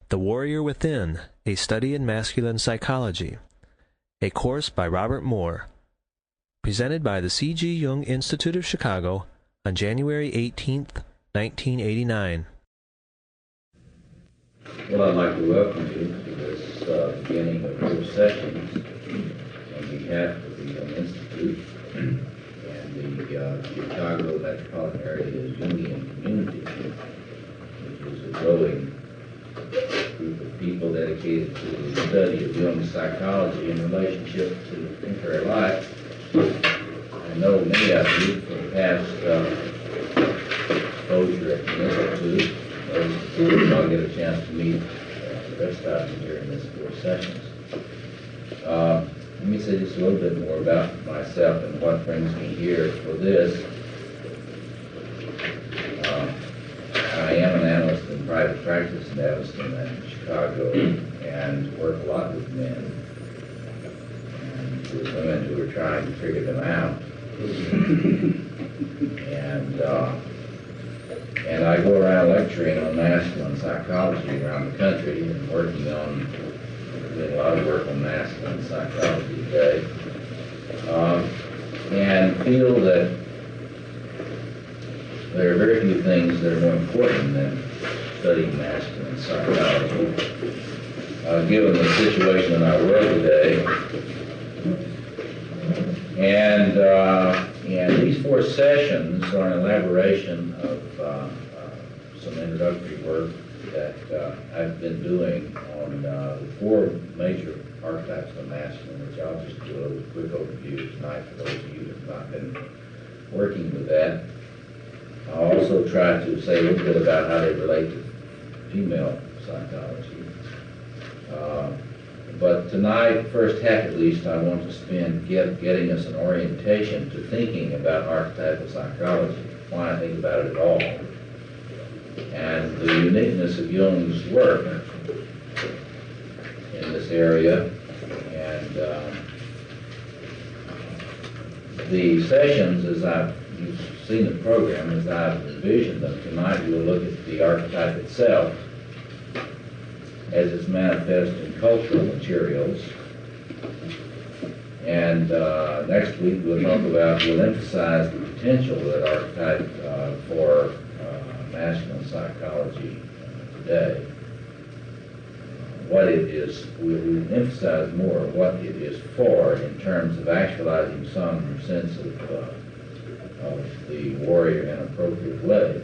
The Warrior Within, A Study in Masculine Psychology, a course by Robert Moore, presented by the C.G. Jung Institute of Chicago on January 18, 1989. Well, I'd like to welcome you to this beginning of your sessions on behalf of the Jung Institute and the Chicago metropolitan area Jungian community, which is a growing group of people dedicated to the study of Jung's psychology in relationship to inner life. I know many of you from past exposure at the Institute. I'll get a chance to meet the rest of you during this 4 sessions. Let me say just a little bit more about myself and what brings me here for this. I am an analyst in private practice in Evanston and Chicago, and work a lot with men and with women who are trying to figure them out. And I go around lecturing on masculine psychology around the country and doing a lot of work on masculine psychology today, and feel that there are very few things that are more important than studying masculine psychology. Given the situation in our world today, and these 4 sessions are an elaboration of some introductory work that I've been doing on the 4 major archetypes of masculine, which I'll just do a little quick overview tonight for those of you who have not been working with that. I'll also try to say a little bit about how they relate to female psychology. But tonight, first half at least, I want to spend getting us an orientation to thinking about archetypal psychology, why I think about it at all, and the uniqueness of Jung's work in this area. And the sessions, as you've seen the program, as I've envisioned them tonight, we'll look at the archetype itself as it's manifest in cultural materials. And next week we'll emphasize the potential of that archetype for masculine psychology today. What it is, we'll emphasize more what it is for in terms of actualizing some sense of the warrior in an appropriate way.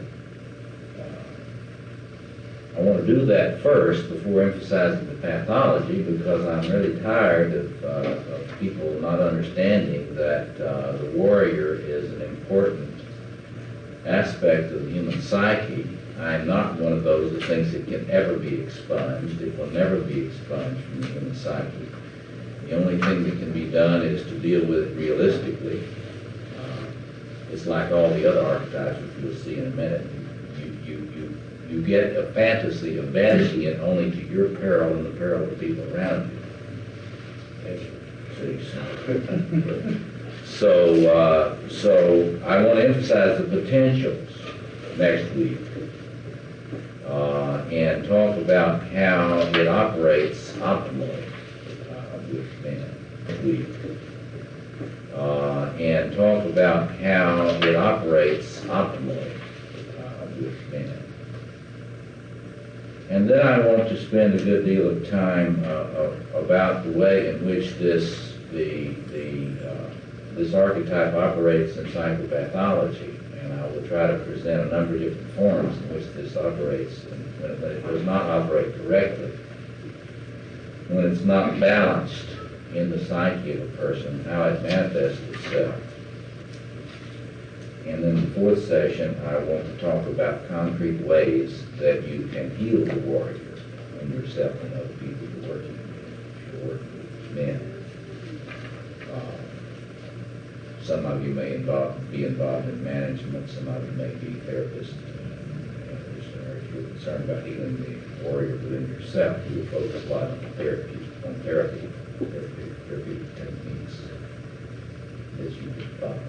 I want to do that first before emphasizing the pathology, because I'm really tired of people not understanding that the warrior is an important aspect of the human psyche. I'm not one of those that thinks it can ever be expunged. It will never be expunged from the human psyche. The only thing that can be done is to deal with it realistically. It's like all the other archetypes, which we'll see in a minute. You get a fantasy of banishing it only to your peril and the peril of the people around you. So I want to emphasize the potentials next week and talk about how it operates optimally with men. And talk about how it operates optimally with men. And then I want to spend a good deal of time about the way in which this archetype operates in psychopathology, and I will try to present a number of different forms in which this operates, and when it does not operate correctly, when it's not balanced in the psyche of a person, how it manifests itself. And then the 4th session, I want to talk about concrete ways that you can heal the warrior in yourself and other people you're working with men. Some of you may be involved in management, some of you may be therapists, or if you're concerned about healing the warrior within yourself, you will focus a lot on therapeutic techniques that you can follow.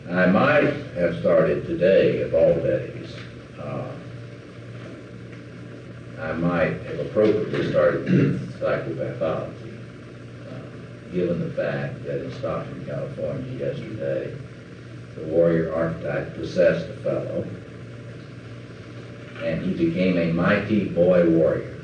I might have started today, of all days, I might have appropriately started with psychopathology, given the fact that in Stockton, California yesterday, the warrior archetype possessed a fellow, and he became a mighty boy warrior.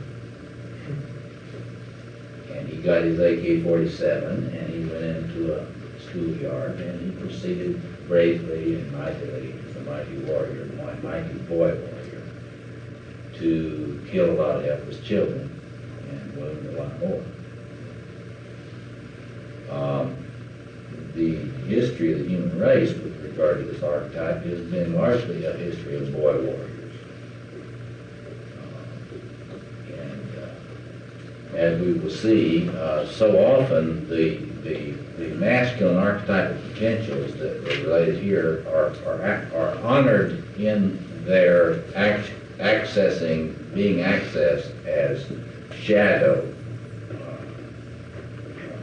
And he got his AK-47, and he went into a schoolyard, and he proceeded bravely and mightily as a mighty warrior, a mighty boy warrior, to kill a lot of helpless children and wound a lot more. The history of the human race with regard to this archetype has been largely a history of boy warriors. As we will see, so often the masculine archetypal potentials that are related here are honored in their being accessed as shadow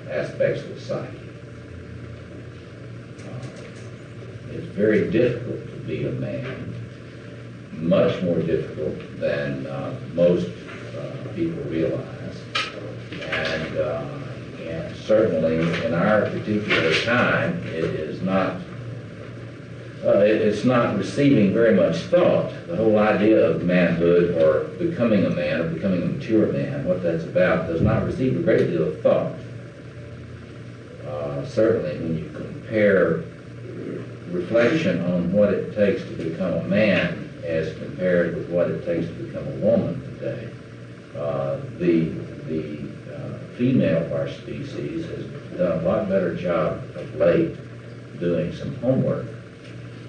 aspects of the psyche. It's very difficult to be a man, much more difficult than most people realize. And certainly in our particular time, it's not receiving very much thought. The whole idea of manhood or becoming a man or becoming a mature man, what that's about, does not receive a great deal of thought. Certainly when you compare reflection on what it takes to become a man as compared with what it takes to become a woman today, the female of our species has done a lot better job of late doing some homework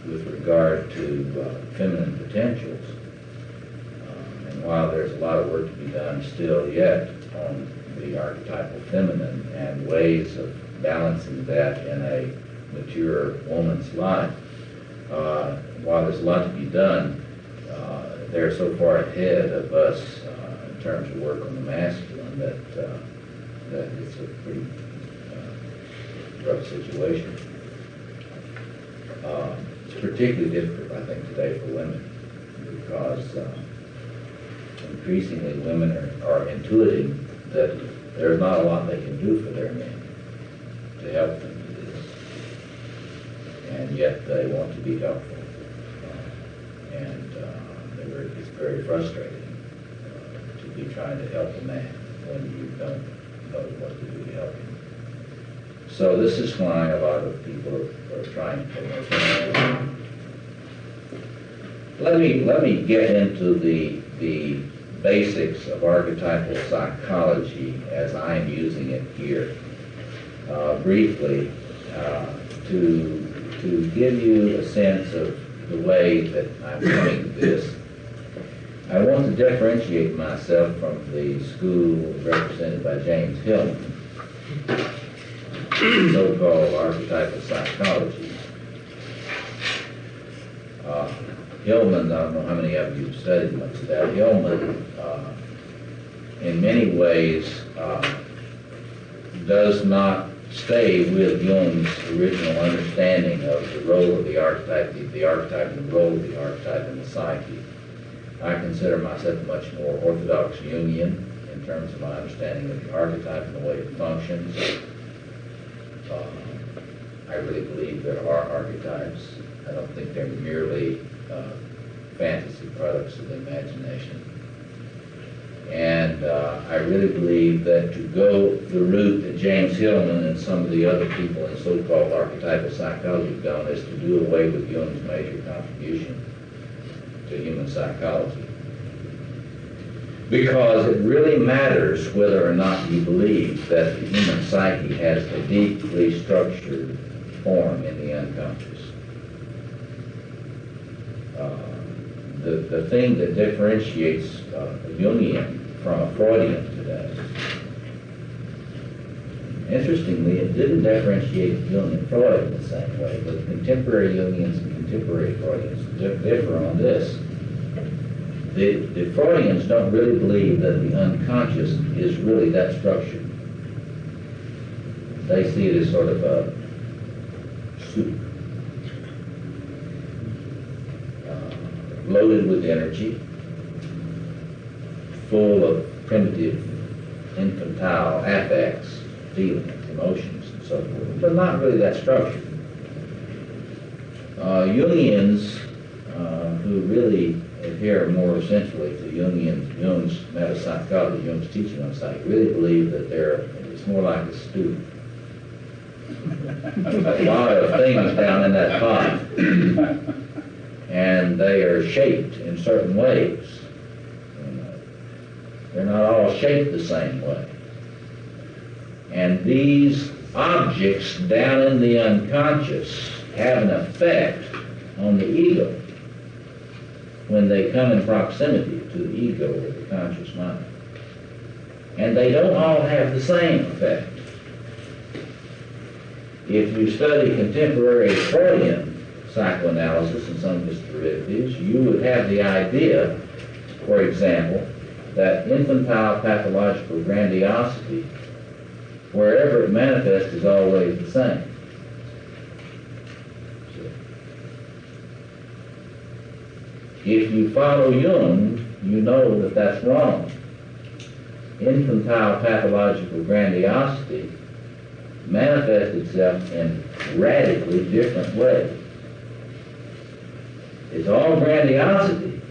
with regard to feminine potentials. And while there's a lot of work to be done still yet on the archetypal feminine and ways of balancing that in a mature woman's life, while there's a lot to be done, they're so far ahead of us in terms of work on the masculine that it's a pretty rough situation. It's particularly difficult, I think, today for women because increasingly women are intuiting that there's not a lot they can do for their men to help them do this, and yet they want to be helpful. It's very frustrating to be trying to help a man when you don't know what to do to help him. So this is why a lot of people are trying to promote that. Let me get into the basics of archetypal psychology as I am using it here briefly to give you a sense of the way that I'm coming to this. I want to differentiate myself from the school represented by James Hillman, so-called archetypal psychology. Hillman, I don't know how many of you have studied much of that. Hillman, in many ways, does not stay with Jung's original understanding of the role of the archetype and the role of the archetype in the psyche. I consider myself much more orthodox Jungian in terms of my understanding of the archetype and the way it functions. I really believe there are archetypes. I don't think they're merely fantasy products of the imagination. And I really believe that to go the route that James Hillman and some of the other people in so-called archetypal psychology have done is to do away with Jung's major contribution to human psychology. Because it really matters whether or not you believe that the human psyche has a deeply structured form in the unconscious. The thing that differentiates a Jungian from a Freudian today, interestingly, it didn't differentiate Jung and Freud in the same way, but contemporary Jungians and contemporary Freudians differ on this. The Freudians don't really believe that the unconscious is really that structured. They see it as sort of a soup, loaded with energy, full of primitive, infantile affects, feelings, emotions, and so forth, but not really that structured. Jungians, who really adhere more essentially to Jung's metapsychology, Jung's teaching on psyche, really believe that it's more like a stew. A lot of things down in that pot, and they are shaped in certain ways. They're not all shaped the same way. And these objects down in the unconscious have an effect on the ego when they come in proximity to the ego or the conscious mind. And they don't all have the same effect. If you study contemporary Freudian psychoanalysis and some of its derivatives, you would have the idea, for example, that infantile pathological grandiosity, wherever it manifests, is always the same. If you follow Jung, you know that that's wrong. Infantile pathological grandiosity manifests itself in radically different ways. It's all grandiosity.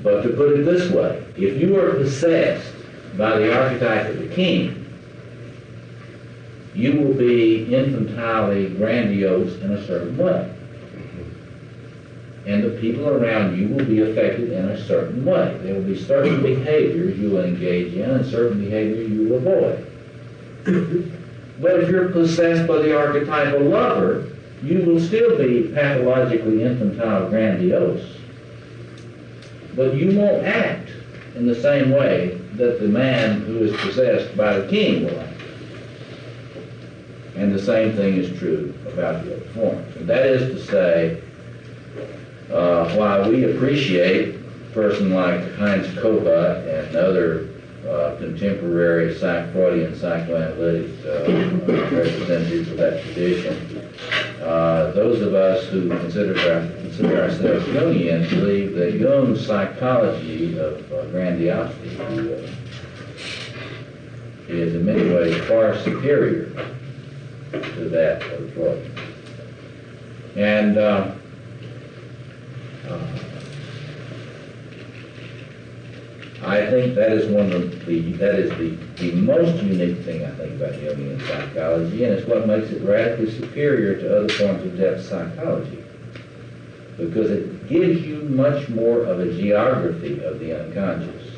But to put it this way, if you are possessed by the archetype of the king, you will be infantilely grandiose in a certain way. And the people around you will be affected in a certain way. There will be certain behaviors you will engage in and certain behaviors you will avoid. But if you're possessed by the archetypal lover, you will still be pathologically infantile grandiose. But you won't act in the same way that the man who is possessed by the king will act. And the same thing is true about the other forms. And that is to say, while we appreciate a person like Heinz Kohut and other contemporary Freudian psychoanalytic representatives of that tradition, those of us who consider ourselves Jungian believe that Jung's psychology of grandiosity is in many ways far superior to that of Freud. And I think that is the most unique thing I think about Jungian psychology, and it's what makes it radically superior to other forms of depth psychology, because it gives you much more of a geography of the unconscious,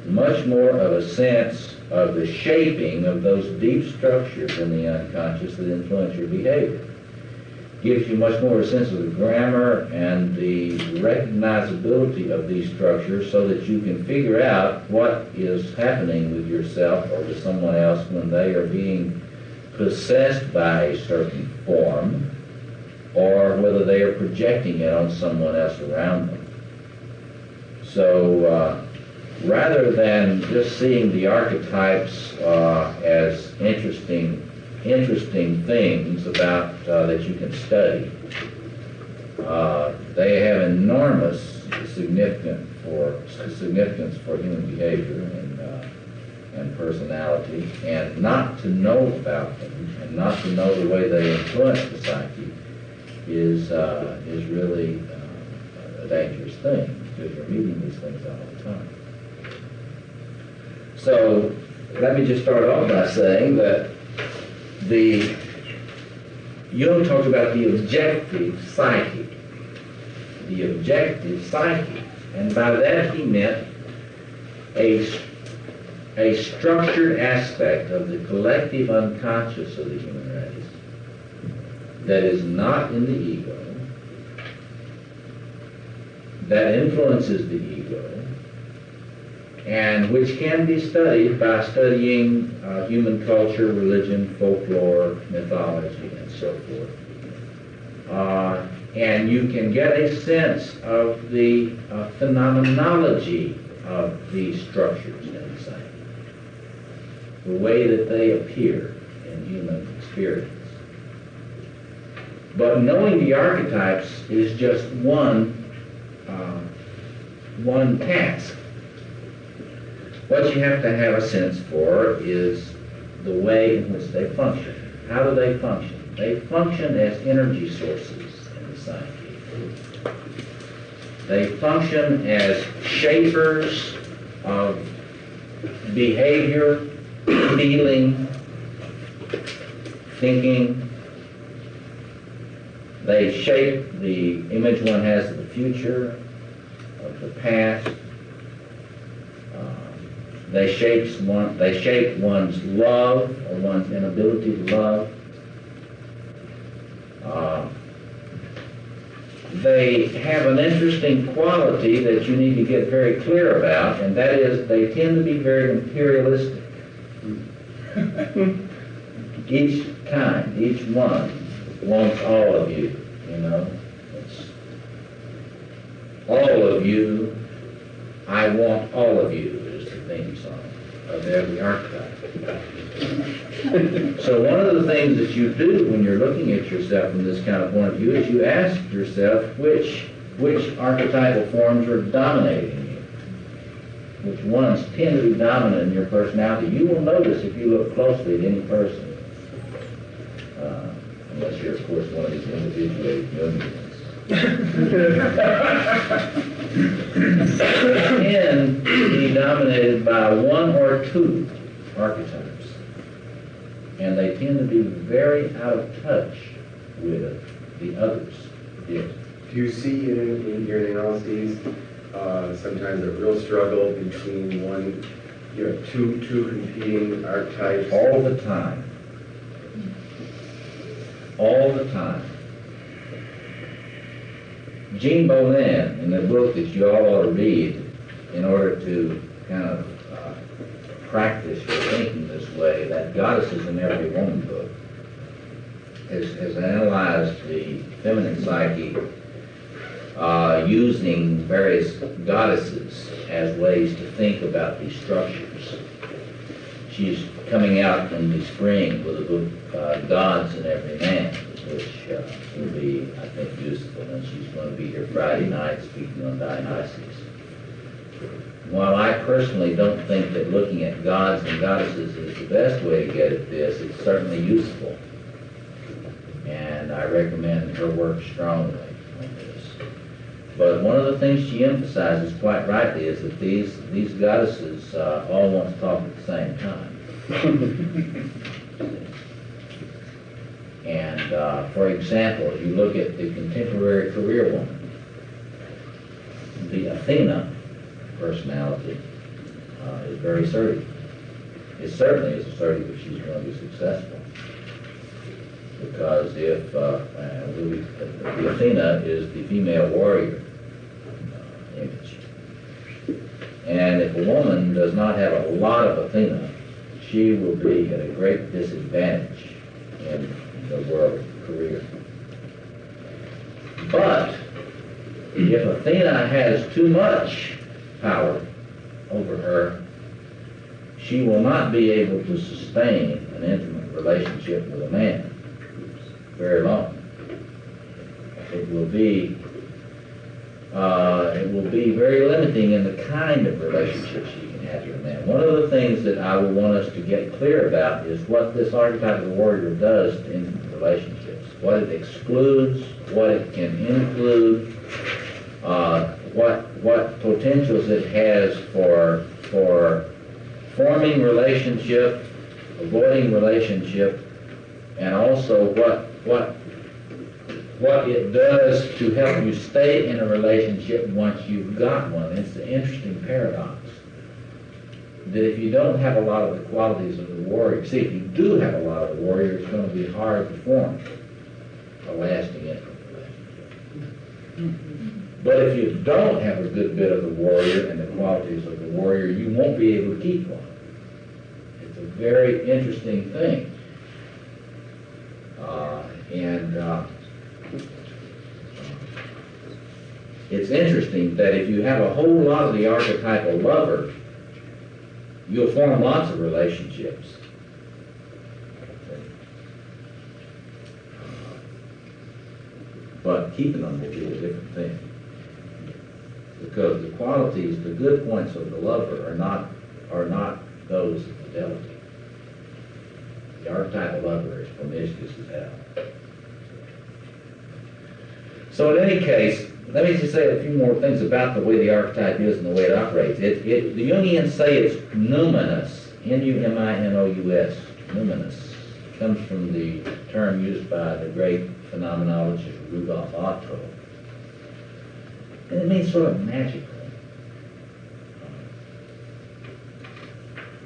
much more of a sense of the shaping of those deep structures in the unconscious that influence your behavior. Gives you much more a sense of the grammar and the recognizability of these structures so that you can figure out what is happening with yourself or with someone else when they are being possessed by a certain form, or whether they are projecting it on someone else around them. So rather than just seeing the archetypes as interesting things about that you can study, they have enormous significance for human behavior and personality, and not to know about them and not to know the way they influence the psyche is really a dangerous thing, because you're meeting these things all the time. So let me just start off by saying that Jung talked about the objective psyche. The objective psyche. And by that he meant a structured aspect of the collective unconscious of the human race that is not in the ego, that influences the ego, and which can be studied by studying human culture, religion, folklore, mythology, and so forth. And you can get a sense of the phenomenology of these structures in the psyche, the way that they appear in human experience. But knowing the archetypes is just one one task. What you have to have a sense for is the way in which they function. How do they function? They function as energy sources in the psyche. They function as shapers of behavior, feeling, thinking. They shape the image one has of the future, of the past. They shape one's love or one's inability to love. They have an interesting quality that you need to get very clear about, and that is they tend to be very imperialistic. Each kind, each one wants all of you, you know. It's all of you, I want all of you is the theme song of every archetype. So one of the things that you do when you're looking at yourself from this kind of point of view is you ask yourself which archetypal forms are dominating you, which ones tend to be dominant in your personality. You will notice if you look closely at any person, unless you're, of course, one of these individuated Jungians. Tend to be dominated by one or two archetypes, and they tend to be very out of touch with the others. Yes. Do you see in your analyses sometimes a real struggle between two competing archetypes? All the time. All the time. Jean Bonin, in the book that you all ought to read in order to kind of practice your thinking this way, that Goddesses in Every Woman book, has analyzed the feminine psyche using various goddesses as ways to think about these structures. She's coming out in the spring with a book, Gods in Every Man, which will be, I think, useful, and she's going to be here Friday night speaking on Dionysus. While I personally don't think that looking at gods and goddesses is the best way to get at this, it's certainly useful. And I recommend her work strongly on this. But one of the things she emphasizes quite rightly is that these goddesses all want to talk at the same time. And for example, if you look at the contemporary career woman, the Athena personality is very assertive. It certainly is assertive if she's going to be successful. Because if the Athena is the female warrior image, and if a woman does not have a lot of Athena, she will be at a great disadvantage in the world career. But if Athena has too much power over her, she will not be able to sustain an intimate relationship with a man very long. It will be very limiting in the kind of relationship she can have with a man. One of the things that I would want us to get clear about is what this archetype of the warrior does to intimate relationships. What it excludes, what it can include, what potentials it has for forming relationship, avoiding relationship, and also what it does to help you stay in a relationship once you've got one. It's an interesting paradox. That if you don't have a lot of the qualities of the warrior, see, if you do have a lot of the warrior, it's going to be hard to form a lasting intimate relationship. But if you don't have a good bit of the warrior and the qualities of the warrior, you won't be able to keep one. It's a very interesting thing. It's interesting that if you have a whole lot of the archetypal lover, you'll form lots of relationships. But keeping them will be a different thing. because the qualities, the good points of the lover are not those of fidelity. The archetypal lover is promiscuous as hell. So in any case, let me just say a few more things about the way the archetype is and the way it operates. The Jungians say it's numinous, N-U-M-I-N-O-U-S, numinous. It comes from the term used by the great phenomenologist Rudolf Otto. And it means sort of magical.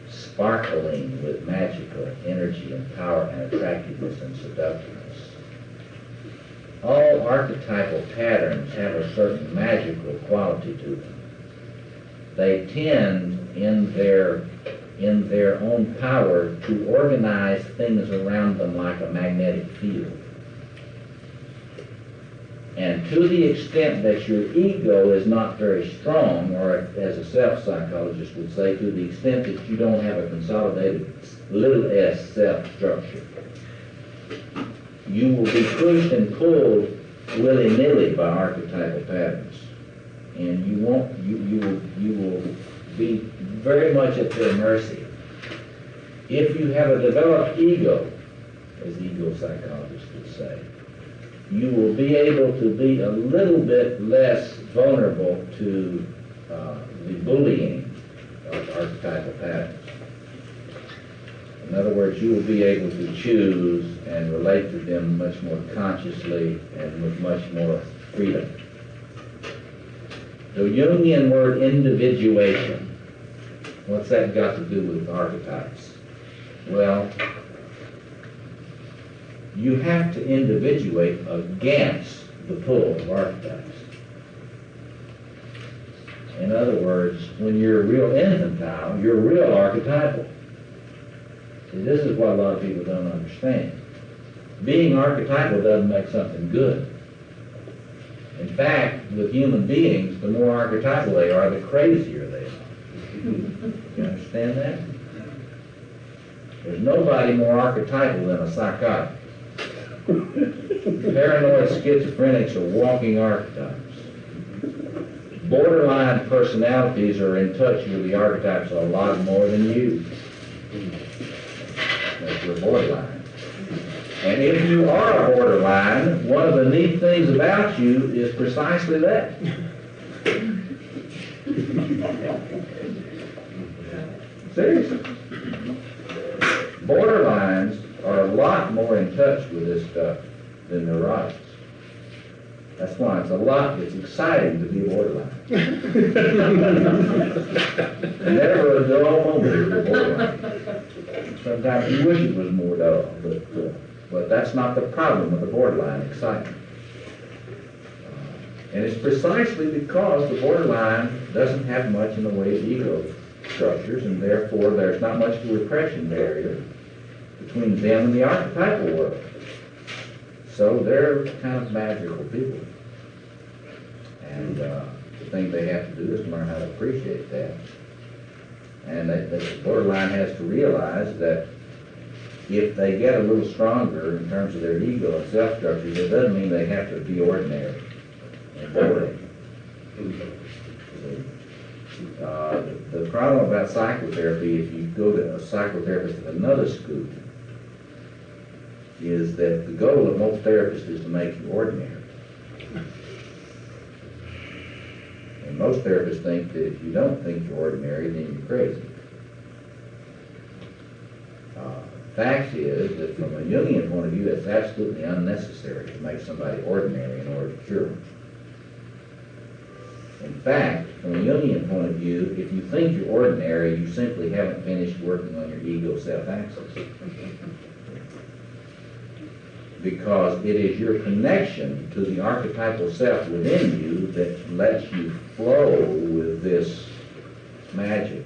Sparkling with magical energy and power and attractiveness and seductiveness. All archetypal patterns have a certain magical quality to them. They tend, in their own power, to organize things around them like a magnetic field. And to the extent that your ego is not very strong, or as a self-psychologist would say, to the extent that you don't have a consolidated little s self-structure, you will be pushed and pulled willy-nilly by archetypal patterns. And you will be very much at their mercy. If you have a developed ego, as ego psychologists would say, you will be able to be a little bit less vulnerable to the bullying of archetypal patterns. In other words, you will be able to choose and relate to them much more consciously and with much more freedom. The Jungian word individuation, what's that got to do with archetypes? Well, you have to individuate against the pull of archetypes. In other words, when you're real infantile, you're real archetypal. See, this is what a lot of people don't understand. Being archetypal doesn't make something good. In fact, with human beings, the more archetypal they are, the crazier they are. You understand that? There's nobody more archetypal than a psychotic. Paranoid schizophrenics are walking archetypes. Borderline personalities are in touch with the archetypes a lot more than you. If you're borderline. And if you are a borderline, one of the neat things about you is precisely that. Seriously. Borderlines are a lot more in touch with this stuff than neurotics. That's why it's exciting to be a borderline. Never a dull moment to be a borderline. Sometimes you wish it was more dull, but that's not the problem with the borderline excitement. And it's precisely because the borderline doesn't have much in the way of ego structures, and therefore there's not much of a repression barrier between them and the archetypal world. So they're kind of magical people. And the thing they have to do is learn how to appreciate that. And the borderline has to realize that if they get a little stronger in terms of their ego and self-structures, it doesn't mean they have to be ordinary and boring. The problem about psychotherapy, if you go to a psychotherapist at another school, is that the goal of most therapists is to make you ordinary. And most therapists think that if you don't think you're ordinary, then you're crazy. Fact is that from a Jungian point of view, it's absolutely unnecessary to make somebody ordinary in order to cure them. In fact, from a Jungian point of view, if you think you're ordinary, you simply haven't finished working on your ego self-axis. Because it is your connection to the archetypal self within you that lets you flow with this magic.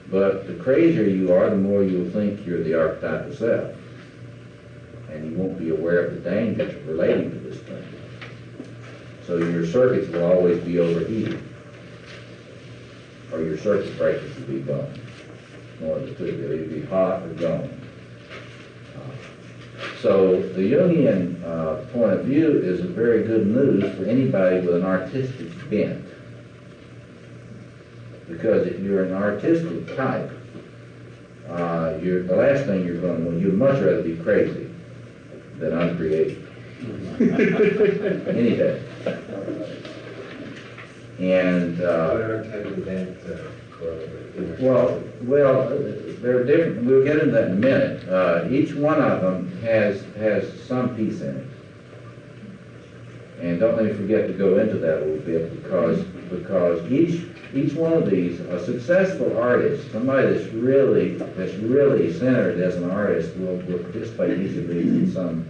But the crazier you are, the more you'll think you're the archetypal self. And you won't be aware of the dangers of relating to this thing. So your circuits will always be overheated. Or your circuit breakers will be gone. One of the two. They'll either be hot or gone. So the Jungian point of view is very good news for anybody with an artistic bent. Because if you're an artistic type, the last thing you're going to want, you'd much rather be crazy than uncreative. Any day. And well, they're different. We'll get into that in a minute. Each one of them has some piece in it. And don't let me forget to go into that a little bit because each one of these, a successful artist, somebody that's really centered as an artist, will participate in each of these in some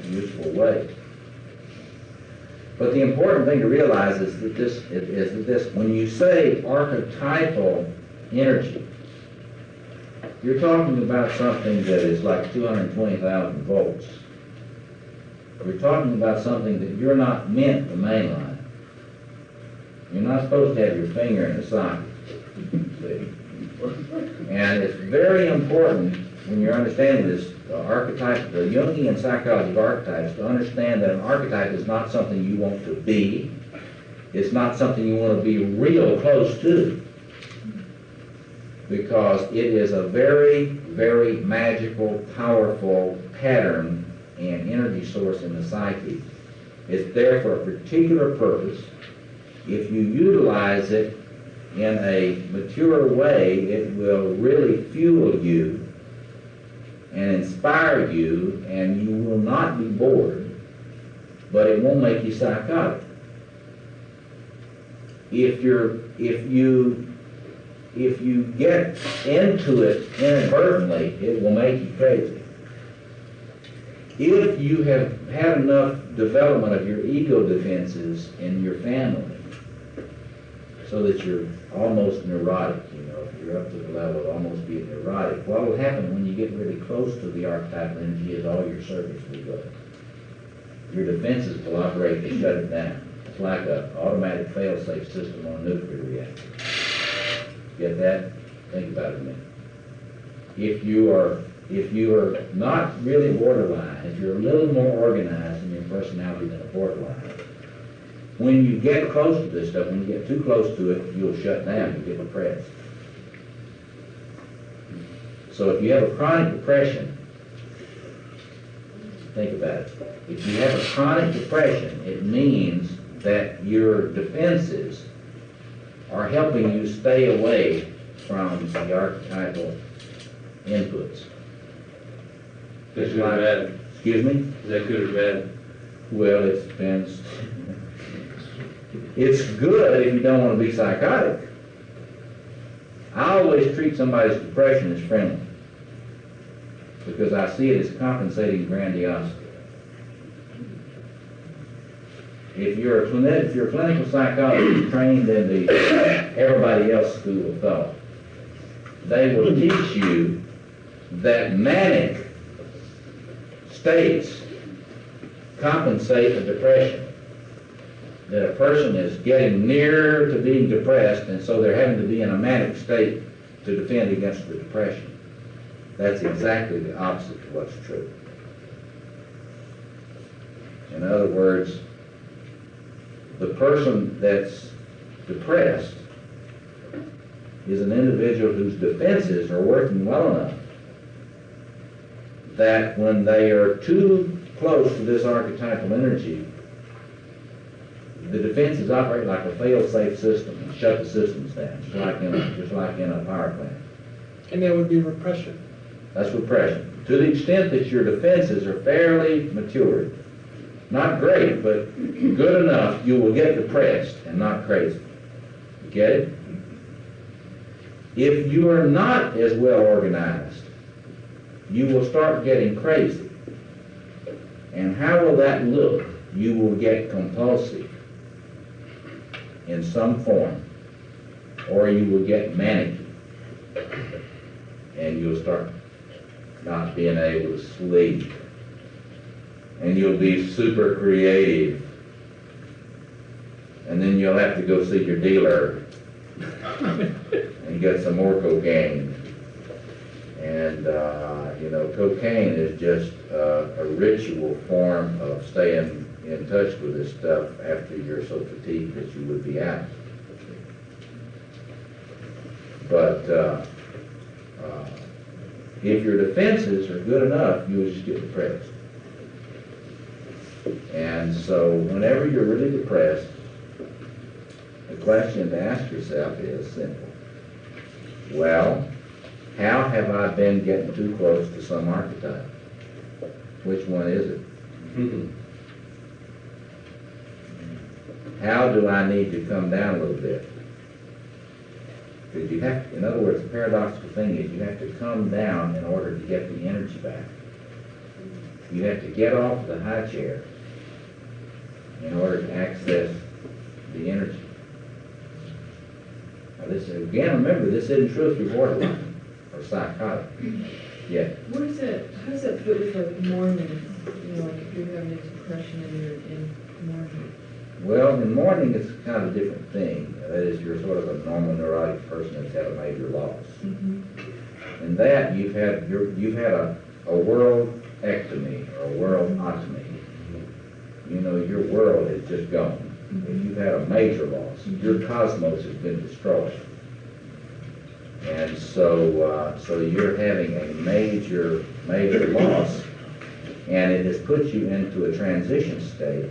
useful way. But the important thing to realize is that when you say archetypal energy, you're talking about something that is like 220,000 volts. You're talking about something that you're not meant to mainline. You're not supposed to have your finger in the socket. And it's very important when you're understanding this archetype, the Jungian psychology of archetypes, to understand that an archetype is not something you want to be. It's not something you want to be real close to. Because it is a very, very magical, powerful pattern and energy source in the psyche. It's there for a particular purpose. If you utilize it in a mature way, it will really fuel you and inspire you, and you will not be bored, but it won't make you psychotic. If you get into it inadvertently, it will make you crazy. If you have had enough development of your ego defenses in your family so that you're almost neurotic, if you're up to the level of almost being neurotic, what will happen when you get really close to the archetypal energy is all your circuits will go. Your defenses will operate to shut it down. It's like an automatic fail-safe system on a nuclear reactor. Get that? Think about it a minute. If you are not really borderline, if you're a little more organized in your personality than a borderline, when you get close to this stuff, when you get too close to it, you'll shut down, you'll get depressed. So if you have a chronic depression, think about it. If you have a chronic depression, it means that your defenses are helping you stay away from the archetypal inputs. Is that good or bad? Excuse me? Is that good or bad? Well, it depends. It's good if you don't want to be psychotic. I always treat somebody's depression as friendly because I see it as compensating grandiosity. If you're a clinical psychologist trained in the everybody else school of thought, they will teach you that manic states compensate the depression. That a person is getting near to being depressed, and so they're having to be in a manic state to defend against the depression. That's exactly the opposite of what's true. In other words, the person that's depressed is an individual whose defenses are working well enough that when they are too close to this archetypal energy, the defenses operate like a fail-safe system and shut the systems down, just like in a power plant. And that would be repression. That's repression. To the extent that your defenses are fairly matured, not great, but good enough, you will get depressed and not crazy. You get it? If you are not as well organized, you will start getting crazy. And how will that look? You will get compulsive in some form, or you will get manic, and you'll start not being able to sleep, and you'll be super creative, and then you'll have to go see your dealer and get some more cocaine, and And, cocaine is just a ritual form of staying in touch with this stuff after you're so fatigued that you would be out. But if your defenses are good enough, you will just get depressed. And so whenever you're really depressed, the question to ask yourself is simple. Well, how have I been getting too close to some archetype? Which one is it? How do I need to come down a little bit? Because you have, in other words, the paradoxical thing is you have to come down in order to get the energy back. You have to get off the high chair in order to access the energy. Now this, again, remember, this isn't truth or borderline or psychotic. Yeah. What is that? How does that fit with like mourning? Like if you're having a depression and you're in mourning. Well, in mourning, it's kind of a different thing. That is, you're sort of a normal neurotic person that's had a major loss. Mm-hmm. In that, you've had a world-ectomy or a world-otomy. Your world is just gone. Mm-hmm. If you've had a major loss, your cosmos has been destroyed. And so you're having a major loss, and it has put you into a transition state.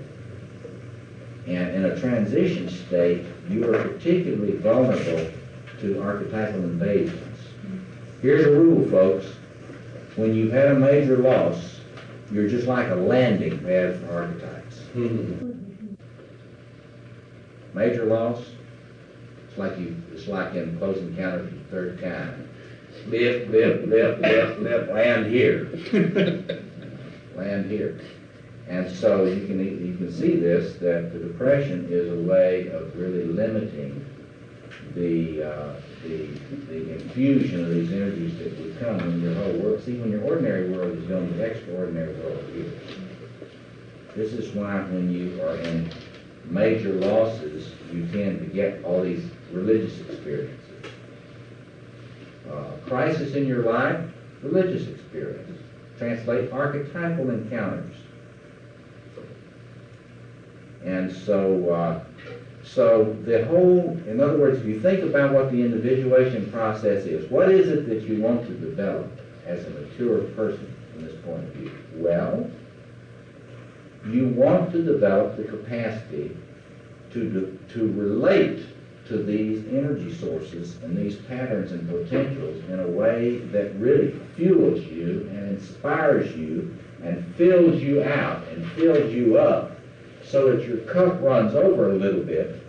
And in a transition state, you are particularly vulnerable to archetypal invasions. Here's a rule, folks. When you've had a major loss, you're just like a landing pad for archetypes. Major loss, it's like in Close Encounters of the Third Kind. Lift, land here. Land here. And so you can see this, that the depression is a way of really limiting the infusion of these energies that would come when your whole world. See, when your ordinary world is gone, the extraordinary world appears. This is why when you are in major losses, you tend to get all these religious experiences. Crisis in your life, religious experience. Translate archetypal encounters. And so the whole, in other words, if you think about what the individuation process is, what is it that you want to develop as a mature person from this point of view? Well, you want to develop the capacity to relate to these energy sources and these patterns and potentials in a way that really fuels you and inspires you and fills you out and fills you up, so that your cup runs over a little bit,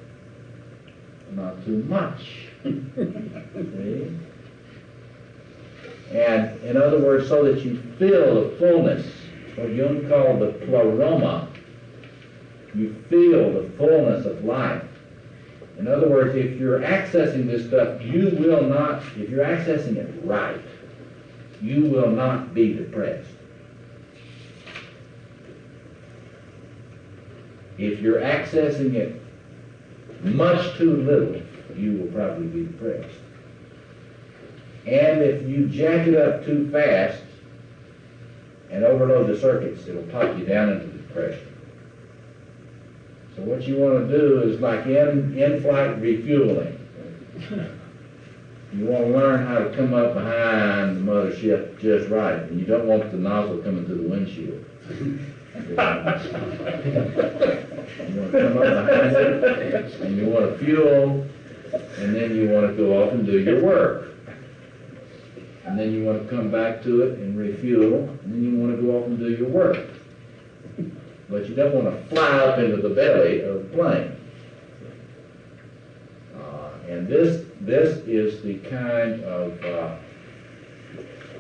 not too much. See? And in other words, so that you feel the fullness, what Jung called the pleroma. You feel the fullness of life. In other words, if you're accessing this stuff, you will not, if you're accessing it right, you will not be depressed. If you're accessing it much too little, you will probably be depressed. And if you jack it up too fast and overload the circuits, it'll pop you down into depression. So what you want to do is like in-flight refueling. You want to learn how to come up behind the mothership just right, and you don't want the nozzle coming through the windshield. You want to come up behind it, and you want to fuel, and then you want to go off and do your work. And then you want to come back to it and refuel, and then you want to go off and do your work. But you don't want to fly up into the belly of the plane. And this is the kind of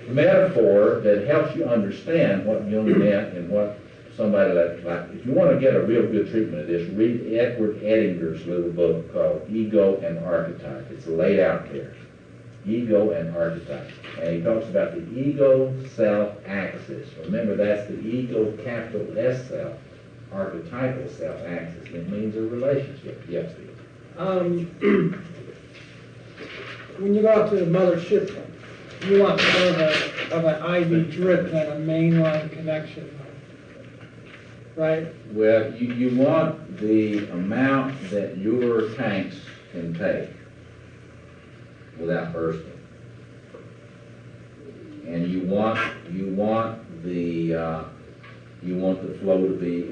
metaphor that helps you understand what Jung meant and what somebody like, if you want to get a real good treatment of this, read Edward Ettinger's little book called Ego and Archetype. It's laid out there. Ego and Archetype. And he talks about the ego-self axis. Remember, that's the ego, capital S self, archetypal self axis. It means a relationship. Yes, Steve. When you go out to the mothership You want more of an IV drip than a mainline connection, right? Well, you want the amount that your tanks can take without bursting. And you want the flow to be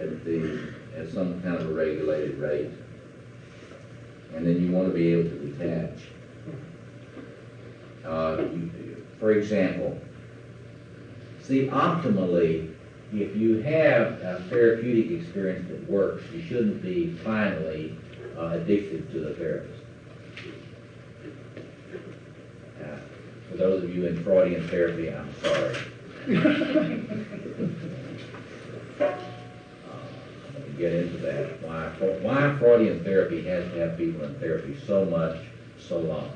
at some kind of a regulated rate. And then you want to be able to detach. For example, see, optimally, if you have a therapeutic experience that works, you shouldn't be finally addicted to the therapist. For those of you in Freudian therapy, I'm sorry. Get into that. Why Freudian therapy has to have people in therapy so much, so long?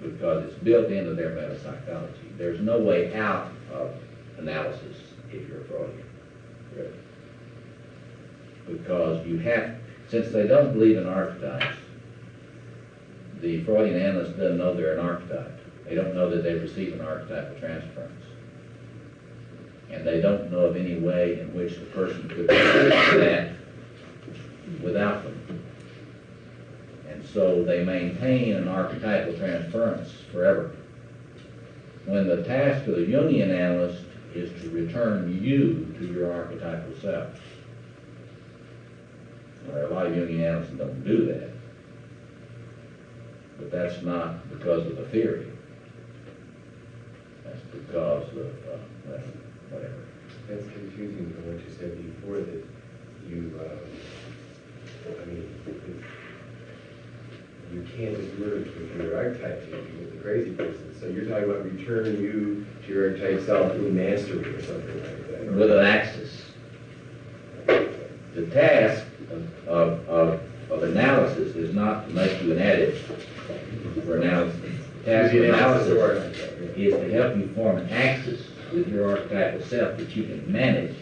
Because it's built into their metapsychology. There's no way out of analysis if you're a Freudian, really. Because you have, since they don't believe in archetypes, the Freudian analyst doesn't know they're an archetype. They don't know that they receive an archetypal transference. And they don't know of any way in which the person could resist that without them. And so they maintain an archetypal transference forever. When the task of the Jungian analyst is to return you to your archetypal self. Well, a lot of Jungian analysts don't do that. But that's not because of the theory. That's because of, whatever. That's confusing from what you said before, that you, you can't just merge with your archetype with the crazy person. So you're talking about returning you to your archetype self through mastery or something like that. With an axis. The task of analysis is not to make you an addict for analysis. The task of analysis is to help you form an axis with your archetypal self that you can manage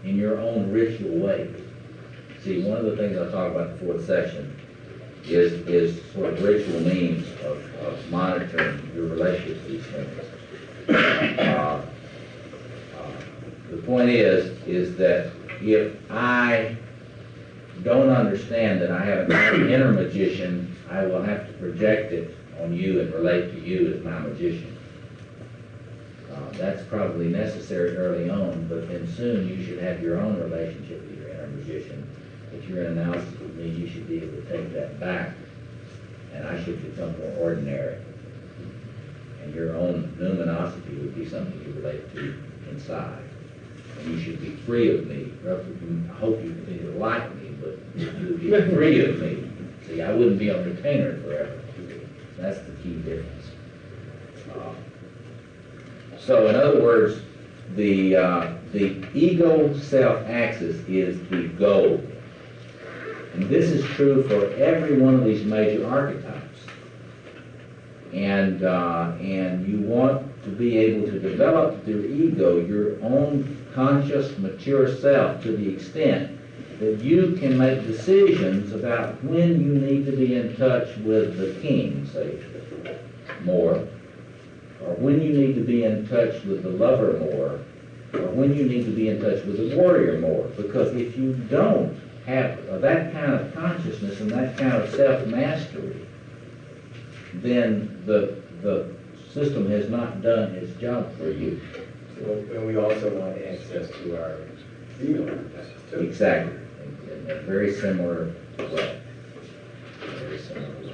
in your own ritual way. See, one of the things I talk about in the fourth section is sort of ritual means of monitoring your relationship to these things. The point is that if I don't understand that I have an inner magician, I will have to project it on you and relate to you as my magician. That's probably necessary early on, but then soon you should have your own relationship with your inner magician. If you're in analysis with me, you should be able to take that back, and I should become more ordinary. And your own numinosity would be something you relate to inside. And you should be free of me. I hope you continue to like me, but you would be free of me. See, I wouldn't be on retainer forever. That's the key difference. So in other words, the ego-self axis is the goal. And this is true for every one of these major archetypes. And you want to be able to develop through ego your own conscious, mature self to the extent that you can make decisions about when you need to be in touch with the king, say, more, or when you need to be in touch with the lover more, or when you need to be in touch with the warrior more. Because if you don't have that kind of consciousness and that kind of self-mastery, then the system has not done its job for you. Well, we also want access to our female archetypes too. Exactly. In a very similar way. Very similar way.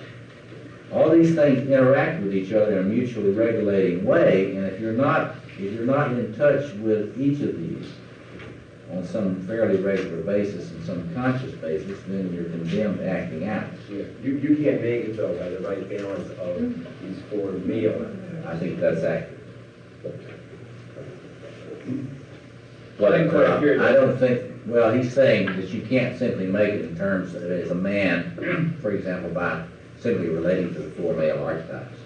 All these things interact with each other in a mutually regulating way, and if you're not in touch with each of these on some fairly regular basis and some conscious basis, then you're condemned to acting out. Yeah. You can't make it though by the right balance of these four male archetypes. I think that's accurate. Well, I don't think, well, he's saying that you can't simply make it in terms of, as a man, for example, by simply relating to the four male archetypes.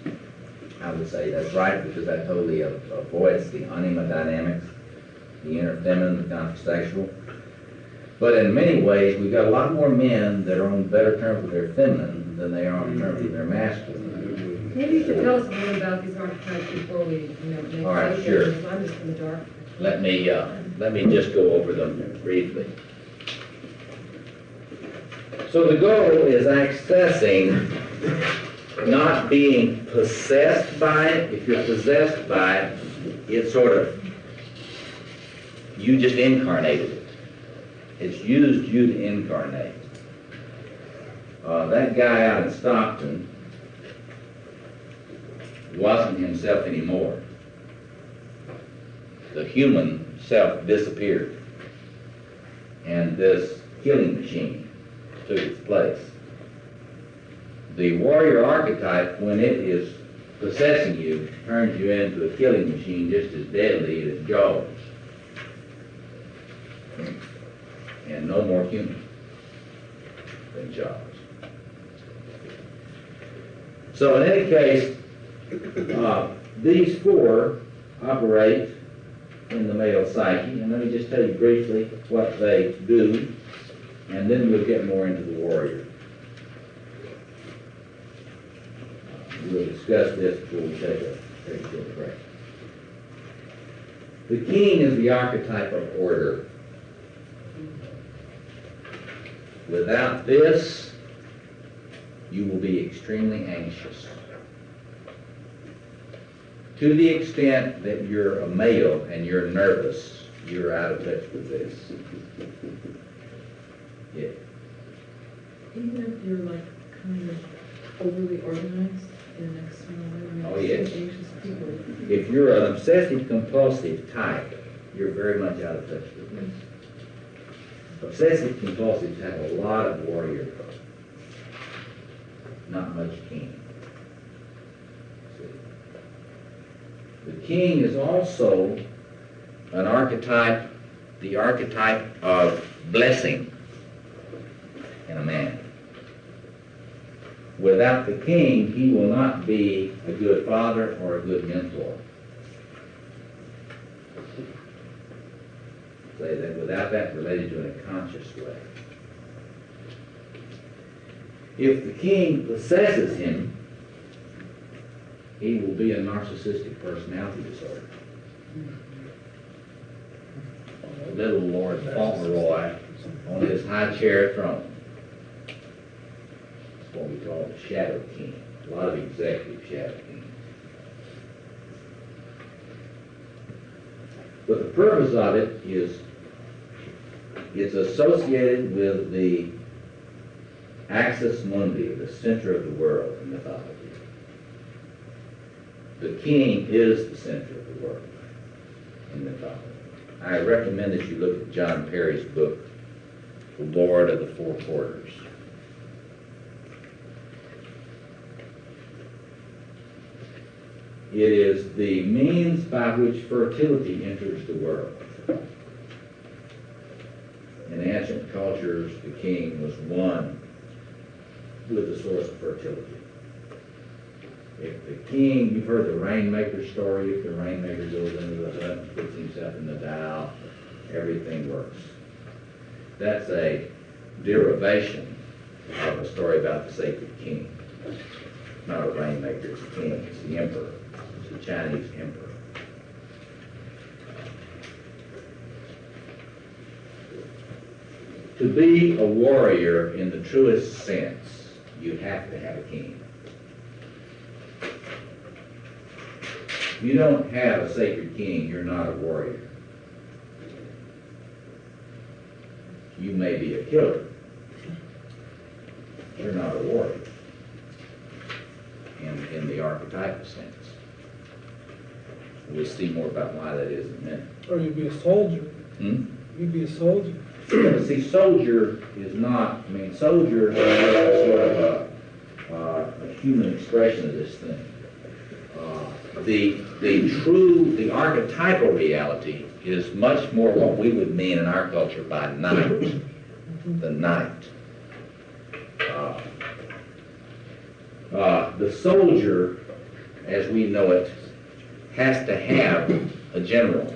I would say that's right, because that totally avoids the anima dynamics, the inner feminine, the contrasexual. But in many ways, we've got a lot more men that are on better terms with their feminine than they are on terms with their masculine. Maybe you could tell us a little about these archetypes before we, make All right, those sure. because I'm just in the dark. Let me just go over them briefly. So the goal is accessing, not being possessed by it. If you're possessed by it, it's sort of, you just incarnated it. It's used you to incarnate. That guy out in Stockton wasn't himself anymore. The human self disappeared, and this killing machine took its place. The warrior archetype, when it is possessing you, turns you into a killing machine just as deadly as Jaws. And no more human than Jaws. So in any case, these four operate in the male psyche, and let me just tell you briefly what they do, and then we'll get more into the warrior. We'll discuss this before we take a short break. The king is the archetype of order. Without this, you will be extremely anxious. To the extent that you're a male and you're nervous, you're out of touch with this. Yeah. Even if you're like kind of overly organized in an external way, Oh, yes. anxious people. If you're an obsessive-compulsive type, you're very much out of touch with this. Obsessive-compulsives have a lot of warrior, not much king. The king is also an archetype, the archetype of blessing in a man. Without the king, he will not be a good father or a good mentor. Say that without that related to in a conscious way. If the king possesses him, he will be a narcissistic personality disorder. Little Lord Fauntleroy on his high chair throne. It's what we call the shadow king. A lot of executive shadow kings. But the purpose of it is it's associated with the axis mundi, the center of the world in mythology. The king is the center of the world in mythology. I recommend that you look at John Perry's book, The Lord of the Four Quarters. It is the means by which fertility enters the world. In ancient cultures, the king was one with the source of fertility. If the king, you've heard the rainmaker story, if the rainmaker goes into the hut and puts himself in the dowel, everything works. That's a derivation of a story about the sacred king. It's not a rainmaker, it's a king, it's the emperor. It's the Chinese emperor. To be a warrior in the truest sense, you have to have a king. If you don't have a sacred king, you're not a warrior. You may be a killer. You're not a warrior in the archetypal sense. We'll see more about why that is in a minute. Or you'd be a soldier. You'd be a soldier. Yeah, see, soldier is not, soldier is sort of a human expression of this thing. The archetypal reality is much more what we would mean in our culture by knight. The knight. The soldier, as we know it, has to have a general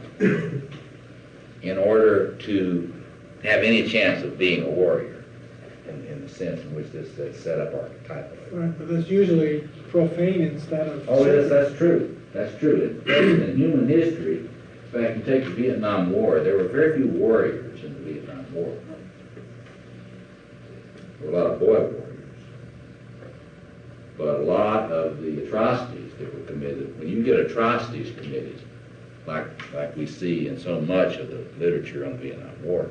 in order to have any chance of being a warrior. in the sense in which this is set up archetypally. Right, but that's usually profane instead of. Oh, yes, sacred. that's true. That's true. In human history, in fact, you take the Vietnam War, there were very few warriors in the Vietnam War. There were a lot of boy warriors. But a lot of the atrocities that were committed, when you get atrocities committed, like we see in so much of the literature on the Vietnam War,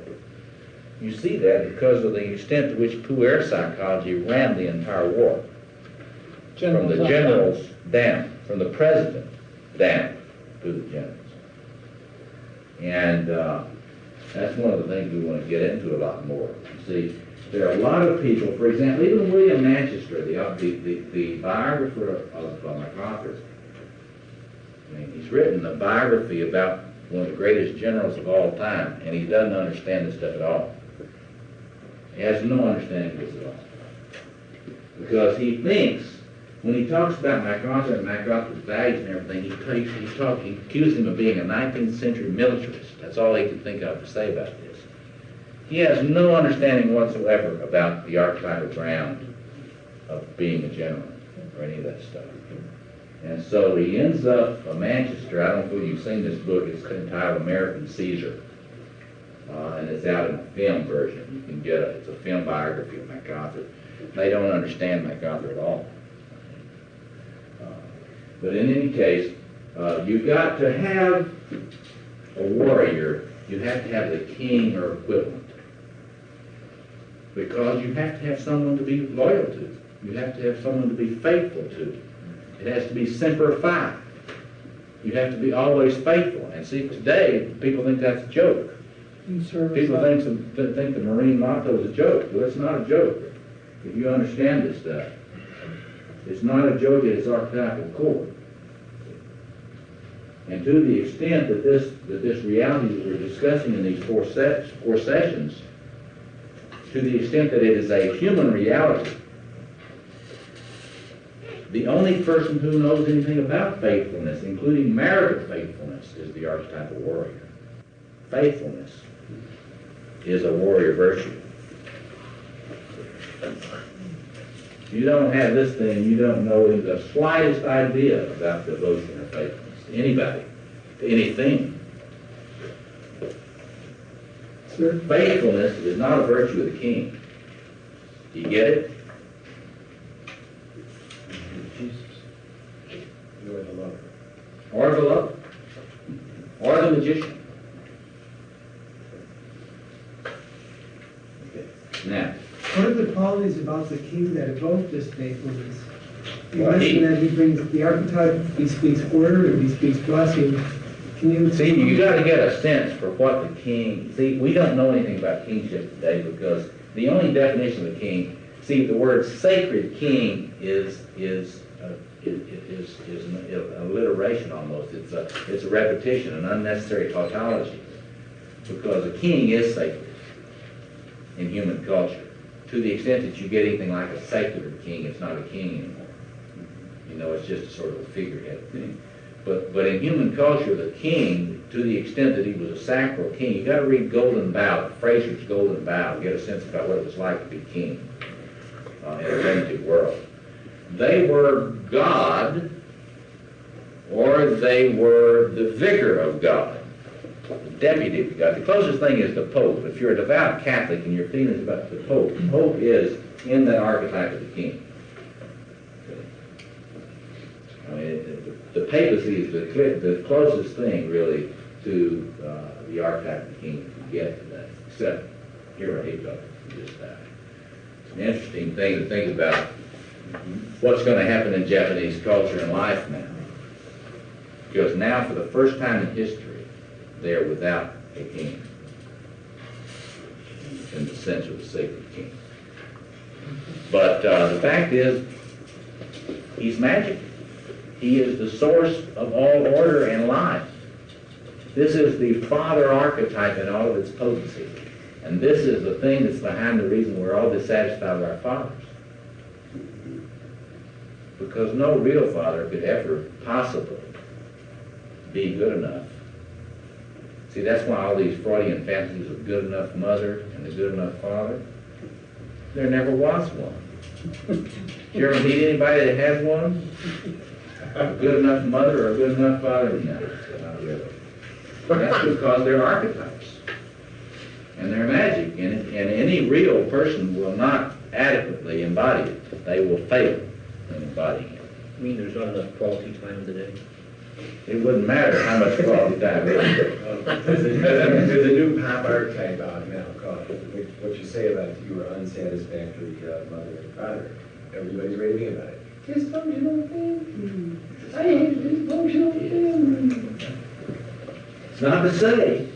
you see that because of the extent to which puer psychology ran the entire war. From the generals down, from the president down to the generals. And that's one of the things we want to get into a lot more. You see, there are a lot of people, for example, even William Manchester, the biographer of MacArthur, I mean, he's written a biography about one of the greatest generals of all time, and he doesn't understand this stuff at all. He has no understanding of this at all. Because he thinks, when he talks about MacArthur and MacArthur's values and everything, he accuses him of being a 19th century militarist. That's all he can think of to say about this. He has no understanding whatsoever about the archetypal ground of being a general or any of that stuff. And so he ends up, Manchester, I don't know if you've seen this book, it's entitled American Caesar. And it's out in a film version. You can get it. It's a film biography of MacArthur. They don't understand MacArthur at all. But in any case, you've got to have a warrior. You have to have the king or equivalent. Because you have to have someone to be loyal to. You have to have someone to be faithful to. It has to be semper fi. You have to be always faithful. And see, today, people think that's a joke. People think the Marine motto is a joke. Well, it's not a joke. If you understand this stuff, it's not a joke at its archetypal core. And to the extent that this reality that we're discussing in these four sessions, to the extent that it is a human reality, the only person who knows anything about faithfulness, including marital faithfulness, is the archetypal warrior. Faithfulness is a warrior virtue. If you don't have this thing, you don't know even the slightest idea about devotion or faithfulness to anybody, to anything. Sir? Faithfulness is not a virtue of the king. Do you get it? Or the lover. Or the lover. Or the magician. Now, what are the qualities about the king that evoke this faithfulness? You Well, mentioned that he brings the archetype, he speaks word, and he speaks blessing. Can you see, you got to get a sense for what the king. See, we don't know anything about kingship today because the only definition of a king. See, the word sacred king is an alliteration almost. It's a repetition, an unnecessary tautology, because a king is sacred in human culture. To the extent that you get anything like a secular king, it's not a king anymore. You know, it's just a sort of a figurehead thing. But in human culture, the king, to the extent that he was a sacral king, you got to read Golden Bough, Fraser's Golden Bough, to get a sense about what it was like to be king in a primitive world. They were God, or they were the vicar of God, the deputy of God. The closest thing is the Pope. If you're a devout Catholic and your feelings about the Pope is in the archetype of the king. I mean, the papacy is the closest thing, really, to the archetype of the king you can get today, except Hirohito, who just died. It's an interesting thing to think about what's going to happen in Japanese culture and life now. Because now, for the first time in history, they are without a king, in the sense of the sacred king. But the fact is, he's magic. He is the source of all order and life. This is the father archetype in all of its potency. And this is the thing that's behind the reason we're all dissatisfied with our fathers. Because no real father could ever possibly be good enough. See, that's why all these Freudian fantasies of good enough mother and the good enough father, There never was one. You ever meet anybody that has one? A good enough mother or a good enough father? No, not really. That's because they're archetypes. And they're magic. And any real person will not adequately embody it. They will fail in embodying it. You mean there's not enough quality time in the day? It wouldn't matter how much quality time it is. There's a new pop archetype out now called What You Say About Your Unsatisfactory Mother and Father. Everybody's raving about it. Dysfunctional family. I hate dysfunctional family. It's not to say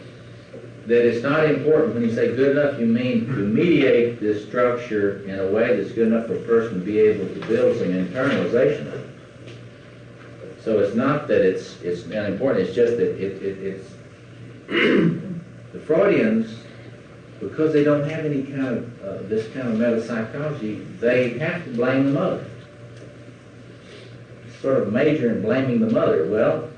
that it's not important when you say good enough, you mean to mediate this structure in a way that's good enough for a person to be able to build some internalization of it. So it's not that it's unimportant, it's just that it's the Freudians, because they don't have any kind of this kind of metapsychology, they have to blame the mother. Sort of major in blaming the mother. Well,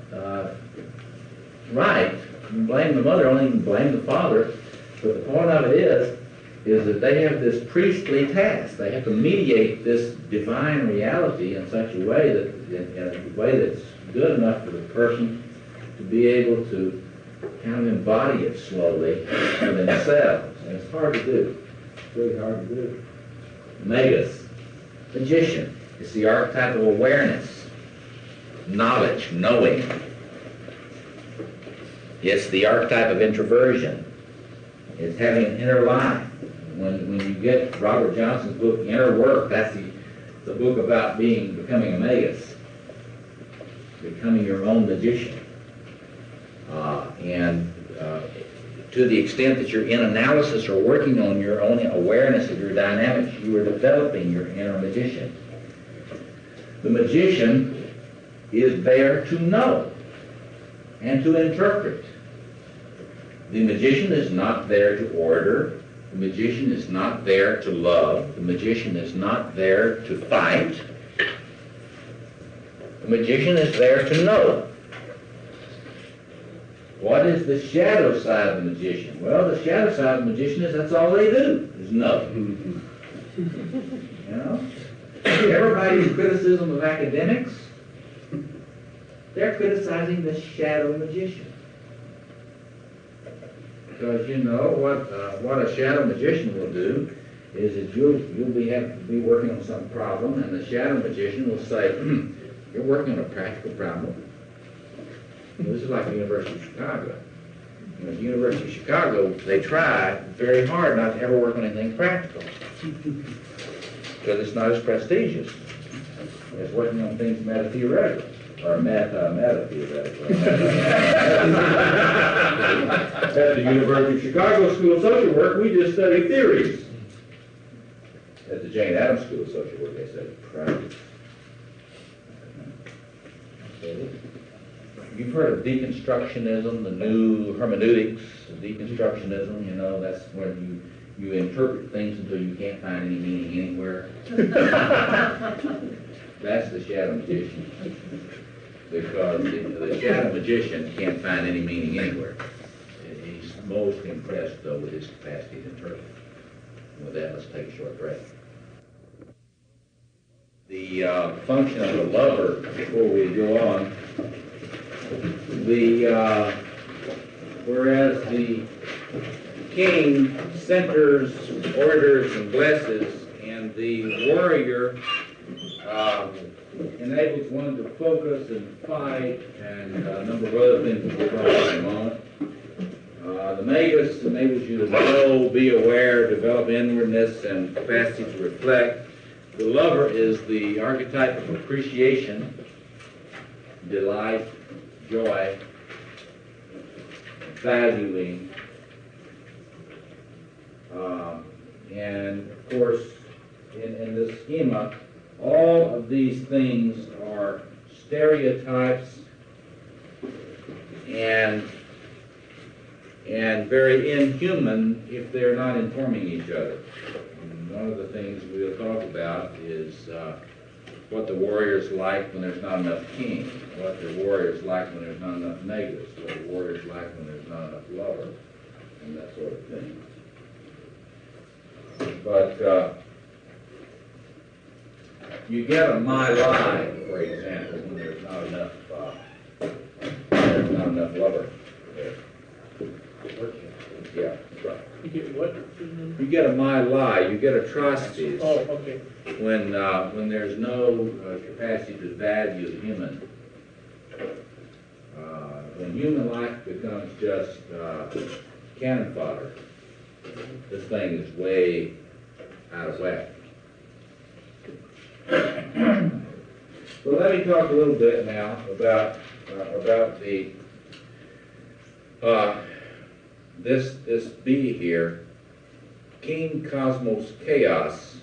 right, you blame the mother, only you can blame the father. But the point of it is that they have this priestly task. They have to mediate this divine reality in such a way that, in a way that's good enough for the person to be able to kind of embody it slowly for themselves. And it's hard to do. It's really hard to do. Magus, magician. It's the archetype of awareness, knowledge, knowing. It's the archetype of introversion. It's having an inner life. When you get Robert Johnson's book, Inner Work, that's the book about becoming a magus, becoming your own magician. To the extent that you're in analysis or working on your own awareness of your dynamics, you are developing your inner magician. The magician is there to know and to interpret. The magician is not there to order. The magician is not there to love. The magician is not there to fight. The magician is there to know. What is the shadow side of the magician? Well, the shadow side of the magician is that's all they do, is know. You know? Everybody's criticism of academics, they're criticizing the shadow magician. Because you know what a shadow magician will do is that you'll have to be working on some problem, and the shadow magician will say, "You're working on a practical problem." This is like the University of Chicago. You know, the University of Chicago, they try very hard not to ever work on anything practical because it's not as prestigious as working on things meta-theoretical. Or meta-theoretical. At the University of Chicago School of Social Work, we just study theories. At the Jane Addams School of Social Work, they study practice. You've heard of deconstructionism, the new hermeneutics of deconstructionism. You know, that's when you interpret things until you can't find any meaning anywhere. That's the shadow magician. Because the shadow magician can't find any meaning anywhere. He's most impressed, though, with his capacity to interpret. With that, let's take a short break. The function of the lover, before we go on, whereas the king centers, orders, and blesses, and the warrior enables one to focus and fight, and a number of other things that we'll talk about in a moment. The magus enables you to know, be aware, develop inwardness and capacity to reflect. The lover is the archetype of appreciation, delight, joy, valuing, and of course, in this schema, all of these things are stereotypes and very inhuman if they're not informing each other. And one of the things we'll talk about is what the warrior's like when there's not enough king, what the warrior's like when there's not enough magus, what the warrior's like when there's not enough lover, and that sort of thing. But you get a my lie, for example, when there's not enough lover there. Yeah, that's right. You get what? You get a my lie, you get atrocities. Oh, okay. When there's no capacity to value the human. When human life becomes just cannon fodder, this thing is way out of whack. So let me talk a little bit now about the this B here, King Cosmos Chaos.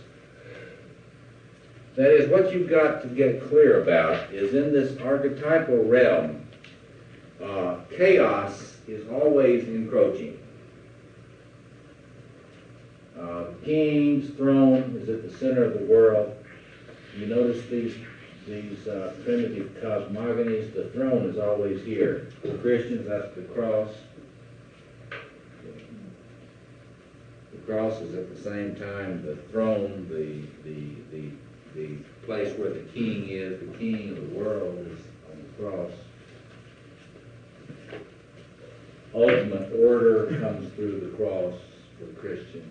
That is, what you've got to get clear about is in this archetypal realm, chaos is always encroaching. The king's throne is at the center of the world. You notice these primitive cosmogonies, the throne is always here. For Christians, that's the cross. The cross is at the same time the throne, the place where the king is, the king of the world is on the cross. Ultimate order comes through the cross for the Christian.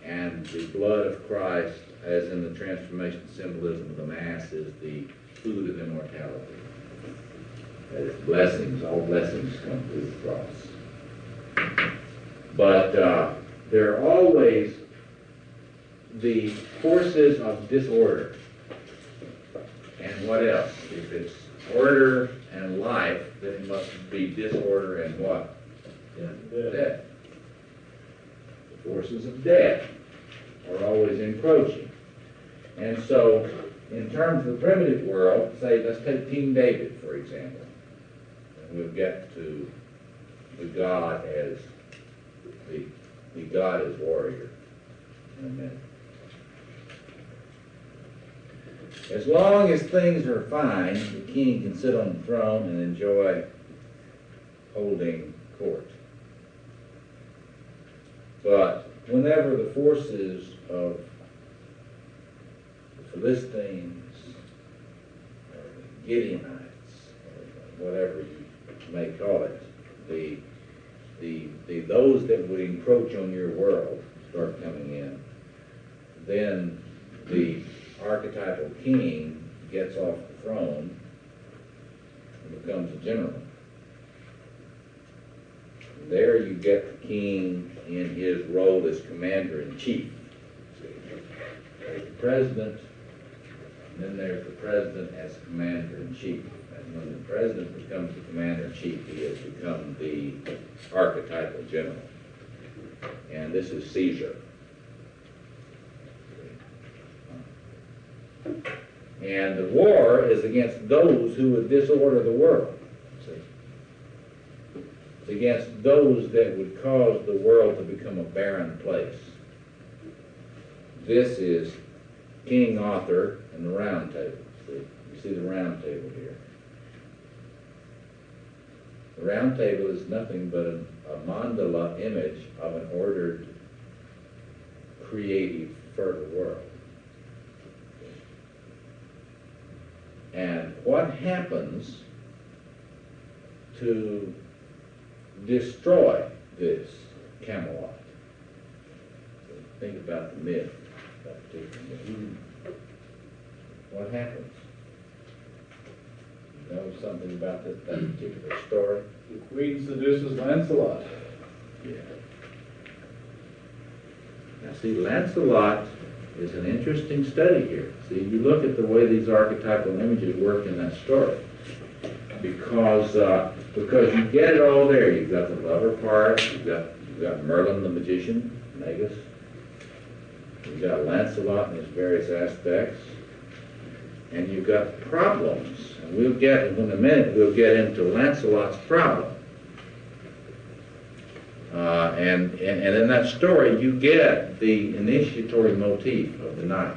And the blood of Christ, as in the transformation symbolism of the Mass, is the food of immortality. That is, blessings, all blessings come through the cross. But there are always the forces of disorder. And what else? If it's order and life, then it must be disorder and what? Death. The forces of death are always encroaching. And so, in terms of the primitive world, say, let's take King David, for example. And we'll get to the God as the God as warrior in a minute. As long as things are fine, the king can sit on the throne and enjoy holding court. But whenever the forces of the Philistines, or the Gideonites, or whatever you may call it, those that would encroach on your world start coming in, then the archetypal king gets off the throne and becomes a general. There you get the king in his role as commander-in-chief. There's the president, and then there's the president as commander-in-chief. And when the president becomes the commander-in-chief, he has become the archetypal general. And this is Caesar. And the war is against those who would disorder the world. See? It's against those that would cause the world to become a barren place. This is King Arthur and the Round Table. See? You see the Round Table here. The Round Table is nothing but a mandala image of an ordered, creative, fertile world. And what happens to destroy this Camelot? Think about the myth, that particular myth. What happens? You know something about that particular story? The queen seduces Lancelot. Yeah. Now see, Lancelot is an interesting study here. See, you look at the way these archetypal images work in that story. Because you get it all there. You've got the lover part, you've got Merlin the magician, Magus. You've got Lancelot in his various aspects. And you've got problems. And in a minute, we'll get into Lancelot's problem. And in that story, you get the initiatory motif of the knight.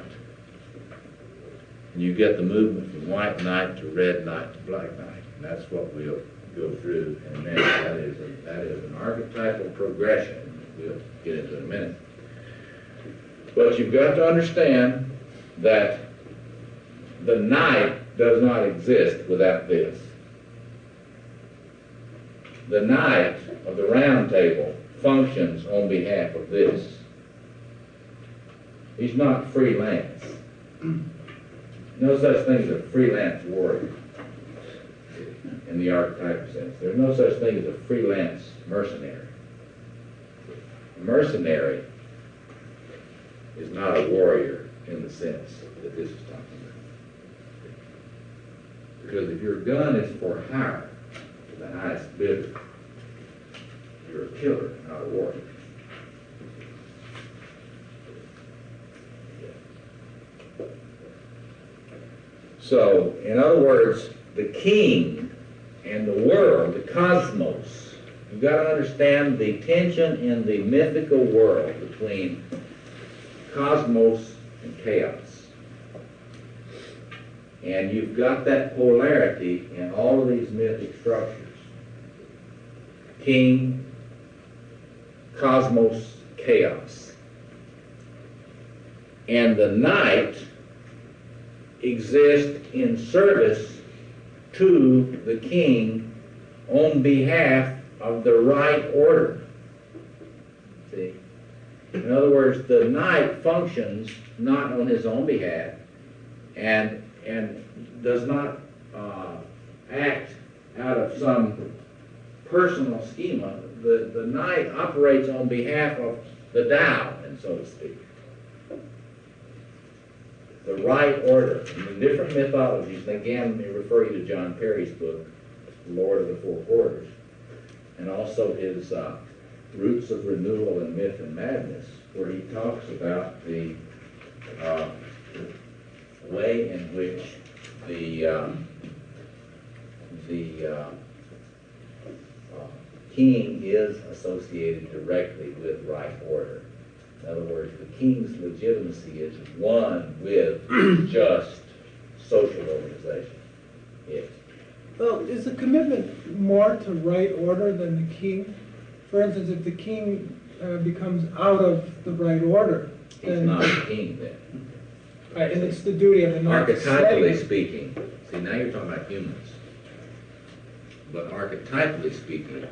And you get the movement from white knight to red knight to black knight. And that's what we'll go through in a minute. That is an archetypal progression. We'll get into in a minute. But you've got to understand that the knight does not exist without this. The knight of the round table functions on behalf of this. He's not freelance. No such thing as a freelance warrior in the archetypal sense. There's no such thing as a freelance mercenary. A mercenary is not a warrior in the sense that this is talking about. Because if your gun is for hire to the highest bidder, you're a killer, not a warrior. So, in other words, the king and the world, the cosmos, you've got to understand the tension in the mythical world between cosmos and chaos. And you've got that polarity in all of these mythic structures. King, cosmos, chaos. And the knight exists in service to the king on behalf of the right order. See? In other words, the knight functions not on his own behalf and does not act out of some personal schema. The knight operates on behalf of the Tao, and so to speak. The right order. In the different mythologies, and again, I refer you to John Perry's book, Lord of the Four Quarters, and also his Roots of Renewal in Myth and Madness, where he talks about the way in which the king is associated directly with right order. In other words, the king's legitimacy is one with just social organization. Yes. Well, is the commitment more to right order than the king? For instance, if the king becomes out of the right order, He's not the king then. Right, and it's the duty of the knight. Archetypally speaking, see, now you're talking about humans. But archetypally speaking,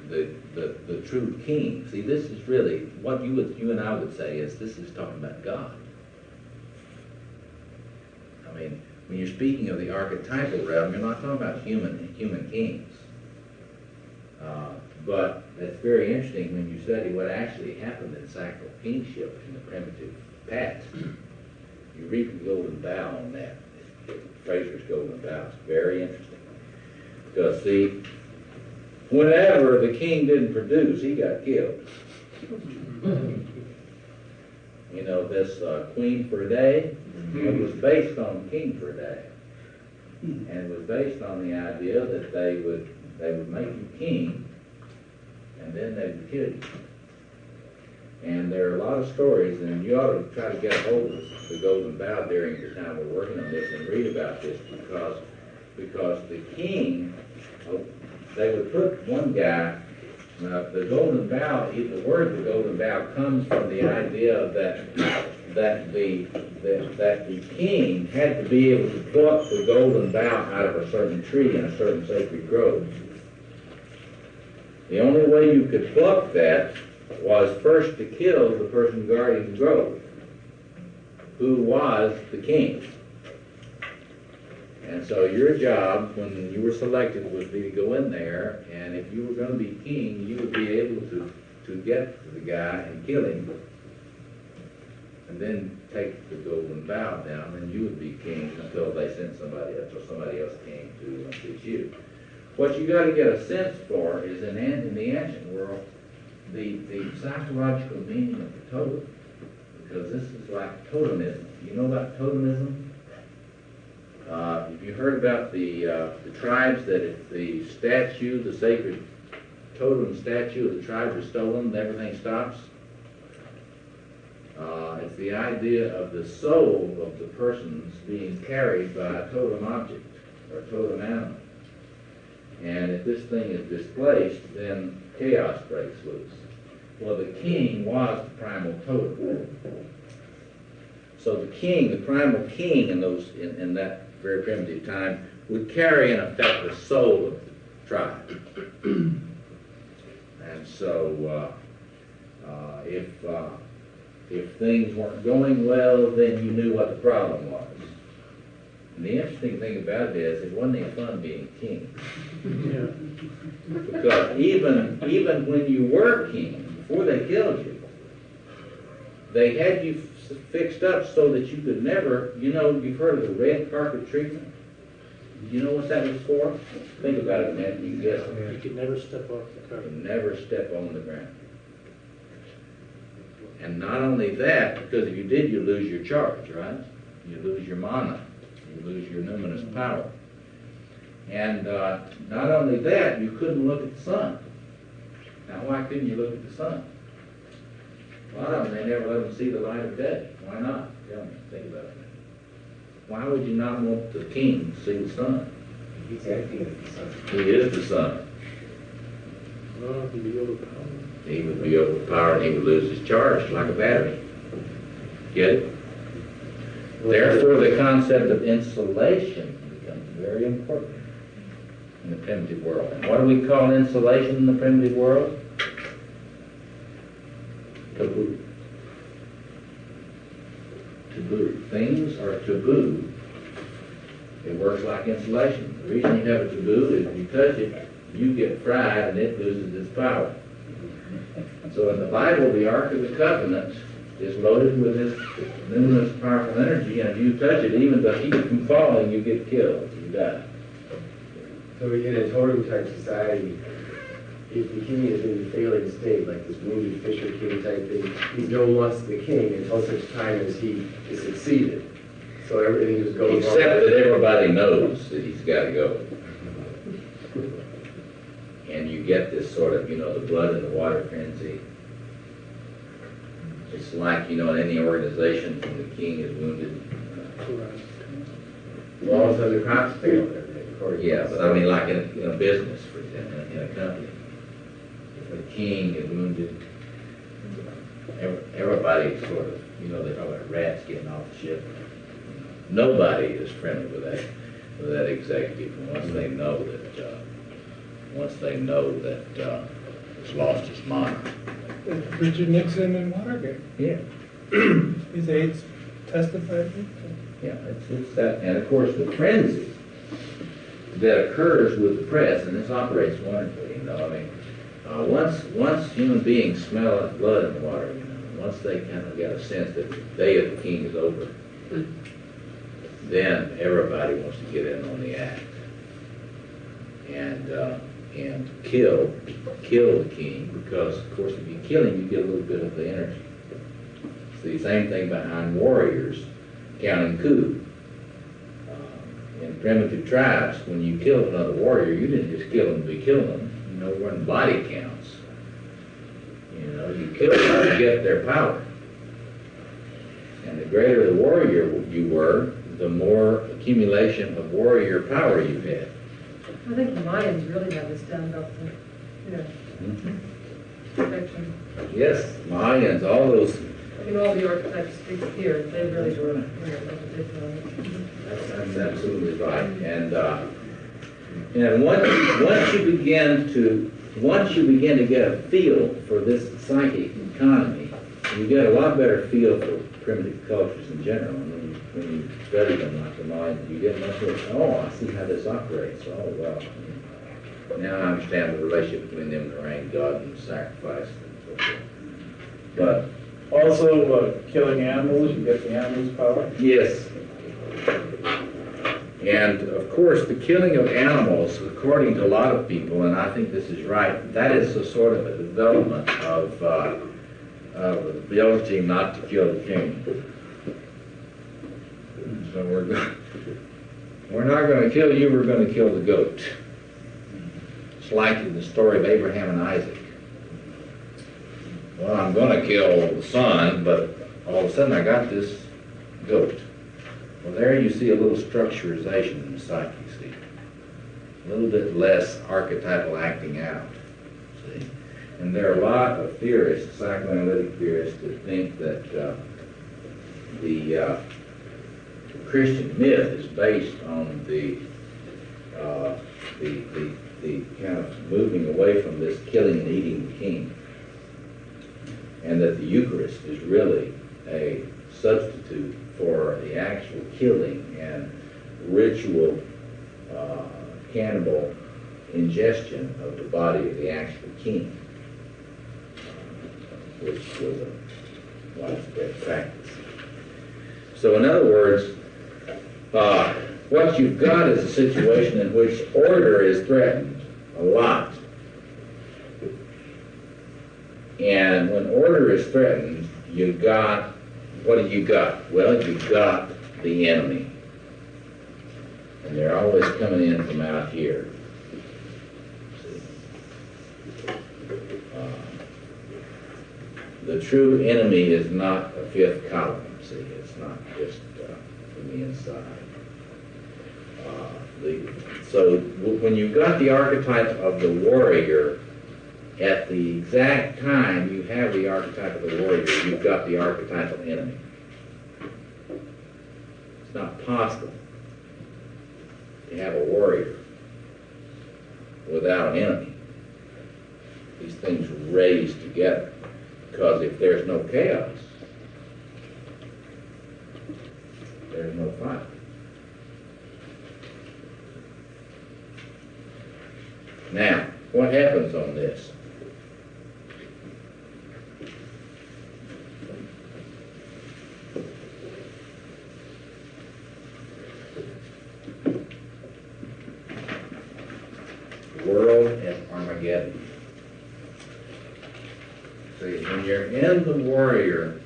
the true king, see, this is really what you and I would say is this is talking about God. I mean, when you're speaking of the archetypal realm, you're not talking about human kings. But it's very interesting when you study what actually happened in sacral kingship in the primitive past. You read the Golden Bough on that. Fraser's Golden Bough. It's very interesting. Because, see, whenever the king didn't produce, he got killed. You know, this queen for a day, it was based on king for a day. And it was based on the idea that they would make you king, and then they would kill you. And there are a lot of stories, and you ought to try to get a hold of the Golden Bough during your time of working on this and read about this, because the king, they would put one guy, the Golden Bough, the word the Golden Bough comes from the idea that the king had to be able to pluck the Golden Bough out of a certain tree in a certain sacred grove. The only way you could pluck that was first to kill the person guarding the grove, who was the king. And so your job, when you were selected, would be to go in there, and if you were going to be king, you would be able to get to the guy and kill him, and then take the Golden Bough down, and you would be king until they sent somebody else, or somebody else came to teach you. What you got to get a sense for is in the ancient world, the psychological meaning of the totem, because this is like totemism. You know about totemism? Have you heard about the tribes that if the statue, the sacred totem statue of the tribe is stolen, everything stops? It's the idea of the soul of the persons being carried by a totem object or a totem animal. And if this thing is displaced, then chaos breaks loose. Well, the king was the primal totem. So the king, the primal king in that very primitive time, would carry in effect the soul of the tribe. And so if things weren't going well, then you knew what the problem was. And the interesting thing about it is, it wasn't any fun being king. Because even when you were king, before they killed you, they had you fixed up so that you could never, you've heard of the red carpet treatment? You know what that was for? Think about it, man. You guess. You could never step off the You carpet. could never step on the ground. And not only that, because if you did, you lose your charge, right? You lose your mana. You lose your numinous power. And not only that, you couldn't look at the sun. Now, why couldn't you look at the sun? A lot of them, they never let them see the light of day. Why not? Tell me. Think about it. Why would you not want the king to see the sun? He's acting as the sun. He is the sun. Well, he'd be overpowered. He would be overpowered and he would lose his charge like a battery. Get it? Therefore, the concept of insulation becomes very important in the primitive world. And what do we call insulation in the primitive world? Taboo. Taboo. Things are taboo. It works like insulation. The reason you have a taboo is if you touch it, you get fried and it loses its power. So in the Bible, the Ark of the Covenant is loaded with this luminous, powerful energy, and if you touch it, even to keep it from falling, you get killed. You die. So in a totem-type society, if the king is in a failing state, like this wounded fisher king type thing, he's known once the king until such time as he is succeeded. So everything just goes Except that everybody knows that he's got to go. And you get this sort of, the blood in the water frenzy. It's like, in any organization, when the king is wounded. Well, all of a sudden the crops fail. Yeah, but I mean, like in a business, for example, in a company. If the king is wounded, everybody sort of, they talk about rats getting off the ship. Nobody is friendly with that executive once they know that it's lost its mind. Richard Nixon and Watergate. Yeah. His aides testified. Yeah, it's that, and of course the frenzy that occurs with the press, and this operates wonderfully. Once human beings smell that blood in the water, once they kind of get a sense that the day of the king is over, then everybody wants to get in on the act and kill the king, because of course if you kill him, you get a little bit of the energy. It's the same thing behind warriors counting coup. In primitive tribes, when you killed another warrior, you didn't just kill them to be killing them. Run body counts. You kill them to get their power. And the greater the warrior you were, the more accumulation of warrior power you had. I think the Mayans really had this down about the, perfection. Yes, Mayans, all those. All the archetypes speak here, they really were, That's absolutely right. And once you begin to get a feel for this psychic economy, you get a lot better feel for primitive cultures in general. When you study them like the Mayans, you get much more, I see how this operates. Oh, well. Now I understand the relationship between them and the rain god and the sacrifice and so forth. But Also, killing animals, you get the animals' power. yes. And of course, the killing of animals, according to a lot of people, and I think this is right, that is a sort of a development of the ability not to kill the king. So we're not going to kill you, we're going to kill the goat. It's like in the story of Abraham and Isaac. Well, I'm going to kill the son, but all of a sudden I got this goat. Well, there you see a little structurization in the psyche, see? A little bit less archetypal acting out, see? And there are a lot of theorists, psychoanalytic theorists, that think that the Christian myth is based on the kind of moving away from this killing and eating the king, and that the Eucharist is really a substitute for the actual killing and ritual cannibal ingestion of the body of the actual king, which was a widespread practice. So in other words, what you've got is a situation in which order is threatened a lot. And when order is threatened, you've got, what have you got? Well, you've got the enemy. And they're always coming in from out here. The true enemy is not a fifth column, see, it's not just from the inside. So when you've got the archetype of the warrior, at the exact time you have the archetype of the warrior, you've got the archetypal enemy. It's not possible to have a warrior without an enemy. These things raise together, because if there's no chaos, there's no fight. Now, what happens on this? World at Armageddon. See, when you're in the warrior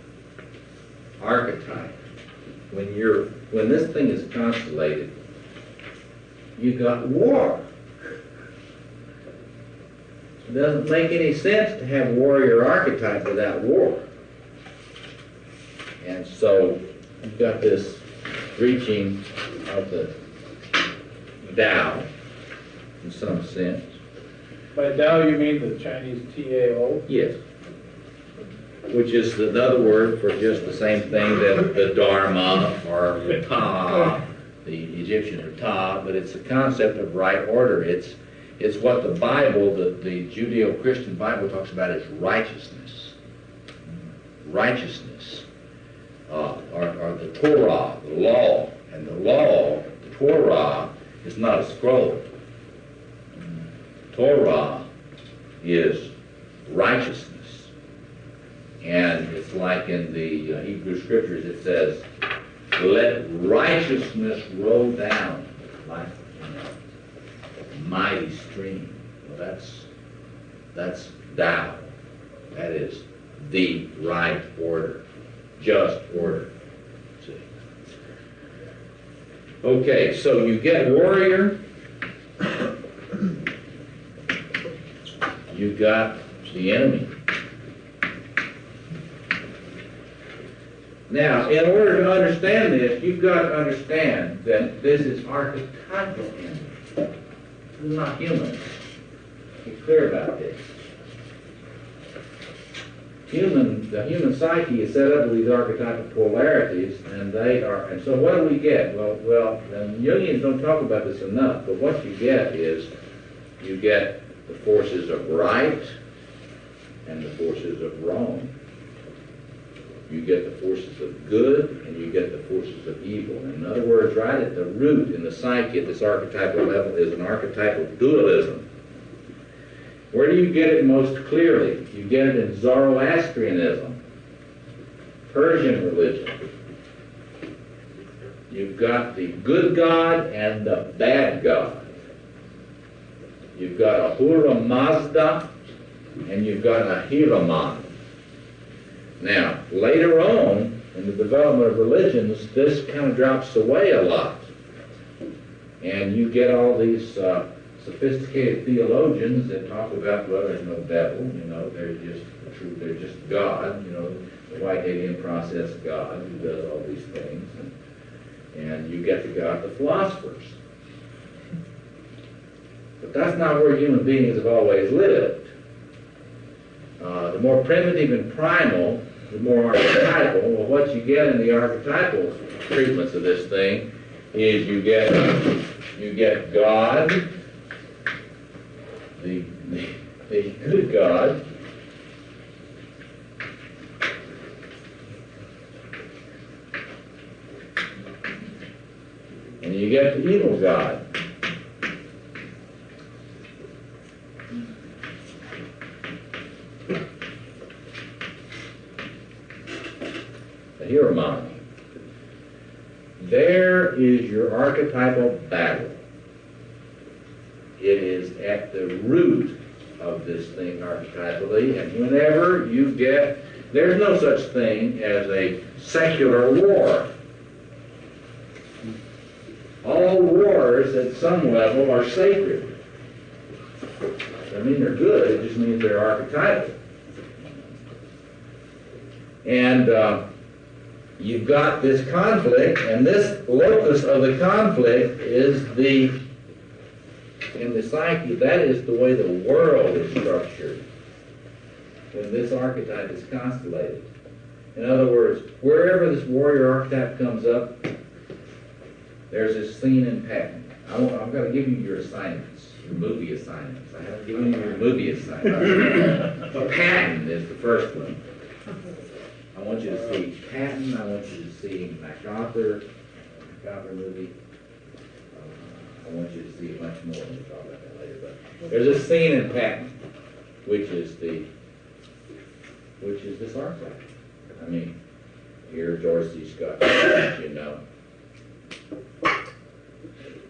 archetype, when this thing is constellated, you got war. It doesn't make any sense to have warrior archetype without war. And so you've got this reaching of the Tao in some sense. By Tao you mean the Chinese Tao? Yes. Which is another word for just the same thing that the Dharma or the Ta, the Egyptian or Ta, but it's a concept of right order. It's what the Bible, the Judeo-Christian Bible talks about as righteousness. Righteousness. Or the Torah, the law. And the law, the Torah, is not a scroll. Torah is righteousness. And it's like in the Hebrew Scriptures, it says, let righteousness roll down like a mighty stream. Well, that's Tao. That is the right order, just order. See? Okay, so you get warrior. You got the enemy. Now, in order to understand this, you've got to understand that this is archetypal enemy. This is not human. Be clear about this. The human psyche is set up with these archetypal polarities, and so what do we get? Well, the Jungians don't talk about this enough, but what you get is, you get the forces of right and the forces of wrong. You get the forces of good and you get the forces of evil. In other words, right at the root in the psyche at this archetypal level is an archetypal dualism. Where do you get it most clearly? You get it in Zoroastrianism, Persian religion. You've got the good God and the bad God. You've got Ahura Mazda and you've got Ahriman. Now, later on, in the development of religions, this kind of drops away a lot. And you get all these sophisticated theologians that talk about, well, there's no devil, they're just the truth, they're just God, the white alien process God who does all these things. And you get the philosophers. But that's not where human beings have always lived. The more primitive and primal the more archetypal. Well, what you get in the archetypal treatments of this thing is you get God, the good God, and you get the evil God. The Hieromonty. There is your archetypal battle. It is at the root of this thing archetypally, and whenever you get, there's no such thing as a secular war. All wars at some level are sacred. I mean they're good, it just means they're archetypal. And you've got this conflict, and this locus of the conflict is in the psyche, that is the way the world is structured when this archetype is constellated. In other words, wherever this warrior archetype comes up, there's this scene and pattern. I'm going to give you your assignments, your movie assignments. I haven't given you your movie assignments. Patton is the first one. I want you to see Patton. I want you to see MacArthur movie. I want you to see much more. We'll talk about that later. But there's a scene in Patton, which is this archetype. I mean, here George C. Scott, you know,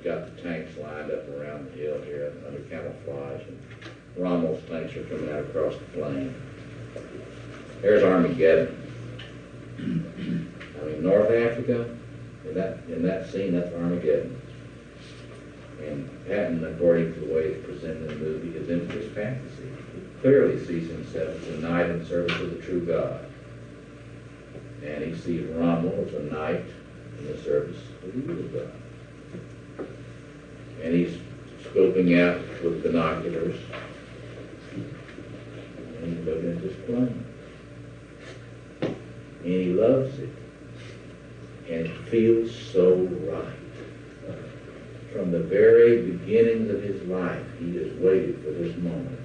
got the tanks lined up around the hill here under camouflage, and Rommel's tanks are coming out across the plain. There's Armageddon. I mean, North Africa, in that scene, that's Armageddon. And Patton, according to the way it's presented in the movie, is into his fantasy. He clearly sees himself as a knight in service of the true God. And he sees Rommel as a knight in the service of the evil God. And he's scoping out with binoculars. And he's looking at this plane. And he loves it. And it feels so right. From the very beginnings of his life, he has waited for this moment.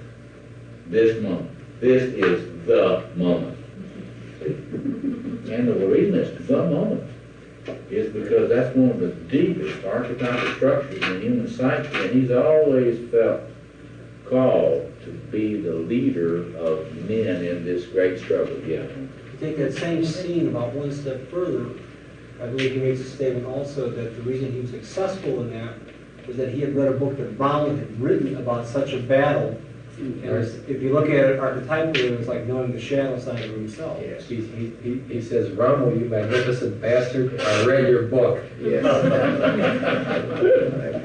This moment. This is the moment. See? And the reason it's the moment is because that's one of the deepest archetypal structures in the human psyche, and he's always felt called to be the leader of men in this great struggle. Yeah. Take that same scene about one step further. I believe he makes a statement also that the reason he was successful in that was that he had read a book that Rommel had written about such a battle. And if you look at it archetypally, it was like knowing the shadow side of himself. Yes, he says, Rommel, you magnificent bastard, I read your book. Yes.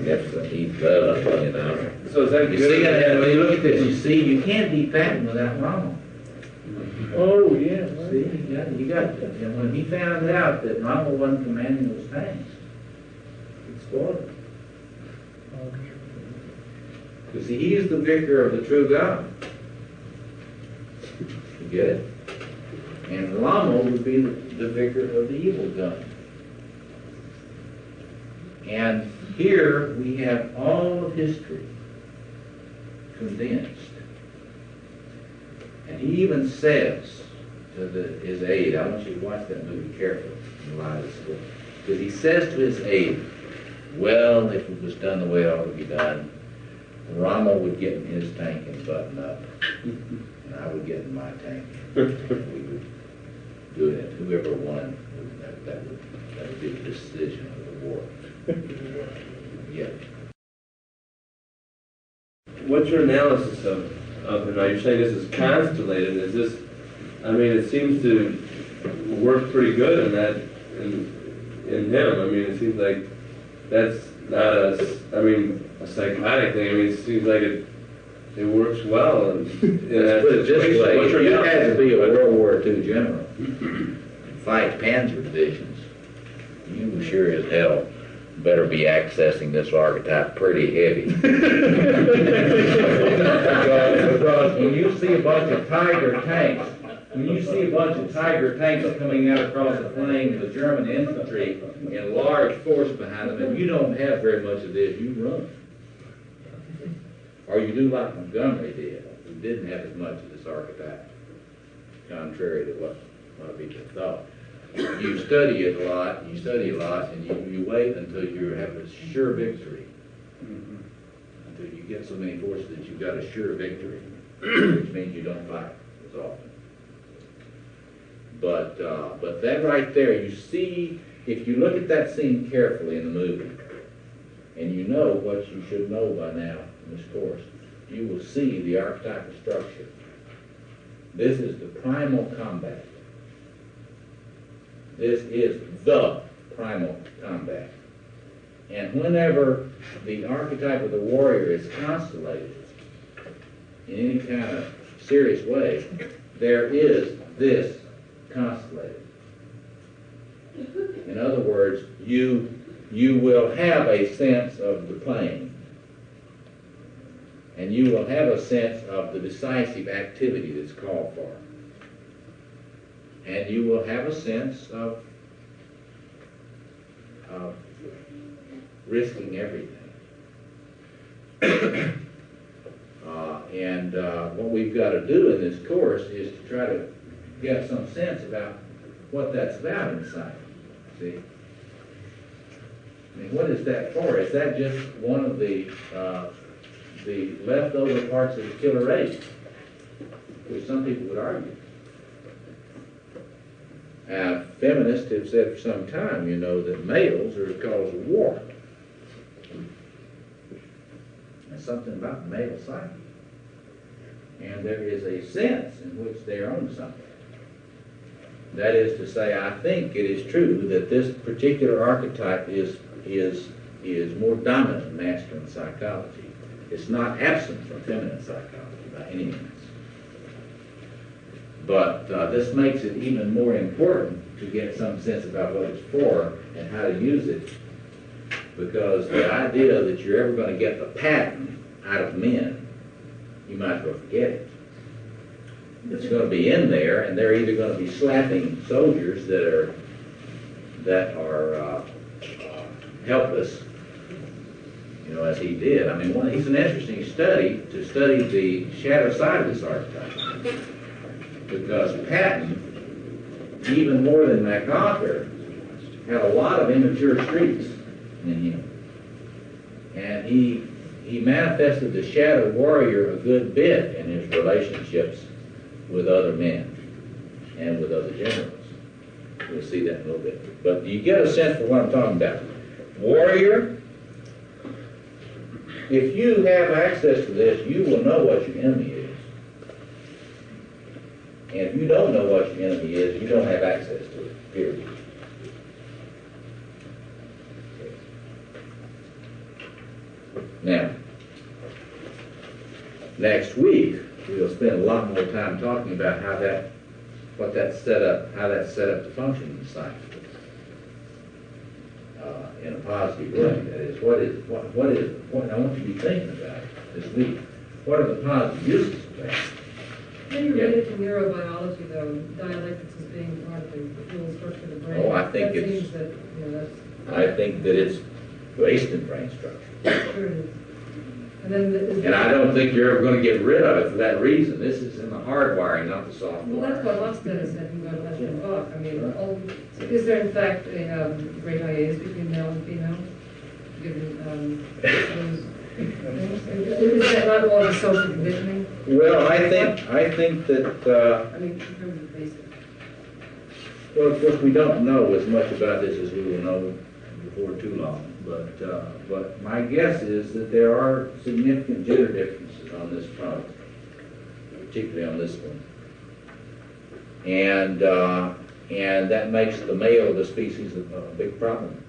That's what he loves, you know. So is that You good? see, and when you look at this, you see, you can't beat Patton without Rommel. Oh, yeah. See, you got it. And when he found out that Rommel wasn't commanding those tanks, he spoiled it. Because he is the vicar of the true God. You get it? And Rommel would be the vicar of the evil God. And here we have all of history condensed. And he even says to his aide, I want you to watch that movie carefully in light of this book, because he says to his aide, well, if it was done the way it ought to be done, Rommel would get in his tank and button up, and I would get in my tank. We would do it. Whoever won, that would be the decision of the war. Yeah. What's your analysis of him? Now you're saying this is constellated. Is this? I mean, it seems to work pretty good in that in him. I mean, it seems like that's not a psychotic thing. I mean, it seems like it works well. And Let's put it this way: if you had to be a World War II general, fight Panzer divisions, you sure as hell better be accessing this archetype pretty heavy. because when you see a bunch of Tiger tanks When you see a bunch of Tiger tanks coming out across the plain with German infantry and large force behind them, and you don't have very much of this, you run. Or you do like Montgomery did, who didn't have as much of this archetype, contrary to what a lot of people thought. You study it a lot, and you wait until you have a sure victory. Until you get so many forces that you've got a sure victory, which means you don't fight as often. But that right there, you see, if you look at that scene carefully in the movie, and you know what you should know by now in this course, you will see the archetypal structure. This is the primal combat. This is the primal combat. And whenever the archetype of the warrior is constellated in any kind of serious way, there is this constellated. In other words, you will have a sense of the plane, and you will have a sense of the decisive activity that's called for, and you will have a sense of risking everything. What we've got to do in this course is to try to get some sense about what that's about inside. See? I mean, what is that for? Is that just one of the leftover parts of the killer ape, which some people would argue? Feminists have said for some time, you know, that males are the cause of war. There's something about the male psyche. And there is a sense in which they are on something. That is to say, I think it is true that this particular archetype is more dominant in masculine psychology. It's not absent from feminine psychology by any means. But this makes it even more important to get some sense about what it's for and how to use it, because the idea that you're ever going to get the pattern out of men, you might as well forget it. It's going to be in there, and they're either going to be slapping soldiers that are helpless, you know, as he did. I mean, he's an interesting study to study the shadow side of this archetype, because Patton, even more than MacArthur, had a lot of immature streaks in him, and he manifested the shadow warrior a good bit in his relationships with other men and with other generals. We'll see that in a little bit. But you get a sense for what I'm talking about. Warrior, if you have access to this, you will know what your enemy is. And if you don't know what your enemy is, you don't have access to it, period. Now, next week, we'll spend a lot more time talking about how that's set up to function in the psyche in a positive way. That is, what I want you to be thinking about this week. What are the positive uses of that? How do you relate to neurobiology, though, dialectics as being part of the fuel structure of the brain? Oh, I think I think that it's based in brain structure. Sure it is. And I don't think you're ever going to get rid of it for that reason. This is in the hard wiring, not the soft wiring. Well, that's what Lofstad said from going back and off. I mean, so is there in fact a great hiatus between male and female? Given those things? Is that not all the social conditioning? Well, I think that. I mean, in terms of basic. Well, of course, we don't know as much about this as we will know before too long. But my guess is that there are significant gender differences on this front, particularly on this one, and that makes the male of the species a big problem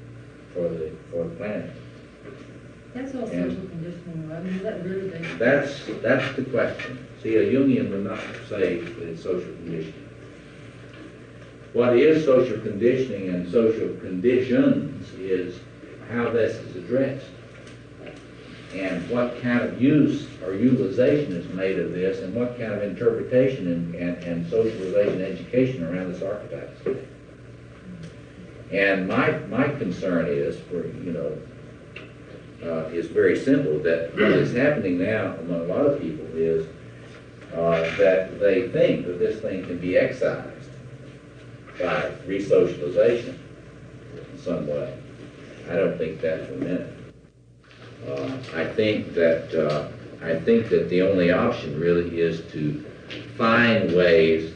for the planet. That's all social conditioning. I mean, is that really basic? That's the question. See, a Jungian would not say that it's social conditioning. What is social conditioning and social conditions is how this is addressed. and what kind of use or utilization is made of this, and what kind of interpretation and socialization and education around this archetype is made. And my concern is, is very simple, that what is happening now among a lot of people is that they think that this thing can be excised by resocialization in some way. I don't think that for a minute. I think that the only option really is to find ways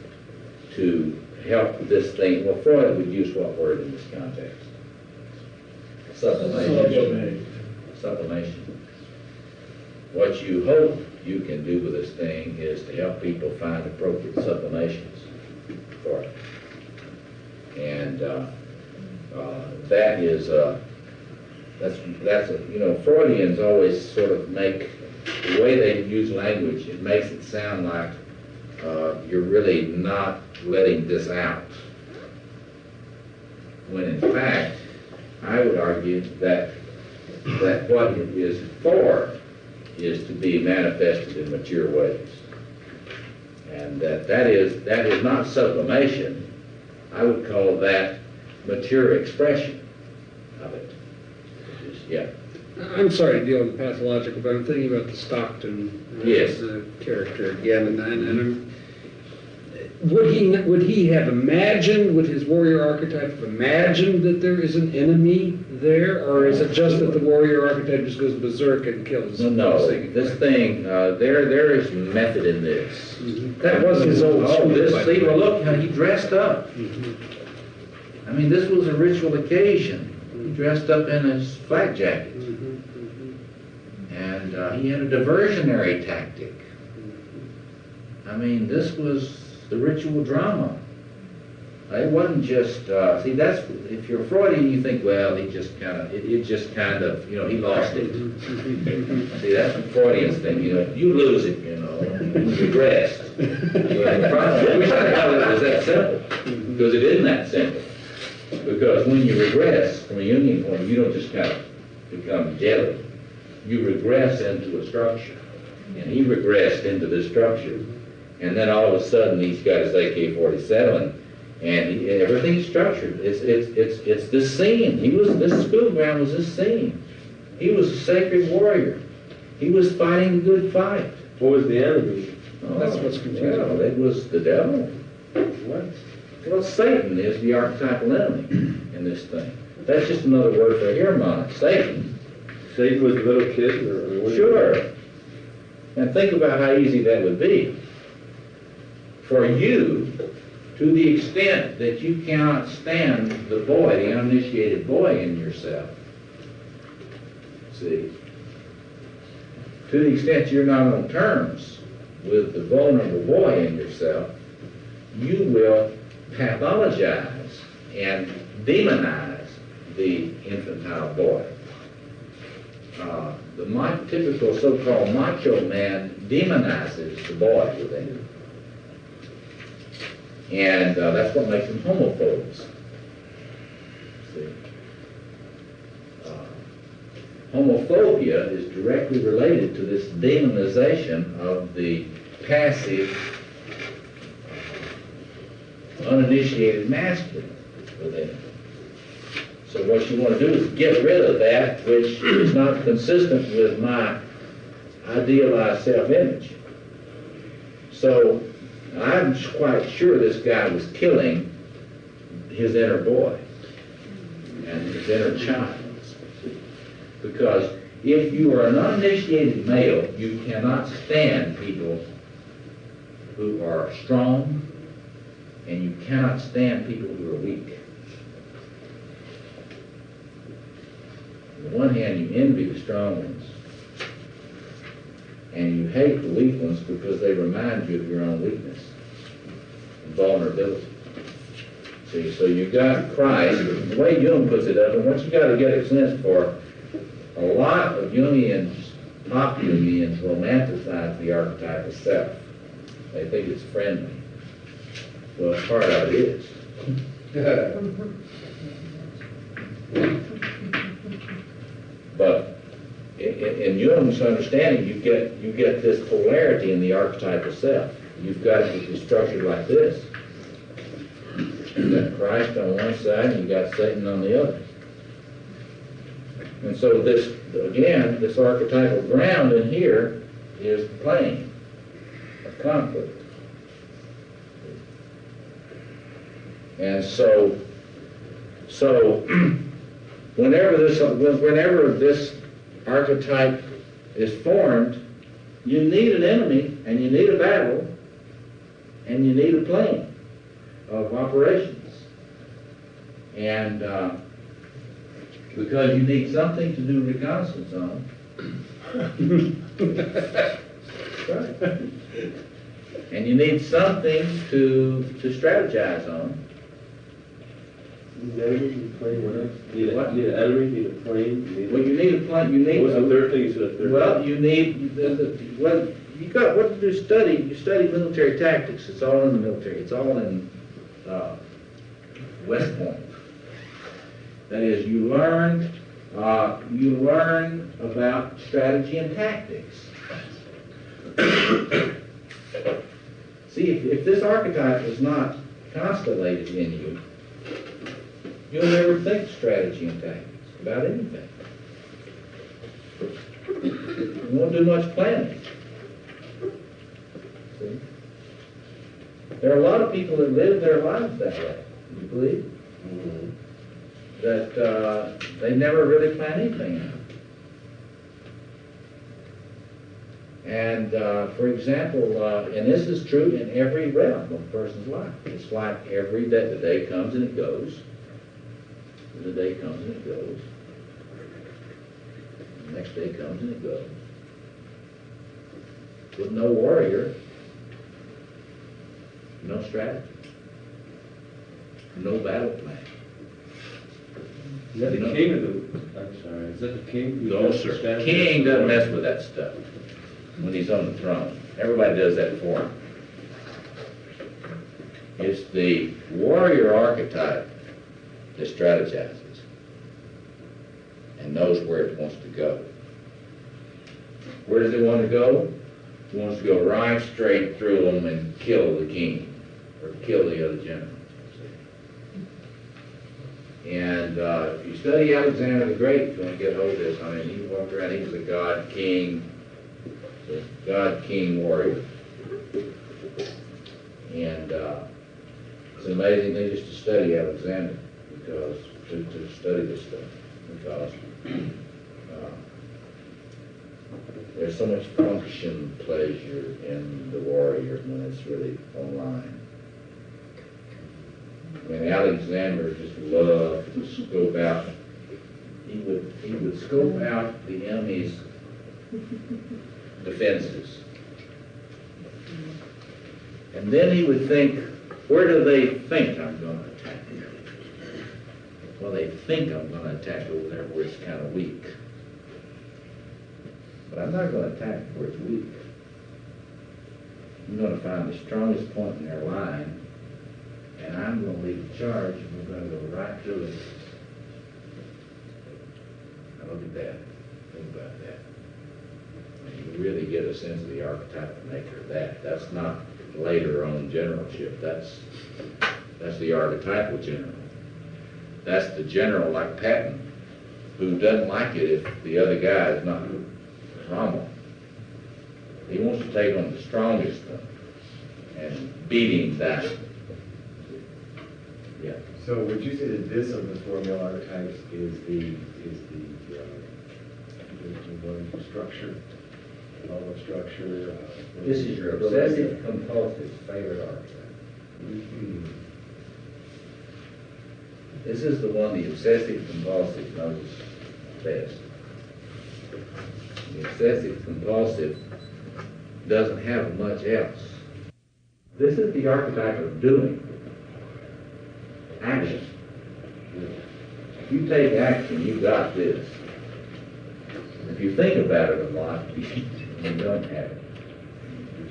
to help this thing. Well, Freud would use what word in this context? Sublimation. Sublimation. What you hope you can do with this thing is to help people find appropriate sublimations for it. And Freudians always sort of make, the way they use language, it makes it sound like you're really not letting this out. When in fact, I would argue that what it is for is to be manifested in mature ways. And that is not sublimation. I would call that mature expression of it. Yeah. I'm sorry to deal with the pathological, but I'm thinking about the Stockton yes. Character again, and would he have imagined, would his warrior archetype have imagined that there is an enemy there, or is it just that the warrior archetype just goes berserk and kills? No, this thing, there is method in this. Mm-hmm. That was his old school. See, well, look how he dressed up. Mm-hmm. I mean, this was a ritual occasion. He dressed up in his flak jacket. And he had a diversionary tactic. I mean, this was the ritual drama. It wasn't just, see, that's, if you're Freudian, you think, well, he just kind of, it just kind of, he lost it. See, that's what Freudians think, you lose it, you regressed. The problem, I wish I thought it was that simple, because it isn't that simple. Because when you regress, from a Jungian point, you don't just kind of become jelly. You regress into a structure. And he regressed into this structure. And then all of a sudden, he's got his AK-47, and everything's structured. It's this scene. This schoolground was this scene. He was a sacred warrior. He was fighting the good fight. What was the enemy? Oh, that's what's confusing. Well, it was the devil. What? Well, Satan is the archetypal enemy in this thing. That's just another word for Hermon, Satan. Satan was a little kid? Or sure. And think about how easy that would be. For you, to the extent that you cannot stand the boy, the uninitiated boy in yourself, see, to the extent you're not on terms with the vulnerable boy in yourself, you will pathologize and demonize the infantile boy. The typical so-called macho man demonizes the boy within him. And that's what makes them homophobes. See? Homophobia is directly related to this demonization of the passive, uninitiated masculine within him. So what you want to do is get rid of that which is not consistent with my idealized self-image. So I'm quite sure this guy was killing his inner boy and his inner child. Because if you are an uninitiated male, you cannot stand people who are strong, and you cannot stand people who are weak. On the one hand, you envy the strong ones, and you hate the weak ones because they remind you of your own weakness and vulnerability. See, so you've got Christ, the way Jung puts it up, and what you got to get a sense for, a lot of Jungians, pop Jungians, romanticize the archetype of self. They think it's friendly. Well, part of it is. But in Jung's understanding, you get this polarity in the archetype itself. You've got it structured like this. You've got Christ on one side, and you've got Satan on the other. And so this, again, this archetypal ground in here is the plane of conflict. And so whenever this archetype is formed, you need an enemy, and you need a battle, and you need a plane of operations. And because you need something to do reconnaissance on. Right. And you need something to strategize on. Need an enemy, need a plane, what else? Need an enemy, need a plane. Well, you need a plane. You need. What's the third thing you said? Third Well, thing? you need you got what to study. You study military tactics. It's all in the military. It's all in West Point. That is, you learn about strategy and tactics. See, if this archetype is not constellated in you, you'll never think strategy and tactics about anything. You won't do much planning. See? There are a lot of people that live their lives that way. You believe? Mm-hmm. That they never really plan anything out. And for example, and this is true in every realm of a person's life. It's like every day, the day comes and it goes. The day comes and it goes. The next day comes and it goes. With no warrior, no strategy, no battle plan. Is that the king of the, I'm sorry, is that the king? No, sir. King doesn't mess with that stuff when he's on the throne. Everybody does that for him. It's the warrior archetype that strategizes and knows where it wants to go. Where does it want to go? It wants to go right straight through them and kill the king or kill the other general. And if you study Alexander the Great, if you want to get hold of this, I mean, he walked around, he was a god-king warrior. And it's an amazing thing just to study Alexander, because to study this stuff, because there's so much function pleasure in the warrior when it's really online. I mean, Alexander just loved to scope out. He would scope out the enemy's defenses, and then he would think, where do they think I'm going to attack? Well, they think I'm going to attack over there where it's kind of weak, but I'm not going to attack where it's weak. I'm going to find the strongest point in their line, and I'm going to lead the charge, and we're going to go right through it. Now look at that. Think about that. And you really get a sense of the archetypal nature of that. That's not later on generalship. That's the archetypal general. That's the general like Patton, who doesn't like it if the other guy is not Rommel. He wants to take on the strongest one and beat him down. Yeah. So would you say that this of the four male archetypes is the one structure, level of structure? This is your obsessive compulsive favorite archetype. Mm-hmm. This is the one the obsessive compulsive knows best. The obsessive compulsive doesn't have much else. This is the archetype of doing. Action. If you take action, you got this. If you think about it a lot, you don't have it.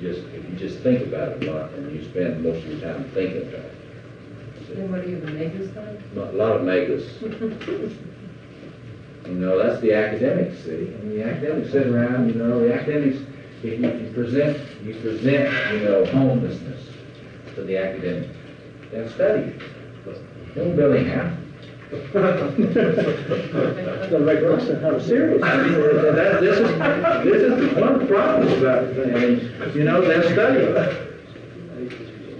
If you just think about it a lot, and you spend most of your time thinking about it. And what do you have, a Magus time? A lot of Magus. You know, that's the academics, see. I mean, the academics sit around, you know, the academics, if you present, you know, homelessness to the academics. They'll study it. They won't build any house. They'll write books on how to serious. I mean, this is one of the problems about it. I mean, you know, they'll study it.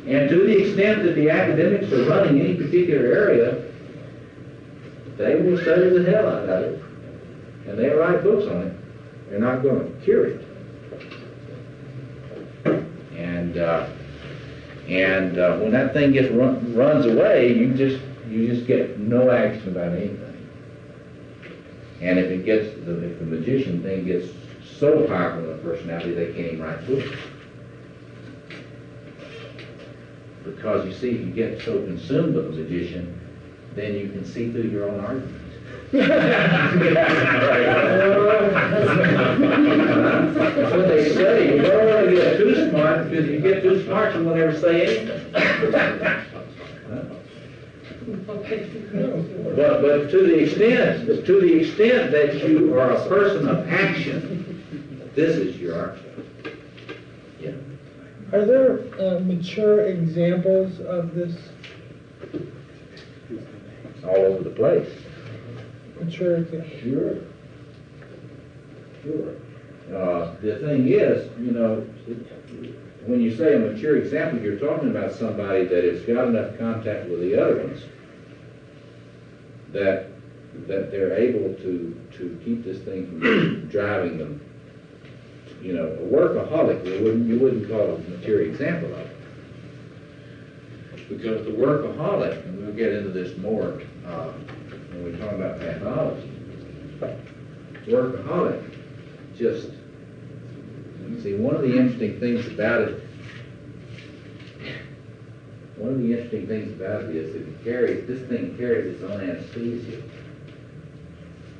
And to the extent that the academics are running any particular area, they will study the hell out of it. And they write books on it. They're not going to cure it. And when that thing runs away, you just get no action about anything. And if if the magician thing gets so powerful in a personality, they can't even write books. Because you see, if you get so consumed with a magician, then you can see through your own arguments. That's what they say. You don't want to get too smart, because if you get too smart, you won't ever say anything. But to the extent that you are a person of action, this is your archetype. Yeah. Are there mature examples of this? All over the place. Mature examples. Sure. The thing is, you know, when you say a mature example, you're talking about somebody that has got enough contact with the other ones that they're able to keep this thing from driving them. You know, a workaholic, you wouldn't call a mature example of it. Because the workaholic, and we'll get into this more when we talk about pathology, workaholic just, see, one of the interesting things about it is that this thing carries its own anesthesia.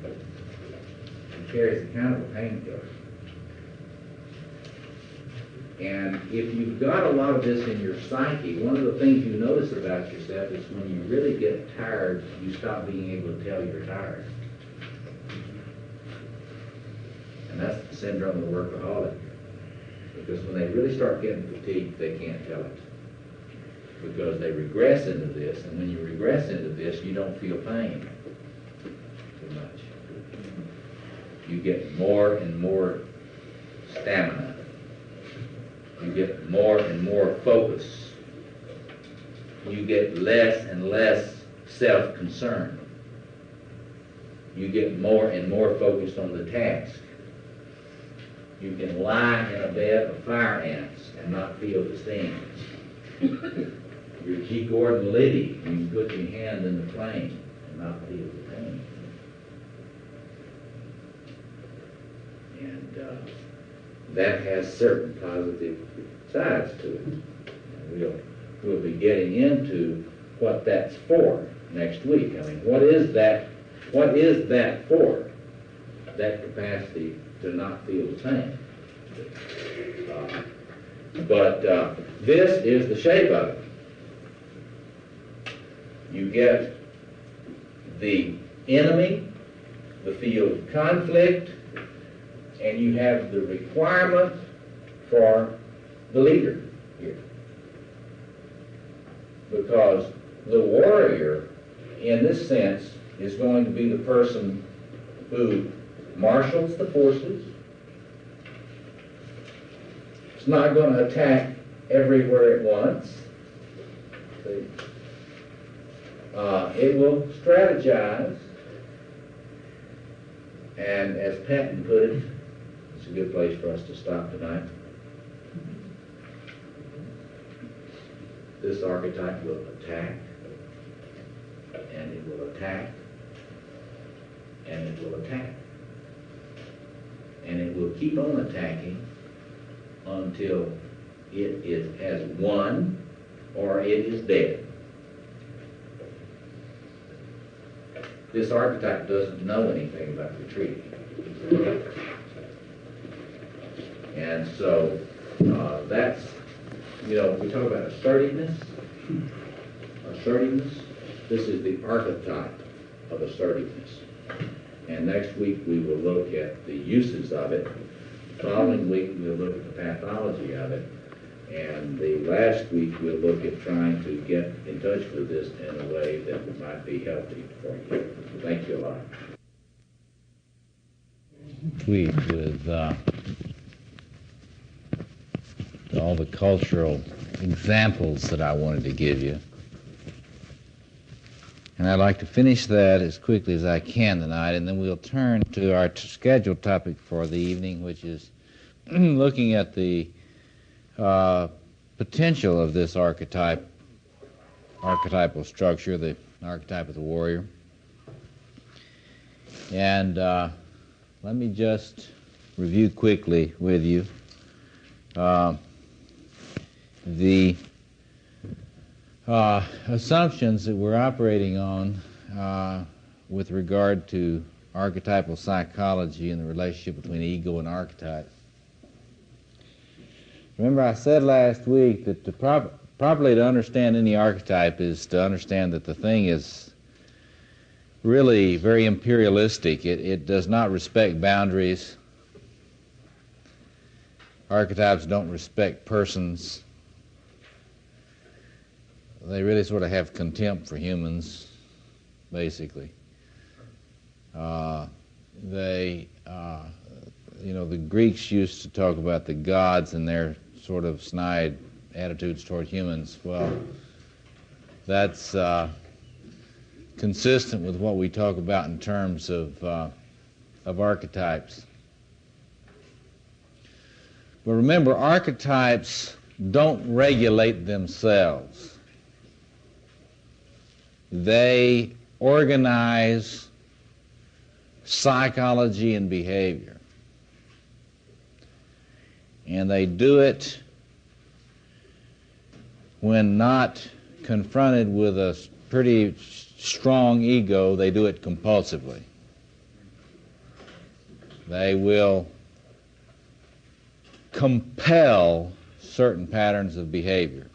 It carries a kind of a painkiller. And if you've got a lot of this in your psyche, one of the things you notice about yourself is when you really get tired, you stop being able to tell you're tired. And that's the syndrome of the workaholic. Because when they really start getting fatigued, they can't tell it. Because they regress into this, and when you regress into this, you don't feel pain too much. You get more and more stamina. You get more and more focus. You get less and less self-concern. You get more and more focused on the task. You can lie in a bed of fire ants and not feel the stings. You're G. Gordon Liddy, you can put your hand in the flame and not feel the pain. And that has certain positive sides to it. And we'll be getting into what that's for next week. I mean, what is that for? That capacity to not feel the pain. But this is the shape of it. You get the enemy, the field of conflict, and you have the requirement for the leader here. Because the warrior, in this sense, is going to be the person who marshals the forces. It's not going to attack everywhere at once. See? It will strategize, and as Patton put it, it's a good place for us to stop tonight. This archetype will attack, and it will attack, and it will attack. And it will keep on attacking until it has won or it is dead. This archetype doesn't know anything about retreating. And so that's, you know, we talk about assertiveness. This is the archetype of assertiveness. And And next week we will look at the uses of it. The following week we'll look at the pathology of it. And the last week we'll look at trying to get in touch with this in a way that might be healthy for you. Thank you a lot. Tweet with all the cultural examples that I wanted to give you. And I'd like to finish that as quickly as I can tonight, and then we'll turn to our scheduled topic for the evening, which is looking at the potential of this archetypal structure, the archetype of the warrior. And let me just review quickly with you the assumptions that we're operating on with regard to archetypal psychology and the relationship between ego and archetype. Remember, I said last week that properly to understand any archetype is to understand that the thing is really very imperialistic. It does not respect boundaries. Archetypes don't respect persons. They really sort of have contempt for humans, basically. The Greeks used to talk about the gods and their sort of snide attitudes toward humans. Well, that's consistent with what we talk about in terms of archetypes. But remember, archetypes don't regulate themselves. They organize psychology and behavior. And they do it when not confronted with a pretty strong ego. They do it compulsively. They will compel certain patterns of behavior.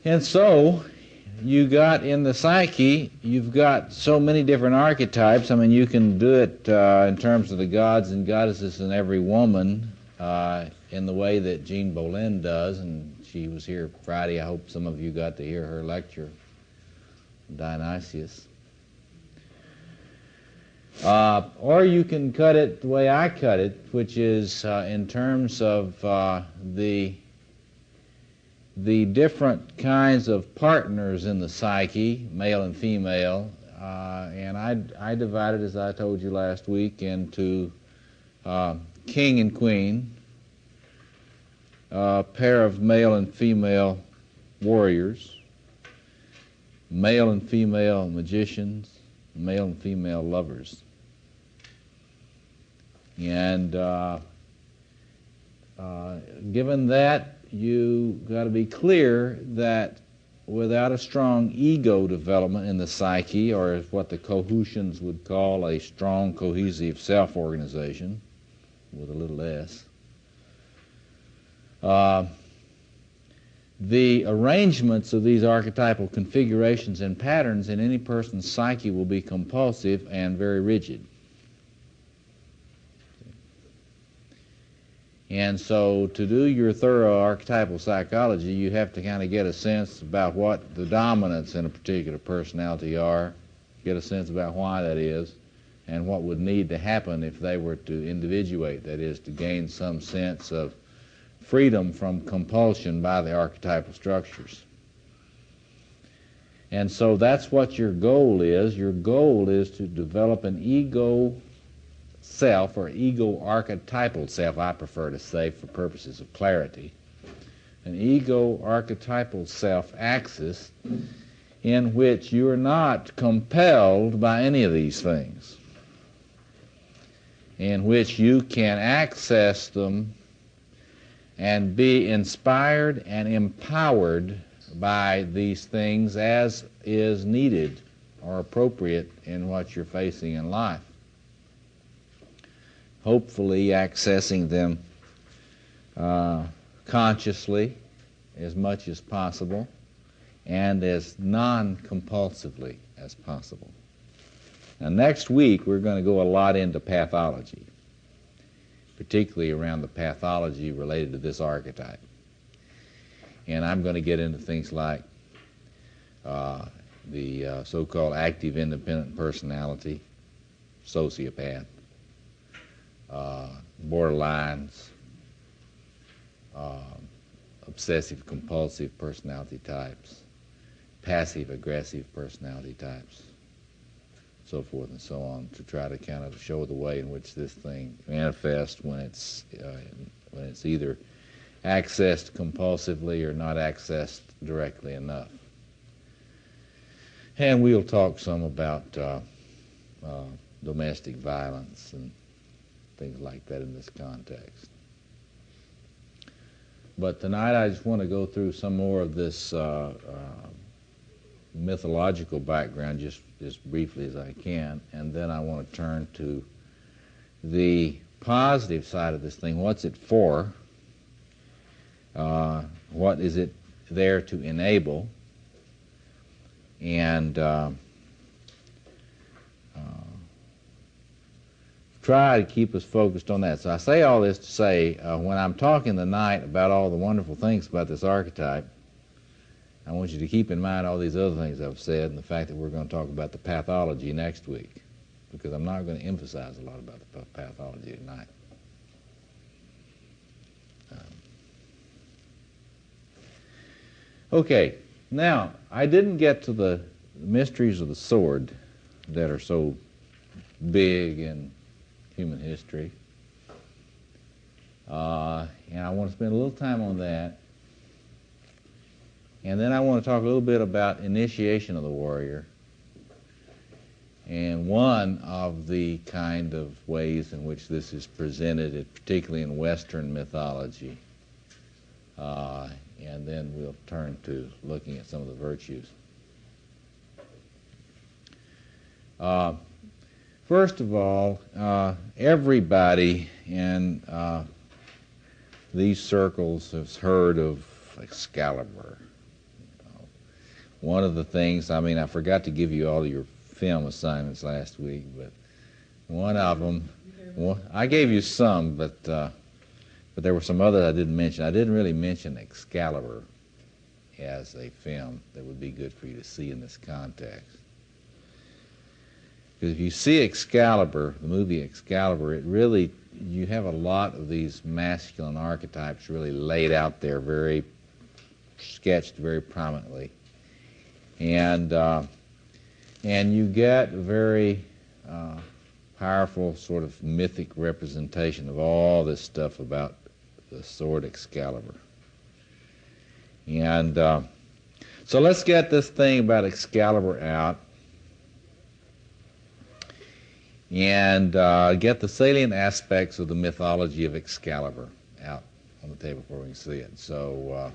And so, you got in the psyche, you've got so many different archetypes. I mean, you can do it in terms of the gods and goddesses in every woman in the way that Jean Boleyn does, and she was here Friday. I hope some of you got to hear her lecture, Dionysius. Or you can cut it the way I cut it, which is in terms of the different kinds of partners in the psyche, male and female, and I divided, as I told you last week, into king and queen, a pair of male and female warriors, male and female magicians, male and female lovers. And given that, you got to be clear that without a strong ego development in the psyche, or what the Cohoutians would call a strong cohesive self-organization, with a little s, the arrangements of these archetypal configurations and patterns in any person's psyche will be compulsive and very rigid. And so to do your thorough archetypal psychology, you have to kind of get a sense about what the dominants in a particular personality are, get a sense about why that is, and what would need to happen if they were to individuate, that is, to gain some sense of freedom from compulsion by the archetypal structures. And so that's what your goal is. Your goal is to develop an ego self, or ego archetypal self, I prefer to say for purposes of clarity, an ego archetypal self axis in which you're not compelled by any of these things, in which you can access them and be inspired and empowered by these things as is needed or appropriate in what you're facing in life. Hopefully accessing them consciously as much as possible and as non-compulsively as possible. Now, next week, we're going to go a lot into pathology, particularly around the pathology related to this archetype. And I'm going to get into things like the so-called active independent personality, sociopath, borderlines, obsessive compulsive personality types, passive aggressive personality types, so forth and so on, to try to kind of show the way in which this thing manifests when it's either accessed compulsively or not accessed directly enough. And we'll talk some about domestic violence and things like that in this context. But tonight I just want to go through some more of this mythological background just briefly as I can, and then I want to turn to the positive side of this thing. What's it for? What is it there to enable? And try to keep us focused on that. So I say all this to say, when I'm talking tonight about all the wonderful things about this archetype, I want you to keep in mind all these other things I've said and the fact that we're going to talk about the pathology next week, because I'm not going to emphasize a lot about the pathology tonight. Okay, now I didn't get to the mysteries of the sword that are so big in human history. And I want to spend a little time on that. And then I want to talk a little bit about initiation of the warrior. And one of the kind of ways in which this is presented, particularly in Western mythology. And then we'll turn to looking at some of the virtues. First of all, everybody in these circles has heard of Excalibur. One of the things, I forgot to give you all your film assignments last week, but one of them, I gave you some, but there were some others I didn't mention. I didn't really mention Excalibur as a film that would be good for you to see in this context. Because if you see Excalibur, the movie Excalibur, it really, you have a lot of these masculine archetypes really laid out there, very sketched very prominently. And you get a very powerful sort of mythic representation of all this stuff about the sword Excalibur. And so let's get this thing about Excalibur out and get the salient aspects of the mythology of Excalibur out on the table before we can see it. So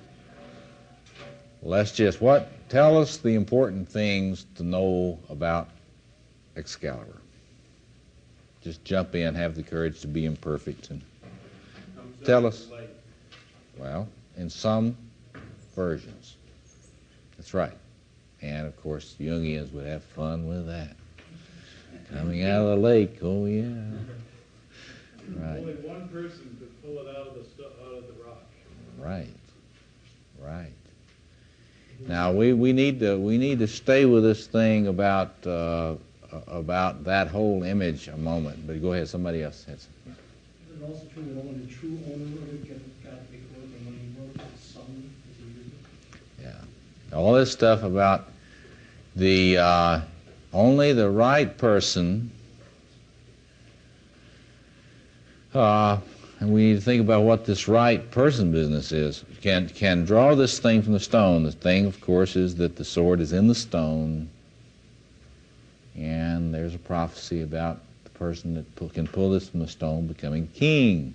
let's just, tell us the important things to know about Excalibur. Just jump in, have the courage to be imperfect, and tell us. Well, in some versions. That's right. And of course, Jungians would have fun with that. Coming out of the lake, oh yeah. Right. Only one person could pull it out of the rock. Right. Right. Now we need to stay with this thing about that whole image a moment. But go ahead, somebody else has something. Is it also true that only the true owner of it got to make it work, and when he wrote his son, as he used it? Yeah. All this stuff about the only the right person. And we need to think about what this right person business is. Can draw this thing from the stone. The thing, of course, is that the sword is in the stone, and there's a prophecy about the person that can pull this from the stone becoming king.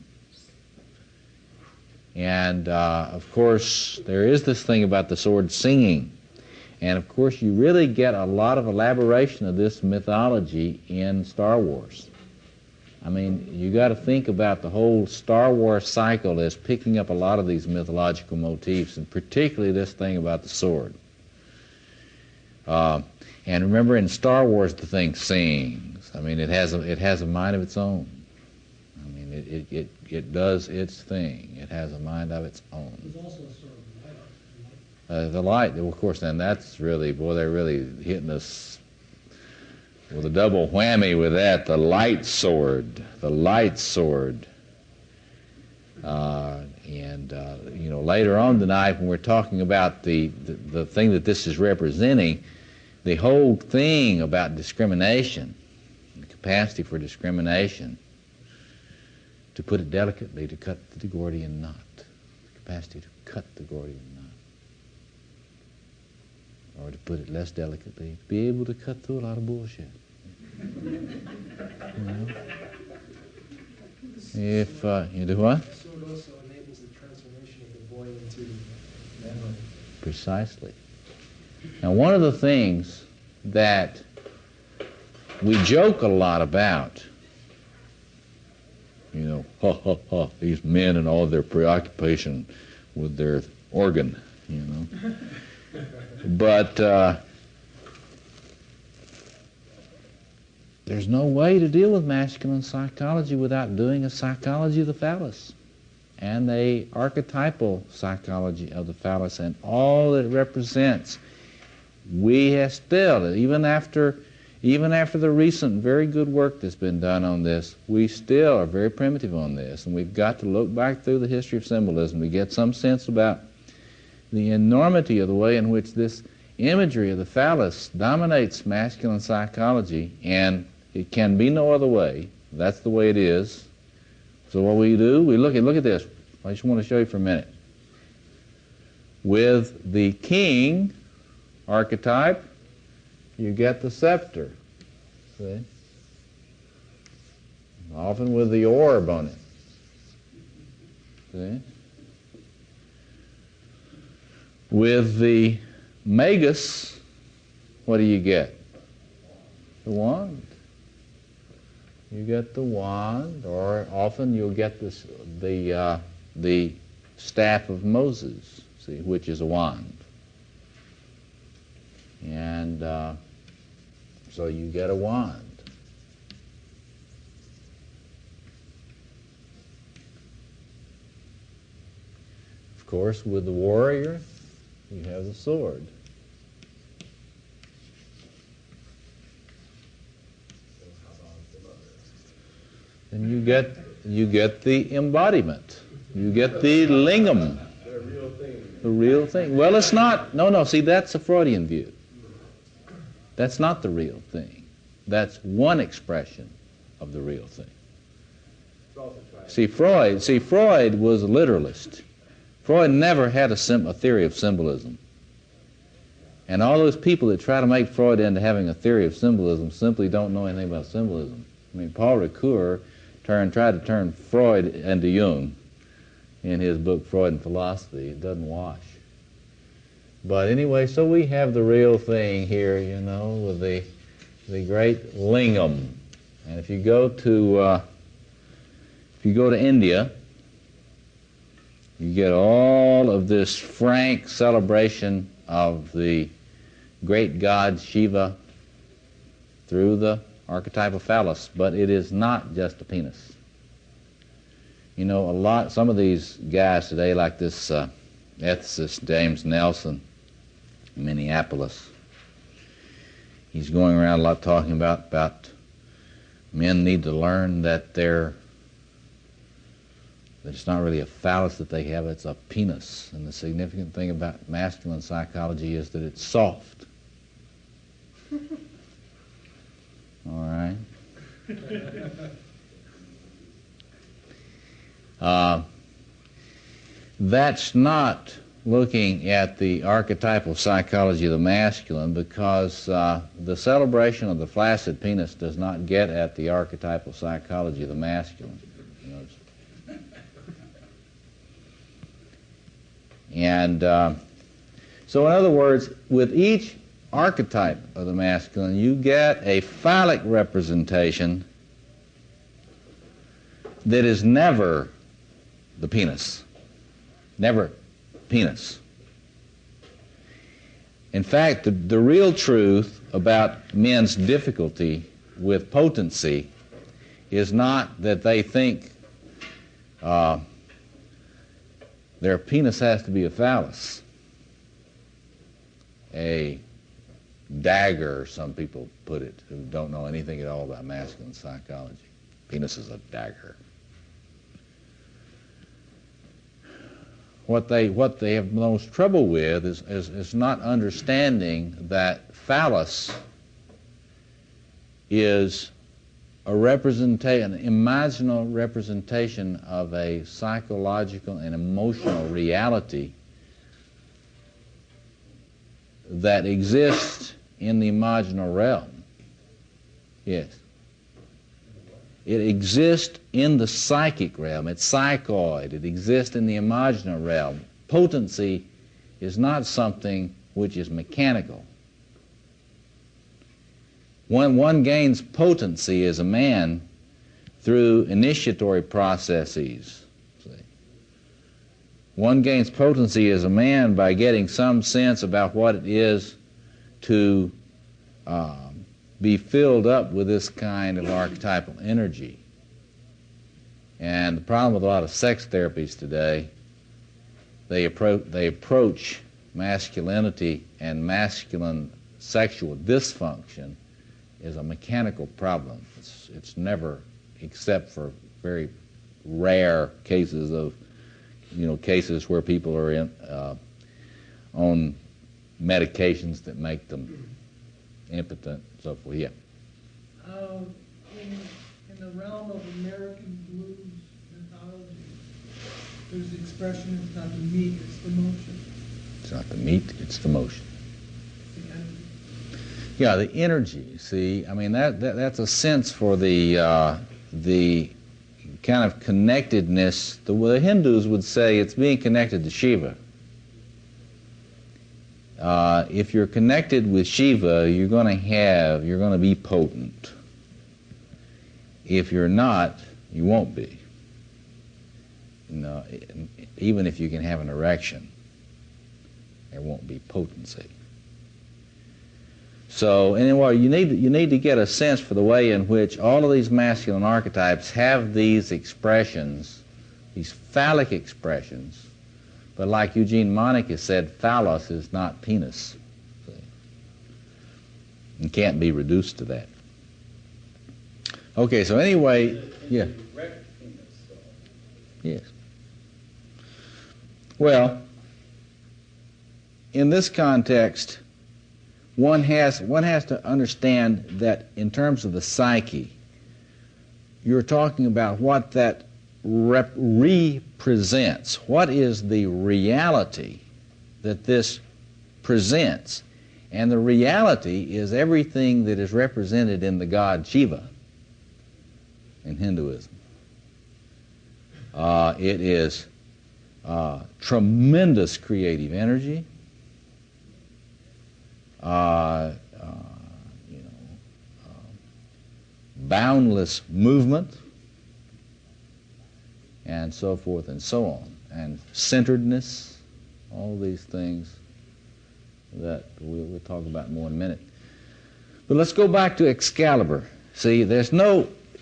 And, of course, there is this thing about the sword singing. And, of course, you really get a lot of elaboration of this mythology in Star Wars. I mean, you got to think about the whole Star Wars cycle as picking up a lot of these mythological motifs, and particularly this thing about the sword. And remember, in Star Wars, the thing sings. I mean, it has a mind of its own. I mean, it does its thing. It has a mind of its own. There's also a sort of light. The light, of course, then that's really, boy, they're really hitting us with a double whammy with that. The light sword. The light sword. You know, later on tonight, when we're talking about the thing that this is representing, the whole thing about discrimination, the capacity for discrimination, to put it delicately, to cut the Gordian knot, the capacity to cut the Gordian knot, or to put it less delicately, to be able to cut through a lot of bullshit. You know? If you do what? So it also enables the transformation of the boy into manhood. Precisely. Now, one of the things that we joke a lot about, you know, ha ha ha, these men and all their preoccupation with their organ, you know. But there's no way to deal with masculine psychology without doing a psychology of the phallus and a archetypal psychology of the phallus and all it represents. We have still, even after the recent very good work that's been done on this, we still are very primitive on this, and we've got to look back through the history of symbolism to get some sense about the enormity of the way in which this imagery of the phallus dominates masculine psychology, and it can be no other way. That's the way it is. So what we do, we look at this. I just want to show you for a minute. With the king archetype, you get the scepter. See? Often with the orb on it. See? With the magus, what do you get? The wand. You get the wand, or often you'll get this, the staff of Moses, see, which is a wand. And so you get a wand. Of course, with the warrior, you have the sword. And you get the embodiment. You get the lingam. The real thing. Well, it's not. No, see, that's a Freudian view. That's not the real thing. That's one expression of the real thing. See, Freud was a literalist. Freud never had a theory of symbolism. And all those people that try to make Freud into having a theory of symbolism simply don't know anything about symbolism. I mean, Paul Ricoeur tried to turn Freud into Jung in his book Freud and Philosophy. It doesn't wash. But anyway, so we have the real thing here, you know, with the great lingam. And if you go to India, you get all of this frank celebration of the great god Shiva through the archetypal phallus, but it is not just a penis. You know, some of these guys today, like this ethicist James Nelson in Minneapolis, he's going around a lot talking about men need to learn that it's not really a phallus that they have, it's a penis. And the significant thing about masculine psychology is that it's soft. All right? That's not looking at the archetypal psychology of the masculine, because the celebration of the flaccid penis does not get at the archetypal psychology of the masculine. You know, and so in other words, with each archetype of the masculine, you get a phallic representation that is never the penis. Never penis. In fact, the real truth about men's difficulty with potency is not that they think their penis has to be a phallus, a dagger, some people put it, who don't know anything at all about masculine psychology. Penis is a dagger. What they have most trouble with is not understanding that phallus is an imaginal representation of a psychological and emotional reality that exists in the imaginal realm. Yes. It exists in the psychic realm. It's psychoid. It exists in the imaginal realm. Potency is not something which is mechanical. One gains potency as a man through initiatory processes. One gains potency as a man by getting some sense about what it is to be filled up with this kind of archetypal energy. And the problem with a lot of sex therapies today, they approach masculinity and masculine sexual dysfunction is a mechanical problem. It's never, except for very rare cases of, cases where people are on medications that make them impotent, so forth. Yeah. In the realm of American blues mythology, there's the expression, it's not the meat, it's the motion. It's not the meat, it's the motion. It's the energy. Yeah, the energy. See, I mean that's a sense for the kind of connectedness. The Hindus would say it's being connected to Shiva. If you're connected with Shiva, you're going to be potent. If you're not, you won't be. Even if you can have an erection, there won't be potency. So anyway, you need to get a sense for the way in which all of these masculine archetypes have these expressions, these phallic expressions, but like Eugene Monich has said, phallus is not penis. And can't be reduced to that. Okay, so anyway, yeah. Yes. Well, in this context, one has to understand that in terms of the psyche, you're talking about what that represents. What is the reality that this presents? And the reality is everything that is represented in the god Shiva in Hinduism. It is tremendous creative energy, boundless movement, and so forth and so on, and centeredness, all these things that we'll talk about more in a minute. But let's go back to Excalibur. See,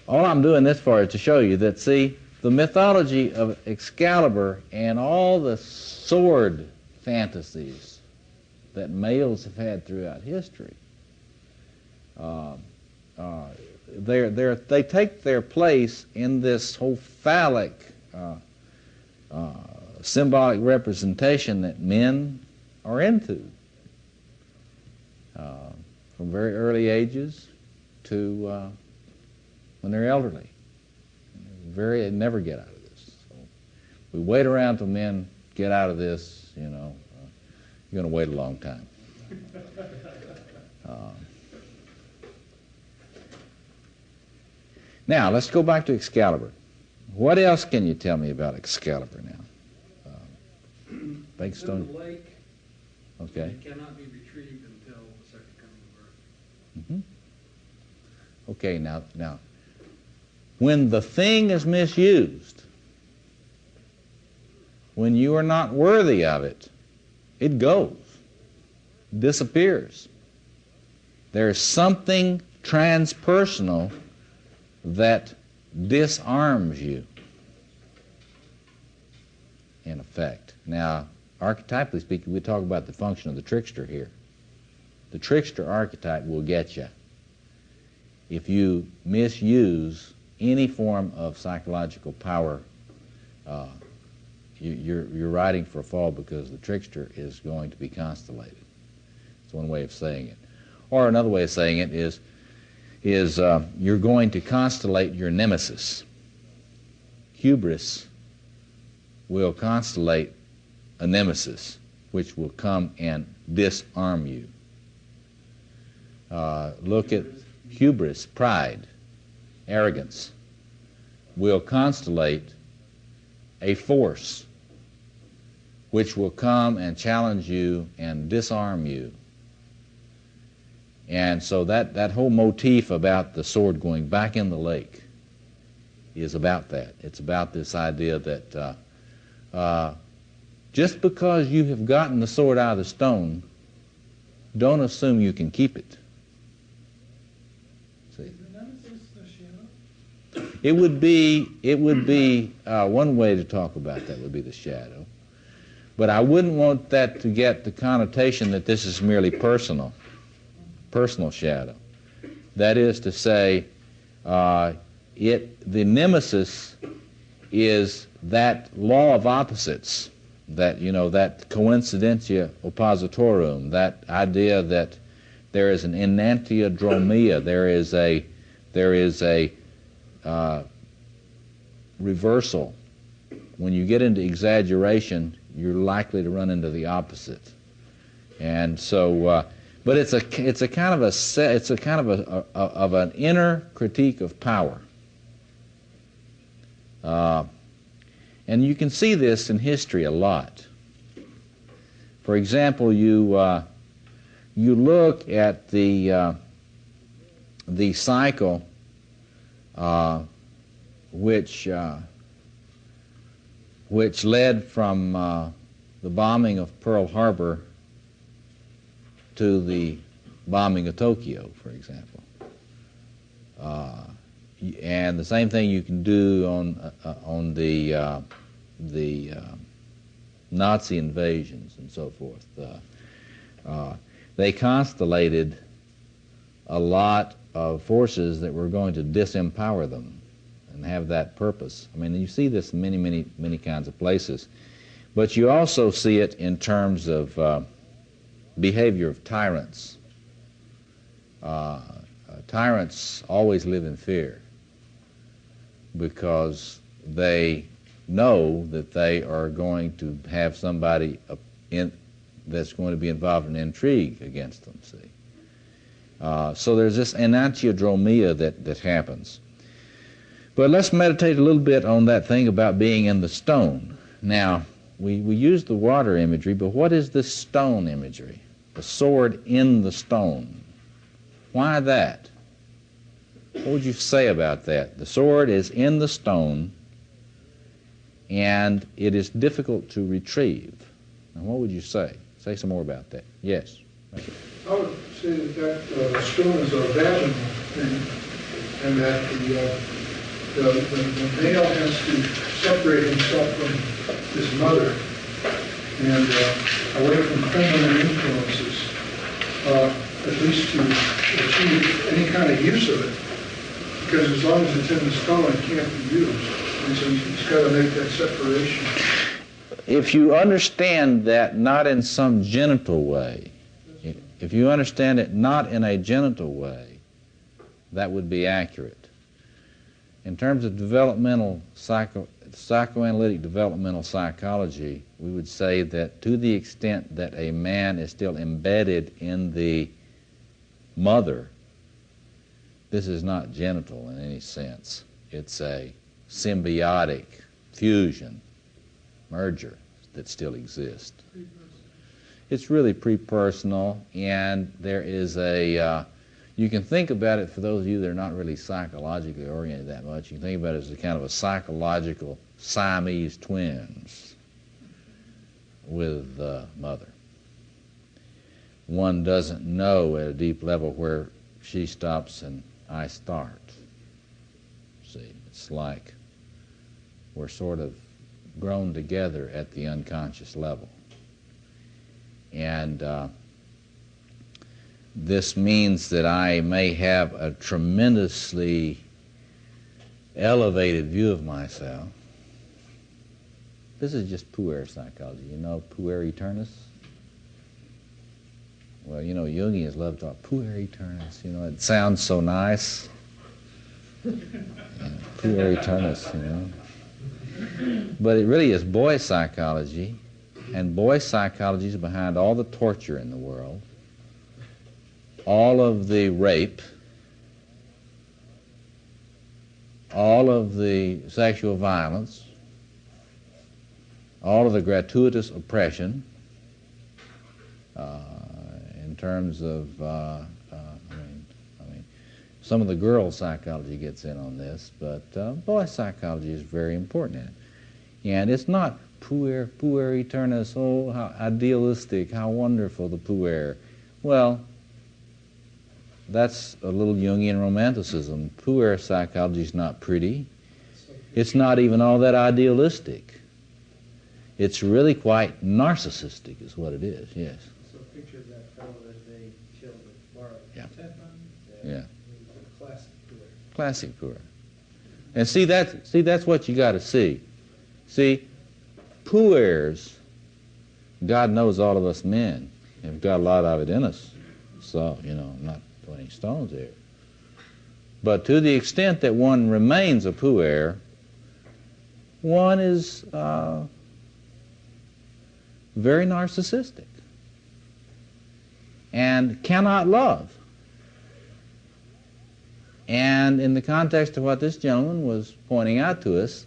all I'm doing this for is to show you that, see, the mythology of Excalibur and all the sword fantasies that males have had throughout history, they take their place in this whole phallic symbolic representation that men are into from very early ages to when they're elderly. They never get out of this. So we wait around till men get out of this, you're going to wait a long time. Now, let's go back to Excalibur. What else can you tell me about Excalibur now? Big stone. In the lake, okay. It cannot be retrieved until the second coming of Earth. Mm-hmm. Okay, now, when the thing is misused, when you are not worthy of it, it goes, disappears. There's something transpersonal that disarms you, in effect. Now, archetypally speaking, we talk about the function of the trickster here. The trickster archetype will get you if you misuse any form of psychological power. You're riding for a fall, because the trickster is going to be constellated. It's one way of saying it. Or another way of saying it is you're going to constellate your nemesis. Hubris will constellate a nemesis, which will come and disarm you. Look at hubris, pride, arrogance, will constellate a force which will come and challenge you and disarm you. And so that whole motif about the sword going back in the lake is about that. It's about this idea that just because you have gotten the sword out of the stone, don't assume you can keep it. See? It would be one way to talk about that would be the shadow. But I wouldn't want that to get the connotation that this is merely personal shadow. That is to say, the nemesis is that law of opposites, that coincidentia oppositorum, that idea that there is an enantiodromia, there is a reversal. When you get into exaggeration, you're likely to run into the opposite. And so, but it's a kind of an inner critique of power. And you can see this in history a lot. For example, you look at the cycle which led from the bombing of Pearl Harbor to the bombing of Tokyo, for example. And the same thing you can do on the Nazi invasions and so forth. They constellated a lot of forces that were going to disempower them and have that purpose. I mean, you see this in many, many, many kinds of places. But you also see it in terms of behavior of tyrants. Tyrants always live in fear because they know that they are going to have somebody that's going to be involved in intrigue against them, see. So there's this enantiodromia that happens. But let's meditate a little bit on that thing about being in the stone. Now, we use the water imagery, but what is this stone imagery? The sword in the stone. Why that? What would you say about that? The sword is in the stone, and it is difficult to retrieve. Now, what would you say? Say some more about that. Yes. I would say that stone is a vaginal thing, and that the male has to separate himself from his mother and away from feminine influences, at least to achieve any kind of use of it. Because as long as it's in the stone, it can't be used. And so he's got to make that separation. If you understand that not in some genital way, if you understand it not in a genital way, that would be accurate. In terms of psychoanalytic developmental psychology, we would say that to the extent that a man is still embedded in the mother, this is not genital in any sense. It's a symbiotic fusion, merger that still exists. It's really pre-personal, and there is a, you can think about it, for those of you that are not really psychologically oriented that much, you can think about it as a kind of a psychological Siamese twins with the mother. one doesn't know at a deep level where she stops and I start. See, it's like we're sort of grown together at the unconscious level. And this means that I may have a tremendously elevated view of myself. This is just puer psychology. You know puer aeternus? Well, you know, Jungians love to talk puer aeternus. You know, it sounds so nice. Yeah, puer aeternus, you know. But it really is boy psychology, and boy psychology is behind all the torture in the world, all of the rape, all of the sexual violence, all of the gratuitous oppression, in terms of, I mean, some of the girl psychology gets in on this, but boy psychology is very important in it. And it's not puer aeternus, oh, how idealistic, how wonderful the puer. Well, that's a little Jungian romanticism. Puer psychology is not pretty. It's not even all that idealistic. It's really quite narcissistic is what it is, yes. So picture that fellow that they killed at Bar Yeah. Teflon. Yeah. Classic puer. Classic puer. And see, that's what you got to see. See, puers, God knows all of us men have got a lot of it in us. So, you know, I'm not putting stones here. But to the extent that one remains a puer, one is very narcissistic and cannot love. And in the context of what this gentleman was pointing out to us,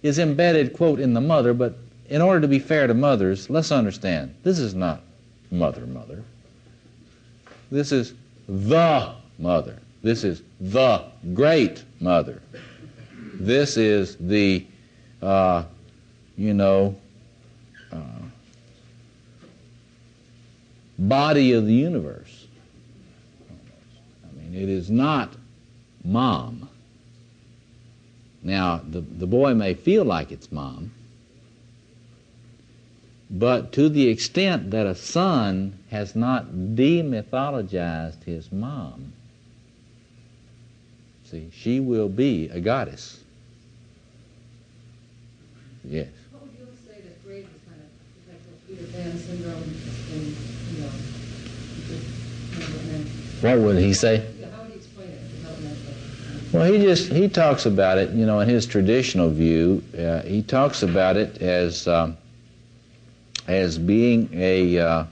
is embedded, quote, in the mother, but in order to be fair to mothers, let's understand, this is not mother. This is the mother. This is the great mother. This is the, body of the universe. I mean, it is not mom. Now, the boy may feel like it's mom, but to the extent that a son has not demythologized his mom, see, she will be a goddess. Yes. What would you say that grade is kind of like a Peter Pan syndrome in, you know, What would he say? yeah, how would you explain it? Well, he talks about it, you know, in his traditional view. He talks about it as being a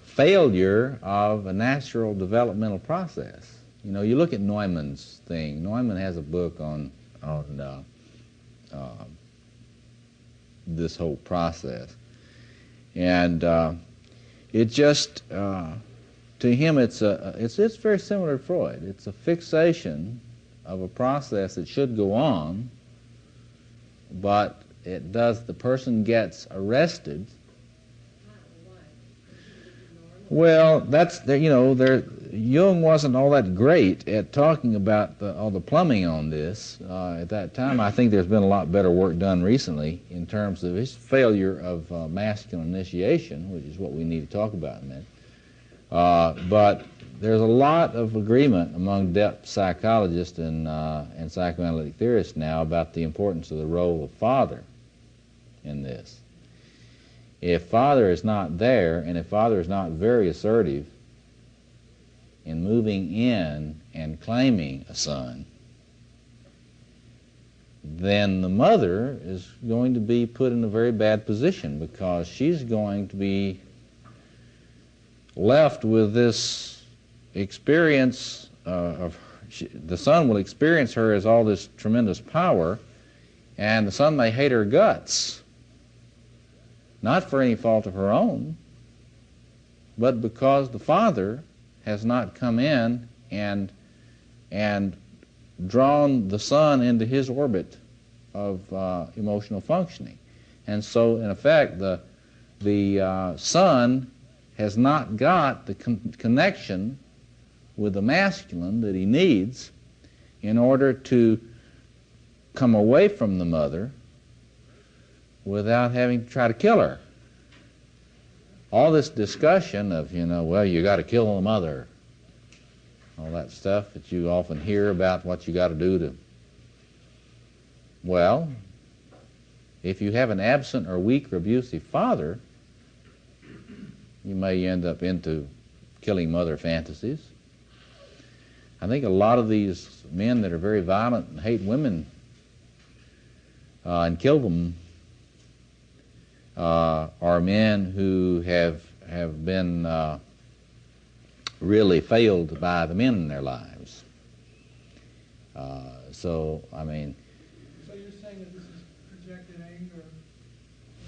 failure of a natural developmental process. You know, you look at Neumann's thing. Neumann has a book on this whole process, and it just to him it's very similar to Freud. It's a fixation of a process that should go on, but it does. The person gets arrested. Well, that's Jung wasn't all that great at talking about all the plumbing on this at that time. I think there's been a lot better work done recently in terms of his failure of masculine initiation, which is what we need to talk about in a minute. But there's a lot of agreement among depth psychologists and psychoanalytic theorists now about the importance of the role of father in this. If father is not there, and if father is not very assertive in moving in and claiming a son, then the mother is going to be put in a very bad position, because she's going to be left with this experience the son will experience her as all this tremendous power, and the son may hate her guts. Not for any fault of her own, but because the father has not come in and drawn the son into his orbit of emotional functioning. And so, in effect, the the son has not got the connection with the masculine that he needs in order to come away from the mother without having to try to kill her. All this discussion of, well, you got to kill the mother, all that stuff that you often hear about what you got to do to... Well, if you have an absent or weak or abusive father, you may end up into killing mother fantasies. I think a lot of these men that are very violent and hate women and kill them are men who have been really failed by the men in their lives. So, I mean... So you're saying that this is projected anger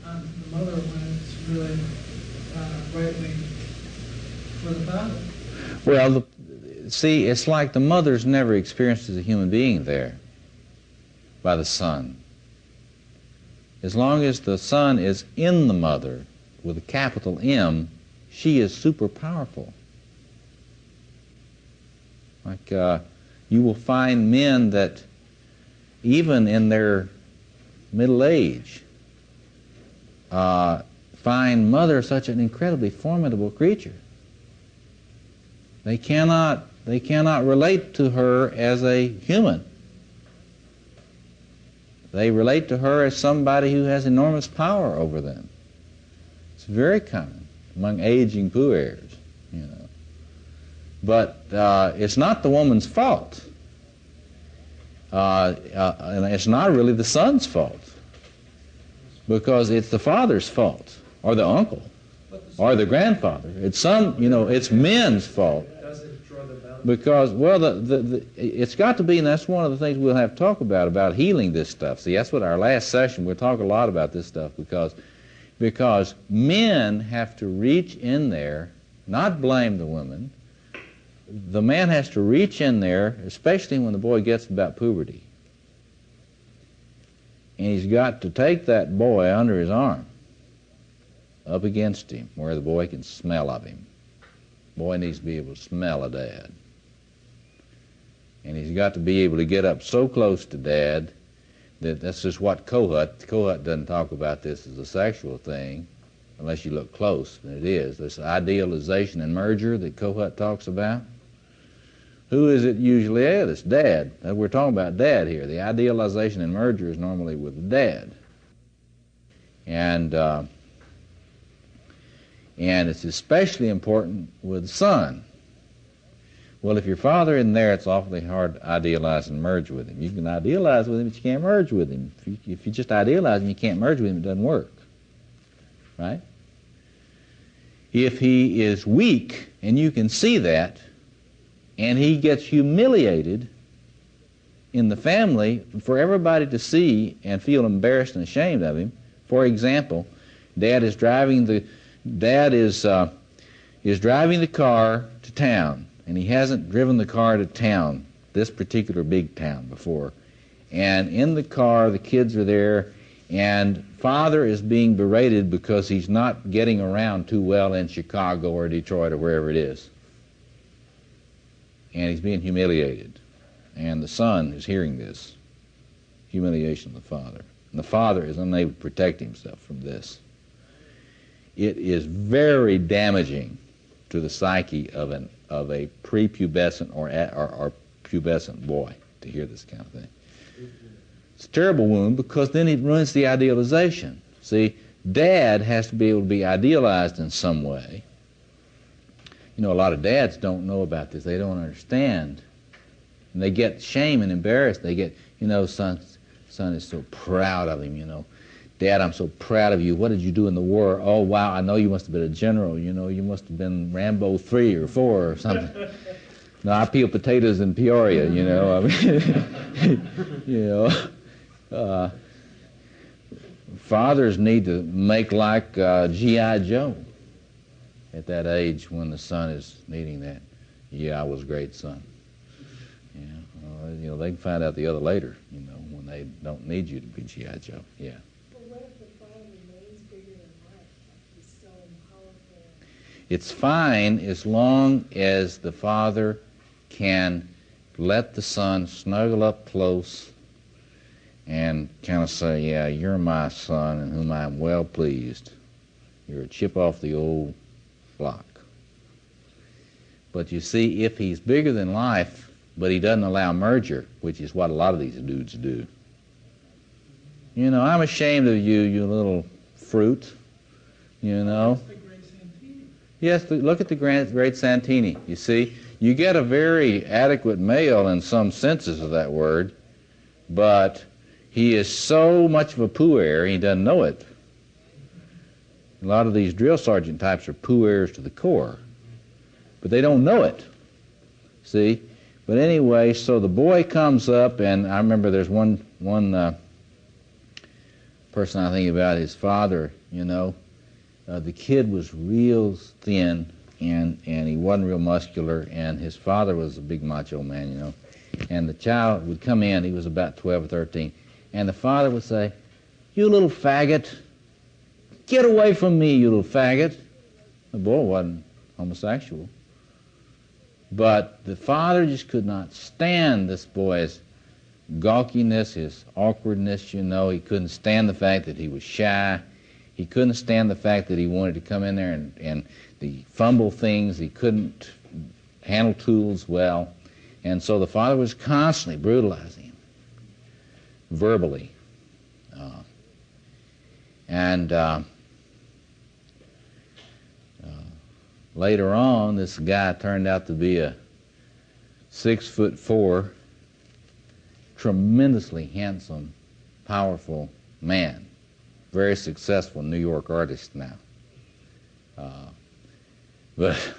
onto the mother when it's really rightly for the father? Well, see, it's like the mother's never experienced as a human being there by the son. As long as the son is in the mother with a capital M, she is super powerful. Like you will find men that even in their middle age find mother such an incredibly formidable creature. They cannot relate to her as a human. They relate to her as somebody who has enormous power over them. It's very common among aging puers, But it's not the woman's fault. And it's not really the son's fault. Because it's the father's fault, or the uncle, or the grandfather. It's it's men's fault. Because, well, it's got to be, and that's one of the things we'll have to talk about healing this stuff. See, that's what our last session, we'll talk a lot about this stuff, because men have to reach in there, not blame the woman. The man has to reach in there, especially when the boy gets about puberty. And he's got to take that boy under his arm, up against him, where the boy can smell of him. Boy needs to be able to smell a dad. And he's got to be able to get up so close to Dad that that's just what Kohut doesn't talk about this as a sexual thing, unless you look close, and it is. This idealization and merger that Kohut talks about. Who is it usually at? It's Dad. We're talking about Dad here. The idealization and merger is normally with Dad. And it's especially important with the son. Well, if your father isn't there, it's awfully hard to idealize and merge with him. You can idealize with him, but you can't merge with him. If you just idealize him, you can't merge with him, it doesn't work. Right? If he is weak, and you can see that, and he gets humiliated in the family for everybody to see and feel embarrassed and ashamed of him. For example, Dad is driving the car to town, and he hasn't driven the car to town, this particular big town, before. And in the car, the kids are there, and father is being berated because he's not getting around too well in Chicago or Detroit or wherever it is. And he's being humiliated. And the son is hearing this humiliation of the father. And the father is unable to protect himself from this. It is very damaging to the psyche of a prepubescent or pubescent boy to hear this kind of thing. It's a terrible wound because then it ruins the idealization. See, Dad has to be able to be idealized in some way. A lot of dads don't know about this. They don't understand. And they get shame and embarrassed. They get, son is so proud of him, Dad, I'm so proud of you. What did you do in the war? Oh, wow, I know you must have been a general. You must have been Rambo 3 or 4 or something. No, I peel potatoes in Peoria, fathers need to make like G.I. Joe at that age when the son is needing that. Yeah, I was a great son. They can find out the other later, when they don't need you to be G.I. Joe. Yeah. Well, what if the father remains bigger than life? Like he's It's fine as long as the father can let the son snuggle up close and kind of say, yeah, you're my son in whom I am well pleased. You're a chip off the old block. But you see, if he's bigger than life, but he doesn't allow merger, which is what a lot of these dudes do. You know, I'm ashamed of you, you little fruit, you know. Yes, look at the great Santini. You see, you get a very adequate male in some senses of that word, but he is so much of a puer, he doesn't know it. A lot of these drill sergeant types are puers to the core, but they don't know it. See? But anyway, so the boy comes up, and I remember there's one person I think about, his father, you know. The kid was real thin, and he wasn't real muscular, and his father was a big macho man, you know. And the child would come in, he was about 12 or 13, and the father would say, you little faggot, get away from me, you little faggot. The boy wasn't homosexual. But the father just could not stand this boy's gawkiness, his awkwardness, you know. He couldn't stand the fact that he was shy. He couldn't stand the fact that he wanted to come in there and the fumble things. He couldn't handle tools well. And so the father was constantly brutalizing him, verbally. Later on, this guy turned out to be a 6'4", tremendously handsome, powerful man. Very successful New York artist now. But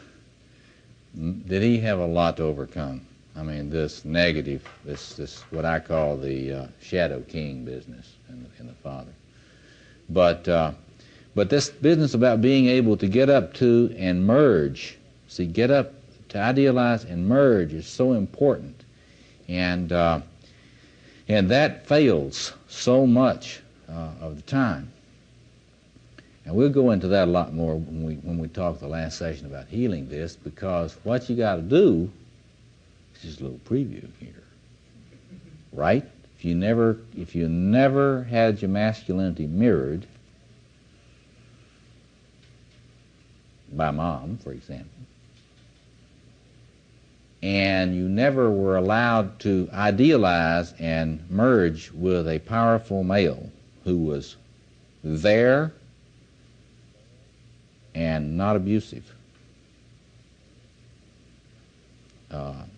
did he have a lot to overcome? I mean, this negative, this what I call the shadow king business in the father. But this business about being able to get up to and merge, see, get up to idealize and merge is so important. And that fails so much of the time. And we'll go into that a lot more when we talk the last session about healing this, because what you got to do is just a little preview here, right? If you never had your masculinity mirrored by mom, for example, and you never were allowed to idealize and merge with a powerful male who was there and not abusive,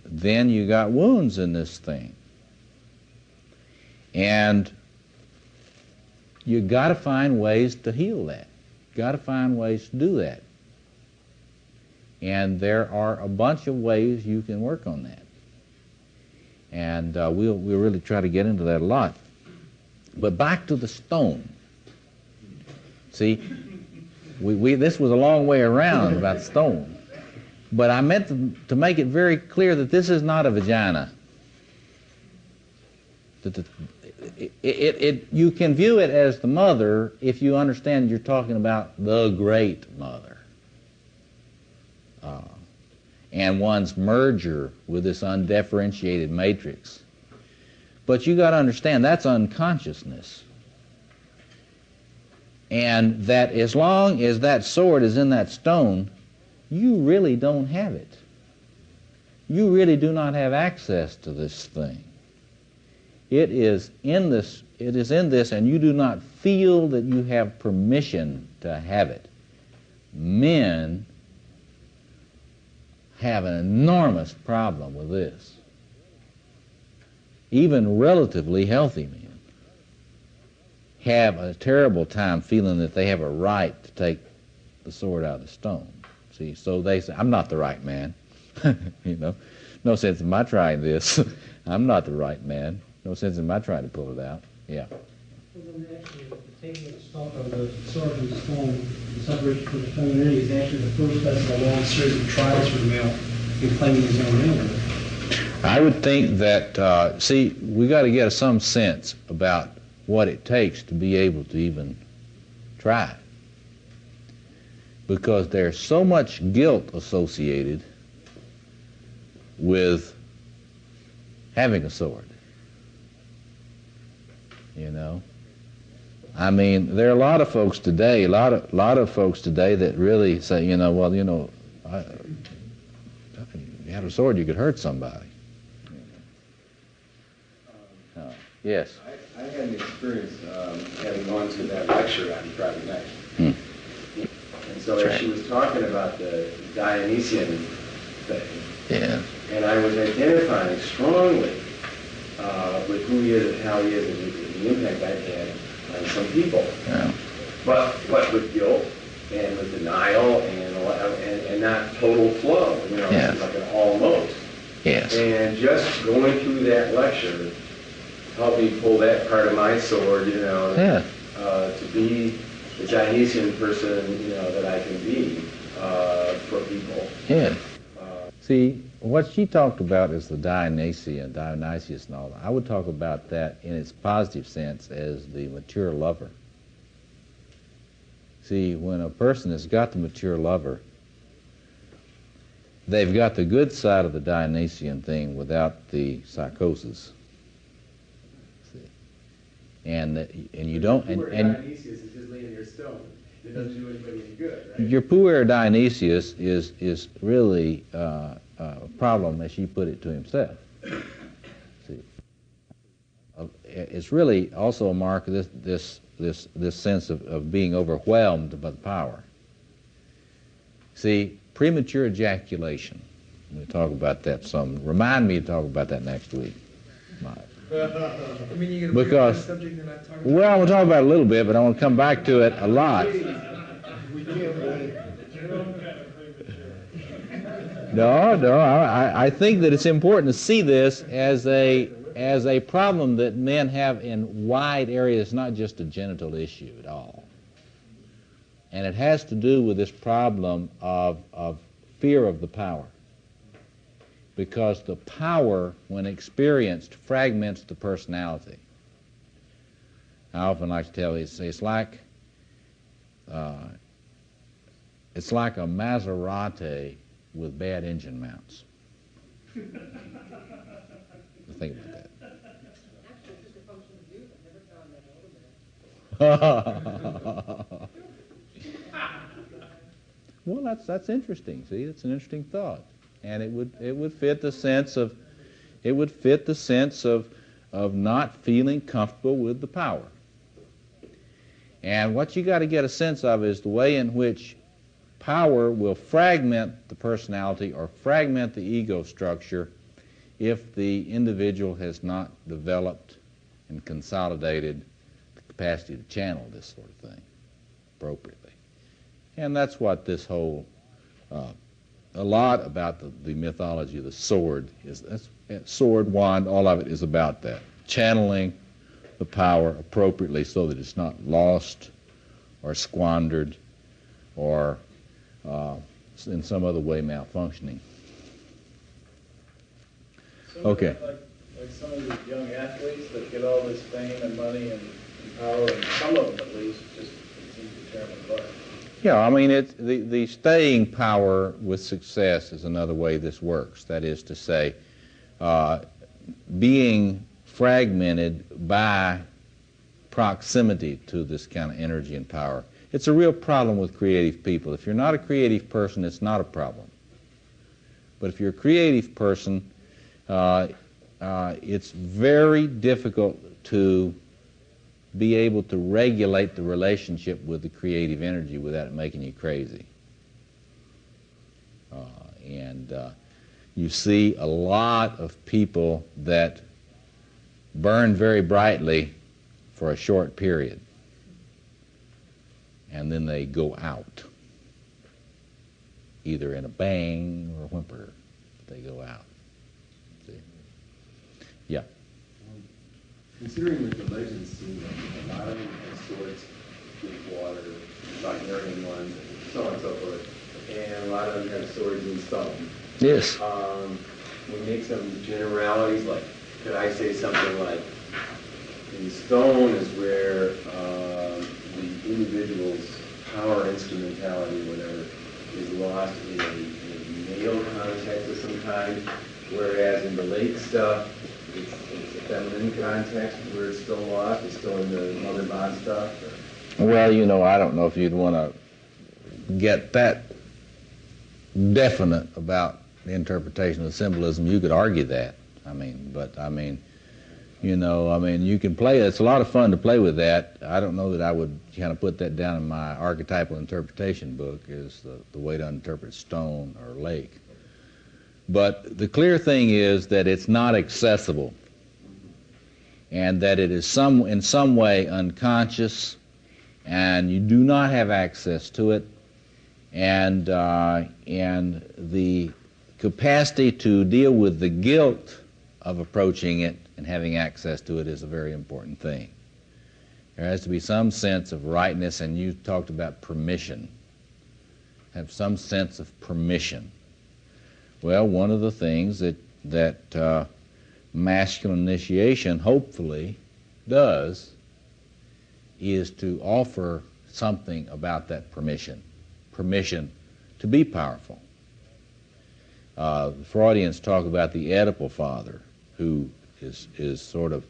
then you got wounds in this thing. And you got to find ways to heal that. Got to find ways to do that. And there are a bunch of ways you can work on that. And we'll really try to get into that a lot. But back to the stone. See, this was a long way around about stone. But I meant to make it very clear that this is not a vagina. You can view it as the mother if you understand you're talking about the great mother. And one's merger with this undifferentiated matrix. But you got to understand that's unconsciousness. And that as long as that sword is in that stone, you really don't have it. You really do not have access to this thing. It is in this, and you do not feel that you have permission to have it. Men have an enormous problem with this. Even relatively healthy men have a terrible time feeling that they have a right to take the sword out of the stone. See, so they say, I'm not the right man. You know, no sense in my trying this. I'm not the right man. No sense in my trying to pull it out. Yeah. Well, then actually, taking the sword from the stone, the separation from the femininity is actually the first step in a long series of trials for the male in claiming his own manhood. I would think that, see, we got to get some sense about what it takes to be able to even try. because there's so much guilt associated with having a sword. You know, I mean, there are a lot of folks today, a lot of folks today that really say, you know, well, you know, if you had a sword, you could hurt somebody. Yes. I had an experience having gone to that lecture on Friday night. And so as she was talking about the Dionysian thing, Yeah. and I was identifying strongly with who he is and how he is and the impact I've had on some people. Yeah. But with guilt and with denial and not total flow, you know, Yeah. it's like an almost. Yes. And just going through that lecture helped me pull that part of my sword, you know, Yeah. to be the Dionysian person, you know, that I can be for people. Yeah. See, what she talked about is the Dionysius and all that. I would talk about that in its positive sense as the mature lover. See, when a person has got the mature lover, they've got the good side of the Dionysian thing without the psychosis. See, and you don't and Dionysius is just laying there stone. It doesn't do anybody any good, right? your puer Dionysius is really a problem, as she put it to himself. See, it's really also a mark of this sense of being overwhelmed by the power. See, premature ejaculation. We'll talk about that some. Remind me to talk about that next week. Because, well, I want to talk about it a little bit, but I want to come back to it a lot. No, I think that it's important to see this as a problem that men have in wide areas, not just a genital issue at all. And it has to do with this problem of fear of the power. Because the power, when experienced, fragments the personality. I often like to tell you, it's like a Maserati with bad engine mounts. Think about that. Well, that's interesting. See, it's an interesting thought, and it would fit the sense of not feeling comfortable with the power. And what you got to get a sense of is the way in which power will fragment the personality or fragment the ego structure if the individual has not developed and consolidated the capacity to channel this sort of thing appropriately. And that's what this whole, a lot about the mythology of the sword is. Sword, wand, all of it is about that. Channeling the power appropriately so that it's not lost or squandered or in some other way malfunctioning. Okay. Like some of these young athletes that get all this fame and money and power, and some of them at least just seem to tear them apart. Yeah, I mean, the staying power with success is another way this works. That is to say, being fragmented by proximity to this kind of energy and power. It's a real problem with creative people. If you're not a creative person, it's not a problem. But if you're a creative person, it's very difficult to be able to regulate the relationship with the creative energy without it making you crazy. And you see a lot of people that burn very brightly for a short period, and then they go out, either in a bang or a whimper, but they go out. See? Yeah. Considering that the legends seem like a lot of them have swords with water, Wagnerian ones, and so on and so forth, and a lot of them have swords in stone. Yes. We make some generalities, like, could I say something like, in stone is where the individual's power instrumentality, whatever, is lost in a male context of some kind, whereas in the lake stuff, it's a feminine context where it's still lost, it's still in the mother bond stuff? Or? Well, you know, I don't know if you'd want to get that definite about the interpretation of symbolism. You could argue that. I mean, but I mean, you know, I mean, you can play, it's a lot of fun to play with that. I don't know that I would kind of put that down in my archetypal interpretation book as the way to interpret stone or lake. But the clear thing is that it's not accessible, and that it is in some way unconscious, and you do not have access to it, and the capacity to deal with the guilt of approaching it and having access to it is a very important thing. There has to be some sense of rightness, and you talked about permission. Have some sense of permission. Well, one of the things that masculine initiation hopefully does is to offer something about that permission to be powerful. Freudians talk about the Oedipal father, who is sort of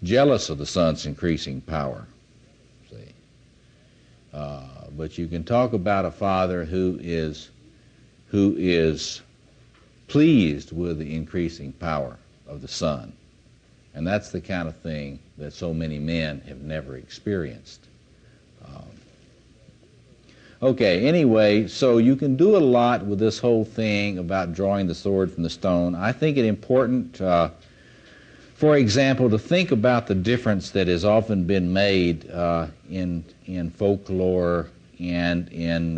jealous of the son's increasing power. See, but you can talk about a father who is pleased with the increasing power of the son, and that's the kind of thing that so many men have never experienced. Okay, anyway, so you can do a lot with this whole thing about drawing the sword from the stone. I think it important, for example, to think about the difference that has often been made in folklore and in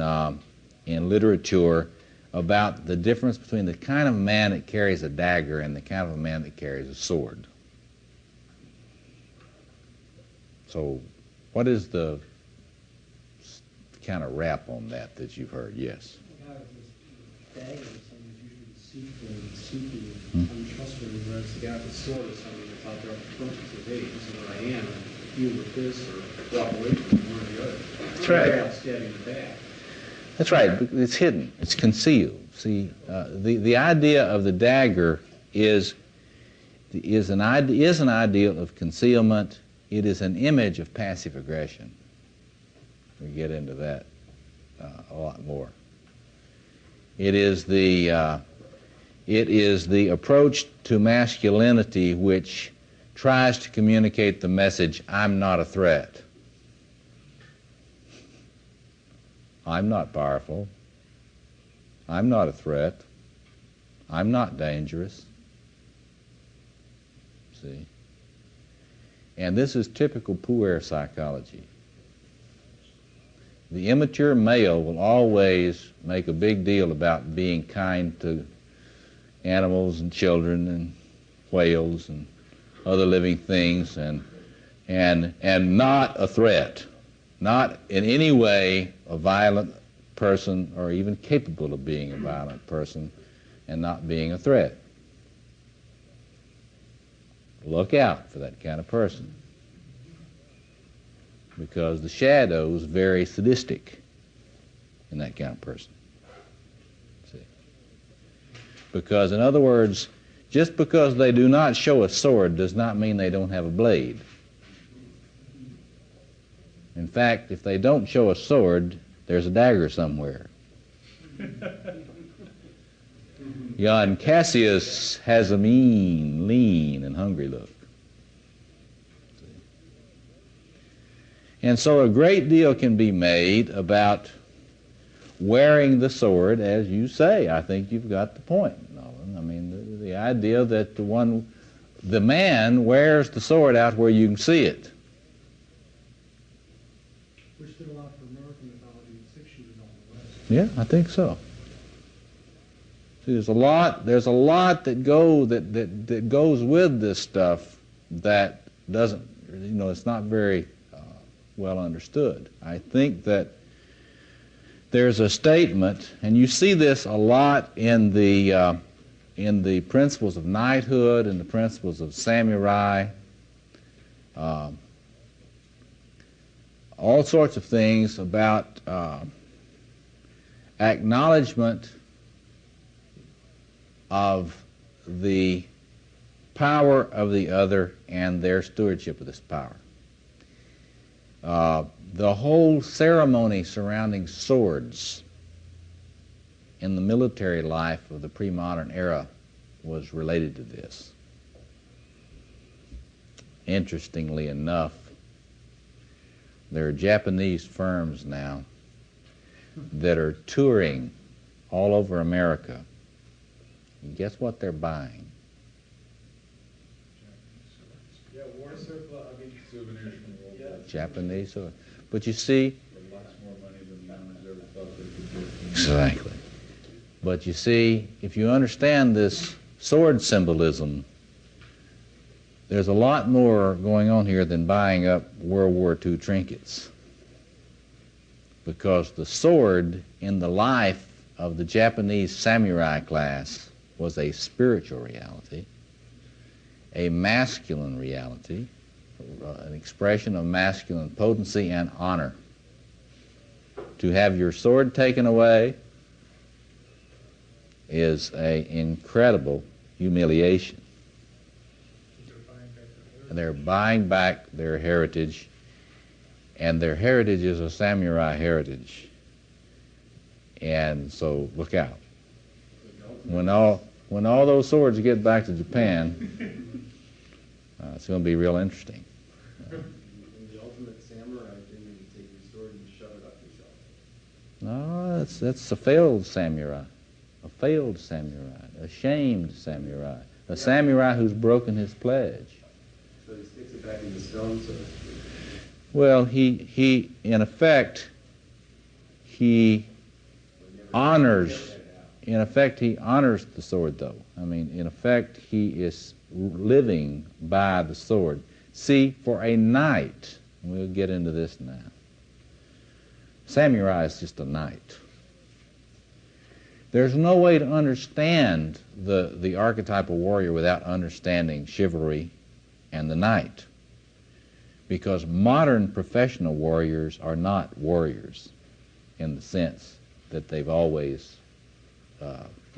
literature about the difference between the kind of man that carries a dagger and the kind of a man that carries a sword. So what is the kind of rap on that you've heard? Yes. The guy with this dagger is someone who's usually deceitful and sneaky and untrustworthy, whereas the guy with the sword is someone that's out there up front and says, hey, this is what I am, and deal with this or walk away from one or the other. That's right. Without stabbing the back. That's right. It's hidden. It's concealed. See, the idea of the dagger is an ideal of concealment. It is an image of passive aggression. We get into that a lot more. It is the approach to masculinity which tries to communicate the message, I'm not a threat. I'm not powerful. I'm not a threat. I'm not dangerous. See? And this is typical puer psychology. The immature male will always make a big deal about being kind to animals and children and whales and other living things and not a threat, not in any way a violent person or even capable of being a violent person and not being a threat. Look out for that kind of person, because the shadow's very sadistic in that kind of person. See? Because, in other words, just because they do not show a sword does not mean they don't have a blade. In fact, if they don't show a sword, there's a dagger somewhere. Jan Cassius has a mean, lean, and hungry look. And so a great deal can be made about wearing the sword, as you say. I think you've got the point, Nolan. I mean, the idea that the man wears the sword out where you can see it. Which did a lot for American mythology and fiction in all the West. Yeah, I think so. See, there's a lot that goes with this stuff that doesn't, it's not very well understood. I think that there's a statement, and you see this a lot in the principles of knighthood and the principles of samurai. all sorts of things about acknowledgement of the power of the other and their stewardship of this power. The whole ceremony surrounding swords in the military life of the pre-modern era was related to this. Interestingly enough, there are Japanese firms now that are touring all over America. And guess what they're buying? Yeah, war surplus, I mean, souvenirs from World War II. Japanese swords. But you see, For lots more money than the owners ever thought they could get. exactly. But you see, if you understand this sword symbolism, there's a lot more going on here than buying up World War II trinkets. Because the sword in the life of the Japanese samurai class was a spiritual reality, a masculine reality, an expression of masculine potency and honor. To have your sword taken away is an incredible humiliation. And they're buying back their heritage, and their heritage is a samurai heritage. And so look out. When all those swords get back to Japan, it's going to be real interesting. In the ultimate samurai thing, you take your sword and shove it up yourself. No, that's a failed samurai. A failed samurai. A shamed samurai. A samurai who's broken his pledge. So he sticks it back in the stone, so to speak. Well, he in effect, he honors the sword, though. I mean, in effect, he is living by the sword. See, for a knight, and we'll get into this now, samurai is just a knight. There's no way to understand the archetypal warrior without understanding chivalry and the knight. Because modern professional warriors are not warriors in the sense that they've always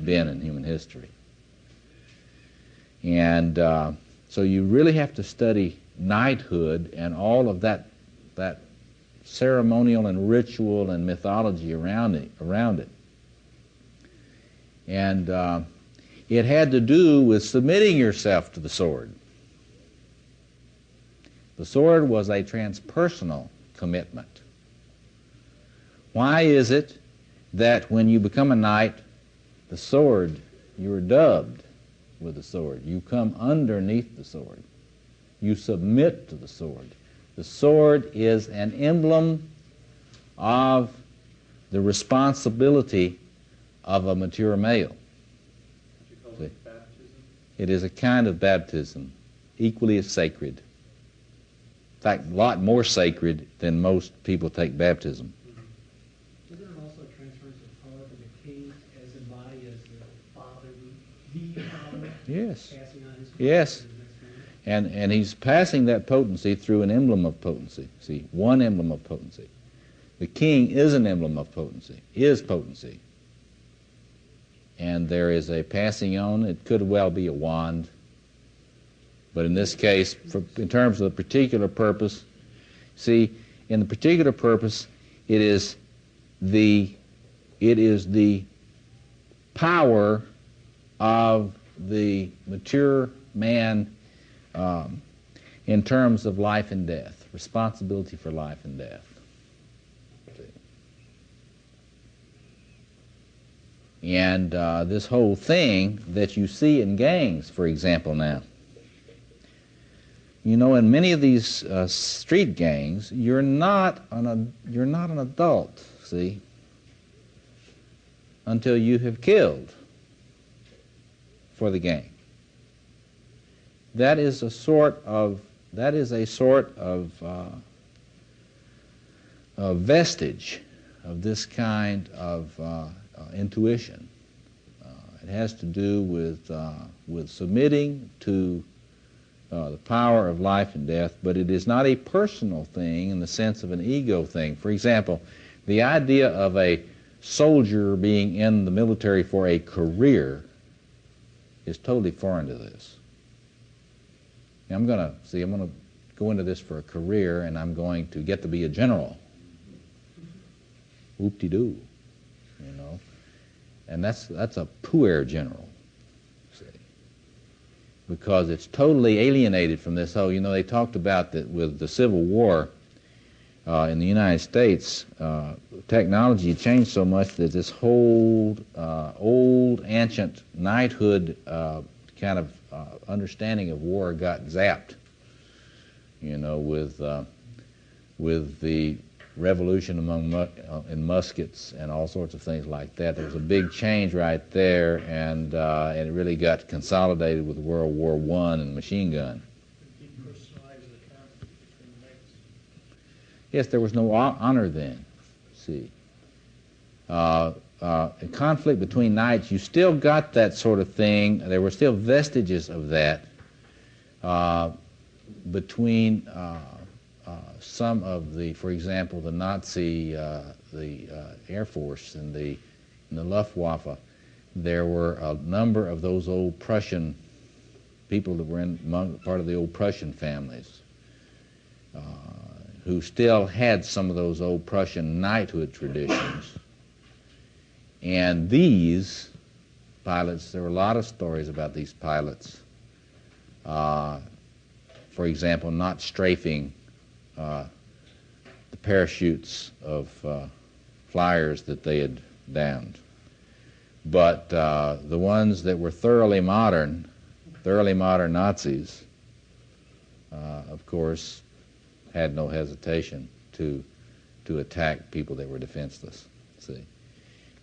been in human history. And so you really have to study knighthood and all of that ceremonial and ritual and mythology around it. And it had to do with submitting yourself to the sword. The sword was a transpersonal commitment. Why is it that when you become a knight, the sword, you are dubbed with the sword. You come underneath the sword. You submit to the sword. The sword is an emblem of the responsibility of a mature male. Would you call it baptism? It is a kind of baptism, equally as sacred. In fact, a lot more sacred than most people take baptism. Isn't it also a transference of power from the king as embodied as the father, the father? Yes. Passing on his Yes. to the next man? And he's passing that potency through an emblem of potency. See, one emblem of potency. The king is an emblem of potency, is potency. And there is a passing on. It could well be a wand. But in this case, in terms of the particular purpose, see, in the particular purpose, it is the power of the mature man in terms of life and death, responsibility for life and death. And this whole thing that you see in gangs, for example, now. You know, in many of these street gangs, you're not an adult, see, until you have killed for the gang. That is a sort of vestige of this kind of intuition. It has to do with submitting to the power of life and death, but it is not a personal thing in the sense of an ego thing. For example, the idea of a soldier being in the military for a career is totally foreign to this. Now, I'm going to go into this for a career, and I'm going to get to be a general. Whoop-de-doo, you know. And that's a puer general, see, because it's totally alienated from this whole, you know, they talked about that with the Civil War in the United States, technology changed so much that this whole old, ancient knighthood kind of understanding of war got zapped, you know, with the revolution in muskets and all sorts of things like that. There was a big change right there, and it really got consolidated with World War I and machine gun. Yes, there was no honor then, see. A conflict between knights, you still got that sort of thing. There were still vestiges of that between some of the, for example, the Nazi, the Air Force and the Luftwaffe. There were a number of those old Prussian people that were among part of the old Prussian families who still had some of those old Prussian knighthood traditions. And these pilots, there were a lot of stories about these pilots. For example, not strafing the parachutes of flyers that they had downed. But the ones that were thoroughly modern Nazis, of course, had no hesitation to attack people that were defenseless. See,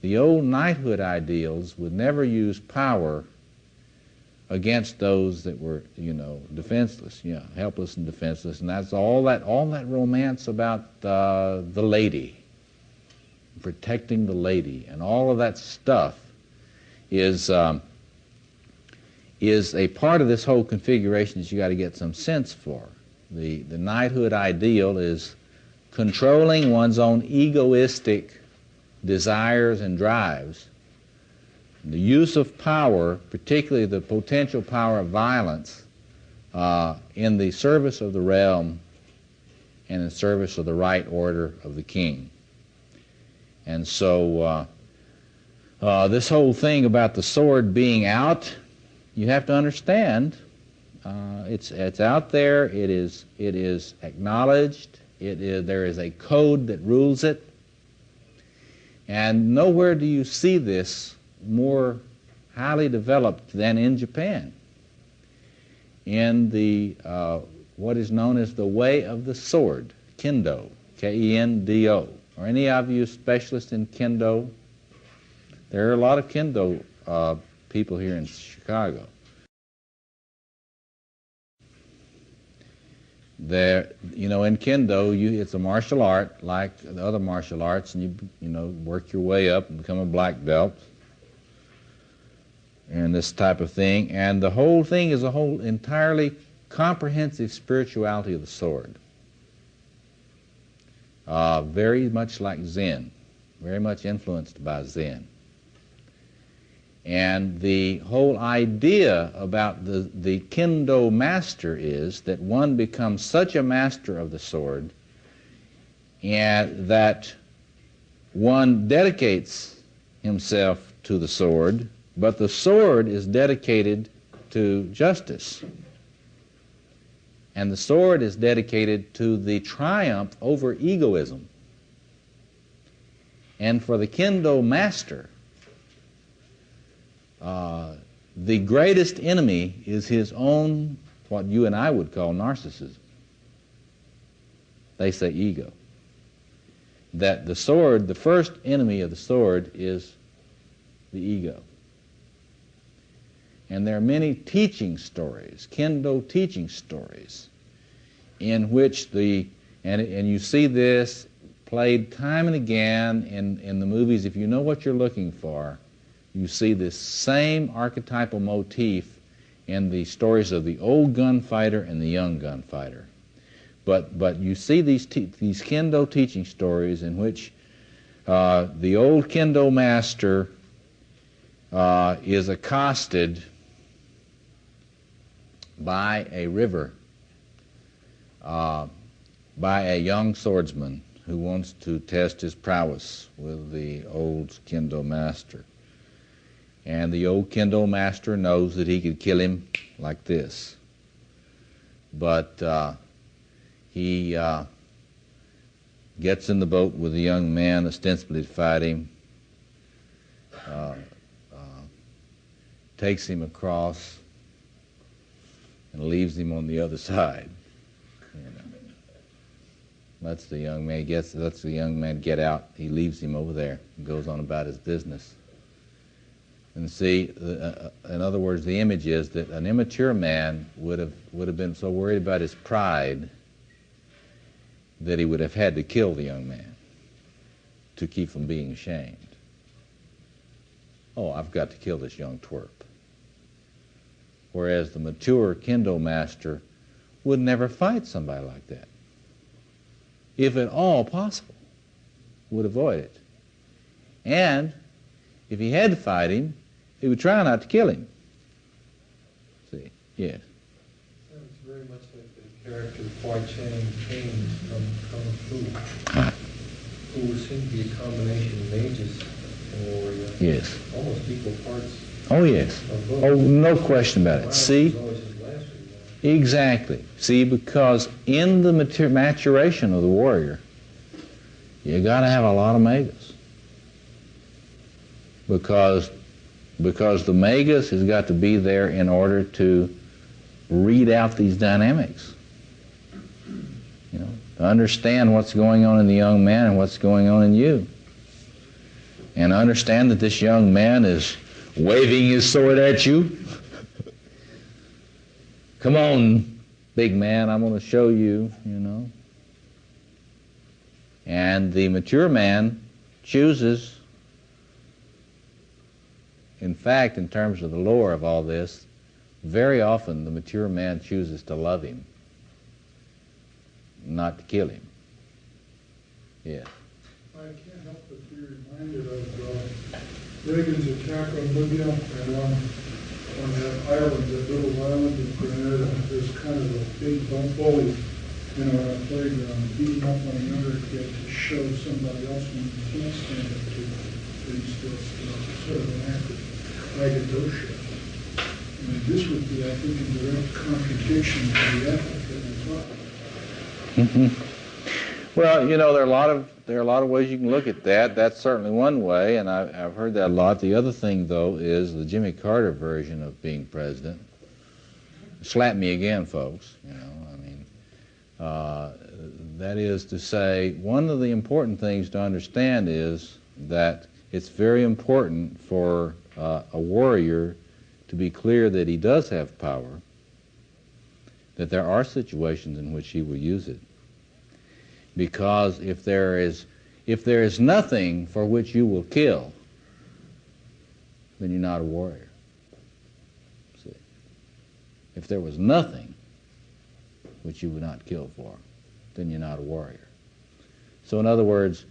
the old knighthood ideals would never use power against those that were, you know, defenseless, you know, helpless and defenseless, and that's all that romance about the lady, protecting the lady, and all of that stuff is a part of this whole configuration that you got to get some sense for. The knighthood ideal is controlling one's own egoistic desires and drives. The use of power, particularly the potential power of violence, in the service of the realm and in service of the right order of the king. And so this whole thing about the sword being out, you have to understand, it's out there, it is acknowledged, there is a code that rules it, and nowhere do you see this more highly developed than in Japan, in the what is known as the way of the sword, kendo, K-E-N-D-O. Are any of you specialists in kendo? There are a lot of kendo people here in Chicago. There, you know, in kendo, it's a martial art like the other martial arts, and you know, work your way up and become a black belt and this type of thing. And the whole thing is a whole entirely comprehensive spirituality of the sword. Very much like Zen, very much influenced by Zen. And the whole idea about the kendo master is that one becomes such a master of the sword and that one dedicates himself to the sword, but the sword is dedicated to justice. And the sword is dedicated to the triumph over egoism. And for the kendo master, the greatest enemy is his own, what you and I would call narcissism. They say ego. That the sword, the first enemy of the sword is the ego. And there are many teaching stories, kendo teaching stories, in which and you see this played time and again in the movies. If you know what you're looking for, you see this same archetypal motif in the stories of the old gunfighter and the young gunfighter. But you see these kendo teaching stories in which the old kendo master is accosted by a river, by a young swordsman who wants to test his prowess with the old kendo master. And the old kendo master knows that he could kill him like this. But he gets in the boat with the young man, ostensibly to fight him, takes him across, and leaves him on the other side. You know. Lets the young man get out. He leaves him over there and goes on about his business. And see, in other words, the image is that an immature man would have been so worried about his pride that he would have had to kill the young man to keep from being ashamed. Oh, I've got to kill this young twerp. Whereas the mature kendo master would never fight somebody like that. If at all possible, would avoid it. And if he had to fight him, he would try not to kill him. See, yes. Sounds very much like the character Huai Chang Kane from Kung Fu, who seemed to be a combination of mages and warrior. Yes. Almost equal parts. Oh, yes. Oh, no question about it. See? Exactly. See, because in the maturation of the warrior, you got to have a lot of magus. Because the magus has got to be there in order to read out these dynamics. You know, to understand what's going on in the young man and what's going on in you. And understand that this young man is waving his sword at you. Come on, big man, I'm going to show you, you know. And the mature man chooses, in fact, in terms of the lore of all this, very often the mature man chooses to love him, not to kill him. Yeah. I can't help but be reminded of Reagan's attack on Libya and on that island, that little island of Grenada. There's kind of a big bully, you know, on a playground, beating up on another kid to show somebody else when you can't stand up to things that's sort of an act of braggadocio. And this would be, I think, in direct contradiction to the ethic that we're talking about. Mm-hmm. Well, you know, there are a lot of ways you can look at that. That's certainly one way, and I've heard that a lot. The other thing, though, is the Jimmy Carter version of being president. Slap me again, folks. You know, I mean, that is to say, one of the important things to understand is that it's very important for a warrior to be clear that he does have power, that there are situations in which he will use it. Because if there is nothing for which you will kill, then you're not a warrior. See? If there was nothing which you would not kill for, then you're not a warrior. So in other words,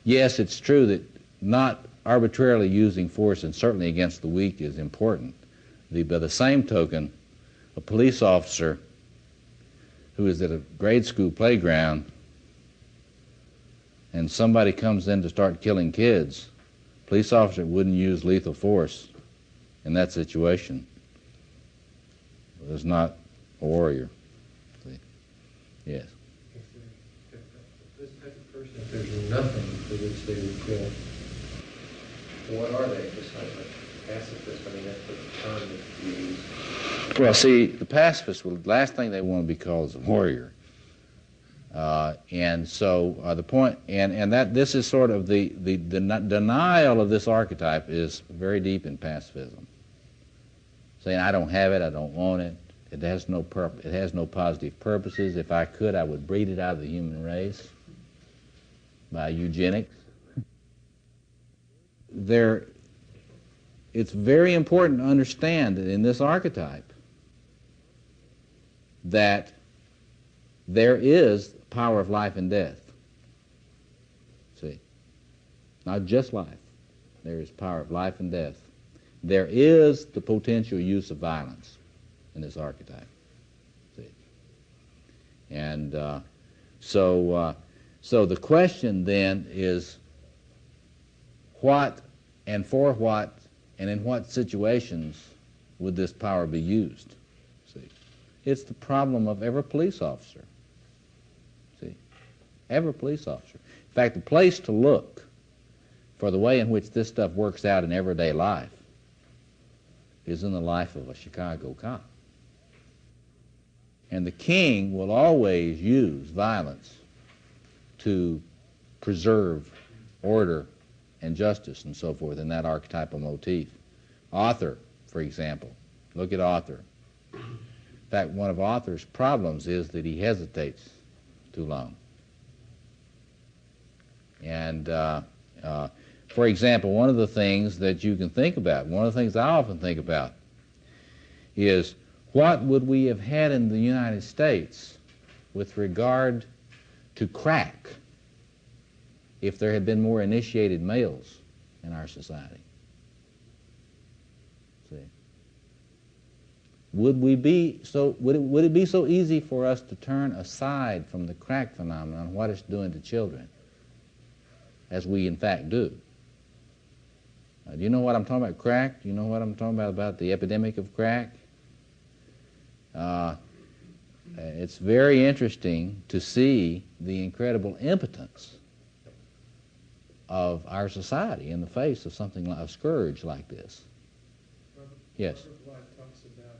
yes, it's true that not arbitrarily using force, and certainly against the weak, is important. By the same token, a police officer who is at a grade school playground and somebody comes in to start killing kids, police officer wouldn't use lethal force in that situation. Is not a warrior. See? Yes. If this type of person, if there's nothing for which they would kill, what are they? Just like pacifists. I mean, that's the term that you use. Well, see, the pacifists, the last thing they want to be called is a warrior. And so the point, and that this is sort of the denial of this archetype is very deep in pacifism. Saying, I don't have it, I don't want it, it has no purpose, it has no positive purposes. If I could, I would breed it out of the human race by eugenics. It's very important to understand that in this archetype, that there is power of life and death. See? Not just life. There is power of life and death. There is the potential use of violence in this archetype. See? And so the question then is, what and for what and in what situations would this power be used? See? It's the problem of every police officer. See? Every police officer. In fact, the place to look for the way in which this stuff works out in everyday life is in the life of a Chicago cop. And the king will always use violence to preserve order and justice and so forth in that archetypal motif. Author, for example. Look at Author. In fact, one of Author's problems is that he hesitates too long. And for example, one of the things that you can think about, one of the things I often think about, is what would we have had in the United States with regard to crack if there had been more initiated males in our society? See? Would it be so easy for us to turn aside from the crack phenomenon and what it's doing to children, as we in fact do? Do you know what I'm talking about, crack? Do you know what I'm talking about the epidemic of crack? It's very interesting to see the incredible impotence of our society in the face of something like a scourge like this. Yes? Robert Blythe talks about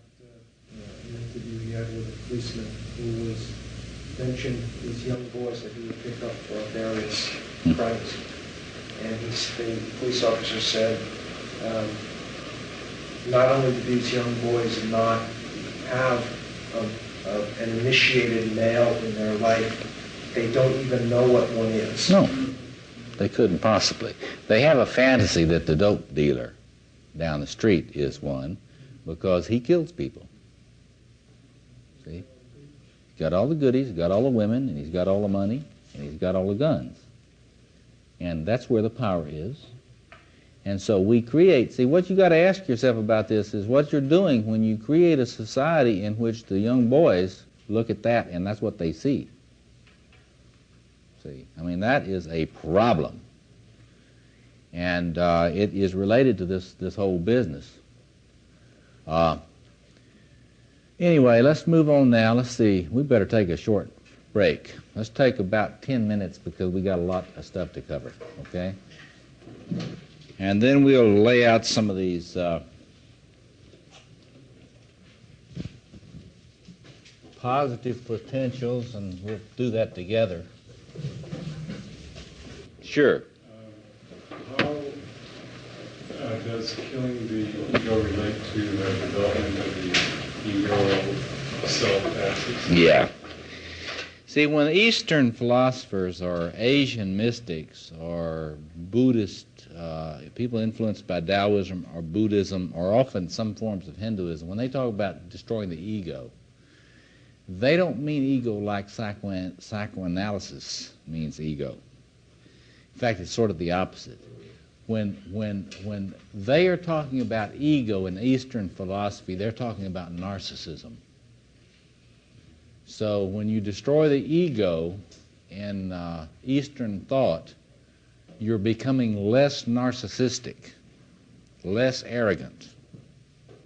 an interview he had with a policeman who was mentioned these young boys that he would pick up for various crimes. And the police officer said, not only do these young boys not have an initiated male in their life, they don't even know what one is. No, they couldn't possibly. They have a fantasy that the dope dealer down the street is one because he kills people. See? He's got all the goodies, he's got all the women, and he's got all the money, and he's got all the guns. And that's where the power is. And so we create, see, what you got to ask yourself about this is what you're doing when you create a society in which the young boys look at that and that's what they see. See, I mean, that is a problem. And it is related to this whole business. Anyway, let's move on now. Let's see, we better take a short break. Let's take about 10 minutes because we got a lot of stuff to cover, okay? And then we'll lay out some of these positive potentials, and we'll do that together. Sure. How does killing the ego relate to the development of the ego self-axis? Yeah. See, when Eastern philosophers or Asian mystics or Buddhist people influenced by Taoism or Buddhism or often some forms of Hinduism, when they talk about destroying the ego, they don't mean ego like psychoanalysis means ego. In fact, it's sort of the opposite. When they are talking about ego in Eastern philosophy, they're talking about narcissism. So when you destroy the ego in Eastern thought, you're becoming less narcissistic, less arrogant,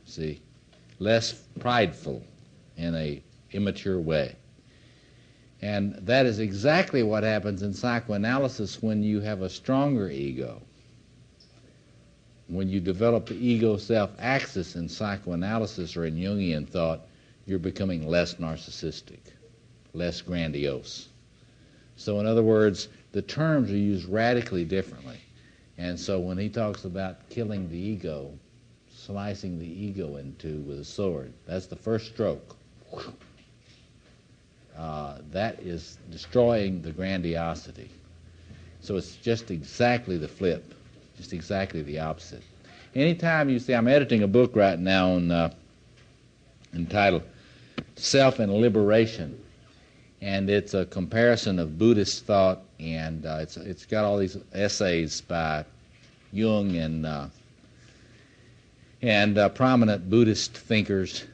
see, less prideful in a immature way. And that is exactly what happens in psychoanalysis when you have a stronger ego. When you develop the ego self-axis in psychoanalysis or in Jungian thought, you're becoming less narcissistic, less grandiose. So in other words, the terms are used radically differently. And so when he talks about killing the ego, slicing the ego in two with a sword, that's the first stroke. That is destroying the grandiosity. So it's just exactly the flip, just exactly the opposite. Anytime you see, I'm editing a book right now on, entitled self and liberation. And it's a comparison of Buddhist thought, and it's got all these essays by Jung and prominent Buddhist thinkers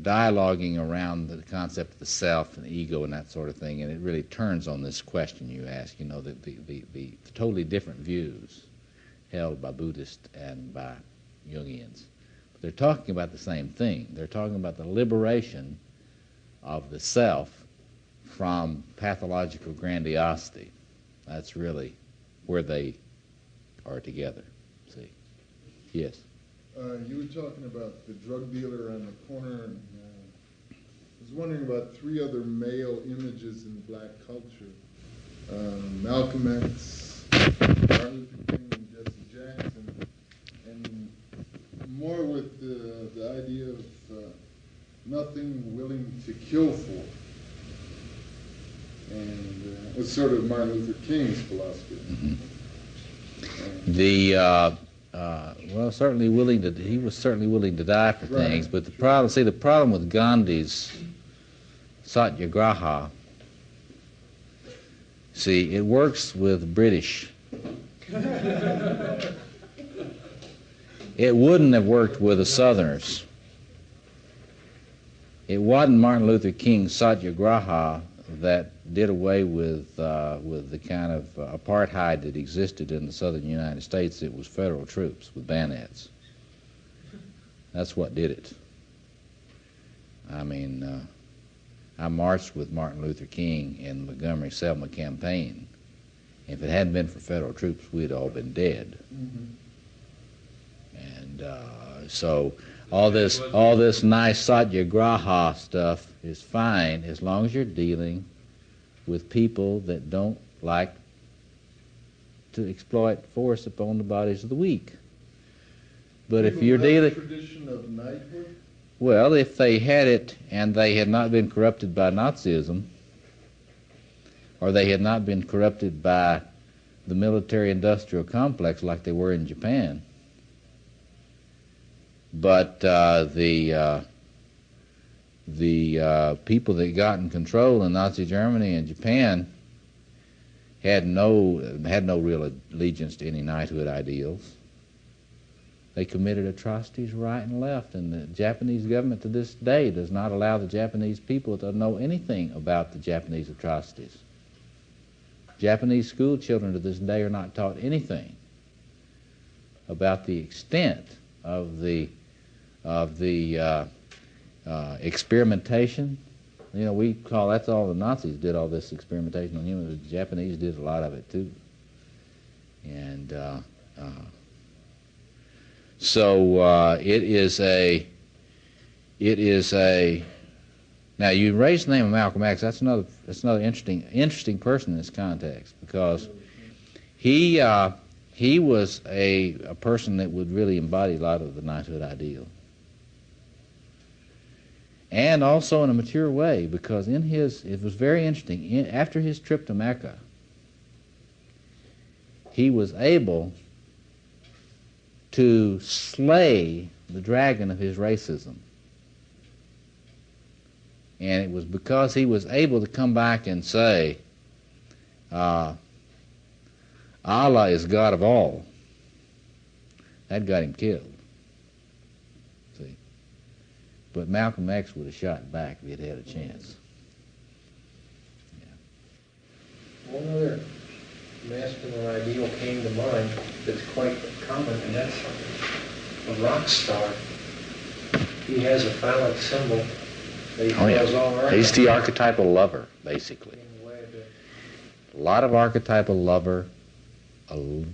dialoguing around the concept of the self and the ego and that sort of thing, and it really turns on this question you ask, the totally different views held by Buddhists and by Jungians. But they're talking about the same thing. They're talking about the liberation of the self from pathological grandiosity. That's really where they are together. See? Yes? You were talking about the drug dealer on the corner, and I was wondering about three other male images in black culture. Malcolm X, Martin Luther King, and Jesse Jackson, and more with the idea of nothing willing to kill for. And it's sort of Martin Luther King's philosophy. Mm-hmm. Well, certainly he was certainly willing to die for things, but the problem with Gandhi's Satyagraha, it works with British. It wouldn't have worked with the Southerners. It wasn't Martin Luther King's Satyagraha that did away with the kind of apartheid that existed in the southern United States. It was federal troops with bayonets. That's what did it. I mean, I marched with Martin Luther King in the Montgomery-Selma campaign. If it hadn't been for federal troops, we'd all been dead. Mm-hmm. And so all this nice Satyagraha stuff is fine as long as you're dealing with people that don't like to exploit force upon the bodies of the weak. But if you're dealing... tradition of knighthood? Well, if they had it and they had not been corrupted by Nazism, or they had not been corrupted by the military-industrial complex like they were in Japan, but the people that got in control in Nazi Germany and Japan had no real allegiance to any knighthood ideals. They committed atrocities right and left, and the Japanese government to this day does not allow the Japanese people to know anything about the Japanese atrocities. Japanese school children to this day are not taught anything about the extent of the experimentation. You know, we call that's all the Nazis did, all this experimentation on humans. The Japanese did a lot of it too. And so it is a. Now you raised the name of Malcolm X. That's another interesting person in this context, because he was a person that would really embody a lot of the knighthood ideal. And also in a mature way, because it was very interesting, after his trip to Mecca, he was able to slay the dragon of his racism. And it was because he was able to come back and say, Allah is God of all. That got him killed. See? But Malcolm X would have shot back if he'd had a chance. Yeah. One other masculine ideal came to mind that's quite common, and that's a rock star. He has a phallic symbol. He's the archetypal lover, basically. A lot of archetypal lover, a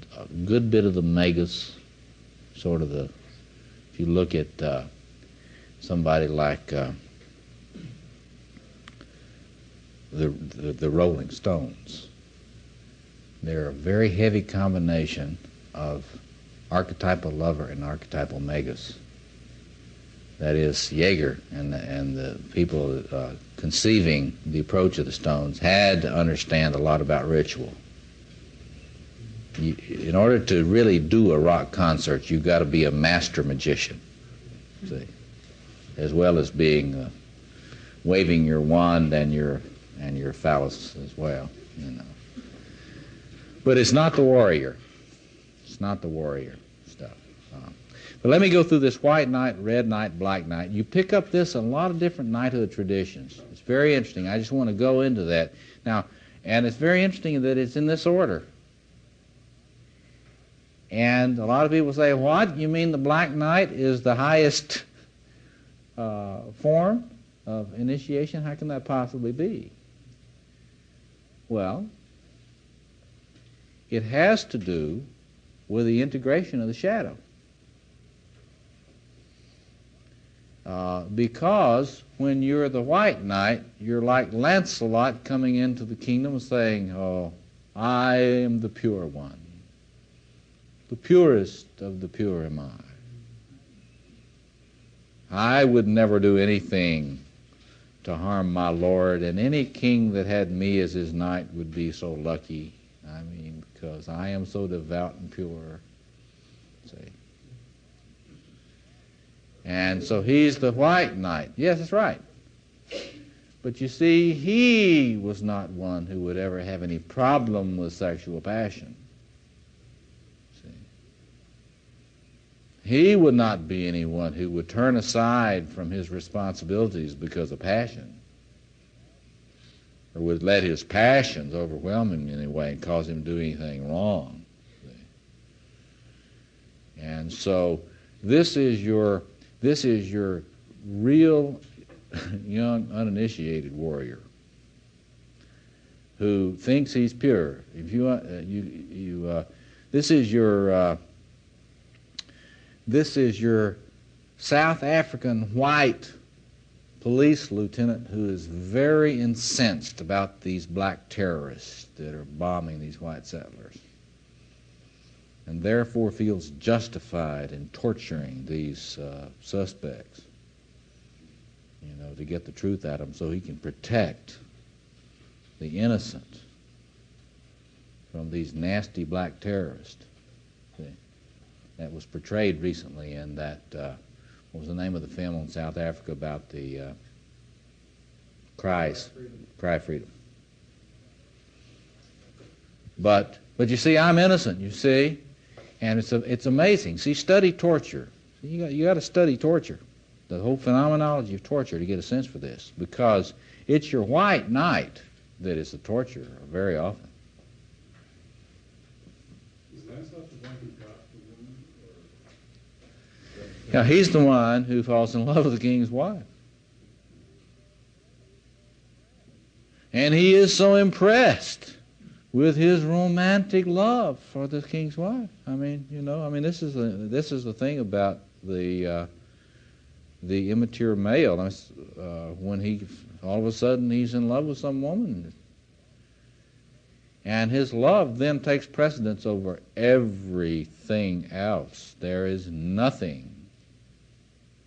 good bit of the megas, sort of the, if you look at somebody like the Rolling Stones, they're a very heavy combination of archetypal lover and archetypal megas. That is, Jaeger and the people conceiving the approach of the Stones had to understand a lot about ritual. In order to really do a rock concert, you've got to be a master magician. See? as well as being waving your wand and your phallus as well, you know. But it's not the warrior. It's not the warrior stuff. But let me go through this white knight, red knight, black knight. You pick up this in a lot of different knighthood traditions. It's very interesting. I just want to go into that. Now, and it's very interesting that it's in this order. And a lot of people say, what? You mean the black knight is the highest form of initiation? How can that possibly be? Well, it has to do with the integration of the shadow. Because when you're the white knight, you're like Lancelot coming into the kingdom saying, oh, I am the pure one. The purest of the pure am I would never do anything to harm my Lord, and any king that had me as his knight would be so lucky. I mean, because I am so devout and pure. See? And so he's the white knight. Yes, that's right. But you see, he was not one who would ever have any problem with sexual passion. See? He would not be anyone who would turn aside from his responsibilities because of passion, or would let his passions overwhelm him in any way and cause him to do anything wrong. See? And so this is your real young uninitiated warrior who thinks he's pure. If this is your South African white police lieutenant who is very incensed about these black terrorists that are bombing these white settlers, and therefore feels justified in torturing these suspects, you know, to get the truth out of them so he can protect the innocent from these nasty black terrorists. See? That was portrayed recently in that, what was the name of the film in South Africa about the Cry Freedom. But you see, I'm innocent, you see, and it's amazing. See, study torture. You got to study torture, the whole phenomenology of torture, to get a sense for this, because it's your white knight that is the torturer very often. Is Lancelot the one who got the woman? Now, he's the one who falls in love with the king's wife. And he is so impressed with his romantic love for the king's wife. I mean, you know, this is the thing about the immature male. When he all of a sudden he's in love with some woman, and his love then takes precedence over everything else. There is nothing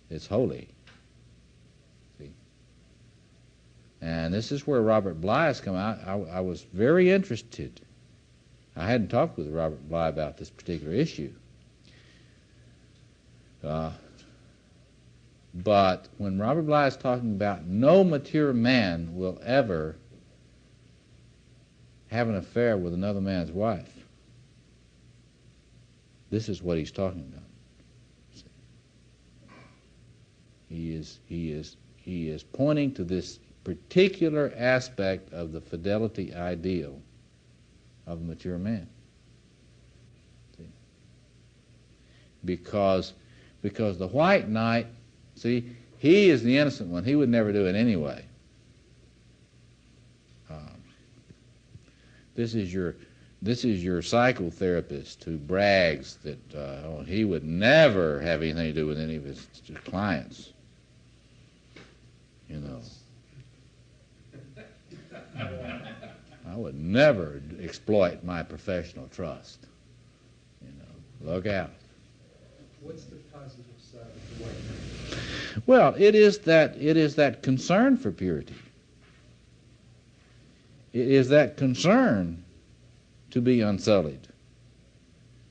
that's holy. See? And this is where Robert Bly has come out. I was very interested. I hadn't talked with Robert Bly about this particular issue. But when Robert Bly is talking about no mature man will ever have an affair with another man's wife, this is what he's talking about. See? He is pointing to this particular aspect of the fidelity ideal of a mature man. See? Because the white knight, see, he is the innocent one. He would never do it anyway. This is your psychotherapist who brags that he would never have anything to do with any of his clients. You know, I would never exploit my professional trust. You know, look out. What's the positive side of the white knight? Well, it is that concern for purity. It is that concern to be unsullied.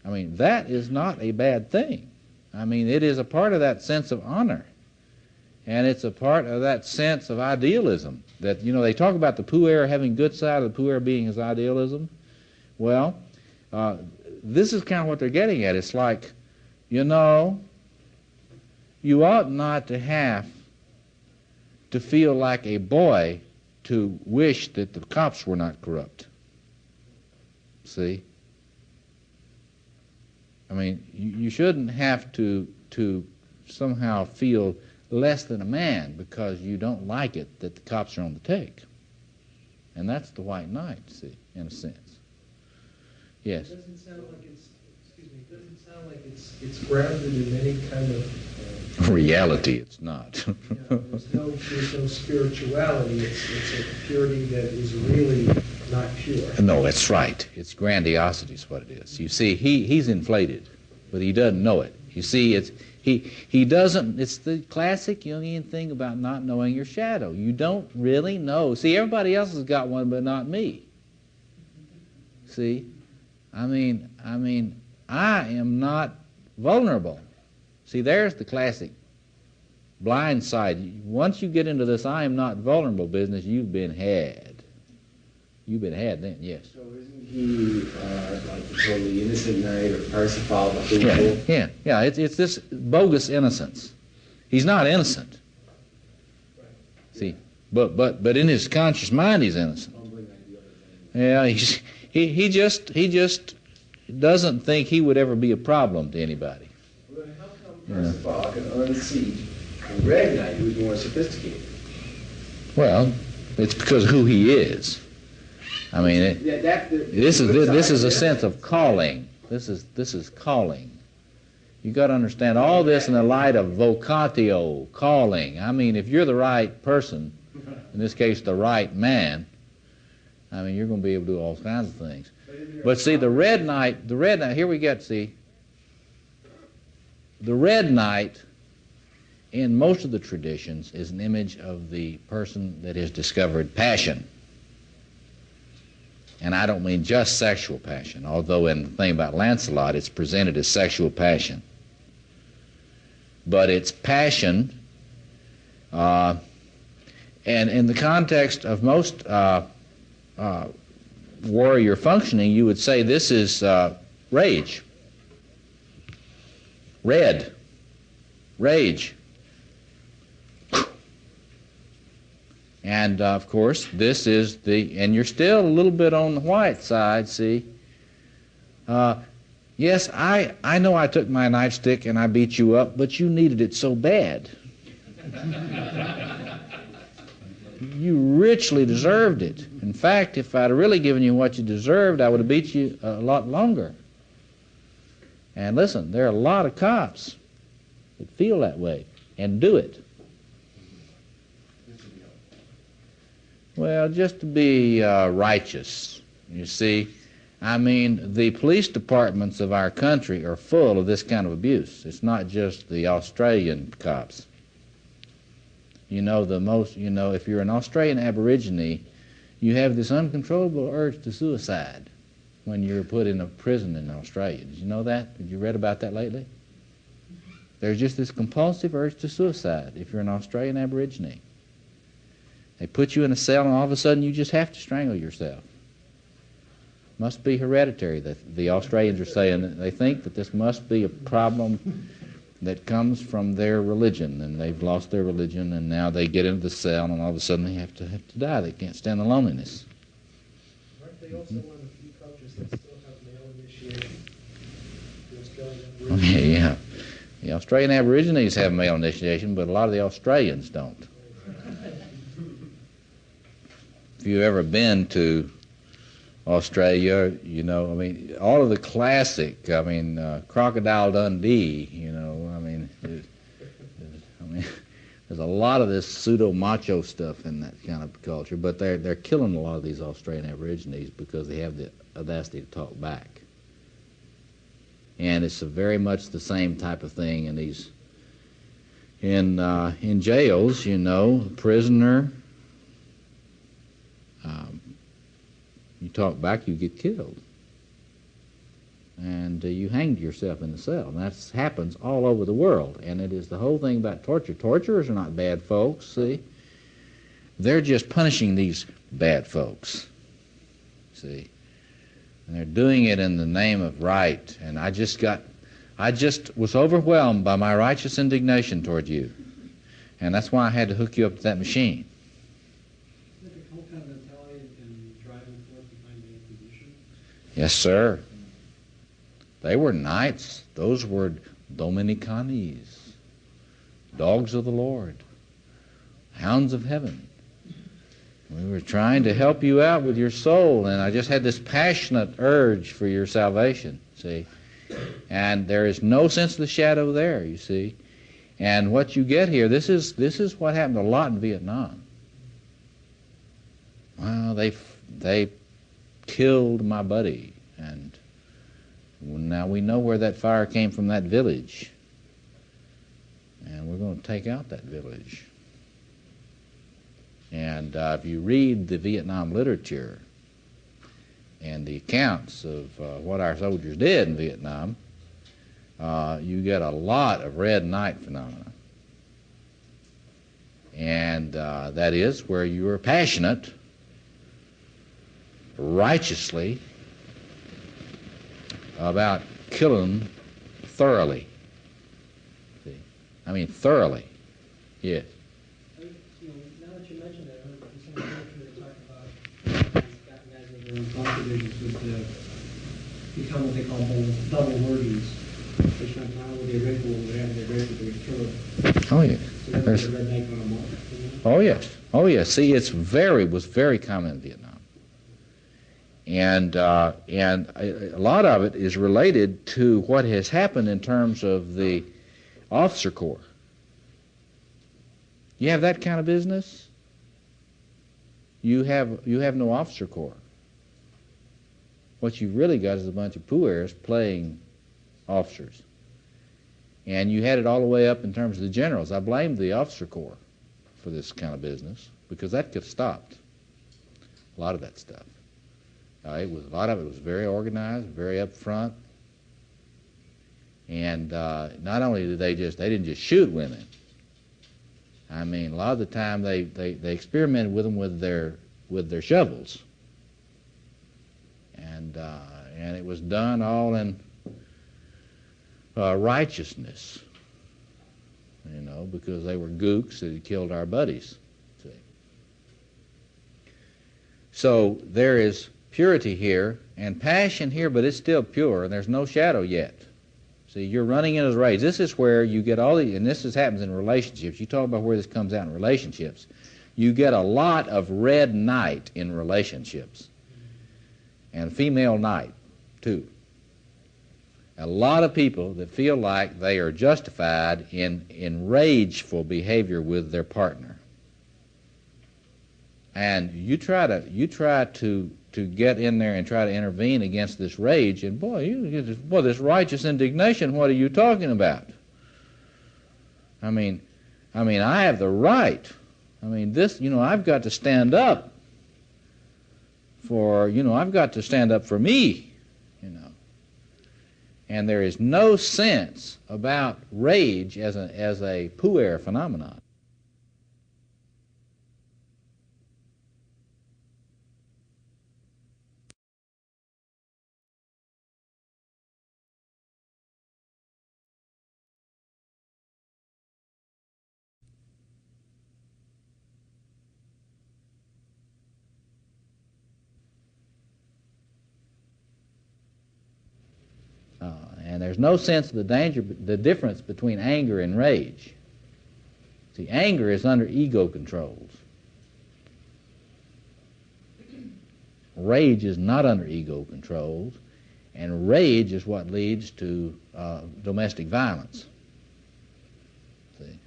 I mean, that is not a bad thing. I mean, it is a part of that sense of honor. And it's a part of that sense of idealism that, you know, they talk about the puer having good side of the puer being his idealism. Well, this is kind of what they're getting at. It's like, you know, you ought not to have to feel like a boy to wish that the cops were not corrupt. See? I mean, you shouldn't have to somehow feel less than a man because you don't like it that the cops are on the take. And that's the white knight, see, in a sense. Yes? It doesn't sound like it's, excuse me, it doesn't sound like it's grounded in any kind of... reality, it's not. There's no spirituality. It's a purity that is really not pure. No, that's right. It's grandiosity is what it is. You see, he's inflated, but he doesn't know it. You see, he doesn't, it's the classic Jungian thing about not knowing your shadow. You don't really know. See, everybody else has got one, but not me. See? I mean, I am not vulnerable. See, there's the classic blind side. Once you get into this I am not vulnerable business, you've been had. You've been had then, yes. So isn't he like the totally innocent knight or Parsifal, the Yeah. It's this bogus innocence. He's not innocent. See, but in his conscious mind he's innocent. Yeah, he just doesn't think he would ever be a problem to anybody. Well, then how come Parsifal can unseat the Red Knight, who's more sophisticated? Well, it's because of who he is. I mean, this is a sense of calling. This is calling. You got to understand all this in the light of vocatio, calling. I mean, if you're the right person, in this case the right man, I mean, you're going to be able to do all kinds of things. But see, the Red Knight, here we get, see, the Red Knight in most of the traditions is an image of the person that has discovered passion. And I don't mean just sexual passion, although in the thing about Lancelot, it's presented as sexual passion. But it's passion, and in the context of most warrior functioning, you would say this is rage. Red. Rage. And, of course, this is and you're still a little bit on the white side, see. Yes, I know I took my nightstick and I beat you up, but you needed it so bad. You richly deserved it. In fact, if I'd really given you what you deserved, I would have beat you a lot longer. And listen, there are a lot of cops that feel that way and do it. Well, just to be righteous, you see. I mean, the police departments of our country are full of this kind of abuse. It's not just the Australian cops. You know, if you're an Australian Aborigine, you have this uncontrollable urge to suicide when you're put in a prison in Australia. Did you know that? Did you read about that lately? There's just this compulsive urge to suicide if you're an Australian Aborigine. They put you in a cell and all of a sudden you just have to strangle yourself. Must be hereditary. The Australians are saying that they think that this must be a problem that comes from their religion, and they've lost their religion, and now they get into the cell and all of a sudden they have to die. They can't stand the loneliness. Aren't they also one of the few cultures that still have male initiation? Yeah. The Australian Aborigines have male initiation, but a lot of the Australians don't. If you've ever been to Australia, you know, I mean, all of the classic, Crocodile Dundee, you know, I mean, there's a lot of this pseudo-macho stuff in that kind of culture, but they're killing a lot of these Australian Aborigines because they have the audacity to talk back. And it's very much the same type of thing in these, in jails, you know, prisoner, you talk back, you get killed. and you hanged yourself in the cell. And that happens all over the world. And it is the whole thing about torture. Torturers are not bad folks, see? They're just punishing these bad folks, see? And they're doing it in the name of right. And I just was overwhelmed by my righteous indignation toward you. And that's why I had to hook you up to that machine. Is that the whole kind of mentality and driving force behind the Inquisition? Yes, sir. They were knights. Those were Dominicanes, dogs of the Lord, hounds of heaven. We were trying to help you out with your soul, and I just had this passionate urge for your salvation, see? And there is no sense of the shadow there, you see? And what you get here, this is what happened a lot in Vietnam. Well, they killed my buddy, and now we know where that fire came from, that village. And we're going to take out that village. And if you read the Vietnam literature and the accounts of what our soldiers did in Vietnam, you get a lot of red night phenomena. And that is where you are passionate, righteously, about killing thoroughly. See? I mean thoroughly. Yes. Now that you mentioned it, some of the literature they talk about guys that are in thought divisions would become what they call double virgins, which meant not only they raped the woman, they raped her, they would kill her. Oh, yes. So that was the red night on a month. Oh, yes. Oh, yes. See, was very common in Vietnam. And a lot of it is related to what has happened in terms of the officer corps. You have that kind of business, you have no officer corps. What you've really got is a bunch of puers playing officers. And you had it all the way up in terms of the generals. I blamed the officer corps for this kind of business because that could have stopped a lot of that stuff. A lot of it was very organized, very upfront, and not only did they didn't just shoot women. I mean, a lot of the time they experimented with them with their shovels, and it was done all in righteousness, because they were gooks that had killed our buddies. See? So there is purity here and passion here, but it's still pure, and there's no shadow yet. See, you're running into the rage. This is where you get all the, and this happens in relationships. You talk about where this comes out in relationships. You get a lot of red night in relationships, and female night, too. A lot of people that feel like they are justified in rageful behavior with their partner. And you try to get in there and try to intervene against this rage, and boy, this righteous indignation, what are you talking about? I mean, I have the right. I mean, this, I've got to stand up for, I've got to stand up for me, And there is no sense about rage as a puer phenomenon. And there's no sense of the difference between anger and rage. See, anger is under ego controls. Rage is not under ego controls, and rage is what leads to domestic violence. See?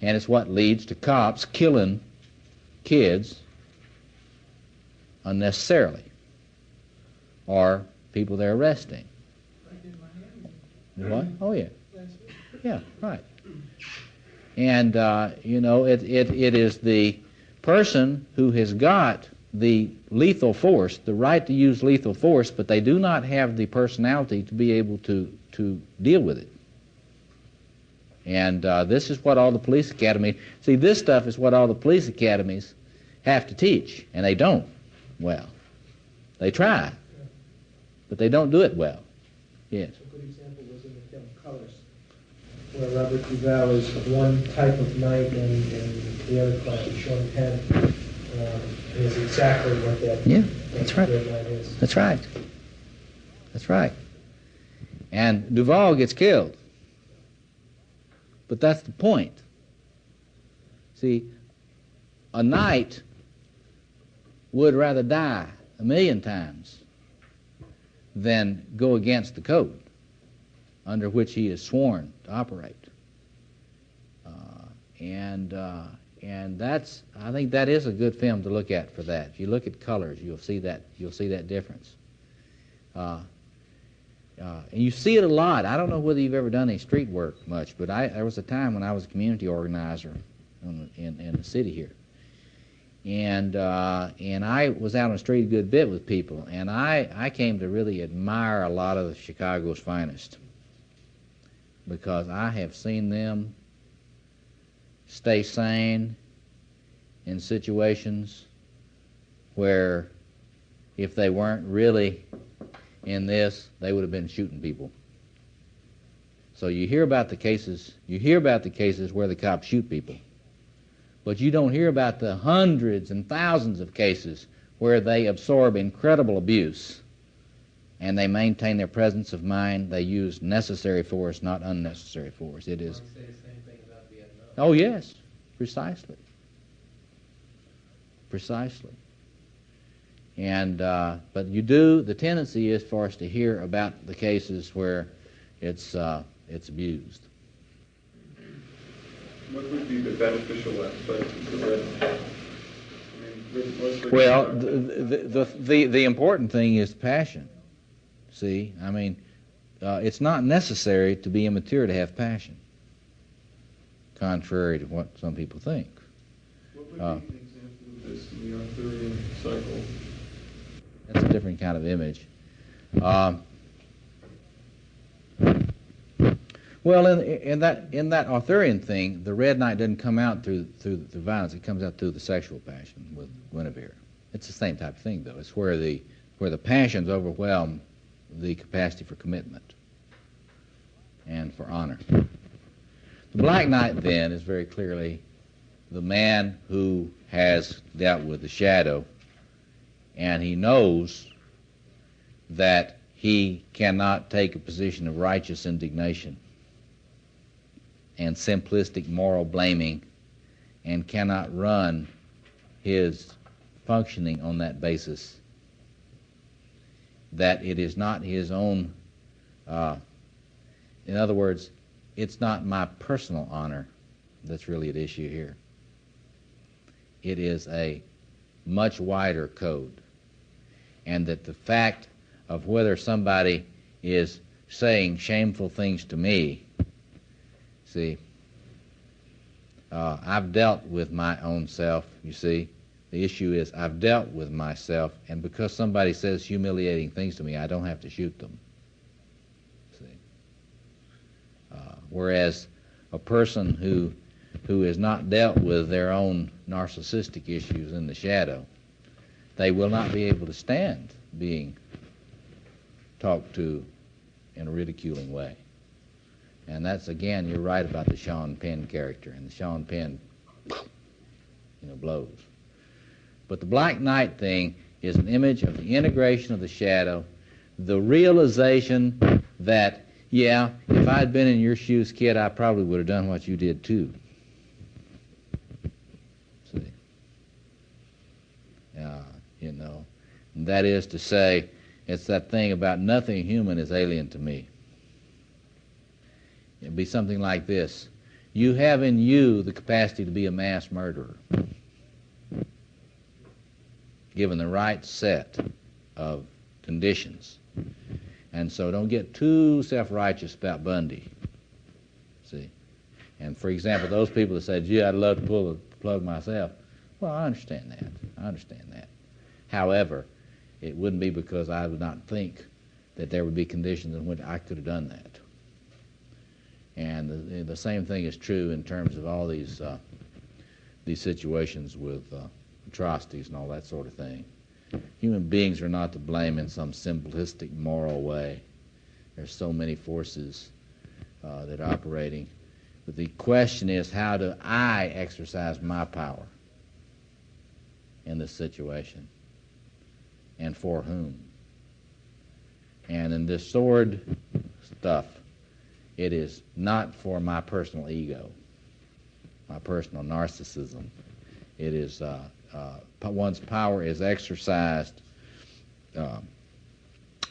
And it's what leads to cops killing kids unnecessarily, or people they're arresting. What? Oh, yeah. Yeah, right. And, it is the person who has got the lethal force, the right to use lethal force, but they do not have the personality to be able to deal with it. And this is what all the police academies, see, this stuff is what all the police academies have to teach, and they don't well. They try, but they don't do it well. Yes. A good example was in the film Colors, where Robert Duvall is one type of knight and the other class, Sean Penn, is exactly what that, that's right. Red Knight is. That's right. That's right. And Duvall gets killed. But that's the point. See, a knight would rather die 1,000,000 times than go against the code under which he is sworn to operate. And that's, I think that is a good film to look at for that. If you look at Colors, you'll see that difference. And you see it a lot. I don't know whether you've ever done any street work much, but there was a time when I was a community organizer in the city here. And I was out on the street a good bit with people, and I came to really admire a lot of Chicago's finest, because I have seen them stay sane in situations where if they weren't really in this, they would have been shooting people. So you hear about the cases where the cops shoot people, but you don't hear about the hundreds and thousands of cases where they absorb incredible abuse and they maintain their presence of mind. They use necessary force, not unnecessary force. It is. Say the same thing about Vietnam. Oh yes, precisely. Precisely. And but the tendency is for us to hear about the cases where it's abused. What would be the beneficial aspect of the red? Well, the important thing is passion. See, I mean, it's not necessary to be immature to have passion, contrary to what some people think. What would be an example of this in the Arthurian cycle? That's a different kind of image. Well, in that Arthurian thing, the Red Knight doesn't come out through the violence; it comes out through the sexual passion with Guinevere. It's the same type of thing, though. It's where the passions overwhelm the capacity for commitment and for honor. The Black Knight, then, is very clearly the man who has dealt with the shadow, and he knows that he cannot take a position of righteous indignation and simplistic moral blaming, and cannot run his functioning on that basis, that it is not his own, in other words, it's not my personal honor that's really at issue here. It is a much wider code, and that the fact of whether somebody is saying shameful things to me, see, I've dealt with my own self, you see. The issue is I've dealt with myself, and because somebody says humiliating things to me, I don't have to shoot them. See? Whereas a person who has not dealt with their own narcissistic issues in the shadow, they will not be able to stand being talked to in a ridiculing way. And that's, again, you're right about the Sean Penn character, and the Sean Penn, blows. But the Black Knight thing is an image of the integration of the shadow, the realization that, yeah, if I'd been in your shoes, kid, I probably would have done what you did too. See? And that is to say, it's that thing about nothing human is alien to me. It'd be something like this. You have in you the capacity to be a mass murderer, given the right set of conditions. And so don't get too self-righteous about Bundy. See? And for example, those people that say, gee, I'd love to pull the plug myself. Well, I understand that. However, it wouldn't be because I would not think that there would be conditions in which I could have done that. And the same thing is true in terms of all these situations with atrocities and all that sort of thing. Human beings are not to blame in some simplistic moral way. There's so many forces that are operating. But the question is, how do I exercise my power in this situation? And for whom? And in this sword stuff, it is not for my personal ego, my personal narcissism. It is one's power is exercised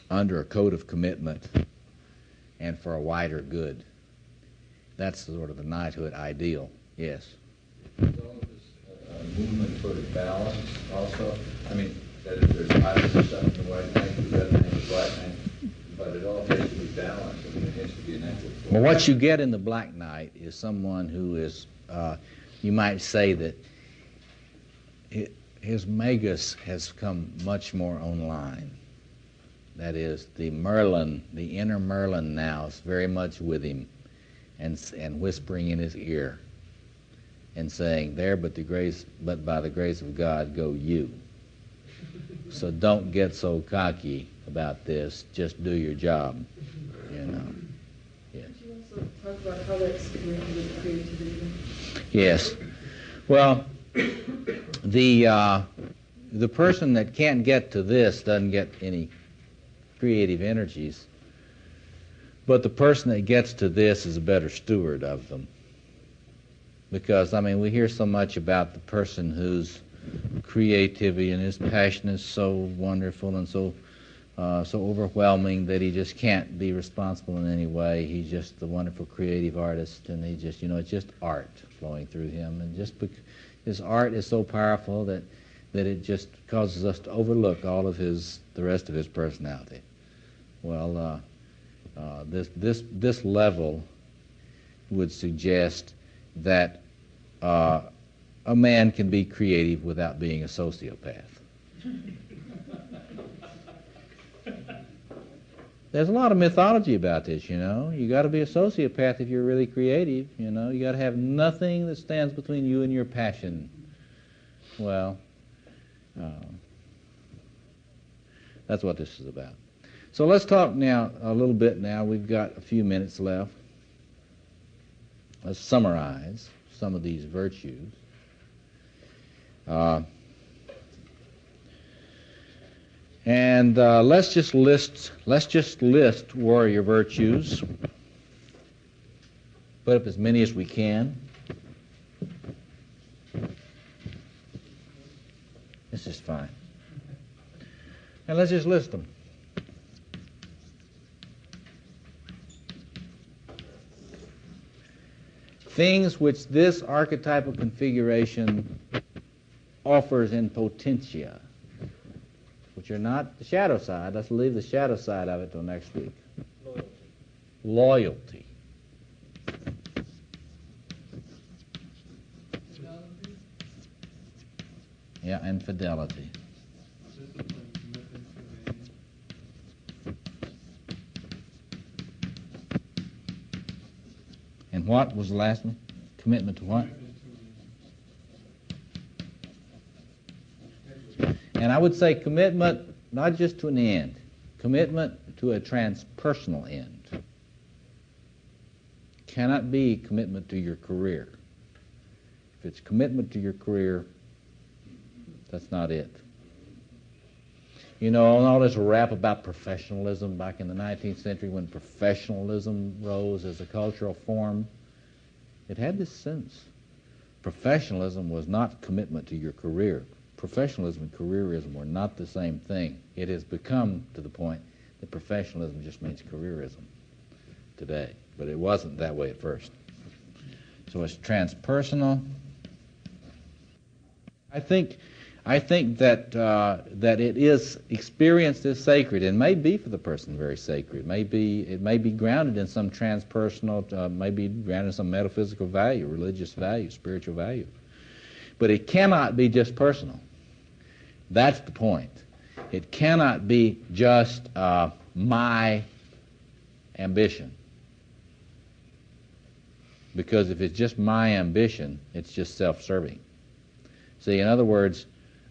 under a code of commitment and for a wider good. That's sort of the knighthood ideal. Yes. Is all of this movement toward balance also? I mean, that if there's positive stuff in the white knight, the red knight, the black knight, but it all has to be balanced. I mean, it has to be an equal. Well, what you get in the Black Knight is someone who is, you might say that his magus has come much more online. That is, the Merlin, the inner Merlin now is very much with him and whispering in his ear and saying, there but by the grace of God go you. So don't get so cocky about this, just do your job, you know. Yes. Could you also talk about how that's connected with creativity? Yes. Well, the person that can't get to this doesn't get any creative energies, but the person that gets to this is a better steward of them. Because, I mean, we hear so much about the person whose creativity and his passion is so wonderful and so overwhelming that he just can't be responsible in any way. He's just the wonderful creative artist, and he just, it's just art flowing through him. And just his art is so powerful that it just causes us to overlook all of the rest of his personality. Well, this level would suggest that a man can be creative without being a sociopath. There's a lot of mythology about this, You got to be a sociopath if you're really creative, You got to have nothing that stands between you and your passion. Well, that's what this is about. So let's talk now a little bit now. We've got a few minutes left. Let's summarize some of these virtues. And let's just list warrior virtues. Put up as many as we can. This is fine. And let's just list them. Things which this archetypal configuration offers in potentia, which are not the shadow side. Let's leave the shadow side of it till next week. Loyalty. Yeah, and fidelity. And what was the last one? Commitment to what? And I would say commitment not just to an end, commitment to a transpersonal end. Cannot be commitment to your career. If it's commitment to your career, that's not it. All this rap about professionalism back in the 19th century when professionalism rose as a cultural form, it had this sense. Professionalism was not commitment to your career. Professionalism and careerism were not the same thing. It has become to the point that professionalism just means careerism today, but it wasn't that way at first. So it's transpersonal. I think that that it is experienced as sacred, and may be for the person very sacred. It may be grounded in some transpersonal, may be grounded in some metaphysical value, religious value, spiritual value. But it cannot be just personal. That's the point. It cannot be just my ambition. Because if it's just my ambition, it's just self-serving. See, in other words,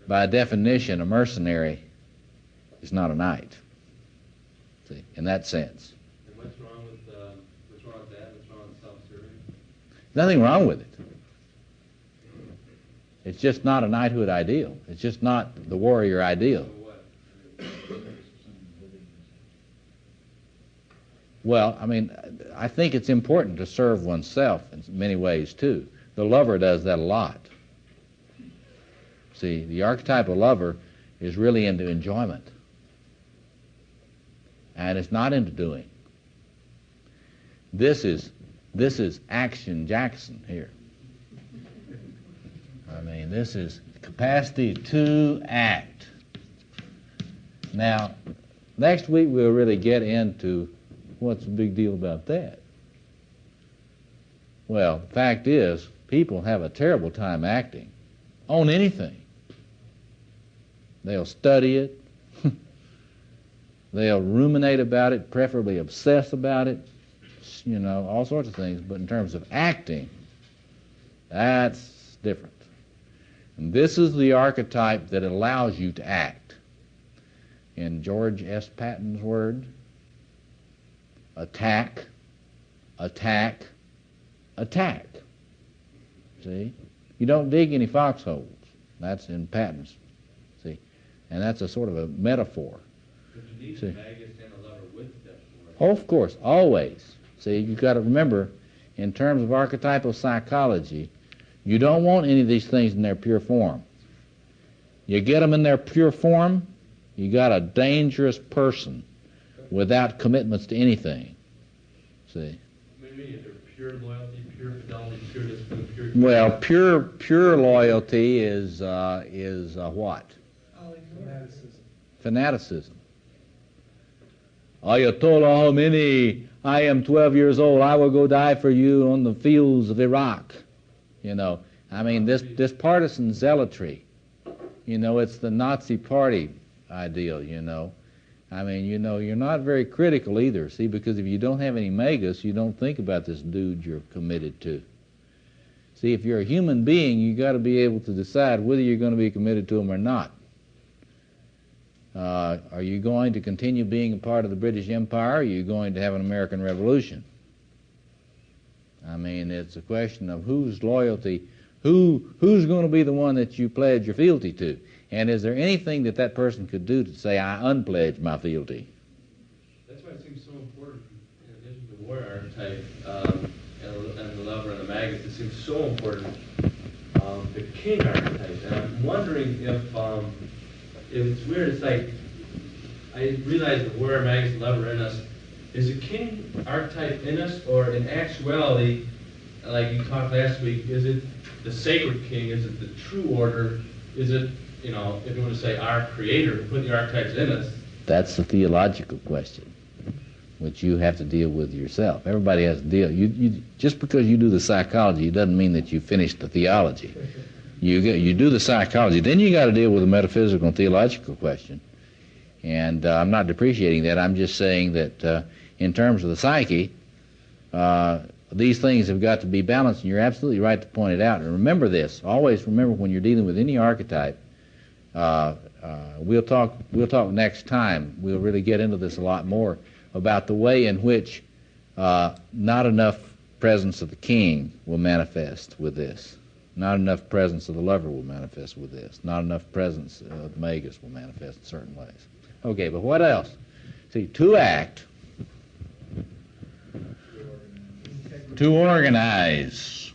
by definition, a mercenary is not a knight. See, in that sense. And what's wrong with that? What's wrong with self-serving? Nothing wrong with it. It's just not a knighthood ideal. It's just not the warrior ideal. Well, I mean, I think it's important to serve oneself in many ways, too. The lover does that a lot. See, the archetypal lover is really into enjoyment. And it's not into doing. This is Action Jackson here. I mean, this is capacity to act. Now, next week we'll really get into what's the big deal about that. Well, the fact is, people have a terrible time acting on anything. They'll study it. They'll ruminate about it, preferably obsess about it, you know, all sorts of things. But in terms of acting, that's different. And this is the archetype that allows you to act. In George S. Patton's word, attack, attack, attack. See? You don't dig any foxholes. That's in Patton's. See? And that's a sort of a metaphor. But you need See? a magus and a lover with them. Oh, of course, always. See, you've got to remember, in terms of archetypal psychology, you don't want any of these things in their pure form. You get them in their pure form, you got a dangerous person without commitments to anything. See? Maybe they're pure loyalty, pure fidelity, pure discipline, pure... Well, pure loyalty is what? Fanaticism. Ayatollah Khomeini, I am 12 years old. I will go die for you on the fields of Iraq. You know, I mean, this partisan zealotry, you know, it's the Nazi party ideal, you know. I mean, you know, you're not very critical either, see, because if you don't have any magus, you don't think about this dude you're committed to. See, if you're a human being, you got to be able to decide whether you're going to be committed to him or not. Are you going to continue being a part of the British Empire, or are you going to have an American Revolution? I mean, it's a question of whose loyalty, who's going to be the one that you pledge your fealty to? And is there anything that that person could do to say, I unpledge my fealty? That's why it seems so important, in addition to the warrior archetype and the lover and the magus, it seems so important, the king archetype. And I'm wondering if it's weird, it's like, I realize the warrior, magus, and lover in us. Is the king archetype in us, or in actuality, like you talked last week, is it the sacred king? Is it the true order? Is it, you know, if you want to say our creator who put the archetypes in us? That's the theological question, which you have to deal with yourself. Everybody has to deal. You just because you do the psychology doesn't mean that you finish the theology. You do the psychology, then you got to deal with the metaphysical and theological question. And I'm not depreciating that. I'm just saying that in terms of the psyche, these things have got to be balanced, and you're absolutely right to point it out. And remember this. Always remember when you're dealing with any archetype, we'll talk next time. We'll really get into this a lot more about the way in which not enough presence of the king will manifest with this. Not enough presence of the lover will manifest with this. Not enough presence of the magus will manifest in certain ways. Okay, but what else? See, to act, to organize,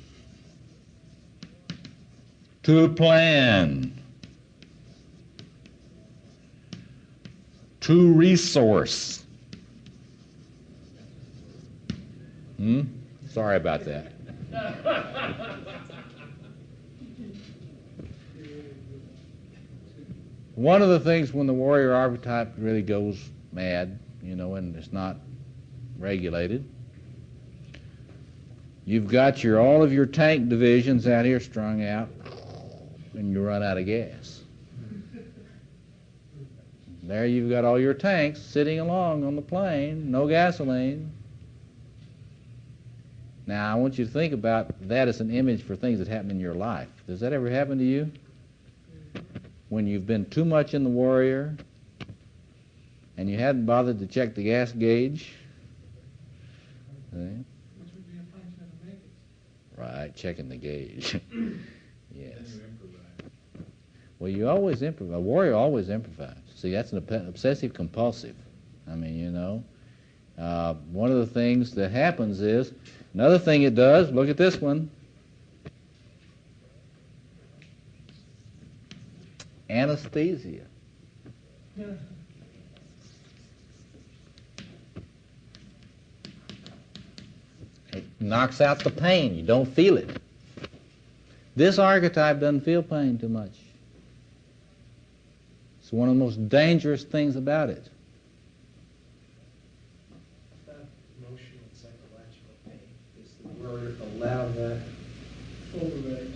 to plan, to resource. Sorry about that. One of the things when the warrior archetype really goes mad, you know, and it's not regulated, you've got all of your tank divisions out here strung out, and you run out of gas. There you've got all your tanks sitting along on the plane, no gasoline. Now, I want you to think about that as an image for things that happen in your life. Does that ever happen to you? When you've been too much in the Warrior and you hadn't bothered to check the gas gauge? See? Which would be a function of the makers. Right, checking the gauge. Yes. Well, you always improvise. A warrior always improvises. See, that's an obsessive compulsive. I mean, you know, one of the things that happens is, another thing it does, look at this one. Anesthesia. Yeah. It knocks out the pain. You don't feel it. This archetype doesn't feel pain too much. It's one of the most dangerous things about it. That emotional and psychological pain, is the word allow that full range?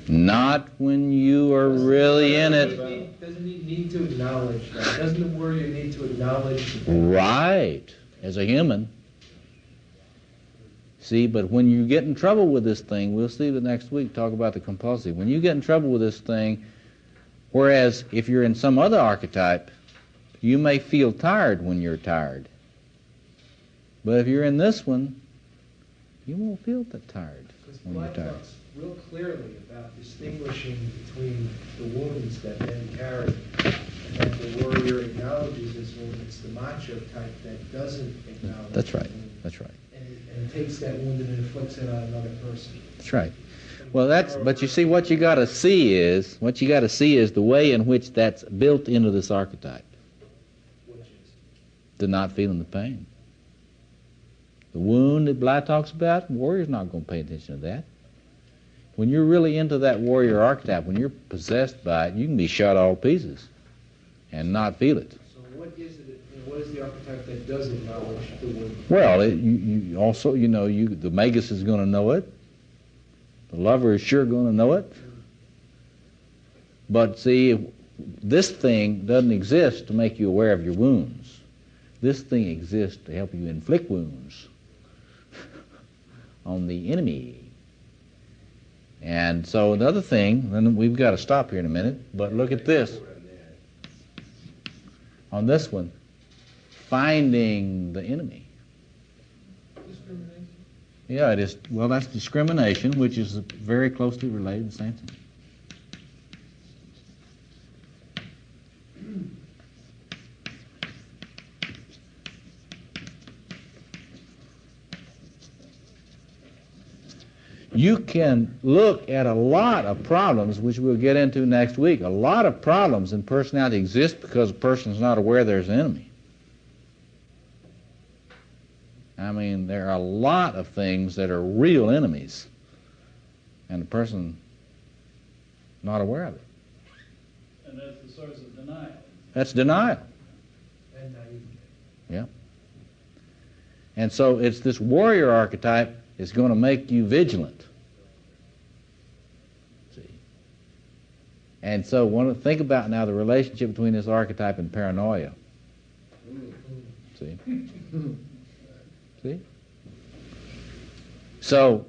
Not when you are really in it. Doesn't he need to acknowledge that? Doesn't the warrior need to acknowledge that? Right, as a human. See, but when you get in trouble with this thing, we'll see the next week, talk about the compulsive. When you get in trouble with this thing, whereas if you're in some other archetype, you may feel tired when you're tired. But if you're in this one, you won't feel that tired when you're tired. Talks real clearly about distinguishing between the wounds that men carry, and that the warrior acknowledges this wound. It's the macho type that doesn't acknowledge. That's right. the wound. That's right. And takes that wound and inflicts it on another person. That's right. Well, but you see, what you got to see is the way in which that's built into this archetype. Which is? The not feeling the pain. The wound that Bly talks about, warrior's not going to pay attention to that. When you're really into that warrior archetype, when you're possessed by it, you can be shot all to pieces and not feel it. So what is it? What is the archetype that does acknowledge the wound? Well, you also, the magus is going to know it. The lover is sure going to know it. But see, this thing doesn't exist to make you aware of your wounds. This thing exists to help you inflict wounds on the enemy. And so another thing, and we've got to stop here in a minute, but look at this. On this one, finding the enemy. Discrimination. Yeah, it is. Well, that's discrimination, which is very closely related to the same thing. You can look at a lot of problems, which we'll get into next week. A lot of problems in personality exist because a person is not aware there's an enemy. I mean, there are a lot of things that are real enemies, and the person not aware of it. And that's the source of denial. That's denial. And naivety. Yeah. And so it's this warrior archetype is going to make you vigilant. See? And so think about now the relationship between this archetype and paranoia. See? See? So,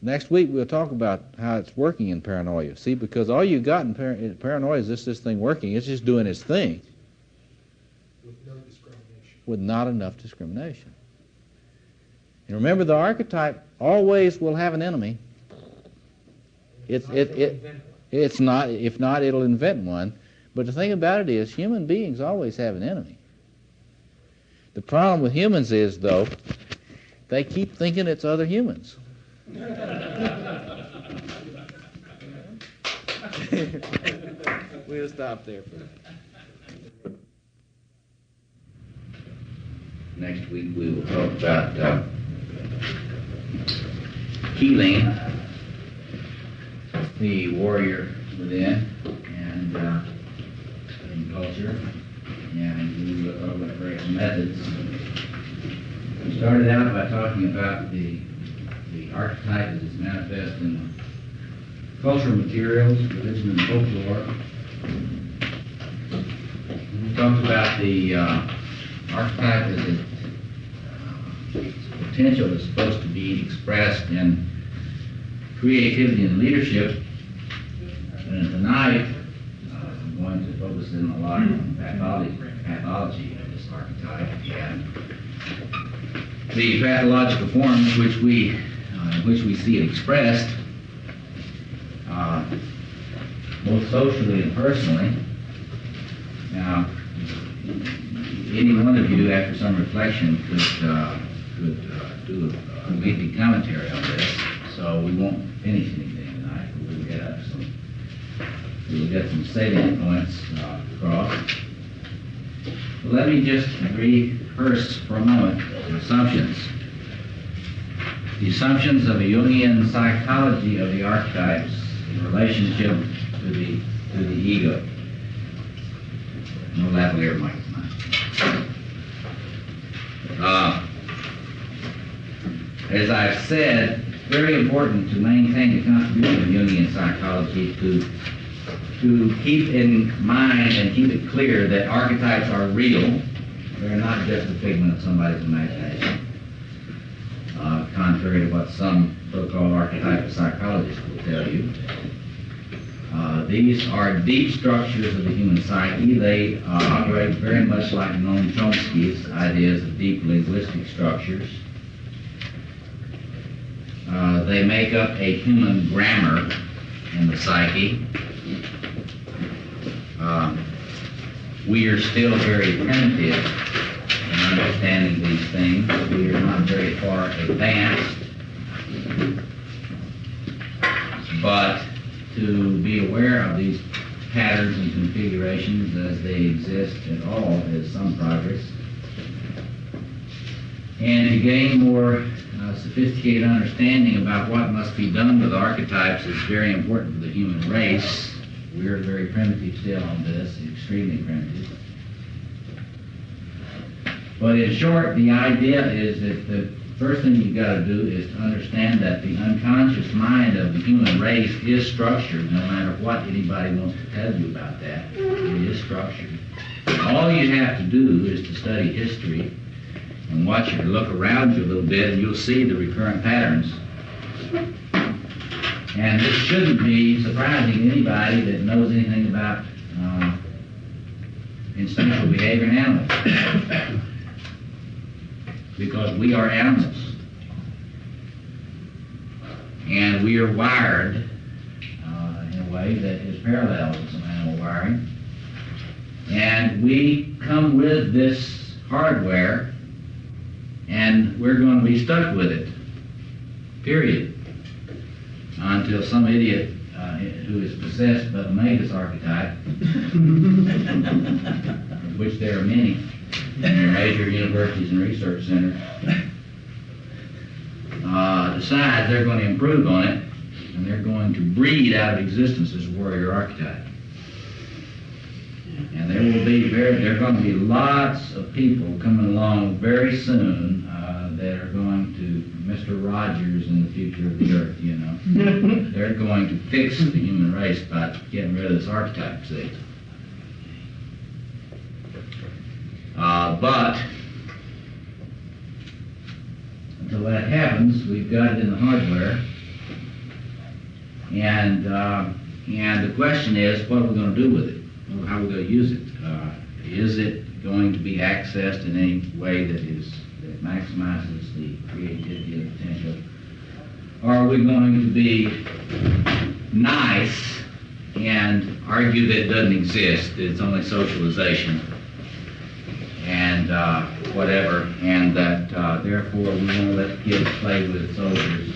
next week we'll talk about how it's working in paranoia. See, because all you got in paranoia is just this thing working. It's just doing its thing. With no discrimination. With not enough discrimination. And remember, the archetype always will have an enemy. It's not, if not, it'll invent one. But the thing about it is, human beings always have an enemy. The problem with humans is, though, they keep thinking it's other humans. We'll stop there for that. Next week we will talk about healing the warrior within and in culture, and we will talk about various methods. We started out by talking about the archetype as it's manifest in cultural materials, religion and folklore. We talked about the archetype as its potential is supposed to be expressed in creativity and leadership. And tonight, I'm going to focus in a lot on pathology of this archetype and the pathological forms which we see it expressed, both socially and personally. Now, any one of you, after some reflection, could do a lengthy commentary on this. So we won't finish anything tonight, but we'll get some salient points across. But let me just rehearse for a moment the assumptions. The assumptions of a Jungian psychology of the archetypes in relationship to the ego. No lavalier mic tonight. As I've said, it's very important to maintain the contribution of Jungian psychology to keep in mind and keep it clear that archetypes are real. They're not just a figment of somebody's imagination, contrary to what some so-called archetypal psychologists will tell you. These are deep structures of the human psyche. They operate very much like Noam Chomsky's ideas of deep linguistic structures. They make up a human grammar in the psyche. We are still very primitive in understanding these things. We are not very far advanced. But to be aware of these patterns and configurations as they exist at all is some progress. And to gain more sophisticated understanding about what must be done with archetypes is very important for the human race. We're very primitive still on this, extremely primitive. But in short, the idea is that the first thing you've got to do is to understand that the unconscious mind of the human race is structured, no matter what anybody wants to tell you about that. It is structured. All you have to do is to study history and watch it, look around you a little bit, and you'll see the recurrent patterns. And this shouldn't be surprising to anybody that knows anything about instinctual behavior in animals. Because we are animals. And we are wired in a way that is parallel to some animal wiring. And we come with this hardware, and we're going to be stuck with it, period, until some idiot who is possessed by the Magus archetype, of which there are many in major universities and research centers, decides they're going to improve on it, and they're going to breed out of existence this warrior archetype. And there are going to be lots of people coming along very soon that are going to Mr. Rogers in the future of the earth, you know. They're going to fix the human race by getting rid of this archetype, see. But until that happens, we've got it in the hardware. And the question is, what are we going to do with it? How are we going to use it? Is it going to be accessed in any way that maximizes the creativity and potential? Or are we going to be nice and argue that it doesn't exist, that it's only socialization and whatever, and that therefore we won't let kids play with soldiers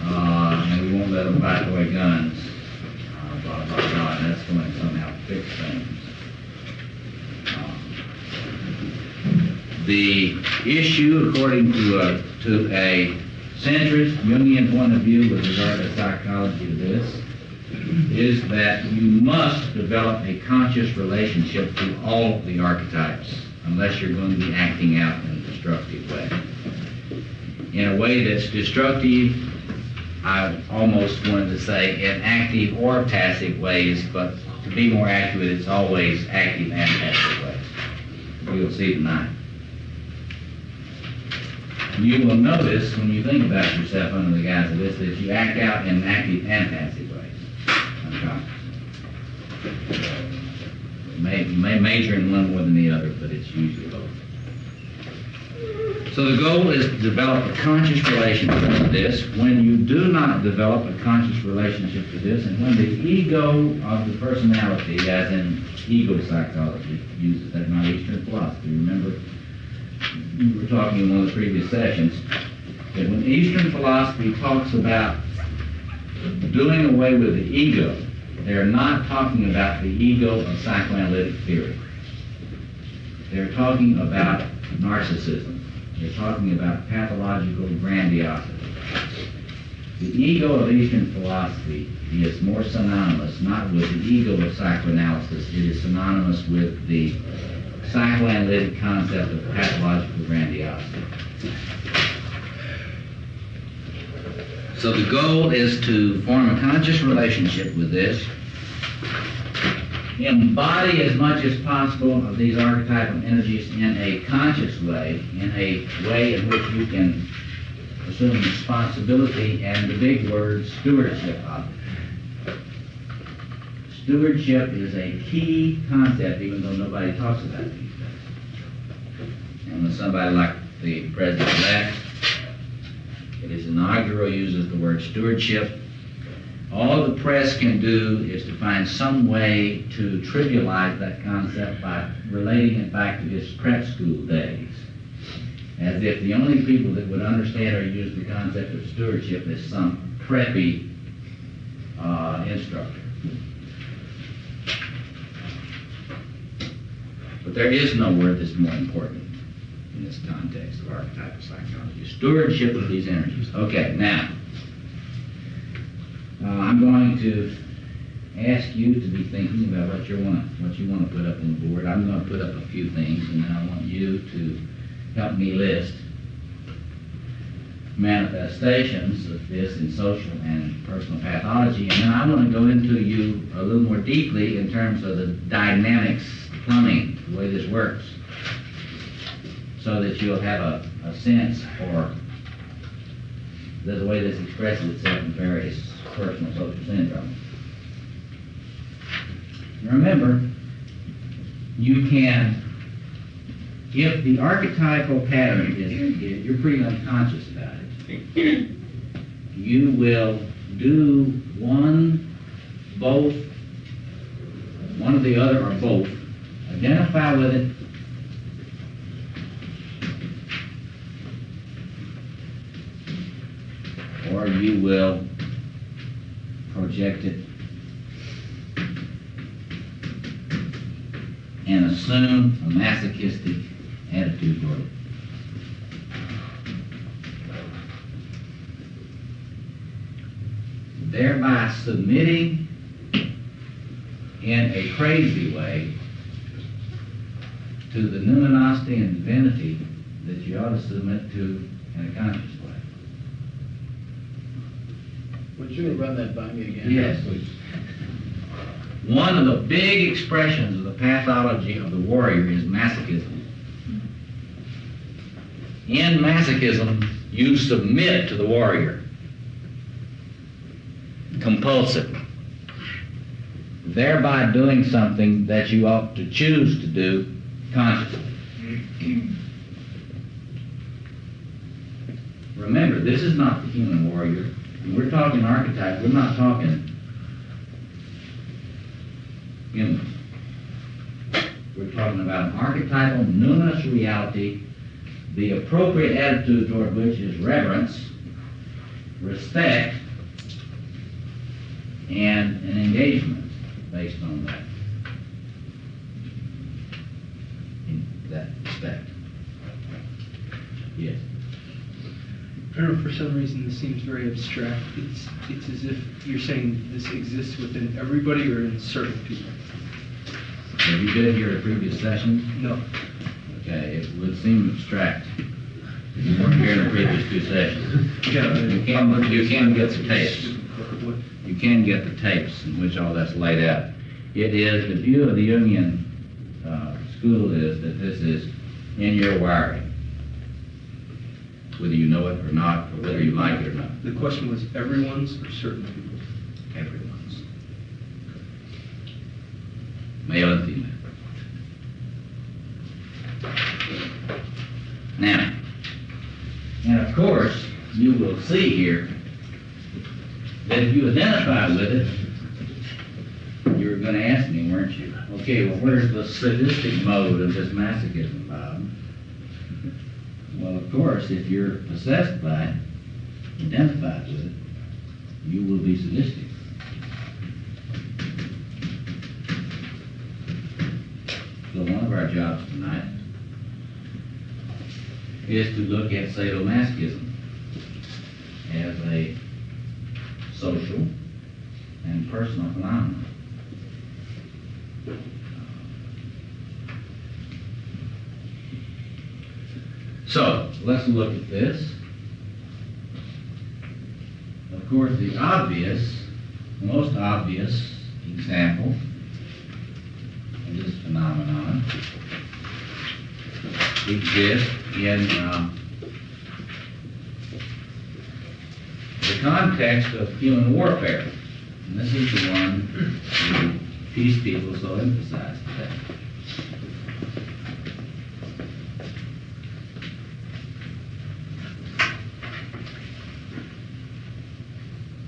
and we won't let them fight away guns, blah, blah, blah, and that's going to somehow fix things. The issue, according to a centrist Jungian point of view with regard to psychology of this, is that you must develop a conscious relationship to all of the archetypes, unless you're going to be acting out in a destructive way. In a way that's destructive, I almost wanted to say in active or passive ways, but to be more accurate, it's always active and passive ways. You'll see tonight. You will notice when you think about yourself under the guise of this that you act out in active and passive ways. You may major in one more than the other, but it's usually both. So the goal is to develop a conscious relationship to this. When you do not develop a conscious relationship to this, and when the ego of the personality, as in ego psychology, uses that, not Eastern philosophy. Remember, we were talking in one of the previous sessions that when Eastern philosophy talks about doing away with the ego, they're not talking about the ego of psychoanalytic theory. They're talking about narcissism. They're talking about pathological grandiosity. The ego of Eastern philosophy is more synonymous, not with the ego of psychoanalysis, it is synonymous with the psychoanalytic concept of pathological grandiosity. So the goal is to form a conscious relationship with this, embody as much as possible of these archetypal energies in a conscious way, in a way in which you can assume responsibility and the big word stewardship of it. Stewardship is a key concept, even though nobody talks about it these days. And when somebody like the president-elect, in his inaugural, uses the word stewardship, all the press can do is to find some way to trivialize that concept by relating it back to his prep school days, as if the only people that would understand or use the concept of stewardship is some preppy instructor. But there is no word that's more important in this context of archetypal psychology. Stewardship of these energies. Okay, now, I'm going to ask you to be thinking about what you want to put up on the board. I'm going to put up a few things, and then I want you to help me list manifestations of this in social and personal pathology, and then I want to go into you a little more deeply in terms of the dynamics, plumbing, the way this works, so that you'll have a sense for the way this expresses itself in various personal social syndromes. Remember, you can, if the archetypal pattern is, you're pretty unconscious about it, you will do one, both, one or the other or both, identify with it, or you will project it and assume a masochistic attitude toward it. Thereby submitting in a crazy way to the numinosity and divinity that you ought to submit to in a conscious way. Would you run that by me again? Yes, please. One of the big expressions of the pathology of the warrior is masochism. In masochism, you submit to the warrior compulsively, thereby doing something that you ought to choose to do consciously. Remember, this is not the human warrior. When we're talking archetype, we're not talking humans. We're talking about an archetypal, numinous reality, the appropriate attitude toward which is reverence, respect, and an engagement based on that. In that respect. Yes. I don't know, for some reason this seems very abstract. It's as if you're saying this exists within everybody or in certain people. Have you been here at a previous session? No. Okay, it would seem abstract. You weren't here in the previous two sessions. Yeah, you can get the tapes. You can get the tapes in which all that's laid out. It is, the view of the Jungian school is that this is in your wiring, whether you know it or not, or whether you like it or not. The question was everyone's or certain people's? Everyone's. Male and female. Now, and of course, you will see here that if you identify with it, you were going to ask me, weren't you? Okay, well, where's the sadistic mode of this masochism, Bob? Well, of course, if you're possessed by it, identified with it, you will be sadistic. So one of our jobs tonight is to look at sadomasochism as a social and personal phenomenon. So, let's look at this. Of course, the most obvious example of this phenomenon exists in the context of human warfare. And this is the one the peace people so emphasize today.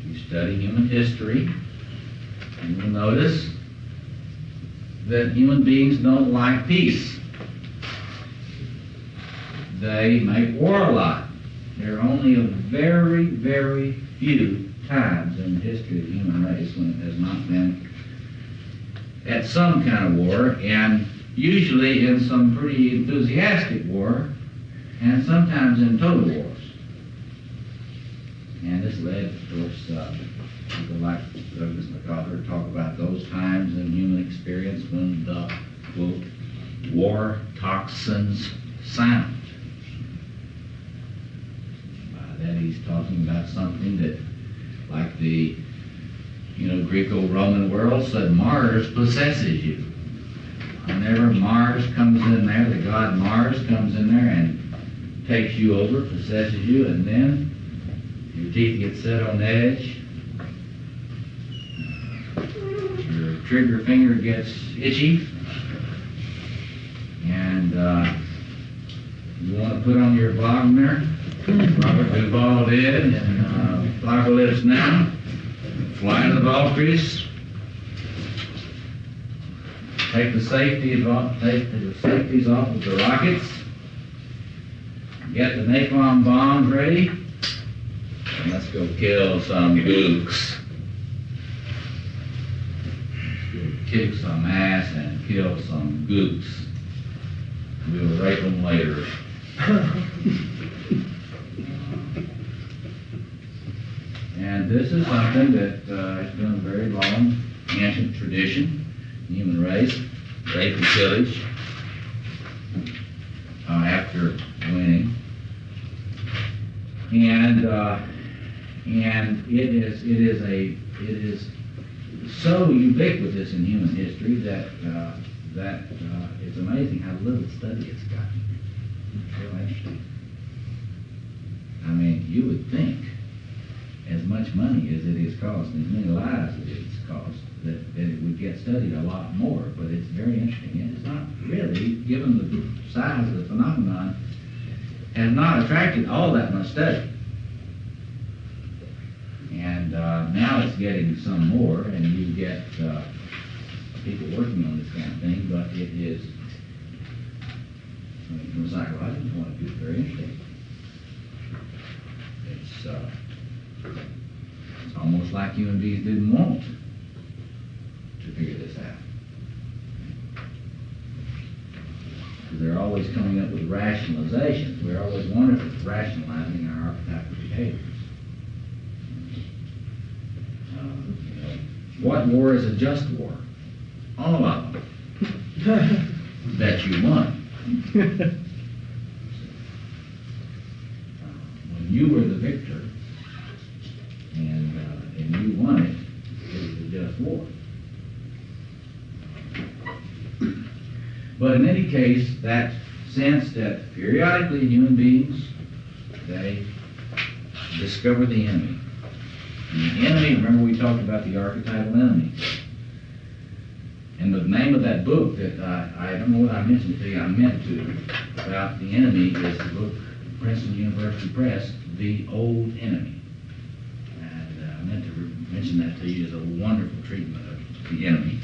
You study human history, and you'll notice that human beings don't like peace. They make war a lot. There are only a very, very few times in the history of the human race when it has not been at some kind of war, and usually in some pretty enthusiastic war, and sometimes in total wars. And this led, of course, people like Douglas MacArthur talk about those times in human experience when the, quote, war toxins sound. By that he's talking about something that, like the, Greco-Roman world said, Mars possesses you. Whenever Mars comes in there, the god Mars comes in there and takes you over, possesses you, and then your teeth get set on edge, your trigger finger gets itchy, and you want to put on your Wagner. Robert Duvall did, and Apocalypse Now. Fly to the Valkyries. Take the safeties off of the rockets. Get the napalm bombs ready. And let's go kill some gooks. Kick some ass and kill some gooks. We'll rape them later. And this is something that has been a very long, ancient tradition in the human race, rape and pillage after winning. And it is so ubiquitous in human history that it's amazing how little study it's gotten. It's real interesting. I mean, you would think, as much money as it has cost, and as many lives as it's cost, that it would get studied a lot more, but it's very interesting. And it's not really, given the size of the phenomenon, has not attracted all that much study. And now it's getting some more, and you get people working on this kind of thing, but it is, from a psychological point of view, it's very interesting. It's almost like human beings didn't want to figure this out. Because they're always coming up with rationalizations. We're always wonderful at rationalizing our archetypal behaviors. What war is a just war? All of them. That you won. When you were the victor, and you won it, it was a just war. But in any case, that sense that periodically human beings, they discover the enemy. And the enemy, remember we talked about the archetypal enemy. And the name of that book that I don't know what I mentioned to you, I meant to, about the enemy is the book, Princeton University Press, The Old Enemy. And I meant to mention that to you as a wonderful treatment of the enemy.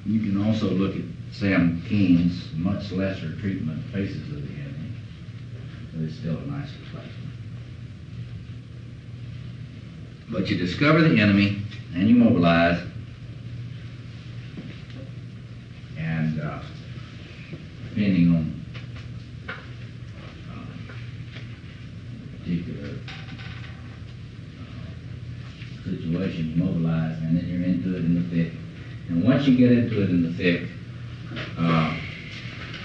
You can also look at Sam Keene's much lesser treatment, Faces of the Enemy, but it's still a nice reflection. But you discover the enemy, and you mobilize, and depending on particular situation, you mobilize, and then you're into it in the thick. And once you get into it in the thick,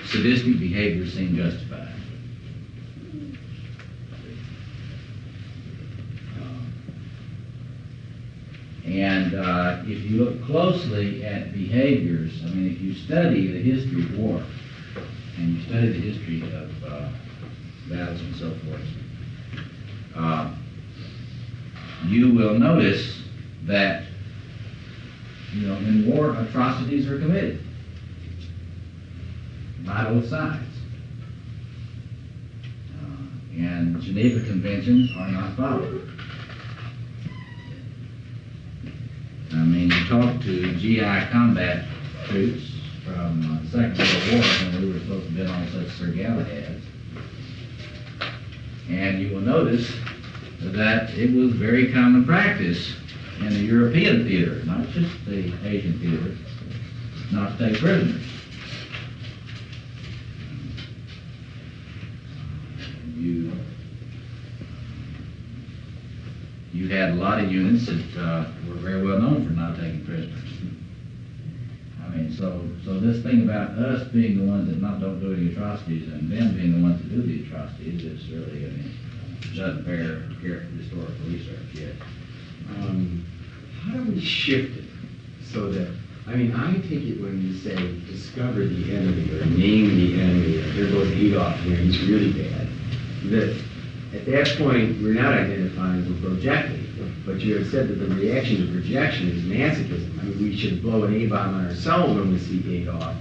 sadistic behaviors seem justified. And if you look closely at behaviors, I mean, if you study the history of war, and you study the history of battles and so forth, you will notice that, you know, in war, atrocities are committed by both sides. And Geneva Conventions are not followed. I mean, you talk to GI combat troops from the Second World War when we were supposed to be on such Sir Galahads, and you will notice that it was very common practice in the European theater, not just the Asian theater, not to take prisoners. You had a lot of units that were very well known for not taking prisoners. I mean, so this thing about us being the ones that don't do any atrocities and them being the ones that do the atrocities is really, I mean, doesn't bear careful historical research yet. How do we shift it so that, I mean, I take it when you say discover the enemy or name the enemy, or there goes Adolf here, he's really bad, that at that point we're not identifying, we're projecting. But you have said that the reaction to projection is masochism. I mean, we should blow an A-bomb on ourselves when we see Adolf,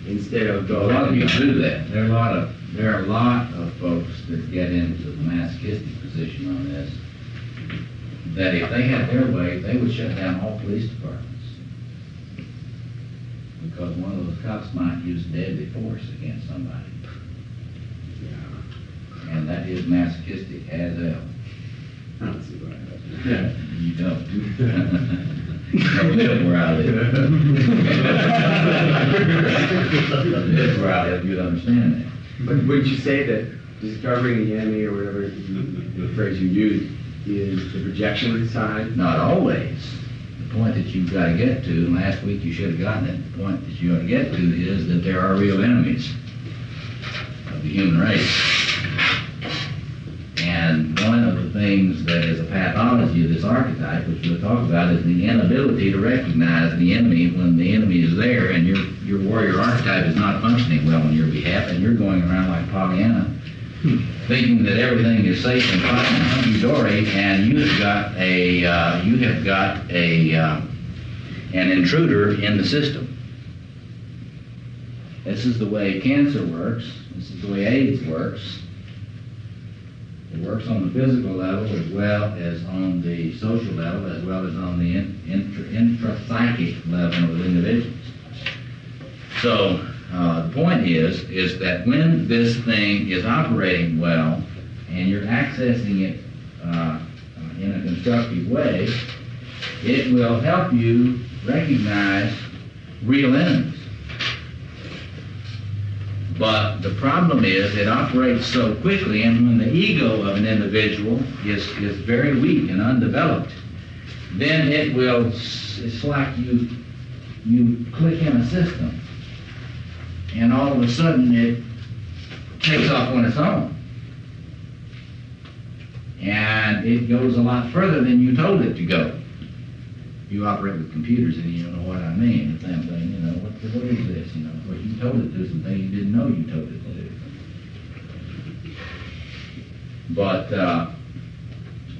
instead of A lot of people do that. There are a lot of folks that get into the masochistic position on this, that if they had their way, they would shut down all police departments. Because one of those cops might use deadly force against somebody. And that is masochistic as hell. I don't see why. You don't. You don't live where I live. Live where I live, you'd understand that. But would you say that discovering the enemy, or whatever the phrase you used, is the projection side? Not always. The point that you've got to get to, and last week you should have gotten it, the point that you ought to get to is that there are real enemies of the human race. And one of the things that is a pathology of this archetype, which we'll talk about, is the inability to recognize the enemy when the enemy is there and your warrior archetype is not functioning well on your behalf, and you're going around like Pollyanna, thinking that everything is safe and fine and hunky-dory, and you have got an intruder in the system. This is the way cancer works. This is the way AIDS works. It works on the physical level as well as on the social level, as well as on the intrapsychic level of individuals. So the point is that when this thing is operating well and you're accessing it in a constructive way, it will help you recognize real enemies. But the problem is it operates so quickly, and when the ego of an individual is very weak and undeveloped, then it's like you click in a system, and all of a sudden it takes off on its own. And it goes a lot further than you told it to go. you operate with computers and you don't know what I mean. The same thing, you know, what is this? You know, well, you told it to do something you didn't know you told it to do.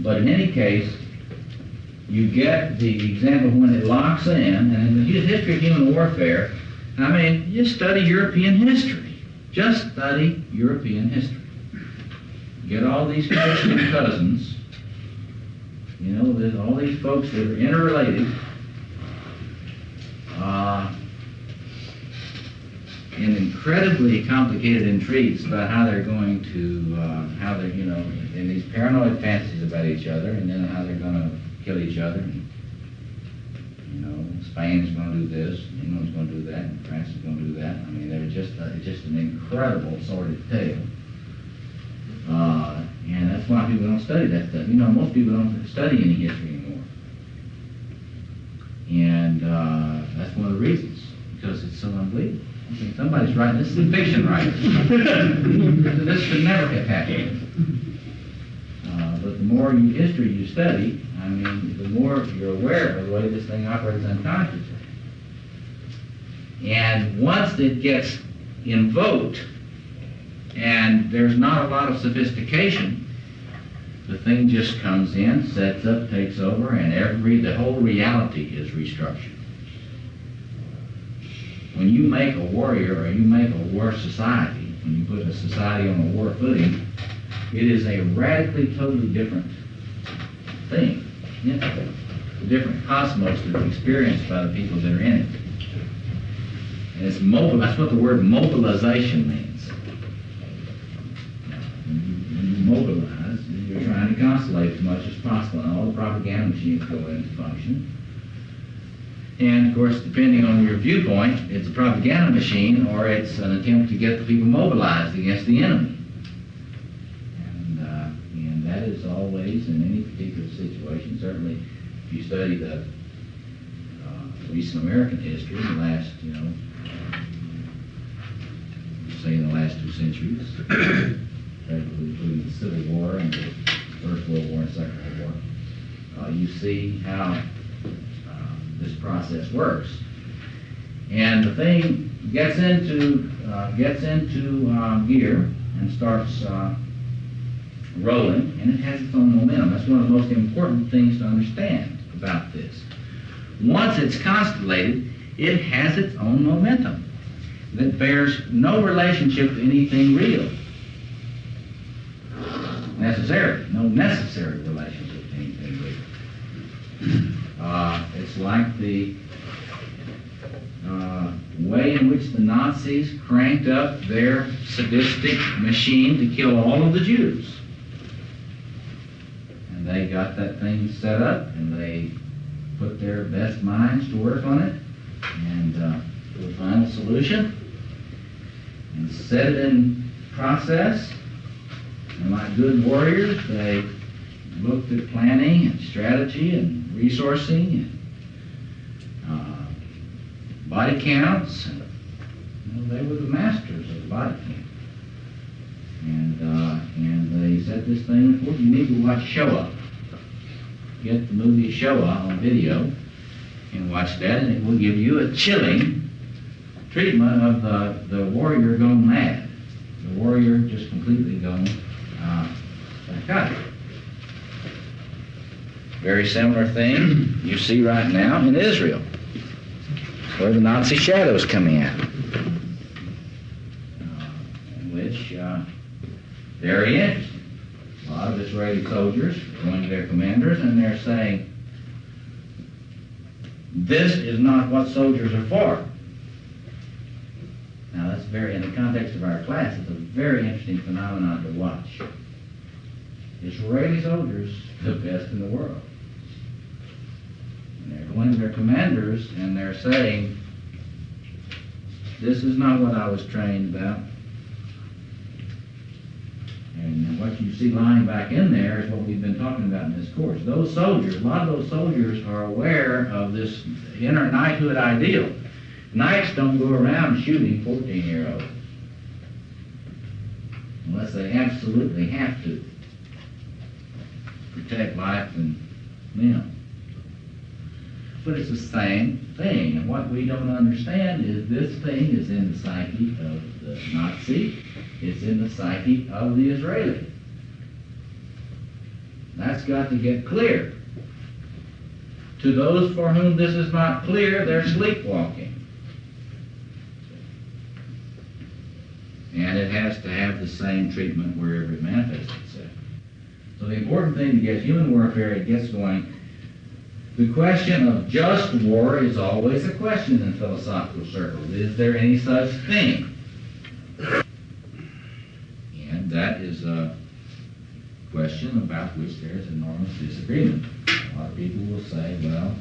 But in any case, you get the example when it locks in, and in the history of human warfare, I mean, you study European history. Just study European history. Get all these Christian cousins, you know, there's all these folks that are interrelated, in incredibly complicated intrigues about how they're going to, how they're, you know, in these paranoid fantasies about each other, and then how they're going to kill each other. And, you know, Spain's going to do this, England's going to do that, and France is going to do that. I mean, they're just an incredible sordid tale. And that's why people don't study that stuff. You know, most people don't study any history anymore. And that's one of the reasons, because it's so unbelievable. I think somebody's writing, this is a fiction writer. This could never have happened. But the more history you study, I mean, the more you're aware of the way this thing operates unconsciously. And once it gets invoked, and there's not a lot of sophistication, the thing just comes in, sets up, takes over, and the whole reality is restructured. When you make a warrior or you make a war society, when you put a society on a war footing, it is a radically, totally different thing. A different cosmos that's experienced by the people that are in it. And it's mobile. That's what the word mobilization means. When you mobilize, you're trying to constellate as much as possible, and all the propaganda machines go into function. And of course, depending on your viewpoint, it's a propaganda machine or it's an attempt to get the people mobilized against the enemy. And that is always, in any particular situation, certainly if you study the recent American history, the last, you know, say in the last 2 centuries, including the Civil War and the First World War and Second World War, you see how this process works. And the thing gets into gear and starts rolling, and it has its own momentum. That's one of the most important things to understand about this. Once it's constellated, it has its own momentum that bears no relationship to anything real, necessarily, no necessary relationship to anything real. It's like the way in which the Nazis cranked up their sadistic machine to kill all of the Jews. And they got that thing set up, and they put their best minds to work on it, and to a final solution, and set it in process. And like good warriors, they looked at planning and strategy and resourcing and body counts. And, you know, they were the masters of the body count. And they set this thing forth. You need to watch Shoah. Get the movie Shoah on video and watch that, and it will give you a chilling treatment of the warrior gone mad. The warrior just completely gone psychotic. Very similar thing you see right now in Israel, where the Nazi shadow's coming out, in which very interesting. A lot of Israeli soldiers going to their commanders and they're saying, this is not what soldiers are for. Now that's very, in the context of our class, it's a very interesting phenomenon to watch. Israeli soldiers, the best in the world. And they're going to their commanders and they're saying, this is not what I was trained about. And what you see lying back in there is what we've been talking about in this course. Those soldiers, a lot of those soldiers are aware of this inner knighthood ideal. Knights don't go around shooting 14-year-olds unless they absolutely have to protect life and limb. but it's the same thing. And what we don't understand is this thing is in the psyche of the Nazi, it's in the psyche of the Israeli. That's got to get clear. To those for whom this is not clear, they're sleepwalking. And it has to have the same treatment wherever it manifests itself. So the important thing to get human warfare, it gets going. The question of just war is always a question in philosophical circles. Is there any such thing? And that is a question about which there is enormous disagreement. A lot of people will say, well,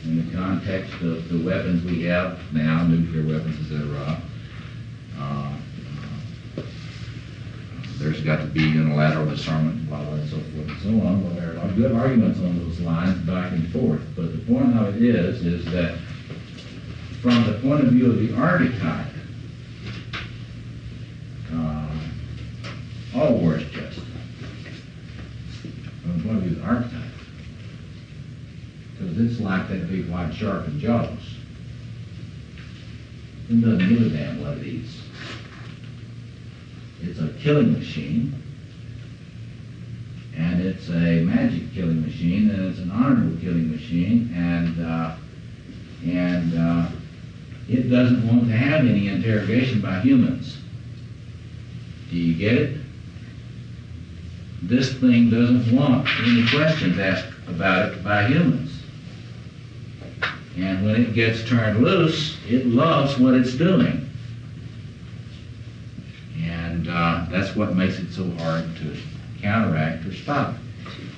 in the context of the weapons we have now, nuclear weapons, etc., there's got to be unilateral disarmament, blah, blah, and so forth and so on. Well, there are good arguments on those lines back and forth. But the point of it is that from the point of view of the archetype, all war is just. From the point of view of the archetype. Because it's like that big white shark in Jaws. It doesn't give a damn what it eats. It's a killing machine, and it's a magic killing machine, and it's an honorable killing machine, and it doesn't want to have any interrogation by humans. Do you get it? This thing doesn't want any questions asked about it by humans. And when it gets turned loose, it loves what it's doing. And that's what makes it so hard to counteract or stop.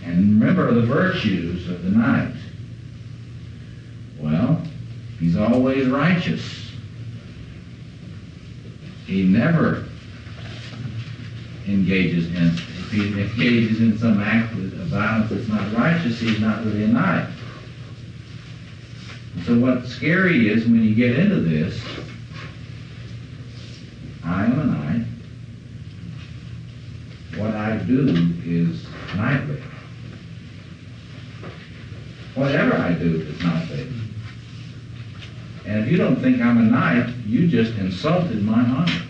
And remember the virtues of the knight. Well, he's always righteous. He never engages in, if he engages in some act of violence that's not righteous, he's not really a knight. So what's scary is when you get into this, I am a knight. What I do is knightly. Whatever I do is knightly. And if you don't think I'm a knight, you just insulted my honor.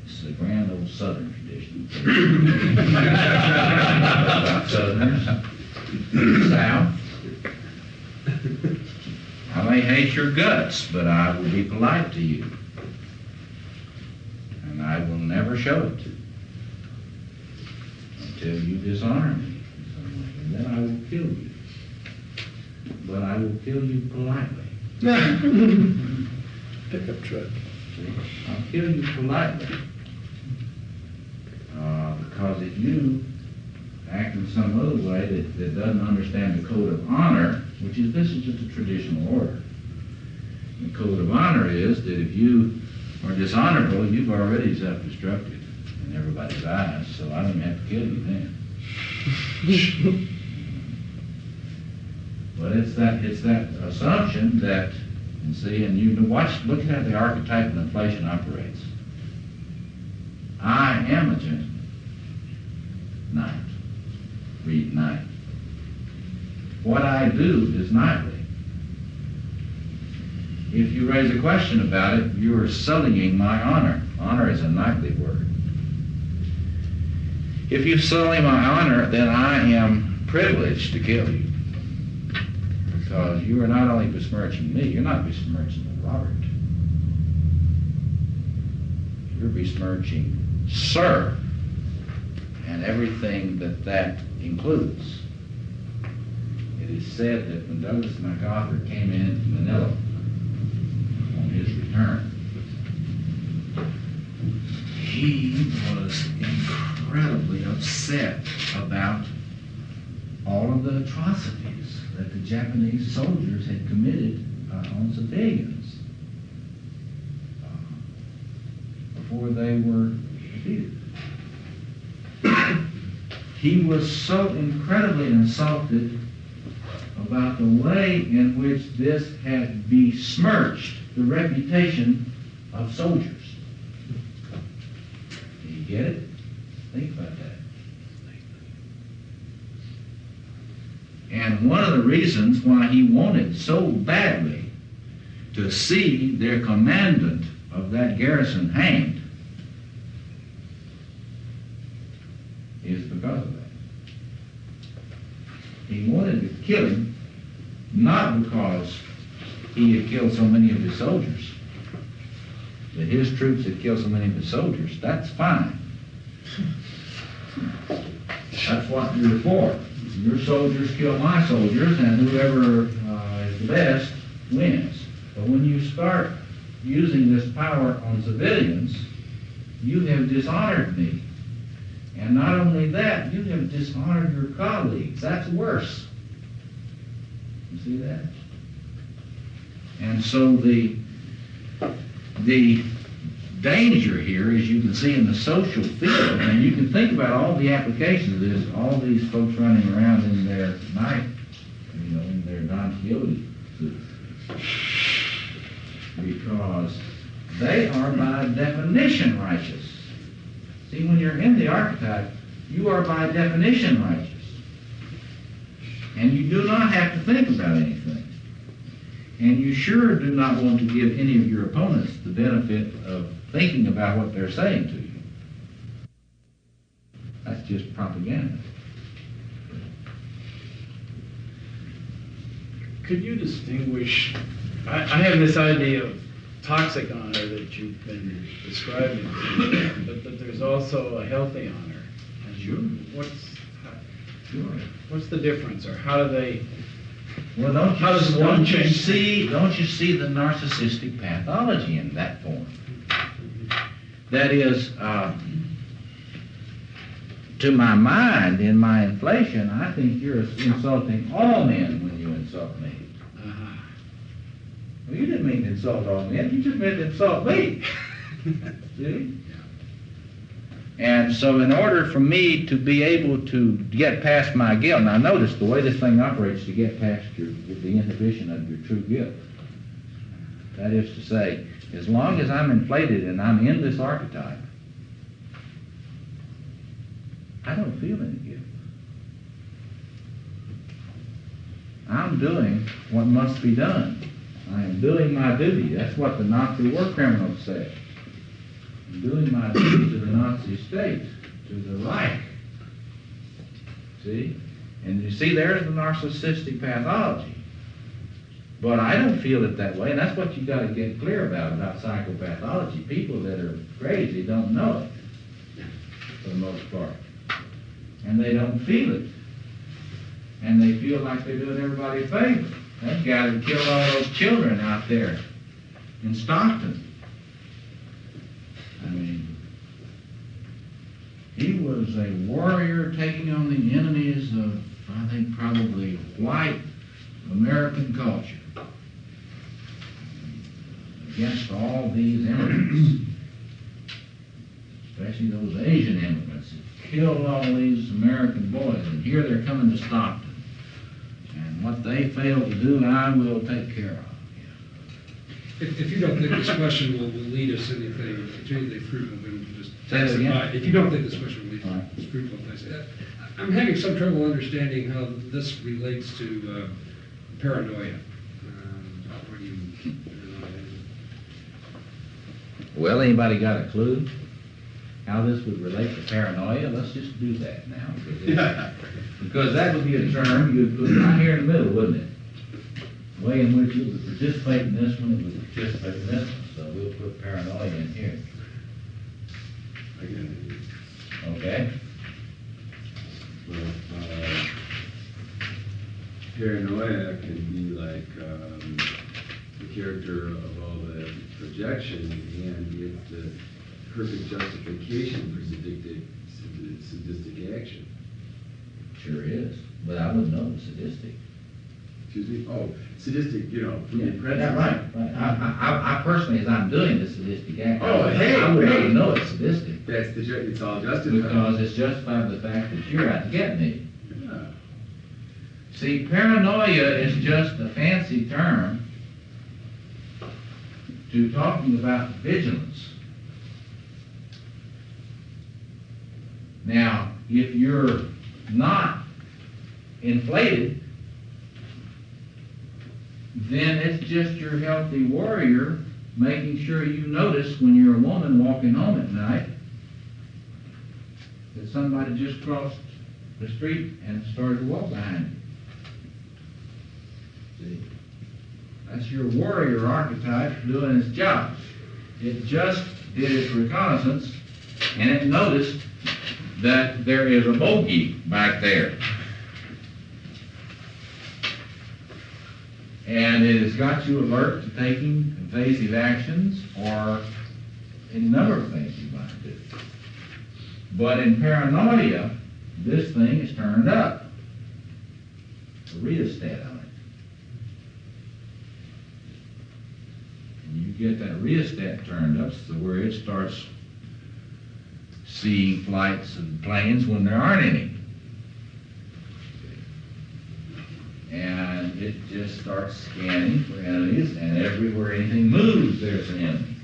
This is a grand old Southern tradition. Southerners, South. I may hate your guts, but I will be polite to you. And I will never show it until you dishonor me. And then I will kill you. But I will kill you politely. Pickup truck. I'll kill you politely. Because if you act in some other way that doesn't understand the code of honor, this is just a traditional order. The code of honor is that if you are dishonorable, you've already self-destructed in everybody's eyes, so I don't even have to kill you then. But it's that assumption that, and see, and you look at how the archetype of inflation operates. I am a gentleman. Knight. Read knight. What I do is knightly. If you raise a question about it, you are sullying my honor. Honor is a knightly word. If you sully my honor, then I am privileged to kill you. Because you are not only besmirching me, you're not besmirching Robert. You're besmirching Sir and everything that includes. It is said that when Douglas MacArthur came into Manila on his return, he was incredibly upset about all of the atrocities that the Japanese soldiers had committed on civilians before they were defeated. He was so incredibly insulted about the way in which this had besmirched the reputation of soldiers. Do you get it? And one of the reasons why he wanted so badly to see their commandant of that garrison hanged is because of that. He wanted to kill him not because he had killed so many of his soldiers, that his troops had killed so many of his soldiers. That's fine. That's what you're for. Your soldiers kill my soldiers, and whoever is the best wins. But when you start using this power on civilians, you have dishonored me. And not only that, you have dishonored your colleagues. That's worse. You see that? And so the danger here, as you can see in the social field, and you can think about all the applications of this, all these folks running around in their night, in their Don Quixote suits, because they are by definition righteous. See, when you're in the archetype, you are by definition righteous. And you do not have to think about anything. And you sure do not want to give any of your opponents the benefit of thinking about what they're saying to you. That's just propaganda. Could you distinguish, I have this idea of toxic honor that you've been describing, but there's also a healthy honor. Sure. What's the difference, or how do they? Well, don't you see the narcissistic pathology in that form? That is, to my mind, in my inflation, I think you're insulting all men when you insult me. Well, you didn't mean to insult all men, you just meant to insult me. See? And so in order for me to be able to get past my guilt, now notice the way this thing operates to get past the inhibition of your true guilt. That is to say, as long as I'm inflated and I'm in this archetype, I don't feel any guilt. I'm doing what must be done. I am doing my duty. That's what the Nazi war criminals said. I'm doing my duty to the Nazi state, to the Reich. See? And you see, there's the narcissistic pathology. But I don't feel it that way, and that's what you got to get clear about psychopathology. People that are crazy don't know it, for the most part. And they don't feel it. And they feel like they're doing everybody a favor. That guy that killed all those children out there in Stockton. I mean, he was a warrior taking on the enemies of, I think, probably white American culture against all these immigrants, especially those Asian immigrants that killed all these American boys. And here they're coming to Stockton. And what they failed to do, I will take care of. If you don't think this question will lead us anything fruitful, then just say it again. If you don't think this question will lead us fruitful, I'm having some trouble understanding how this relates to paranoia. Well, anybody got a clue how this would relate to paranoia? Let's just do that now. Because that would be a term you would put right here in the middle, wouldn't it? The way in which it would participate in this one, it would participate in this one. So we'll put paranoia in here. Okay? Well, paranoia can be like the character of all the projection, and it's the perfect justification for sadistic action. Sure is. But I wouldn't know the sadistic. Excuse me? Oh, sadistic, from the apprentice. Yeah, right. I personally, as I'm doing the sadistic act, I wouldn't know it's sadistic. It's all justified. Because it's justified by the fact that you're out to get me. Yeah. See, paranoia is just a fancy term to talking about vigilance. Now, if you're not inflated, then it's just your healthy warrior making sure you notice when you're a woman walking home at night that somebody just crossed the street and started to walk behind you. See? That's your warrior archetype doing its job. It just did its reconnaissance and it noticed that there is a bogey back there. And it has got you alert to taking evasive actions or any number of things you might do. But in paranoia, this thing is turned up. The rheostat on it. And you get that rheostat turned up so where it starts seeing flights and planes when there aren't any. And it just starts scanning for enemies, and everywhere anything moves, there's an enemy.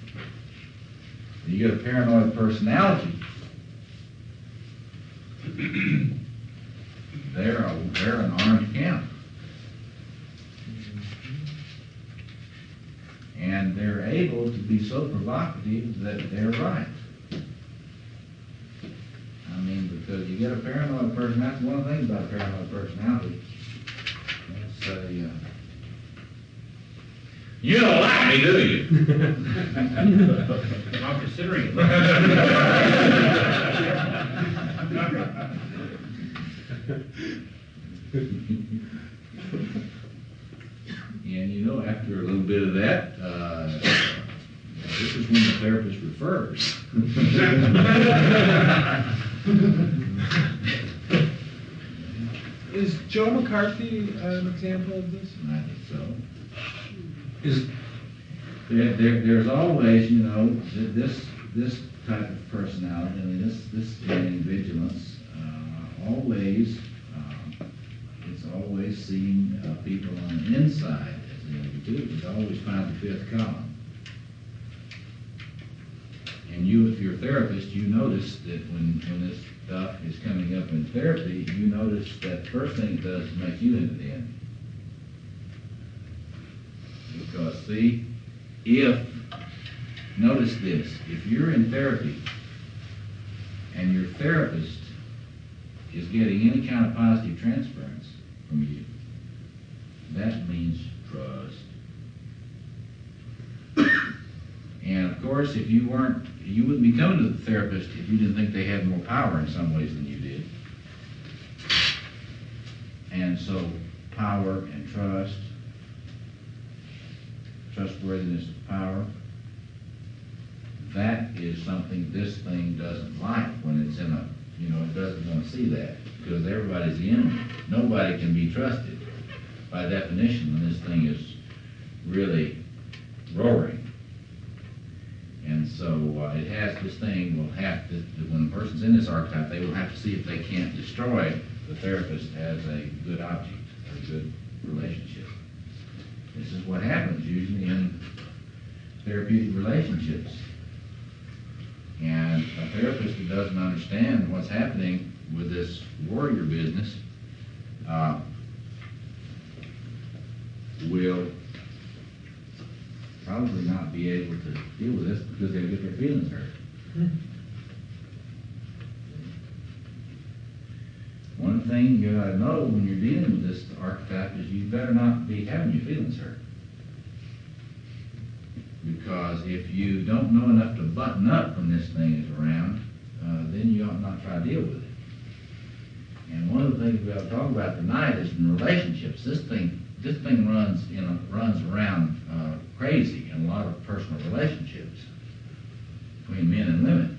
You get a paranoid personality, they're an armed camp. And they're able to be so provocative that they're right. I mean, because you get a paranoid personality, one of the things about a paranoid personality, it's a, you don't like me, do you? I'm considering it. And you know, after a little bit of that, this is when the therapist refers. Is Joe McCarthy an example of this? I think so. There's always, you know, this type of personality, I mean, this vigilance, always, it's always seeing people on the inside as the individual. It's always found the fifth column. And you, if you're a therapist, you notice that when this stuff is coming up in therapy, you notice that the first thing it does is make you into the enemy. Because, see, notice this, if you're in therapy and your therapist is getting any kind of positive transference from you, that means trust. And of course, if you wouldn't be coming to the therapist if you didn't think they had more power in some ways than you did. And so, power and trust, trustworthiness of power, that is something this thing doesn't like when it's in a, you know, it doesn't want to see that because everybody's the enemy. Nobody can be trusted by definition when this thing is really roaring. And so it has this thing, will have to, when a person's in this archetype, they will have to see if they can't destroy the therapist as a good object, or a good relationship. This is what happens usually in therapeutic relationships. And a therapist who doesn't understand what's happening with this warrior business will probably not be able to deal with this because they'll get their feelings hurt. One thing you gotta know when you're dealing with this archetype is you better not be having your feelings hurt. Because if you don't know enough to button up when this thing is around, then you ought not try to deal with it. And one of the things we ought to talk about tonight is in relationships. This thing runs around crazy in a lot of personal relationships between men and women.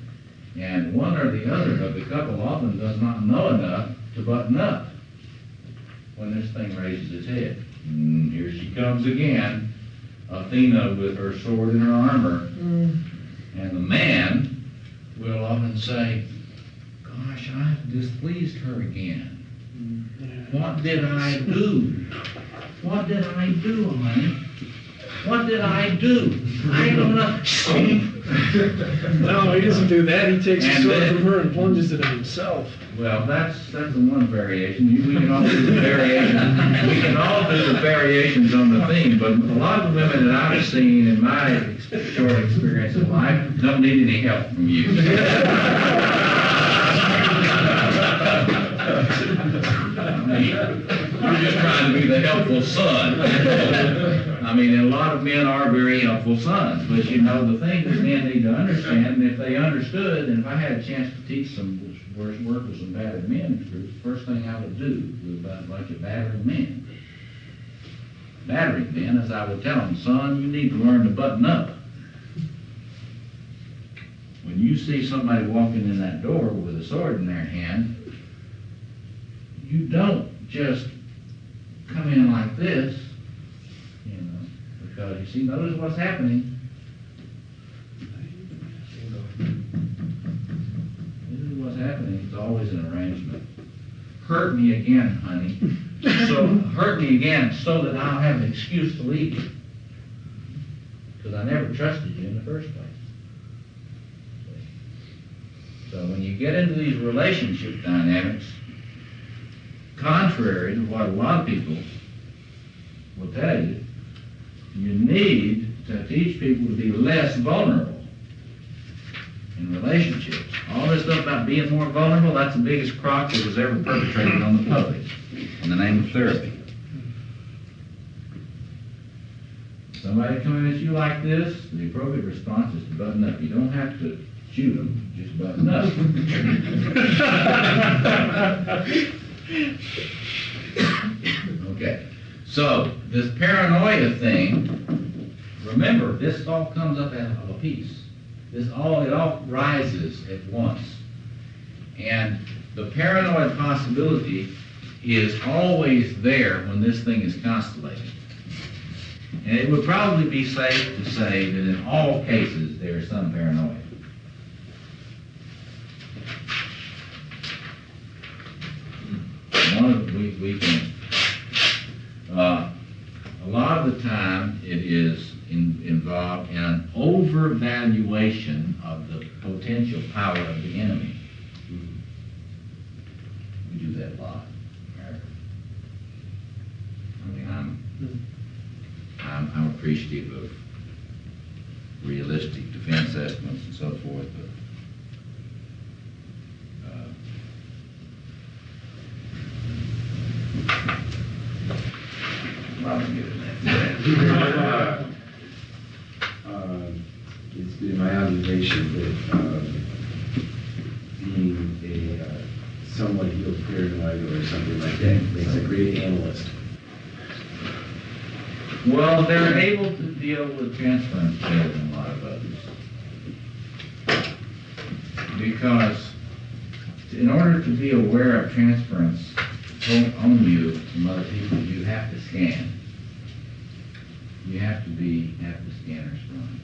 And one or the other of the couple often does not know enough to button up when this thing raises its head. And here she comes again, Athena with her sword and her armor. And the man will often say, gosh, I've displeased her again. What did I do? What did I do, honey? What did I do? I don't know. No, he doesn't do that. He takes the And sword then- from her and plunges it in himself. Well, that's the one variation. We can all do the variations. We can all do the variations on the theme, but a lot of the women that I've seen in my short experience of life don't need any help from you. I mean, you're just trying to be the helpful son. I mean, a lot of men are very helpful sons, but you know, the thing that men need to understand, and if they understood, and if I had a chance to teach some work with some battered men groups, the first thing I would do with a bunch of battering men is I would tell them, son, you need to learn to button up. When you see somebody walking in that door with a sword in their hand, you don't just come in like this, you know, because you see, notice what's happening. This is what's happening. It's always an arrangement. Hurt me again, honey. So hurt me again so that I'll have an excuse to leave you. Because I never trusted you in the first place. So when you get into these relationship dynamics, contrary to what a lot of people will tell you, you need to teach people to be less vulnerable in relationships. All this stuff about being more vulnerable, that's the biggest crock that was ever perpetrated on the public in the name of therapy. Somebody coming at you like this, the appropriate response is to button up. You don't have to shoot them, just button up. Okay, so this paranoia thing, remember, this all comes up out of a piece. It all rises at once. And the paranoid possibility is always there when this thing is constellated. And it would probably be safe to say that in all cases there is some paranoia. A lot of the time it is involved in an overvaluation of the potential power of the enemy. We do that a lot in America. I mean, I'm appreciative of realistic defense estimates and so forth, but It's been my observation that being a somewhat healed paranoid or something like that makes a great analyst. well, they're able to deal with transference better than a lot of others. Because in order to be aware of transference on you from other people, you have to scan. You have to have the scanner strong.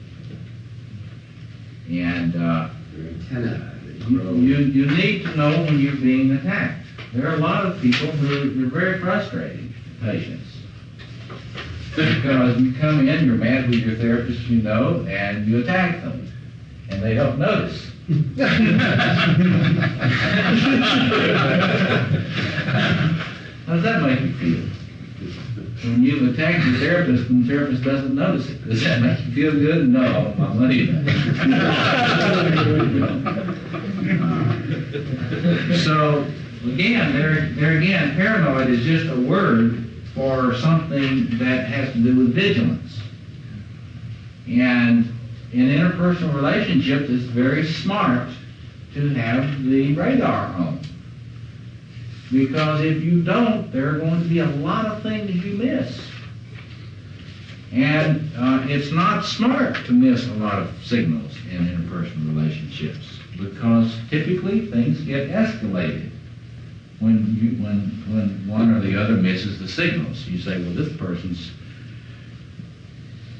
And you need to know when you're being attacked. There are a lot of people who are very frustrating patients. Because you come in, you're mad with your therapist, you know, and you attack them. And they don't notice. How does that make you feel? When you attack the therapist and the therapist doesn't notice it, does that make you feel good? No, my money back. So, again, there again, paranoid is just a word for something that has to do with vigilance. And in interpersonal relationships, it's very smart to have the radar on. Because if you don't, there are going to be a lot of things you miss. And it's not smart to miss a lot of signals in interpersonal relationships, because typically things get escalated when one or the other misses the signals. You say, well, this person's,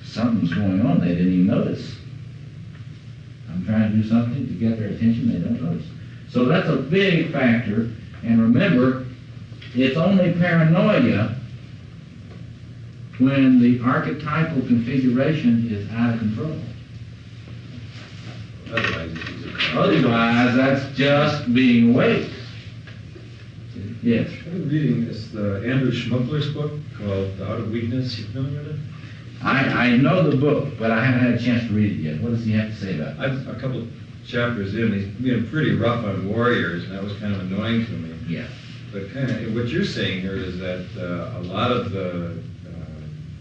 something's going on, they didn't even notice. I'm trying to do something to get their attention, they don't notice. So that's a big factor. And remember, it's only paranoia when the archetypal configuration is out of control. Otherwise, that's just being awake. Yes. I'm reading this, Andrew Schmuckler's book called Out of Weakness. You familiar with it? I know the book, but I haven't had a chance to read it yet. What does he have to say about it? I'm a couple of chapters in. He's being pretty rough on warriors, and that was kind of annoying to me. Yeah. But kind of what you're saying here is that a lot of the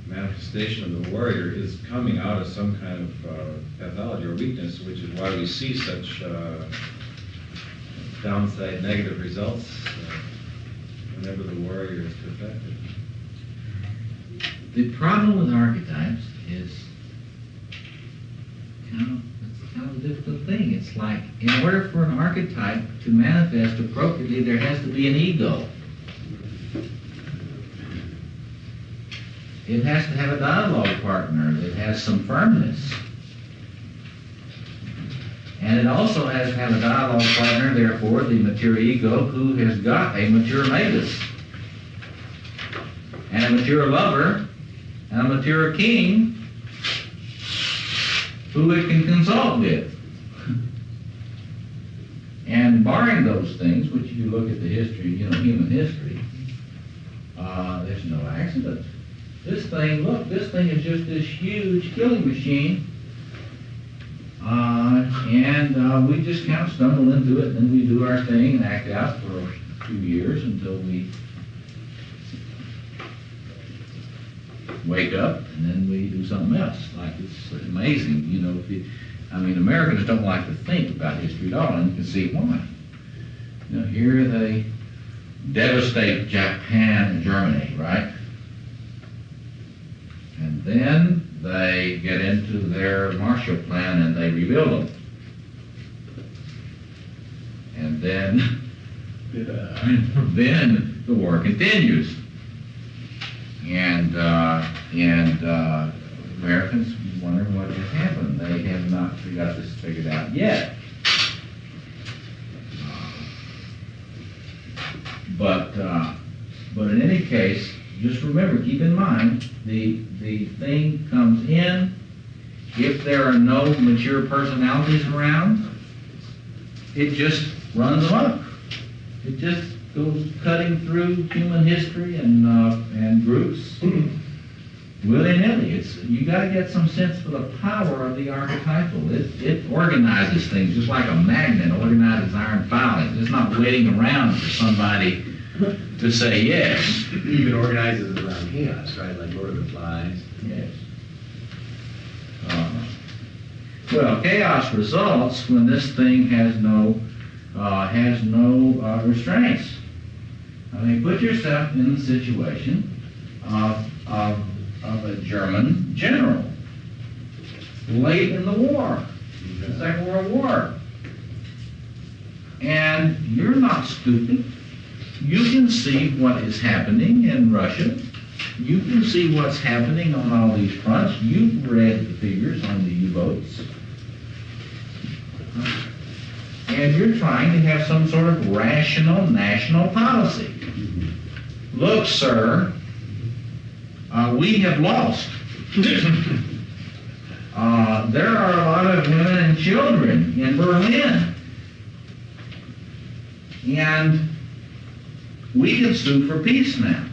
manifestation of the warrior is coming out of some kind of pathology or weakness, which is why we see such downside negative results whenever the warrior is perfected. The problem with archetypes is kind of a difficult thing. It's like, in order for an archetype to manifest appropriately, there has to be an ego. It has to have a dialogue partner that has some firmness. And it also has to have a dialogue partner, therefore, the mature ego, who has got a mature magus, and a mature lover, and a mature king, who it can consult with. And barring those things, which if you look at the history, human history, there's no accident. This thing, look, this thing is just this huge killing machine. And we just kind of stumble into it, and then we do our thing and act out for a few years until we wake up, and then we do something else. Like, it's amazing, Americans don't like to think about history at all, and you can see why. Here they devastate Japan and Germany, right? And then they get into their Marshall Plan and they rebuild them. And then, then the war continues. And Americans wonder what has happened. They have not got this figured out yet. But in any case, just remember, keep in mind, the thing comes in. If there are no mature personalities around, it just runs amok. It just goes cutting through human history and groups willy-nilly. You got to get some sense for the power of the archetypal. It organizes things just like a magnet organizes iron filings. It's not waiting around for somebody to say yes. It even organizes it around chaos, right? Like Lord of the Flies. Yes. Well, chaos results when this thing has no restraints. I mean, put yourself in the situation of a German general late in the war, the Second World War. And you're not stupid. You can see what is happening in Russia. You can see what's happening on all these fronts. You've read the figures on the U-boats. And you're trying to have some sort of rational national policy. Look, sir, we have lost. There are a lot of women and children in Berlin. And we can sue for peace now.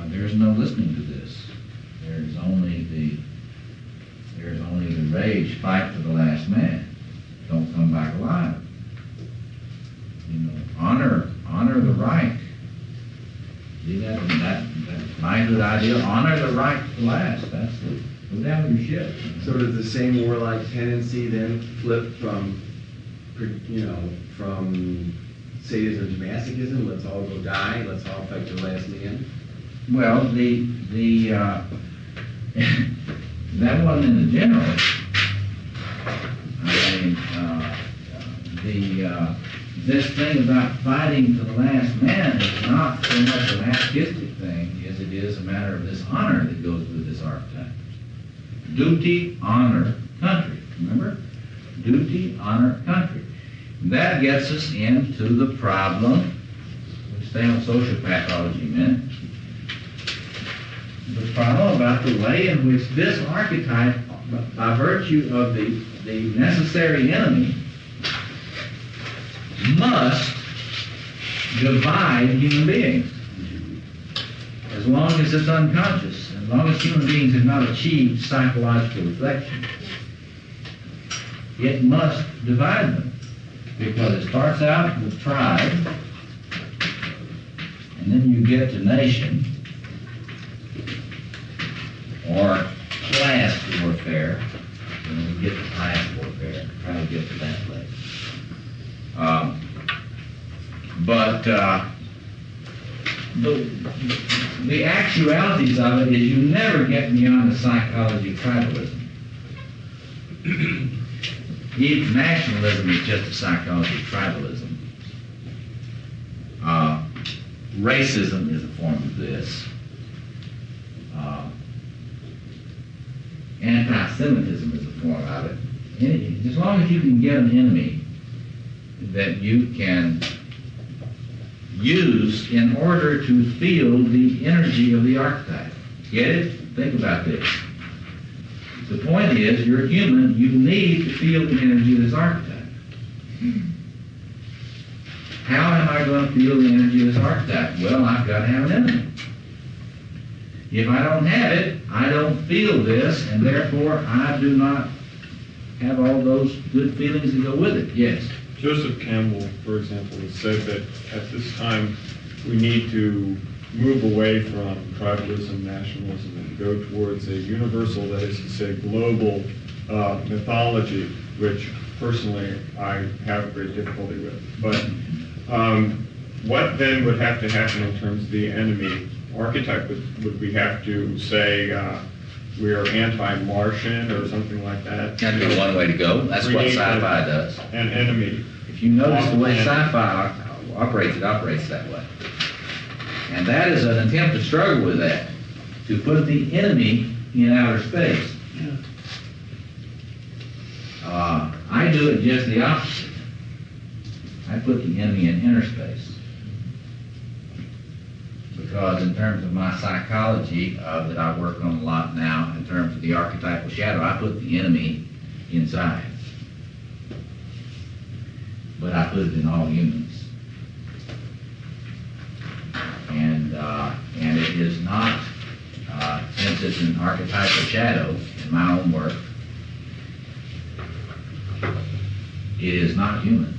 There's no listening to this. There's only the rage, fight to the last man. Don't come back alive. Honor the right. See that knighthood idea? Honor the right to last. That's it. Go down with your ship. So does the same warlike tendency then flip from sadism to masochism? Let's all go die. Let's all fight to the last man. Well, that wasn't in the general. I mean, this thing about fighting to the last man is not so much a masochistic thing as it is a matter of this honor that goes with this archetype. Duty, honor, country. Remember? Duty, honor, country. And that gets us into the problem, which stay on social pathology a minute. The problem about the way in which this archetype, by virtue of the necessary enemy, must divide human beings. As long as it's unconscious, as long as human beings have not achieved psychological reflection, it must divide them. Because it starts out with tribe, and then you get to nation, or class warfare, and then you get to class warfare. Try to get to that place. The actualities of it is you never get beyond the psychology of tribalism. Even nationalism is just a psychology of tribalism. Racism is a form of this. Anti-Semitism is a form of it. As long as you can get an enemy that you can use in order to feel the energy of the archetype. Get it? Think about this. The point is, you're human, you need to feel the energy of this archetype. How am I going to feel the energy of this archetype? Well, I've got to have an enemy. If I don't have it, I don't feel this, and therefore I do not have all those good feelings that go with it. Yes? Joseph Campbell, for example, has said that at this time we need to move away from tribalism, nationalism, and go towards a universal, that is to say, global mythology, which personally I have great difficulty with. But what then would have to happen in terms of the enemy archetype? Would we have to say we are anti-Martian or something like that? That'd be one way to go. That's what sci-fi does. An enemy. If you notice the way sci-fi operates, it operates that way. And that is an attempt to struggle with that, to put the enemy in outer space. I do it just the opposite. I put the enemy in inner space. Because in terms of my psychology that I work on a lot now, in terms of the archetypal shadow, I put the enemy inside. But I put it in all humans. And it is not, since it's an archetypal shadow in my own work, it is not human.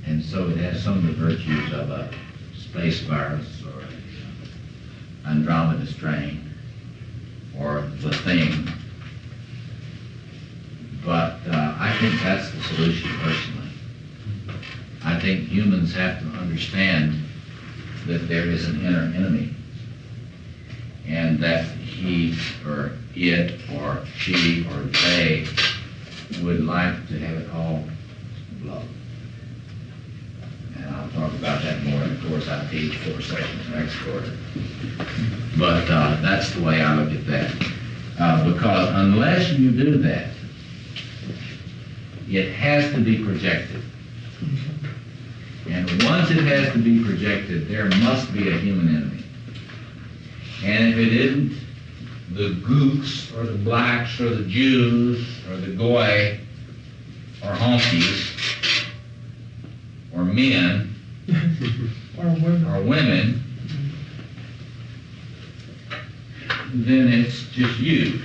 And so it has some of the virtues of a space virus or an Andromeda strain or the thing. But I think that's the solution personally. I think humans have to understand that there is an inner enemy and that he or it or she or they would like to have it all blow. And I'll talk about that more in the course I teach 4 sessions next quarter. But that's the way I look at that. Because unless you do that, it has to be projected. And once it has to be projected, there must be a human enemy. And if it isn't the gooks or the blacks or the Jews or the goy or honkies or men or women, then it's just you.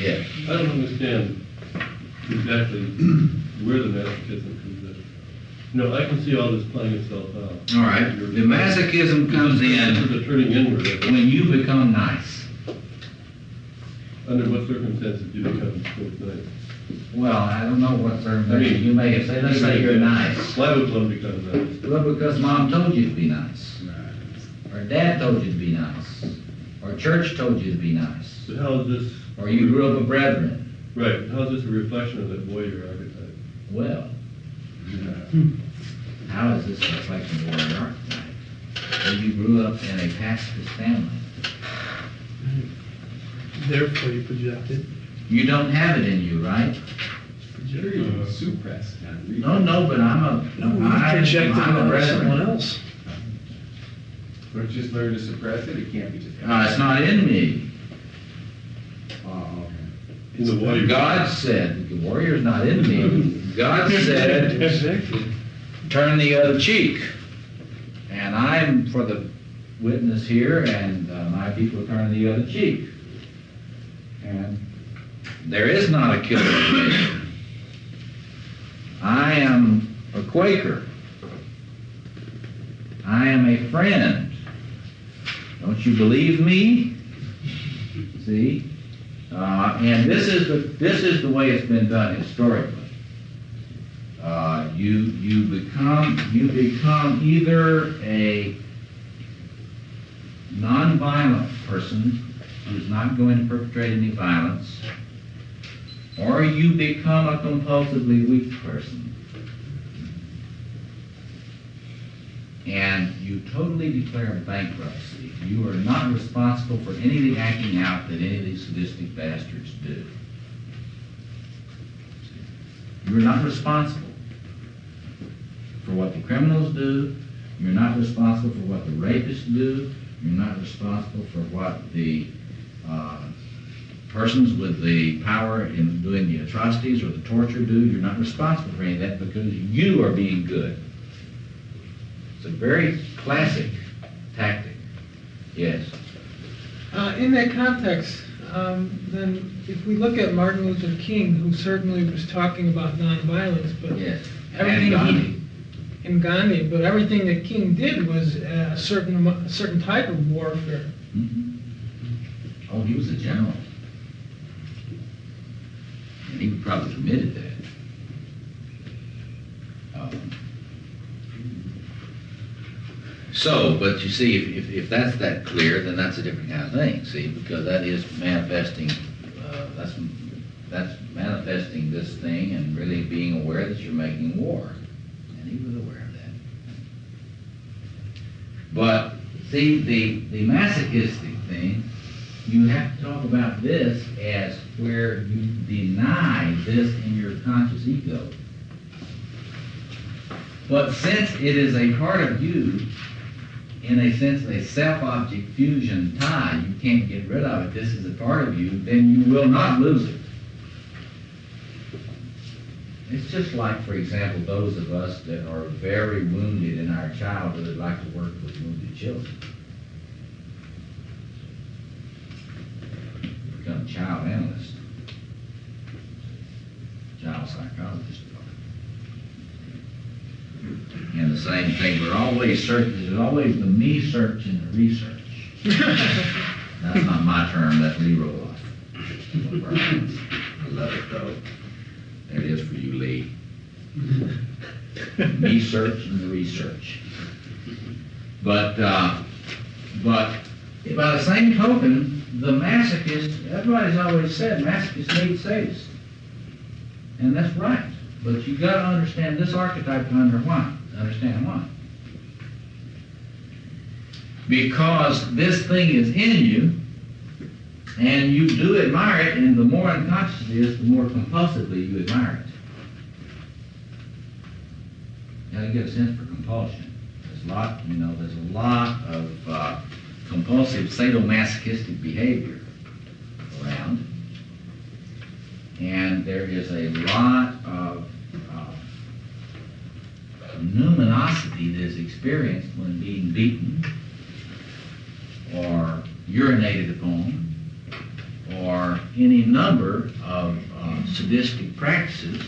Yeah. I don't understand exactly where the masochism comes in. No, I can see all this playing itself out. All right. The masochism comes in the turning inward. when you become nice. Under what circumstances do you become so nice? Well, I don't know what circumstances you may have said. Let's say you're nice. Why would one become nice? Well, because mom told you to be nice. Or dad told you to be nice. Or church told you to be nice. But how is this? Or you grew up a brethren. Right. How is this a reflection of that warrior archetype? Well, how is this a reflection of the warrior archetype? Well, you grew up in a pacifist family. Therefore you project it. You don't have it in you, right? Jerry suppress kind of read. No, but I'm projecting a onto brethren. someone else. Don't just learn to suppress it, it can't be just. It's not in me. Oh, In the warrior. God said, the warrior's not in me. God said, turn the other cheek. And I'm for the witness here, and my people turn the other cheek. And there is not a killer nation. I am a Quaker. I am a friend. Don't you believe me? See? And this is the way it's been done historically. You become either a non-violent person who's not going to perpetrate any violence, or you become a compulsively weak person. And you totally declare bankruptcy. You are not responsible for any of the acting out that any of these sadistic bastards do. You're not responsible for what the criminals do. You're not responsible for what the rapists do. You're not responsible for what the persons with the power in doing the atrocities or the torture do. You're not responsible for any of that because you are being good. It's a very classic tactic. Yes. In that context, then if we look at Martin Luther King, who certainly was talking about nonviolence, but yes. everything And Gandhi. and Gandhi, but everything that King did was a certain type of warfare. Mm-hmm. Oh, he was a general. And he probably admitted that. So, but you see, if that's that clear, then that's a different kind of thing, see, because that is manifesting, that's manifesting this thing and really being aware that you're making war. And he was aware of that. But, see, the masochistic thing, you have to talk about this as where you deny this in your conscious ego. But since it is a part of you, in a sense, a self-object fusion tie, you can't get rid of it, this is a part of you, then you will not lose it. It's just like, for example, those of us that are very wounded in our childhood like to work with wounded children. Become child analyst, child psychologist. And the same thing, we're always searching, there's always the me search and the research. That's not my term, that's Leroy. I love it though. There it is for you, Lee. Me search and the research. But by the same token, the masochist, everybody's always said masochists need sadists. And that's right. But you got to understand this archetype to understand why. Because this thing is in you, and you do admire it, and the more unconscious it is, the more compulsively you admire it. You got to get a sense for compulsion. There's a lot of compulsive sadomasochistic behavior around. And there is a lot of numinosity that is experienced when being beaten or urinated upon or any number of sadistic practices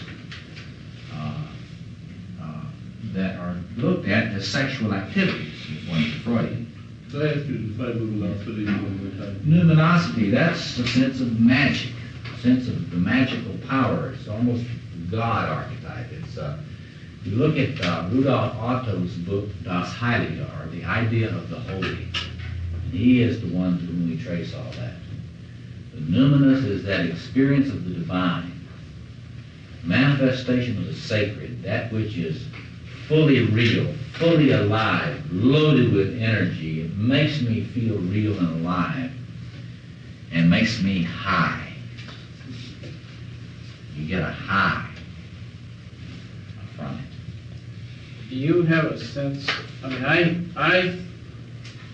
that are looked at as sexual activities, according to Freud. So I ask you to define luminosity one more time. Numinosity, that's a sense of magic, a sense of the magical power. It's almost God archetype. It's if you look at Rudolf Otto's book, Das Heilige, or The Idea of the Holy, and he is the one to whom we trace all that. The numinous is that experience of the divine, manifestation of the sacred, that which is fully real, fully alive, loaded with energy. It makes me feel real and alive, and makes me high. You get a high from it. Do you have a sense, I mean, I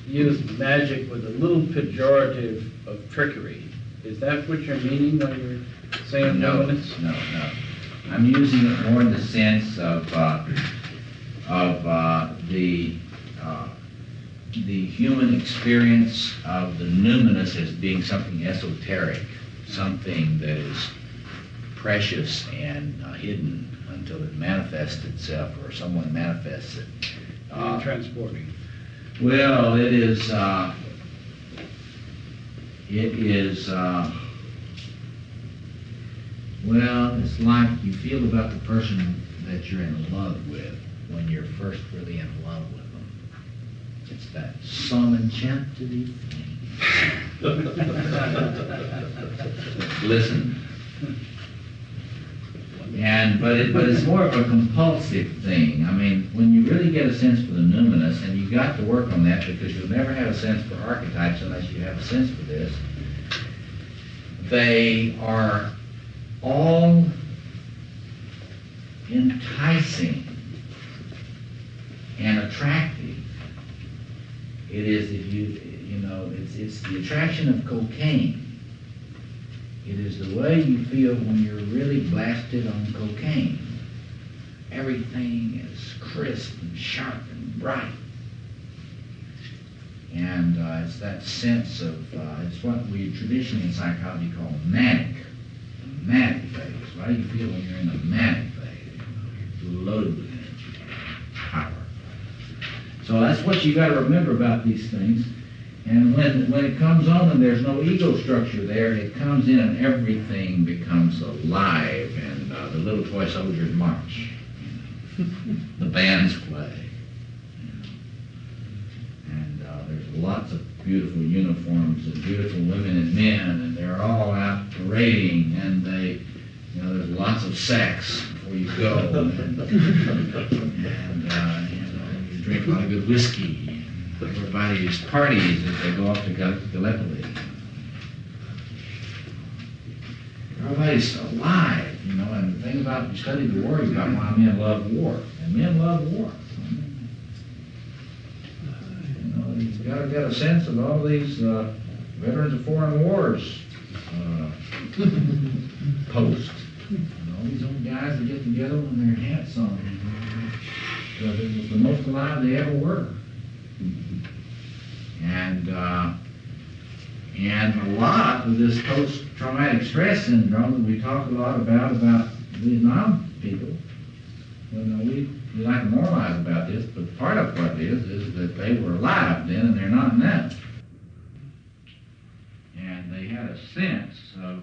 use magic with a little pejorative of trickery. Is that what you're meaning when you're saying luminous? No. I'm using it more in the sense of the human experience of the numinous as being something esoteric, something that is precious and hidden until it manifests itself or someone manifests it. Transporting. Well, it is well, it's like you feel about the person that you're in love with when you're first really in love with them. It's that some enchanted thing. Listen. But it's more of a compulsive thing. I mean, when you really get a sense for the numinous, and you got to work on that because you'll never have a sense for archetypes unless you have a sense for this, they are all enticing and attractive. It is, if you know, it's the attraction of cocaine. It is the way you feel when you're really blasted on cocaine. Everything is crisp and sharp and bright. And it's that sense of, it's what we traditionally in psychology call manic phase. How do you feel when you're in a manic phase? You're loaded with energy, power. So that's what you got to remember about these things. And when it comes on and there's no ego structure there, it comes in and everything becomes alive, and the little toy soldiers march. The bands play. And there's lots of beautiful uniforms and beautiful women and men, and they're all out parading, and there's lots of sex before you go, and you drink a lot of good whiskey. Everybody's parties as they go off to Gallipoli. Everybody's alive, and the thing about, you study the war, you got why men love war. And men love war. You've got to get a sense of all these veterans of foreign wars posts. All these old guys that get together with their hats on. Because it was the most alive they ever were. And a lot of this post-traumatic stress syndrome that we talk a lot about Vietnam people, we like to moralize about this, but part of what it is that they were alive then and they're not now. And they had a sense of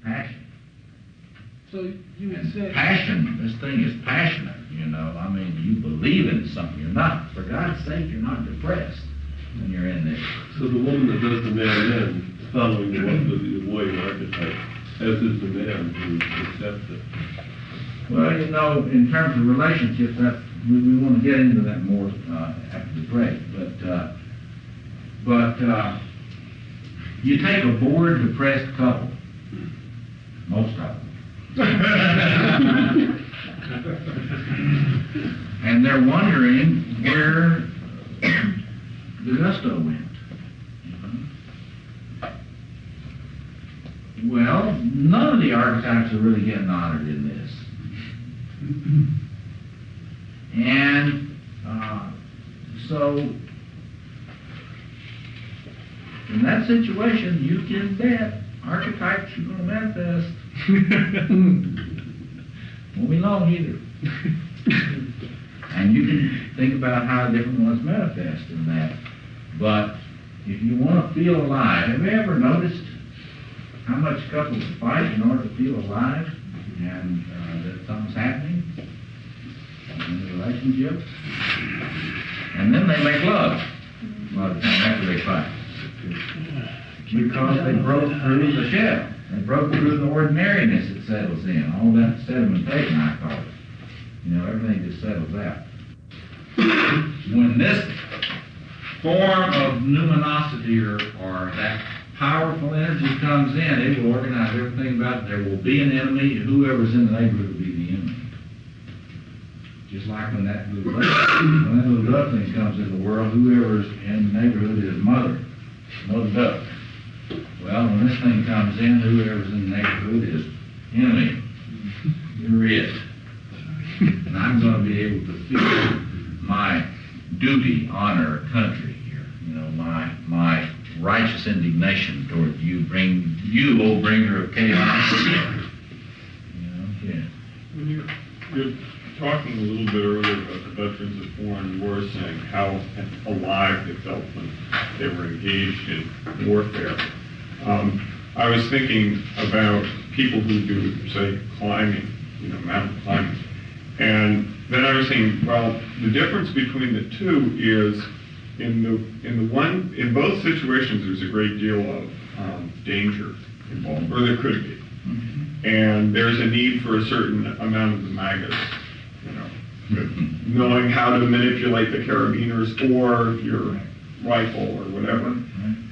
passion. So you would say... Passion, this thing is passionate, I mean, you believe in something. You're not, for God's sake, you're not depressed when you're in there. So the woman that does the man is following the warrior archetype, as is the man who accepts it. Well, in terms of relationships, we want to get into that more after the break. But you take a bored, depressed couple, most of them, and they're wondering where the gusto went. Well, none of the archetypes are really getting honored in this. And so, in that situation, you can bet archetypes are going to manifest. Won't be long either. And you can think about how different ones manifest in that. But if you want to feel alive, have you ever noticed how much couples fight in order to feel alive and that something's happening in the relationship? And then they make love a lot of times after they fight. Because they broke through the shell. They broke through the ordinariness that settles in. All that sedimentation, I call it. Everything just settles out. When this form of numinosity or that powerful energy comes in, it will organize everything about it. There will be an enemy, and whoever's in the neighborhood will be the enemy. Just like when that little duckling comes in the world, whoever's in the neighborhood is mother duck. Well, when this thing comes in, whoever's in the neighborhood is enemy. You're it. And I'm going to be able to feel my duty, honor, country here. You know, my righteous indignation toward you, O bringer of chaos. When you're talking a little bit earlier about the veterans of foreign wars, saying how alive they felt when they were engaged in warfare. I was thinking about people who do, say, climbing, mountain climbing. And then I was thinking, well, the difference between the two is in both situations there's a great deal of danger involved, or there could be. And there's a need for a certain amount of the magus, knowing how to manipulate the carabiners or your rifle or whatever.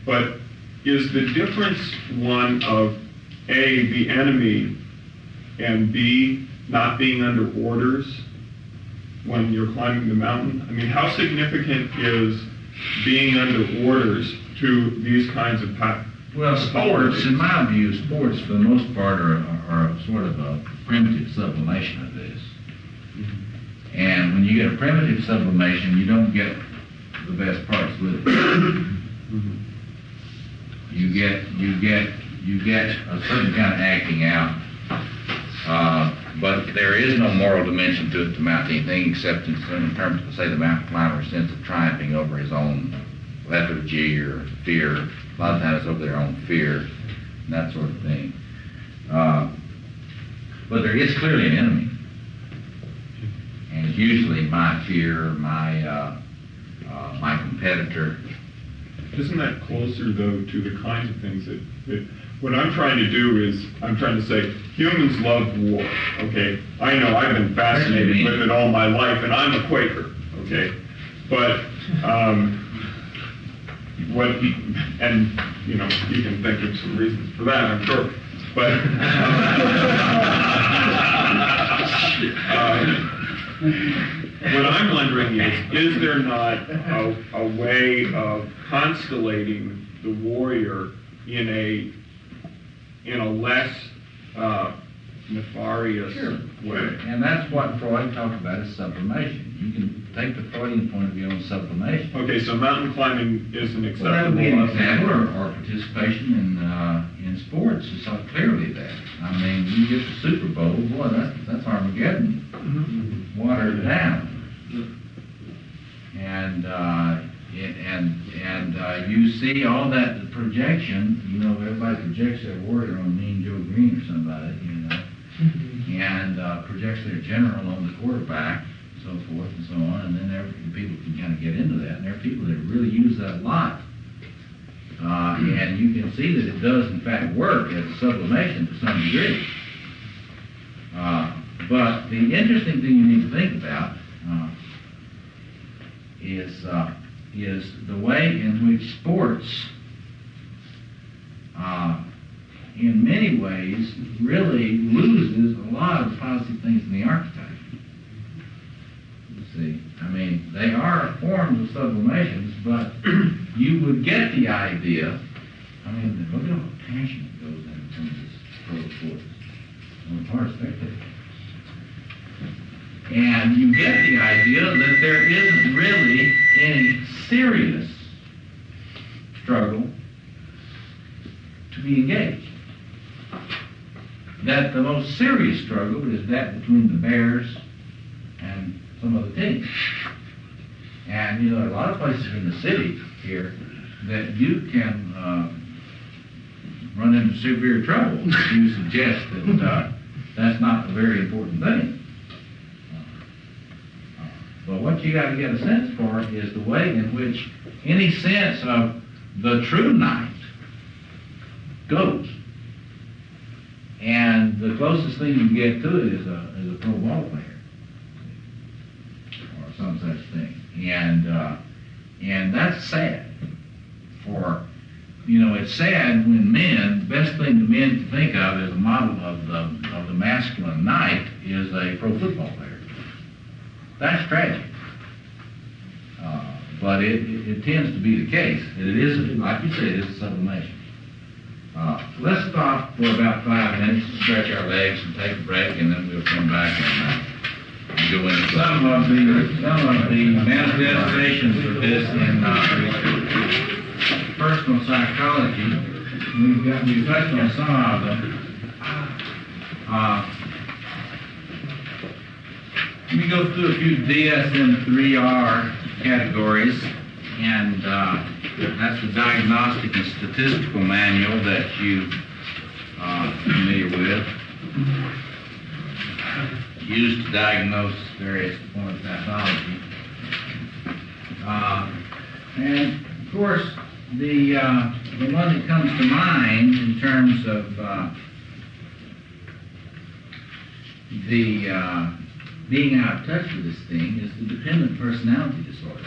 But is the difference one of A, the enemy, and B, not being under orders when you're climbing the mountain? I mean, how significant is being under orders to these kinds of Well, sports, in my view, sports for the most part are sort of a primitive sublimation of this. And when you get a primitive sublimation, you don't get the best parts with it. You get a certain kind of acting out, but there is no moral dimension to it to mount anything except in terms of, say, the mountain climber's sense of triumphing over his own lethargy or fear. A lot of times over their own fear and that sort of thing. But there is clearly an enemy. And it's usually my fear, my competitor. Isn't that closer, though, to the kinds of things that what I'm trying to do is, I'm trying to say, humans love war, okay? I know I've been fascinated with it all my life, and I'm a Quaker, okay? But, you can think of some reasons for that, I'm sure. But, what I'm wondering is there not a way of constellating the warrior in a less nefarious way? And that's what Freud talked about as sublimation. You can take the Freudian point of view on sublimation. Okay, so mountain climbing is an acceptable. Well, that would be an example, or participation in sports is so clearly that. I mean, you get the Super Bowl, boy, that's Armageddon, watered down. And you see all that projection. Everybody projects their warrior on Mean Joe Green or somebody, and projects their general on the quarterback, so forth and so on. And then people can kind of get into that. And there are people that really use that a lot. And you can see that it does, in fact, work as a sublimation to some degree. But the interesting thing you need to think about is the way in which sports, in many ways, really loses a lot of positive things in the archetype. You see, I mean, they are forms of sublimations, but you would get the idea. I mean, look at all the passion that goes into this pro sports on the part of spectators. And you get the idea that there isn't really any serious struggle to be engaged. That the most serious struggle is that between the Bears and some other teams. And there are a lot of places in the city here that you can run into severe trouble if you suggest that that's not a very important thing. But what you got to get a sense for is the way in which any sense of the true knight goes. And the closest thing you get to it is a pro ball player, or some such thing. And that's sad for it's sad when the best thing the men to think of as a model of the masculine knight is a pro football player. That's tragic. But it tends to be the case. And it is, like you said, it is a sublimation. Let's stop for about 5 minutes, stretch our legs and take a break, and then we'll come back and go into some of the manifestations of this in personal psychology. We've touched on some of them. Let me go through a few DSM-3R categories, and that's the Diagnostic and Statistical Manual that you are familiar with, used to diagnose various forms of pathology. And of course, the one that comes to mind in terms of being out of touch with this thing is the dependent personality disorder.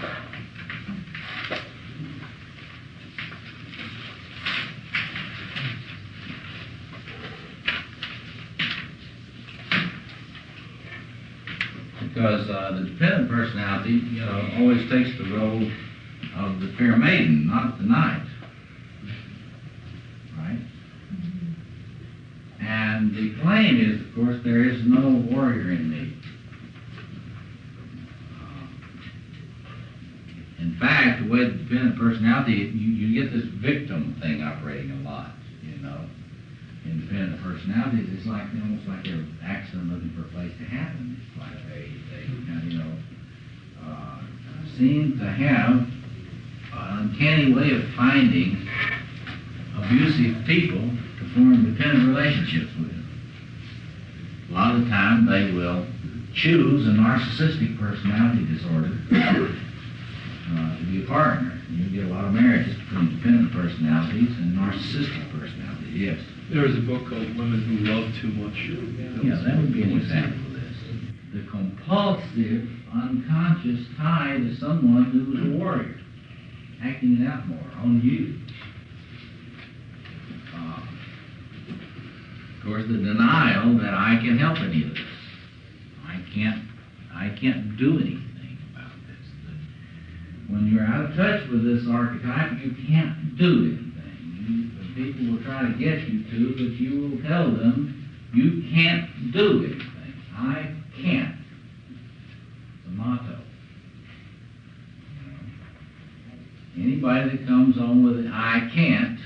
Because the dependent personality, always takes the role of the fair maiden, not the knight. Right? And the claim is, of course, there is no warrior in me. In fact, the way the dependent personality, you get this victim thing operating a lot, Independent personalities, it's like almost like they're accident looking for a place to happen. It's like they seem to have an uncanny way of finding abusive people to form dependent relationships with. A lot of the time they will choose a narcissistic personality disorder to be a partner. And you get a lot of marriages between dependent personalities and narcissistic personalities, yes. There was a book called Women Who Love Too Much. Yeah, that would be an example of this. The compulsive, unconscious tie to someone who is a warrior, acting it out more on you. Of course, the denial that I can help any of this. I can't do anything about this. When you're out of touch with this archetype, you can't do anything. People will try to get you to, but you will tell them you can't do anything. I can't. It's a motto. Anybody that comes on with it, I can't,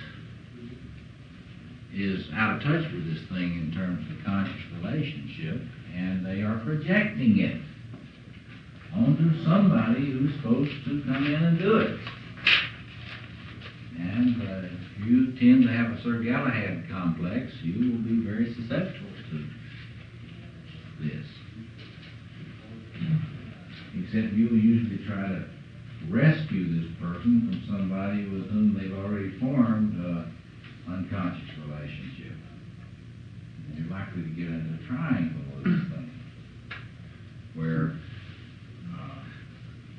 is out of touch with this thing in terms of conscious relationship, and they are projecting it onto somebody who's supposed to come in and do it. And if you tend to have a Sir Galahad complex, you will be very susceptible to this. Except you will usually try to rescue this person from somebody with whom they've already formed an unconscious relationship. And you're likely to get into a triangle with this thing, where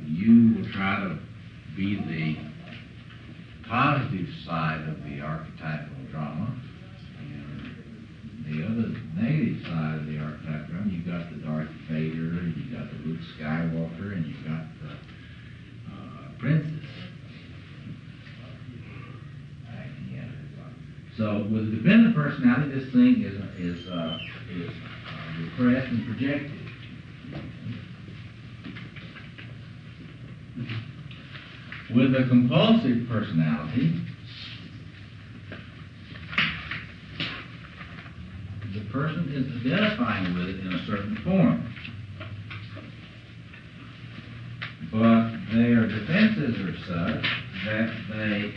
you will try to be the positive side of the archetypal drama, and the other negative side of the archetypal drama, you've got the Darth Vader, and you've got the Luke Skywalker, and you've got the princess. So with the dependent personality, this thing is repressed and projected. With a compulsive personality, the person is identifying with it in a certain form. But their defenses are such that they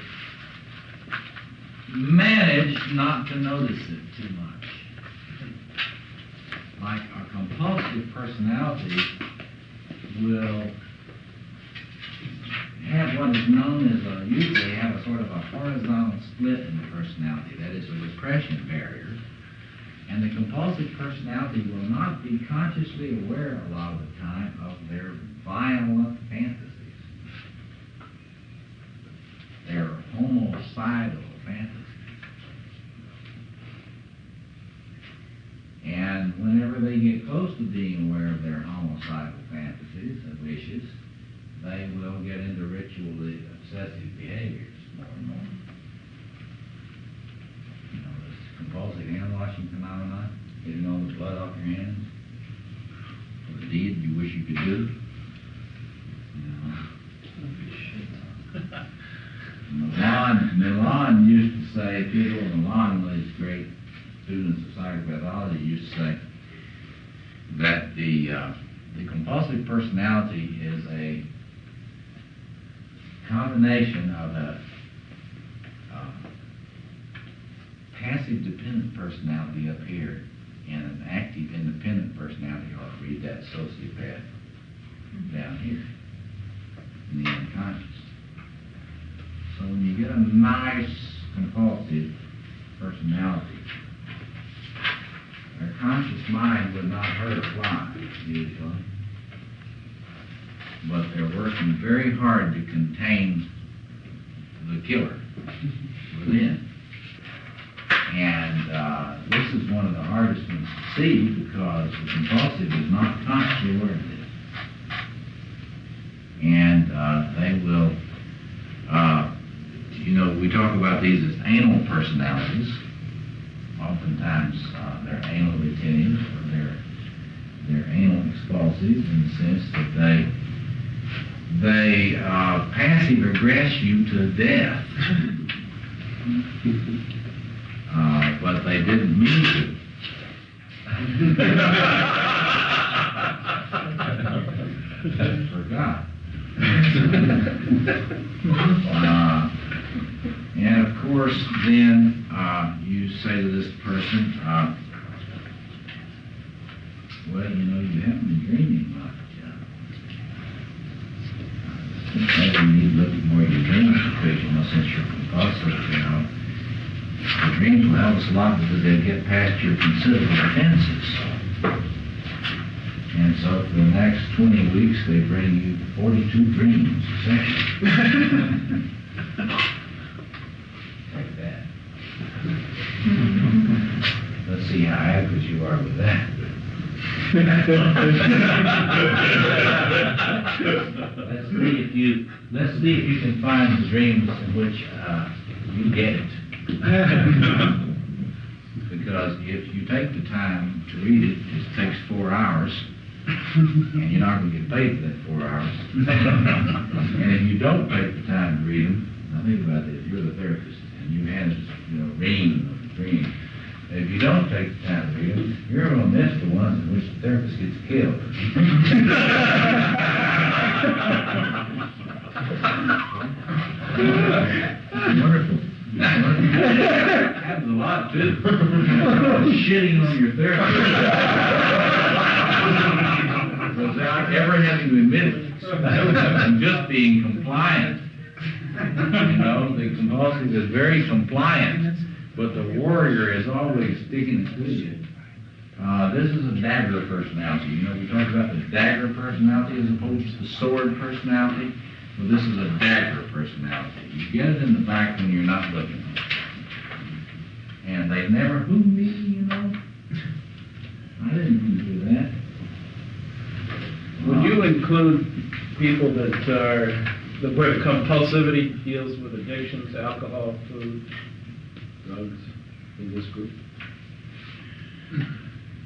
manage not to notice it too much. Like a compulsive personality will have what is known as usually have a sort of a horizontal split in the personality, that is a repression barrier. And the compulsive personality will not be consciously aware a lot of the time of their violent fantasies. Their homicidal fantasies. And whenever they get close to being aware of their homicidal fantasies and wishes, they will get into ritually obsessive behaviors more and more. You know, this compulsive hand washing phenomenon, getting all the blood off your hands, or the deed you wish you could do. You know. Milan used to say, Theodore Milan, one of these great students of psychopathology, used to say that the compulsive personality is a combination of a passive dependent personality up here and an active independent personality, or read that sociopath down here in the unconscious. So when you get a nice compulsive personality, their conscious mind would not hurt a fly, usually. But they're working very hard to contain the killer within. And this is one of the hardest ones to see because the compulsive is not consciously aware of this. And they will, you know, we talk about these as anal personalities. Oftentimes they're anal retentives, or they're anal expulsives in the sense that they passive aggress you to death. But they didn't mean to. Forgot. And of course, then you say to this person, well, you know, you haven't been dreaming much. Maybe you need to look at more of your dreams because, you know, since you're compulsive, you know, the dreams will help us a lot because they get past your considerable defenses. And so for the next 20 weeks, they bring you 42 dreams a session. Like that. Let's see how average you are with that. Let's see if you can find the dreams in which you get it. Because if you take the time to read it, it takes 4 hours, and you're not going to get paid for that 4 hours. And if you don't take the time to read them, now think about this, you're the therapist, and you have this, you know, ream of dreams. If you don't take the time to read them, you're going to miss the ones in which the therapist gets killed. Wonderful. Happens a lot too. Shitting on your therapist without ever having to admit it. And just being compliant. You know, the compulsive is very compliant, but the warrior is always sticking it to you. This is a dagger personality. You know, we talk about the dagger personality as opposed to the sword personality. Well, this is a dagger personality. You get it in the back when you're not looking. And they never, who me, you know? I didn't do that. Would you include people that are, where compulsivity deals with addictions, alcohol, food, drugs, in this group?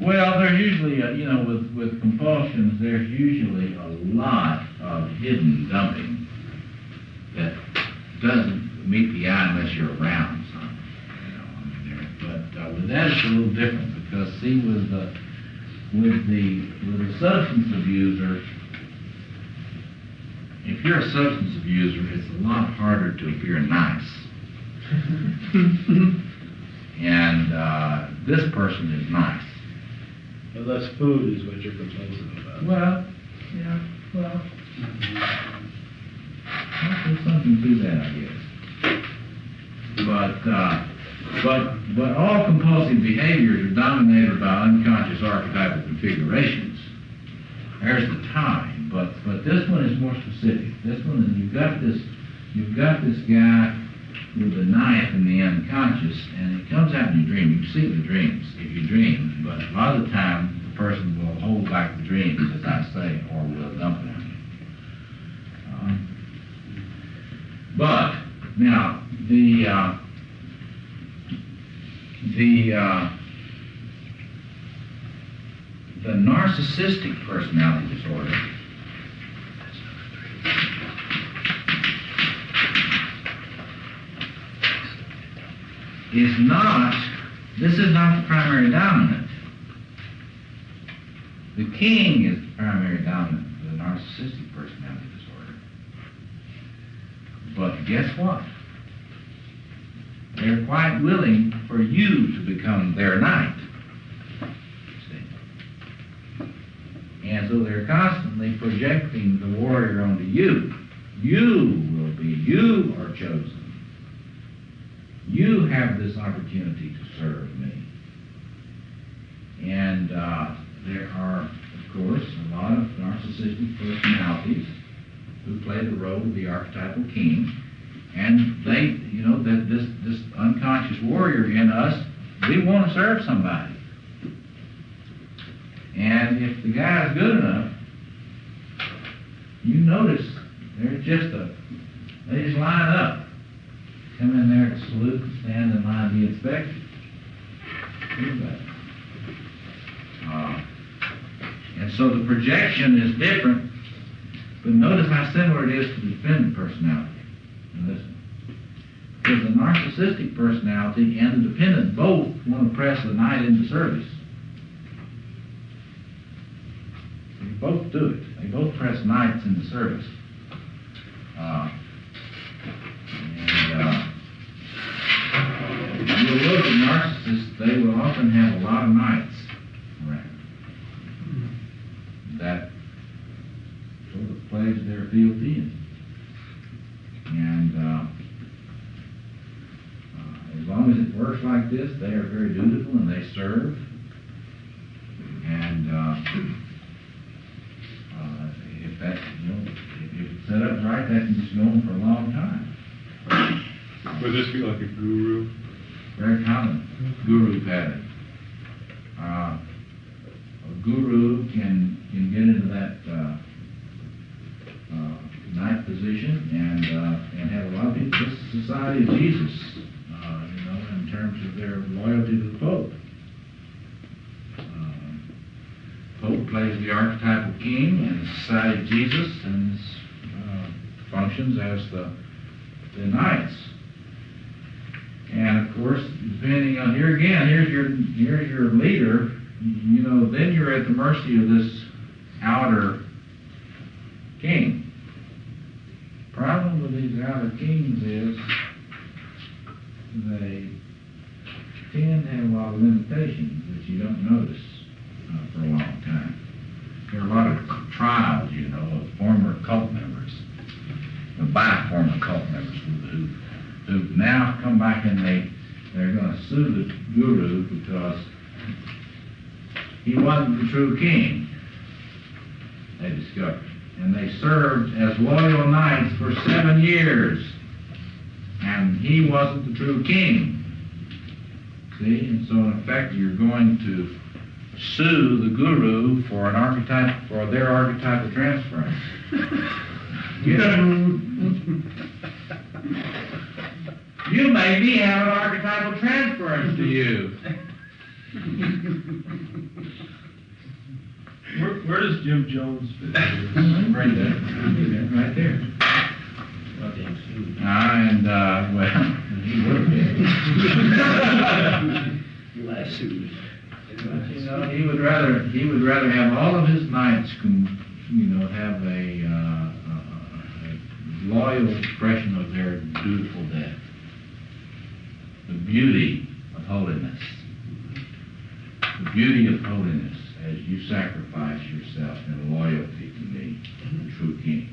Well, there's usually, you know, with compulsions, there's usually a lot of hidden dumping that doesn't meet the eye unless you're around something. You know, I mean, but with that, it's a little different because, see, with the substance abuser, if you're a substance abuser, it's a lot harder to appear nice. And this person is nice. Unless food is what you're complaining about. Well, yeah, well, there's something to that, I guess. But all compulsive behaviors are dominated by unconscious archetypal configurations. There's the time, but this one is more specific. This one is you've got this guy with the ninth in the unconscious, and it comes out in your dream. You can see the dreams if you dream, but a lot of the time the person will hold back the dreams, as I say, or will dump them. But now the narcissistic personality disorder is not, this is not the primary dominant. The king is the primary dominant for the narcissistic personality disorder. But guess what? They're quite willing for you to become their knight. And so they're constantly projecting the warrior onto you. You are chosen. You have this opportunity to serve me. And there are, of course, a lot of narcissistic personalities who play the role of the archetypal king. And they, you know, that this unconscious warrior in us, we want to serve somebody. And if the guy's good enough, you notice they just line up. Come in there to salute and stand in line to be inspected. And so the projection is different, but notice how similar it is to the dependent personality. Now listen. Because the narcissistic personality and the dependent both want to press the knight into service. They both do it. They both press knights into service. If you look at narcissists, they will often have a lot of knights around. That sort of plays their field in. And as long as it works like this, they are very dutiful and they serve. And if that, you know, if it's set up right, that can just go on for a long time. Would this be like a guru? Very common guru pattern. A guru can get into that knight position and have a lot of people. This is the Society of Jesus, you know, in terms of their loyalty to the Pope. Pope plays the archetypal king and the Society of Jesus and functions as the knights. And of course, depending on, here again, here's your leader, you know, then you're at the mercy of this outer king. Problem with these outer kings is they tend to have a lot of limitations that you don't notice for a long time. There are a lot of trials, you know, of former cult members, by former cult members who now come back and they're going to sue the guru because he wasn't the true king, they discovered. And they served as loyal knights for 7 years. And he wasn't the true king. See? And so in effect you're going to sue the guru for an archetype, for their archetypal transference. You maybe have an archetypal transference to you. Where does Jim Jones fit? Right there. Right there. Well, he would have been. You know, he would rather have all of his knights, have a loyal expression of their dutiful death. The beauty of holiness. The beauty of holiness as you sacrifice yourself in loyalty to me, the true king.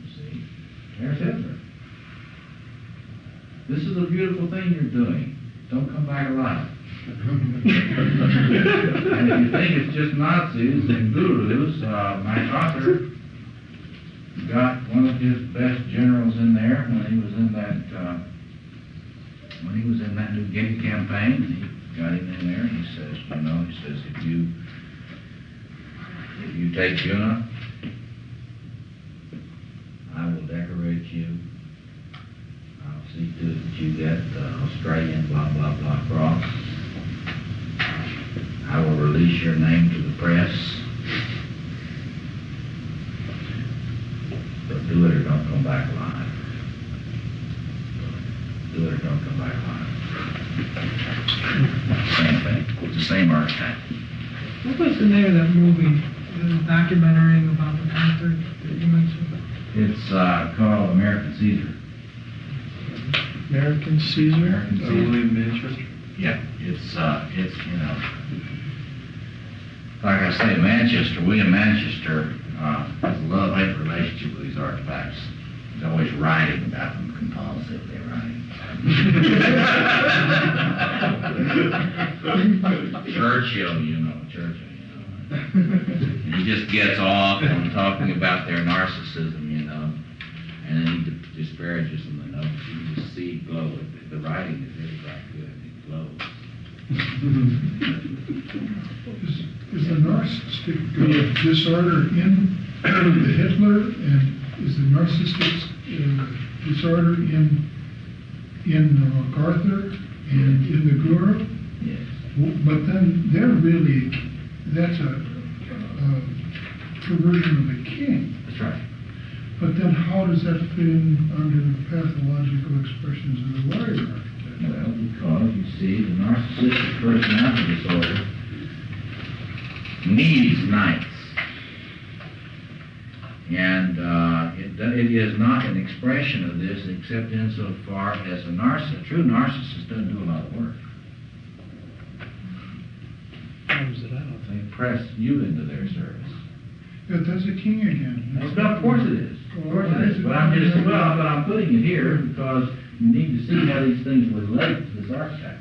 You see, there's Hitler. This is a beautiful thing you're doing. Don't come back alive. And if you think it's just Nazis and gurus, MacArthur got one of his best generals in there when he was in that that New Guinea campaign, and he got him in there, and he says, you know, he says, if you take Juno, I will decorate you. I'll see to it that you get the Australian blah, blah, blah cross. I will release your name to the press. But do it or don't come back alive. Do it or don't come back alive. Same thing. It's the same archetype. What was the name of that movie, the documentary about the concert that you mentioned? It's called American Caesar. American Caesar? American Caesar. William Manchester? Yeah, it's you know, like I say, William Manchester has a love-hate relationship with these archetypes. He's always writing about them compulsively, writing. Churchill, you know. And he just gets off on talking about their narcissism, you know, and then he disparages them enough. You just see it glow. The writing is really quite good. It glows. Is the narcissistic disorder in the Hitler, and is the narcissistic disorder in Arthur and in the Guru? Yes. But then that's a perversion of the king. That's right. But then how does that fit in under the pathological expressions of the warrior archetype? Well, because you see, the narcissistic personality disorder needs knights. And it is not an expression of this except insofar as a true narcissist doesn't do a lot of work. They press you into their service. Yeah, that's a king again. Of course it is. Of course it is. But I'm putting it here because you need to see how these things relate to this archetype.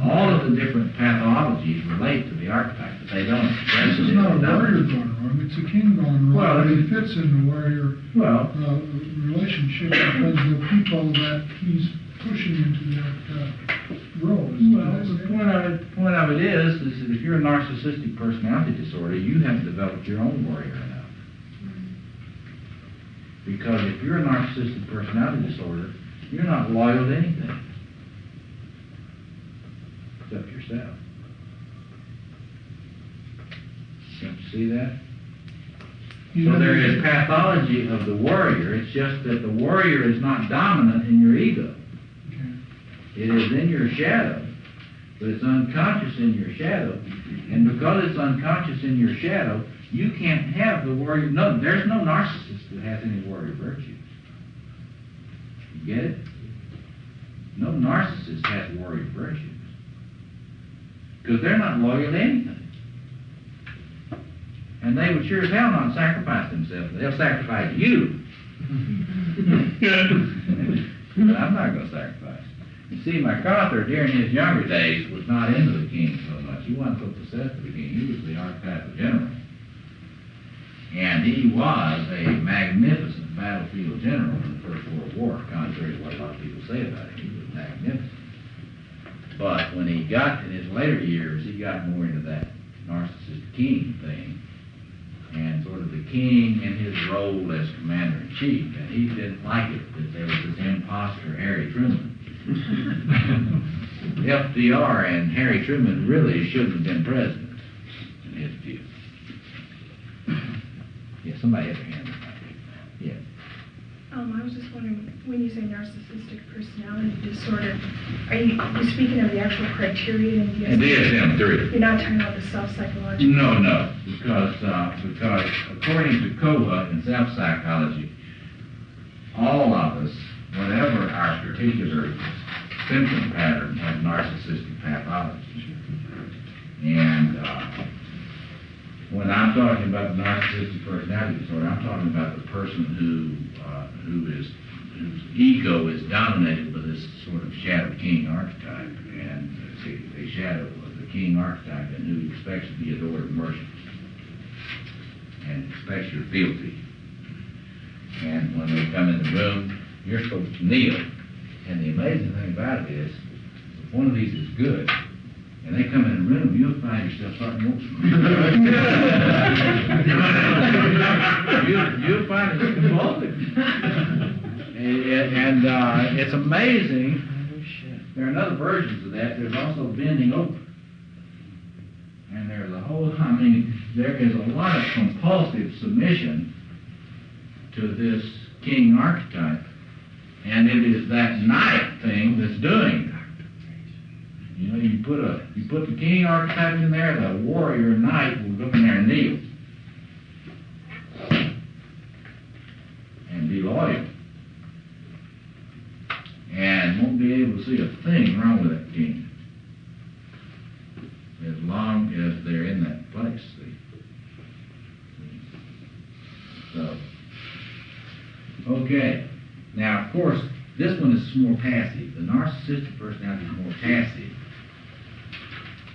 All of the different pathologies relate to the archetype, but they don't express it. This is not a warrior gone wrong, it's a king gone wrong. Well, it fits in the warrior relationship because the people that he's pushing into that role. Well, the point of it is that if you're a narcissistic personality disorder, you have developed your own warrior enough. Because if you're a narcissistic personality disorder, you're not loyal to anything except yourself. Don't you see that? So there is pathology of the warrior. It's just that the warrior is not dominant in your ego. It is in your shadow, but it's unconscious in your shadow. And because it's unconscious in your shadow, you can't have the warrior. No, there's no narcissist that has any warrior virtues. You get it? No narcissist has warrior virtues. Because they're not loyal to anything. And they would sure as hell not sacrifice themselves. They'll sacrifice you. But I'm not going to sacrifice. You see, MacArthur, during his younger days, was not into the king so much. He wasn't so possessed with the king. He was the archetypal general. And he was a magnificent battlefield general in the First World War, contrary to what a lot of people say about him. He was magnificent. But when he got in his later years, he got more into that narcissist king thing. And sort of the king in his role as commander-in-chief. And he didn't like it that there was this imposter, Harry Truman. FDR and Harry Truman really shouldn't have been president, in his view. Yeah, somebody had their hand up. Yeah. I was just wondering, when you say narcissistic personality disorder, are you speaking of the actual criteria in DSM? DSM-3. You're not talking about the self-psychological? No, because according to Koha in self-psychology, all of us, whatever our particular symptom pattern, have narcissistic pathology. And when I'm talking about narcissistic personality disorder, I'm talking about the person whose ego is dominated by this sort of shadow king archetype, and a shadow of the king archetype, and who expects to be adored and worshipped, and expects your fealty. And when they come in the room, you're supposed to kneel And the amazing thing about it is, if one of these is good, and they come in the room, you'll find yourself starting you'll find it's convulsing. And it's amazing. There are other versions of that. There's also bending over. And there's a whole, I mean, there is a lot of compulsive submission to this king archetype. And it is that knight thing that's doing it. You know, you put the king archetype in there, the warrior knight will go in there and kneel. And be loyal. And won't be able to see a thing wrong with that king. As long as they're in that place, see. So, okay. Now, of course, this one is more passive. The narcissistic personality is more passive.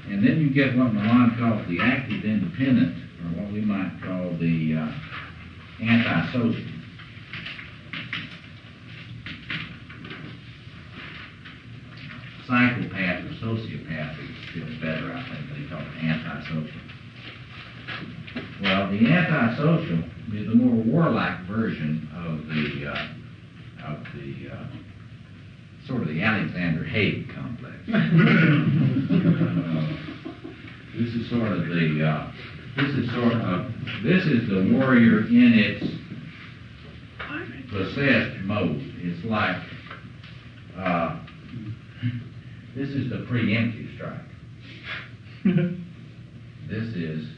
And then you get what Milan calls the active independent, or what we might call the antisocial. Psychopath or sociopath is better, I think. They call it antisocial. Well, the antisocial is the more warlike version of the sort of the Alexander Haig complex. This is the warrior in its possessed mode. It's like this is the preemptive strike. This is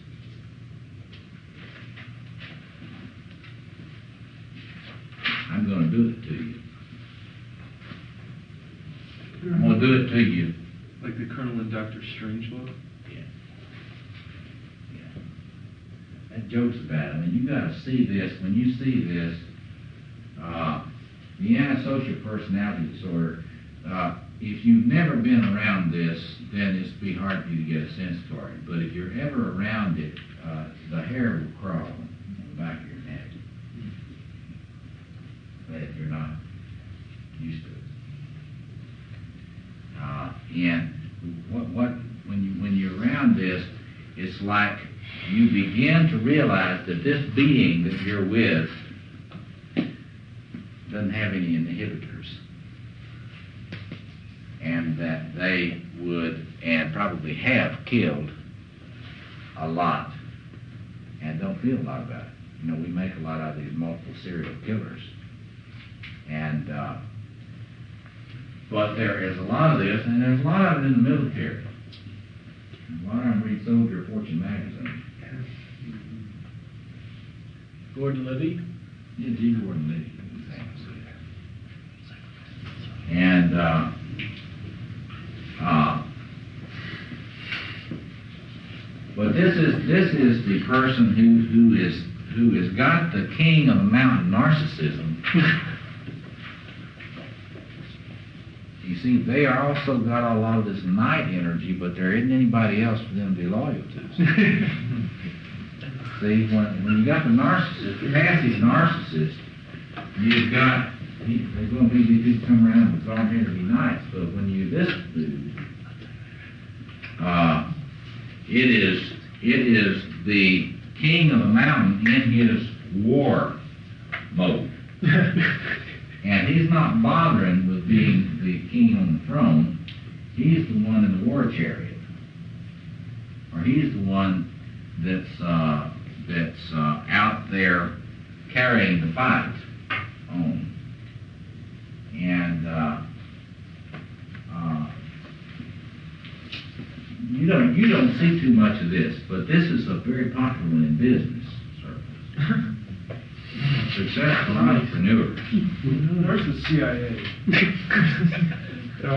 I'm going to do it to you. I'm going to do it to you. Like the Colonel and Dr. Strangelove? Yeah. That joke's about it. I mean, you got to see this. When you see this, the antisocial personality disorder, if you've never been around this, then it's be hard for you to get a sense for it. But if you're ever around it, the hair will crawl on the back of your neck. If you're not used to it. And when you're around this, it's like you begin to realize that this being that you're with doesn't have any inhibitors, and that they would and probably have killed a lot and don't feel a lot about it. You know, we make a lot out of these multiple serial killers. And, but there is a lot of this, and there's a lot of it in the military. A lot of them read Soldier Fortune magazine. Gordon Liddy? Yeah, G. Gordon Liddy. And, but this is the person who has got the king of the mountain narcissism. You see, they are also got a lot of this night energy, but there isn't anybody else for them to be loyal to. See, when you got the narcissist, the passive narcissist, you've got, they're going to be these people come around and call them here to be nice, but when you this dude, it is the king of the mountain in his war mode. And he's not bothering with being the king on the throne. He's the one in the war chariot. Or he's the one that's out there carrying the fight on. And you don't see too much of this, but this is a very popular one in business circles. Successful entrepreneurs. Where's the CIA? There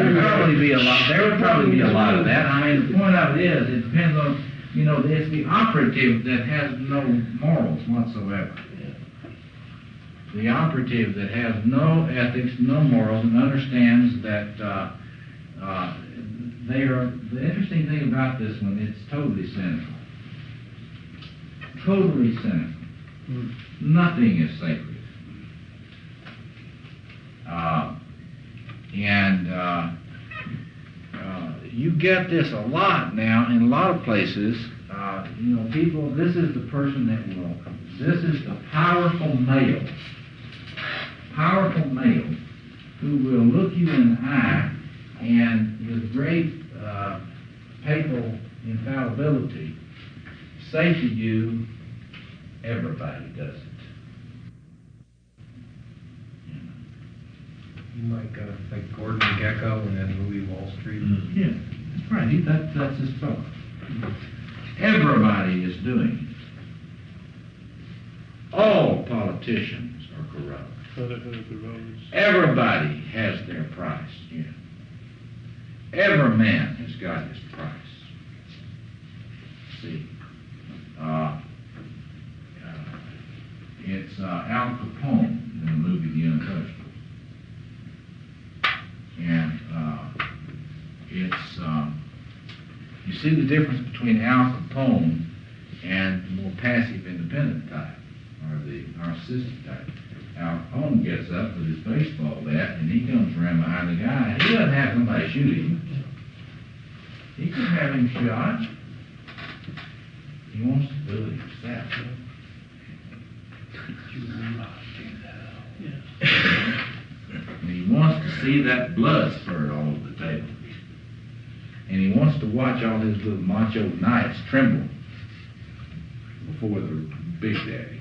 would probably be a lot. There would probably be a lot of that. I mean, the point of it is, it depends on, you know, it's the operative that has no morals whatsoever. The operative that has no ethics, no morals, and understands that they are. The interesting thing about this one, it's totally cynical. Totally cynical. Nothing is sacred. you get this a lot now in a lot of places. People, this is the person that will, this is the powerful male who will look you in the eye and with great papal infallibility say to you, everybody does it. You might think Gordon Gekko in that movie Wall Street. Yeah, that's right. That's his fellow. Everybody is doing it. All politicians are corrupt. Everybody has their price. Yeah. Every man has got his price. See, it's Al Capone in the movie The Untouchables. And you see the difference between Al Capone and the more passive independent type, or the narcissistic type. Al Capone gets up with his baseball bat and he comes around behind the guy. He doesn't have somebody shoot him. He can have him shot. He wants to do it himself. And he wants to see that blood spurt all over the table. And he wants to watch all his little macho knights tremble before the big daddy.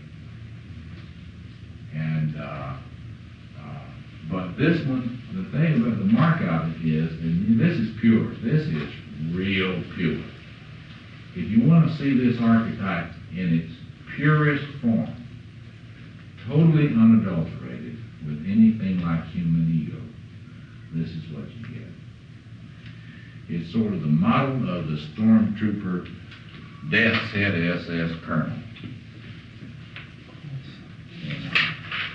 And, but this one, the thing about the mark of it is, and this is pure, this is real pure. If you want to see this archetype in its purest form, totally unadulterated with anything like human ego, this is what you get. It's sort of the model of the stormtrooper Death's Head SS Colonel.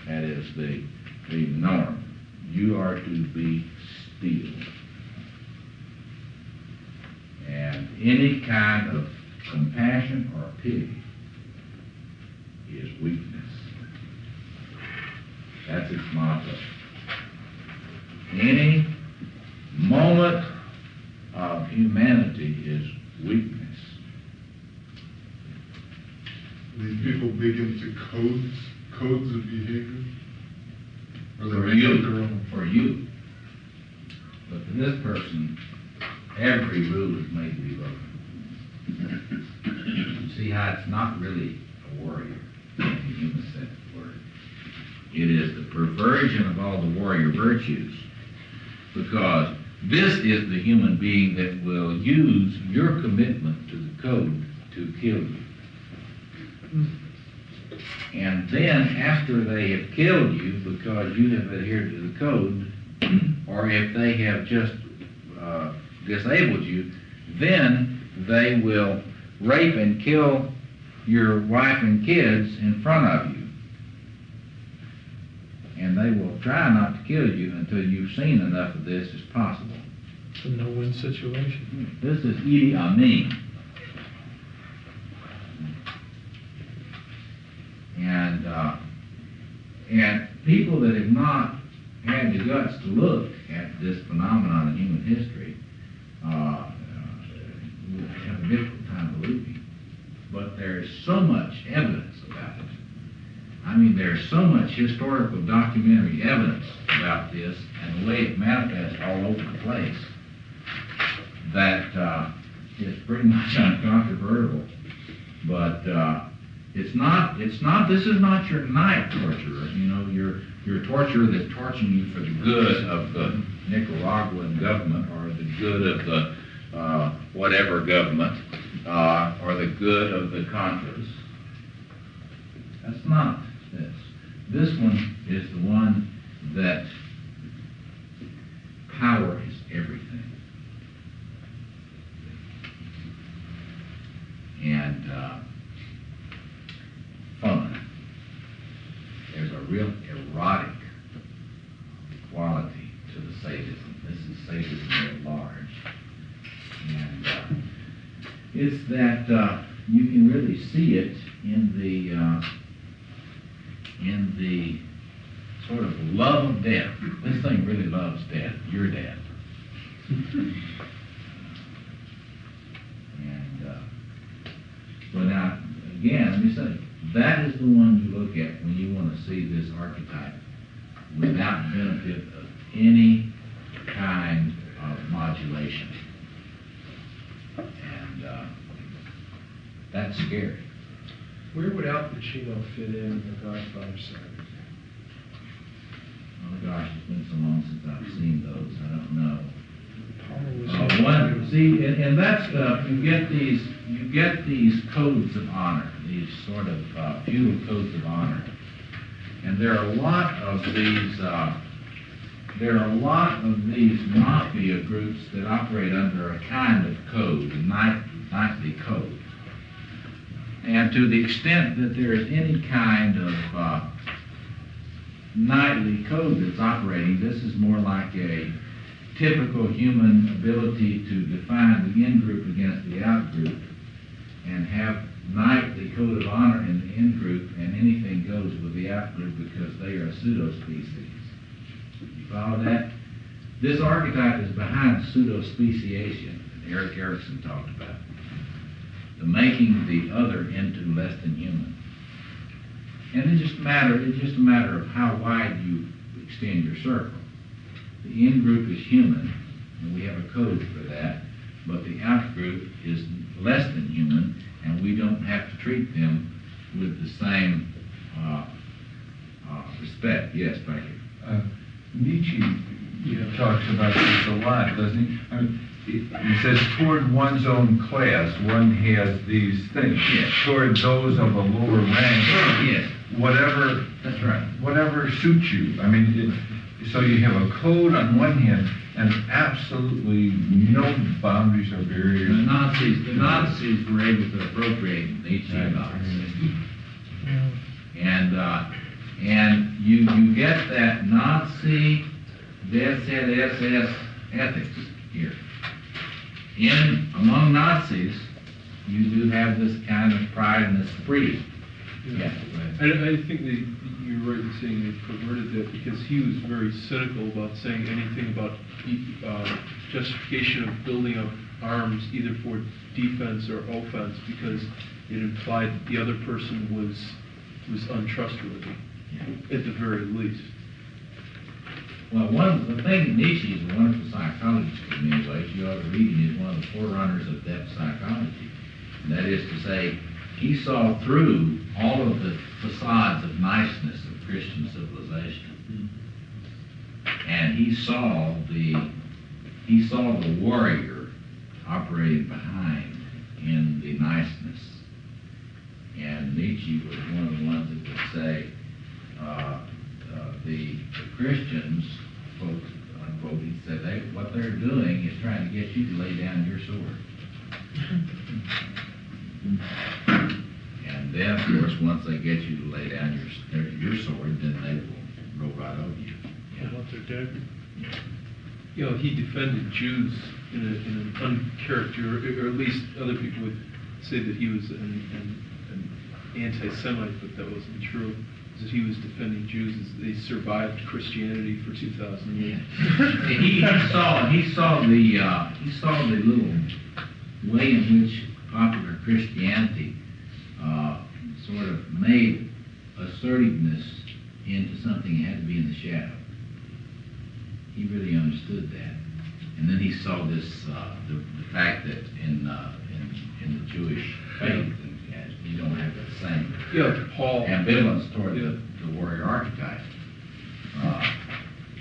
That is the norm. You are to be still. And any kind of compassion or pity is weakness. That's its motto. Any moment of humanity is weakness. These people big into codes of behavior? Or they For make you, up their own? for you. But for this person, every rule is made to be broken. See how it's not really a warrior in the human sense of the word. It is the perversion of all the warrior virtues, because this is the human being that will use your commitment to the code to kill you. And then after they have killed you because you have adhered to the code, or if they have just disabled you, then they will rape and kill your wife and kids in front of you. And they will try not to kill you until you've seen enough of this as possible. It's a no-win situation. This is Idi Amin. And people that have not had the guts to look at this phenomenon in human history have a difficult time believing. But there is so much evidence about it. I mean, there's so much historical documentary evidence about this and the way it manifests all over the place that it's pretty much uncontrovertible. But this is not your knife torturer, your torturer that's torturing you for the good of the Nicaraguan government or the good of the whatever government or the good of the Contras. That's not this. This one is the one that power is everything. And fun. There's a real erotic quality to the sadism. This is sadism at large. And it's that you can really see it in the sort of love of death. This thing really loves death, your death. And so now, again, let me say, that is the one you look at when you want to see this archetype without benefit of any kind of modulation. And that's scary. Where would Al Pacino fit in the Godfather side? Oh gosh, it's been so long since I've seen those, I don't know. And that stuff, you get these codes of honor, these sort of feudal codes of honor. And there are a lot of these mafia groups that operate under a kind of code, a knightly code. And to the extent that there is any kind of knightly code that's operating, this is more like a typical human ability to define the in-group against the out-group and have knightly code of honor in the in-group, and anything goes with the out-group because they are a pseudo-species. You follow that? This archetype is behind pseudo-speciation that Eric Erikson talked about. The making the other into less than human. And it's just a matter of how wide you extend your circle. The in-group is human, and we have a code for that, but the out-group is less than human, and we don't have to treat them with the same respect. Yes, thank you. Nietzsche talks about this a lot, doesn't he? I mean, he says, toward one's own class, one has these things. Yes. Toward those of a lower rank, yes. Whatever. That's right. Whatever suits you. I mean, so you have a code on one hand, and absolutely no boundaries or barriers. The Nazis were able to appropriate Nietzschean doctrine. And you get that Nazi ZZSS ethics here. Among Nazis, you do have this kind of pride and esprit. Yeah. I think that you're right in saying they perverted that because he was very cynical about saying anything about justification of building up arms either for defense or offense because it implied that the other person was untrustworthy, at the very least. Well, the thing that Nietzsche is a wonderful psychologist in many ways. You ought to read him. He's one of the forerunners of depth psychology. And that is to say, he saw through all of the facades of niceness of Christian civilization. And he saw the warrior operating behind in the niceness. And Nietzsche was one of the ones that would say, the Christians, quote, unquote, he said, what they're doing is trying to get you to lay down your sword. And then, of course, once they get you to lay down your sword, then they will roll right over you. Yeah. About their dagger. You know, he defended Jews in an uncharacteristic, or at least other people would say that he was an anti-Semite, but that wasn't true. That he was defending Jews as they survived Christianity for 2,000 years. He saw the little way in which popular Christianity sort of made assertiveness into something that had to be in the shadow. He really understood that, and then he saw this the fact that in the Jewish faith you don't have the same ambivalence toward the warrior archetype.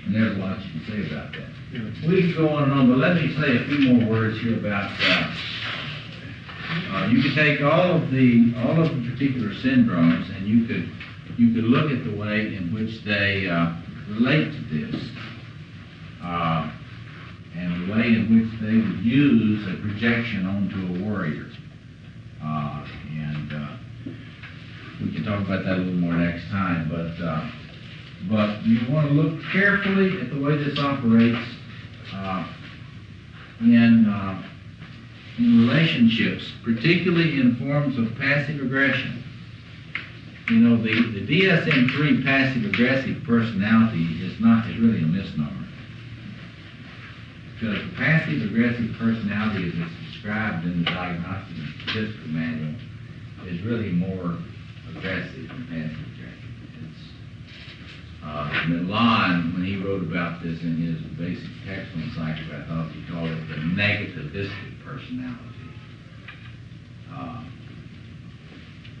And there's a lot you can say about that. Yeah. We can go on and on, but let me say a few more words here about. You could take all of the particular syndromes, and you could look at the way in which they relate to this, and the way in which they would use a projection onto a warrior. And we can talk about that a little more next time, but you want to look carefully at the way this operates in relationships, particularly in forms of passive aggression. You know, the DSM-3 passive-aggressive personality is really a misnomer. Because the passive-aggressive personality as it's described in the Diagnostic and Statistical Manual is really more aggressive than passive-aggressive. It's, Milan, when he wrote about this in his basic text on psychopathology, called it the negativistic personality.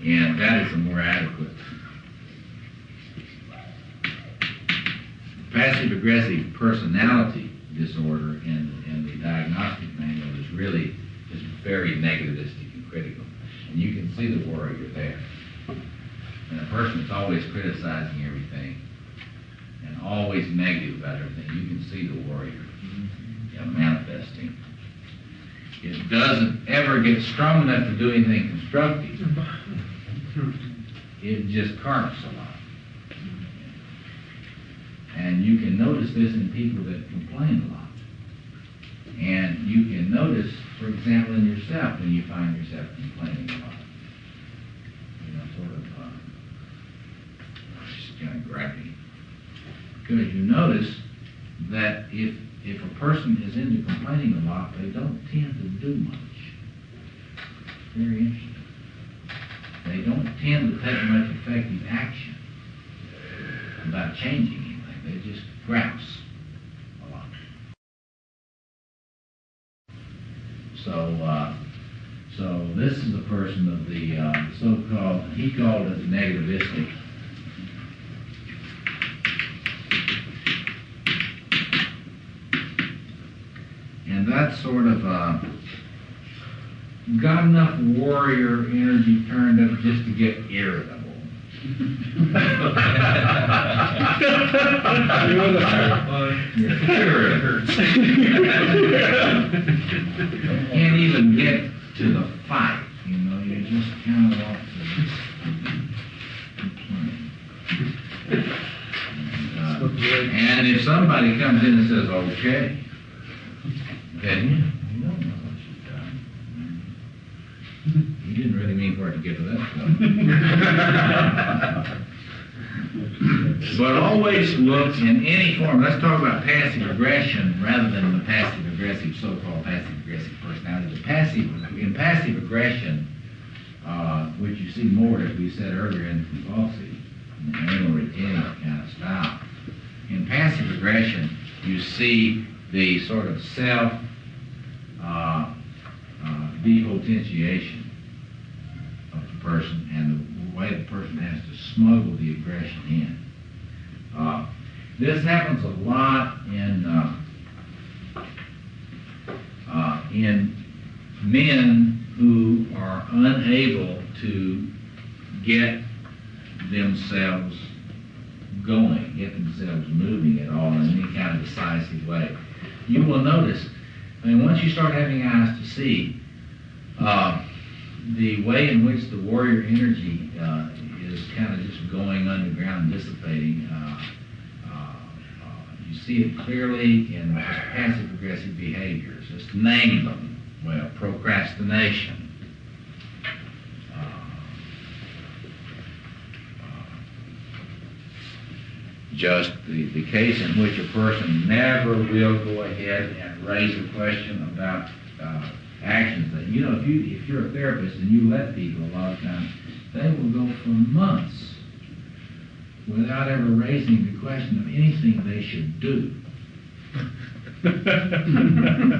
And that is a more adequate. Passive-aggressive personality disorder in the diagnostic manual is really just very negativistic and critical. And you can see the warrior there. And a person that's always criticizing everything and always negative about everything, you can see the warrior manifesting. It doesn't ever get strong enough to do anything constructive. It just carps a lot. And you can notice this in people that complain a lot. And you can notice, for example, in yourself, when you find yourself complaining a lot. You know, sort of, just kind of griping. Because you notice that if a person is into complaining a lot, they don't tend to do much. Very interesting. They don't tend to take much effective action about changing anything. They just grouse a lot. So this is a person of the so-called, he called it negativistic. And that's sort of got enough warrior energy turned up just to get irritable. Can't even get to the fight, you know, you just kind of off the and if somebody comes in and says, okay, then you don't know what you've done. You didn't really mean for it to get to that stuff. But always look in any form. Let's talk about passive aggression rather than the passive aggressive, so-called passive aggressive personality. In passive aggression, which you see more, as we said earlier, in compulsive, in the anal retentive kind of style. In passive aggression, you see the sort of self depotentiation of the person and the way the person has to smuggle the aggression in. This happens a lot in men who are unable to get themselves going, get themselves moving at all in any kind of decisive way. You will notice, I mean, once you start having eyes to see, the way in which the warrior energy is kind of just going underground, dissipating, you see it clearly in passive-aggressive behaviors. Just name them. Well, procrastination. Just the case in which a person never will go ahead and raise a question about actions that, you know, if you're a therapist and you let people a lot of times, they will go for months without ever raising the question of anything they should do. I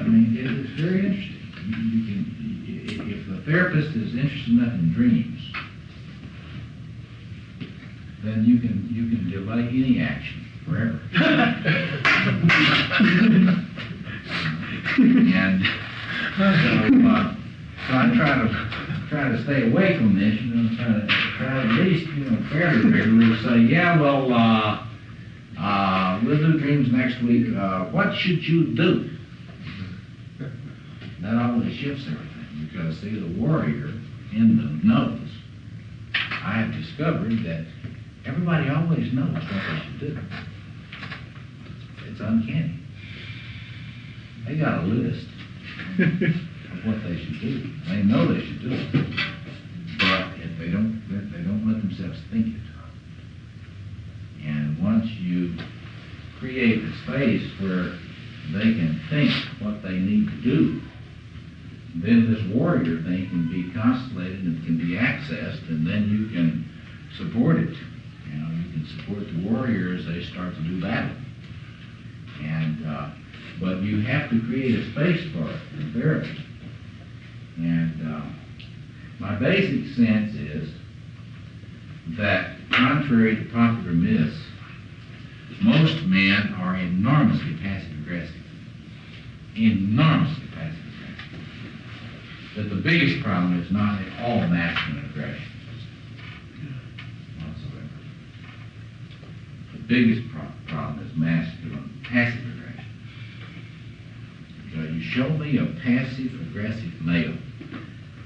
mean, it's very interesting. If the therapist is interested enough in dreams, then you can delay any action forever. And so I try to stay away from this, you know, try to at least, you know, fairly regularly say, yeah, well, we'll do dreams next week. What should you do? That always shifts everything, because see, the warrior in them knows. I have discovered that everybody always knows what they should do. It's uncanny. They got a list of what they should do. They know they should do it, but if they don't let themselves think it. And once you create a space where they can think what they need to do. Then this warrior thing can be constellated and can be accessed, and then you can support it. You know, you can support the warrior as they start to do battle. And but you have to create a space for it in therapy. And my basic sense is that, contrary to popular myths, most men are enormously passive-aggressive. Enormously passive-aggressive. That the biggest problem is not at all masculine aggression whatsoever. The biggest problem is masculine passive aggression. So you show me a passive-aggressive male,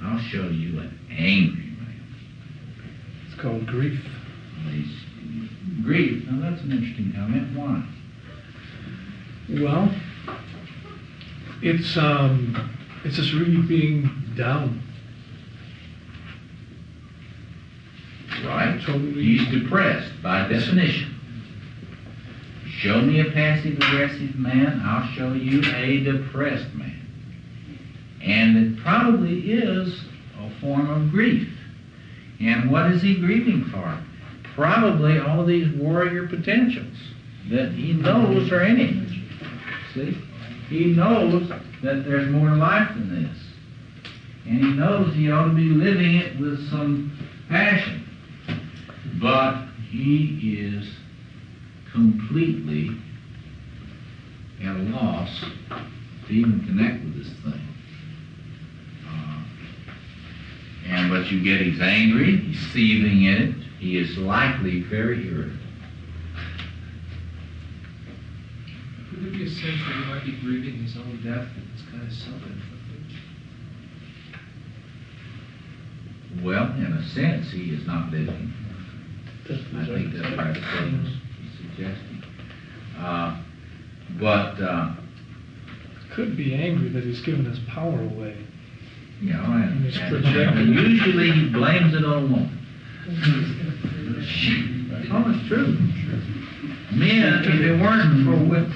I'll show you an angry male. It's called grief. Grief. Now that's an interesting comment. Why? Well, it's just really being down. Right. Totally. He's depressed by definition. Show me a passive-aggressive man, I'll show you a depressed man. And it probably is a form of grief. And what is he grieving for? Probably all these warrior potentials that he knows are in him. See? He knows that there's more to life than this. And he knows he ought to be living it with some passion. But he is completely at a loss to even connect with this thing. But you get he's angry, he's seething in it, he is likely very irritable. Could there be a sense that he might be grieving his own death and it's kind of self-inflicted? Well, in a sense, he is not living. I think that's perhaps what he's suggesting. Could be angry that he's given his power away. You know, and usually he blames it on a woman. Oh, it's true. Men, if it weren't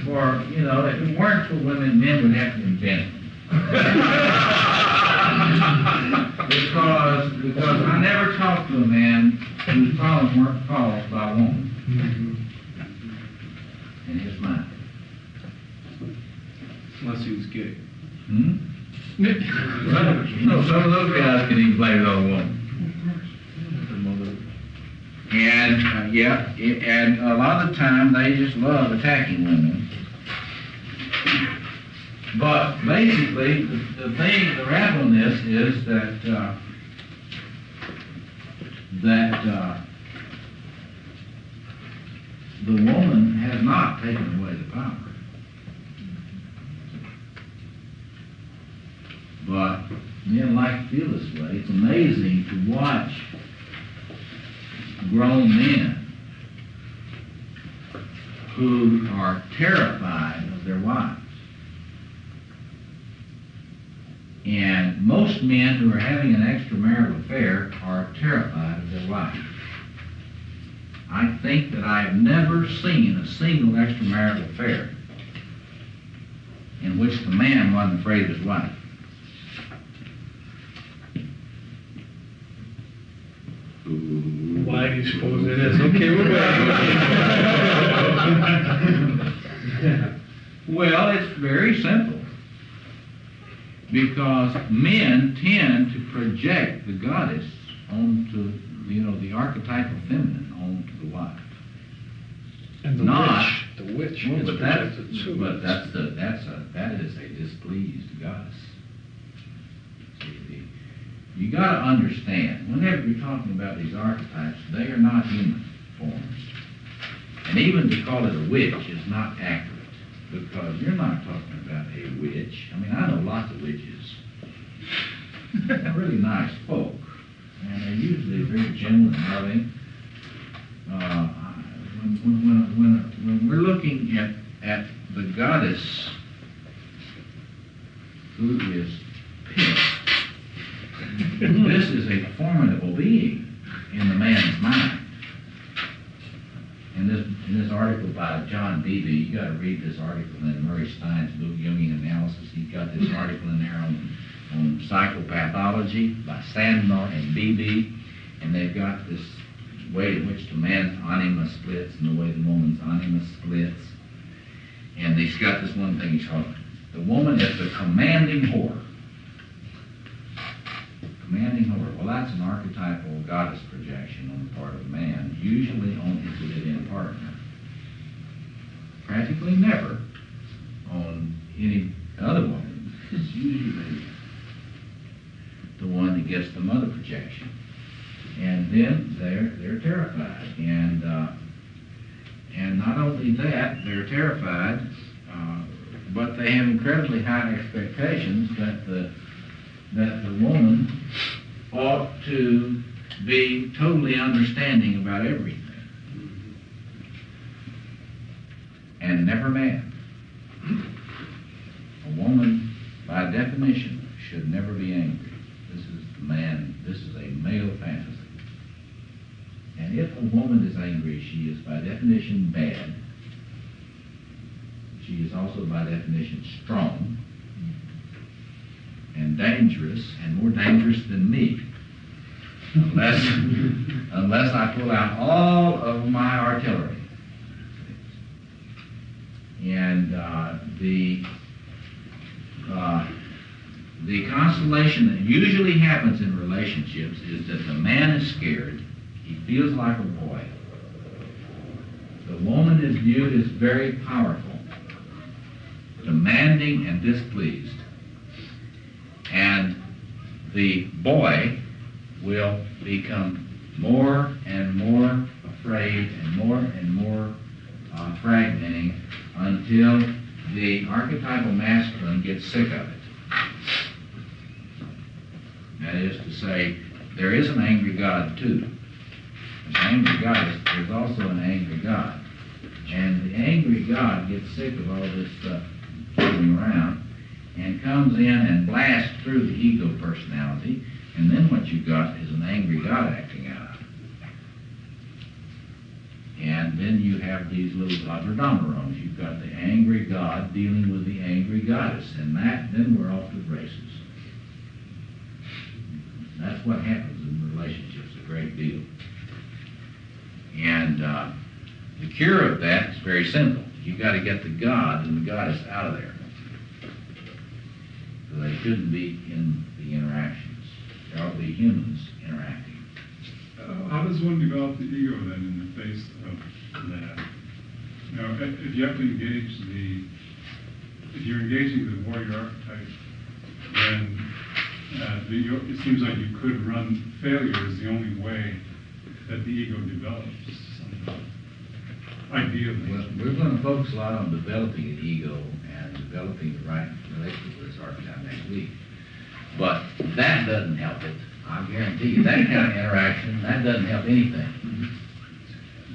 for if it weren't for women, men would have to invent it. because I never talked to a man whose problems weren't caused by a woman. In his mind. Unless he was gay. No, some of those guys can even blame it on a woman. And and a lot of the time they just love attacking women. But basically, the wrap on this is that the woman has not taken away the power. But men like to feel this way. It's amazing to watch grown men who are terrified of their wives. And most men who are having an extramarital affair are terrified of their wife. I think that I have never seen a single extramarital affair in which the man wasn't afraid of his wife. Why do you suppose it is? Okay, we're back. Well, it's very simple. Because men tend to project the goddess onto, the archetypal feminine onto the wife. And the witch well, is but projected too. But that is a displeased goddess. See, you got to understand, whenever you're talking about these archetypes, they are not human forms. And even to call it a witch is not accurate, because you're not talking about a witch. I mean, I know lots of witches. They're really nice folk, and they're usually very gentle and loving. When we're looking at the goddess who is pissed, this is a formidable being in the man's mind. In this article by John John Beebe, you got to read this article in Murray Stein's book, Jungian Analysis. He's got this article in there on psychopathology by Sandor and Beebe, and they've got this way in which the man's anima splits and the way the woman's anima splits. And he's got this one thing he's called, the woman is the commanding whore. Commanding whore. Well, that's an archetypal goddess projection on the part of man, usually on his live-in partner. Practically never on any other woman. It's usually the one that gets the mother projection. And then they're terrified. And not only that, they're terrified, but they have incredibly high expectations that the woman ought to be totally understanding about everything. And never mad. A woman, by definition, should never be angry. This is a male fantasy. And if a woman is angry, she is by definition bad. She is also by definition strong and dangerous, and more dangerous than me. Unless I pull out all of my artillery. And the constellation that usually happens in relationships is that the man is scared. He feels like a boy. The woman is viewed as very powerful, demanding and displeased. And the boy will become more and more afraid and more fragmenting until the archetypal masculine gets sick of it. That is to say, there is an angry God too. There's an angry God, there's also an angry God. And the angry God gets sick of all this stuff going around and comes in and blasts through the ego personality, and then what you've got is an angry God acting out. And then you have these little quadridomerons. You've got the angry God dealing with the angry goddess, and then we're off to the races. That's what happens in relationships a great deal. And the cure of that is very simple. You've got to get the God and the goddess out of there. So they shouldn't be in the interactions. There ought to be humans interacting. How does one develop the ego then in the face of that? Now, if you have to engage if you're engaging the warrior archetype, then it seems like you could run failure as the only way that the ego develops. Ideally. Well, we're going to focus a lot on developing an ego and developing the right relationship with this archetype next week. But that doesn't help it. I guarantee you, that kind of interaction, that doesn't help anything.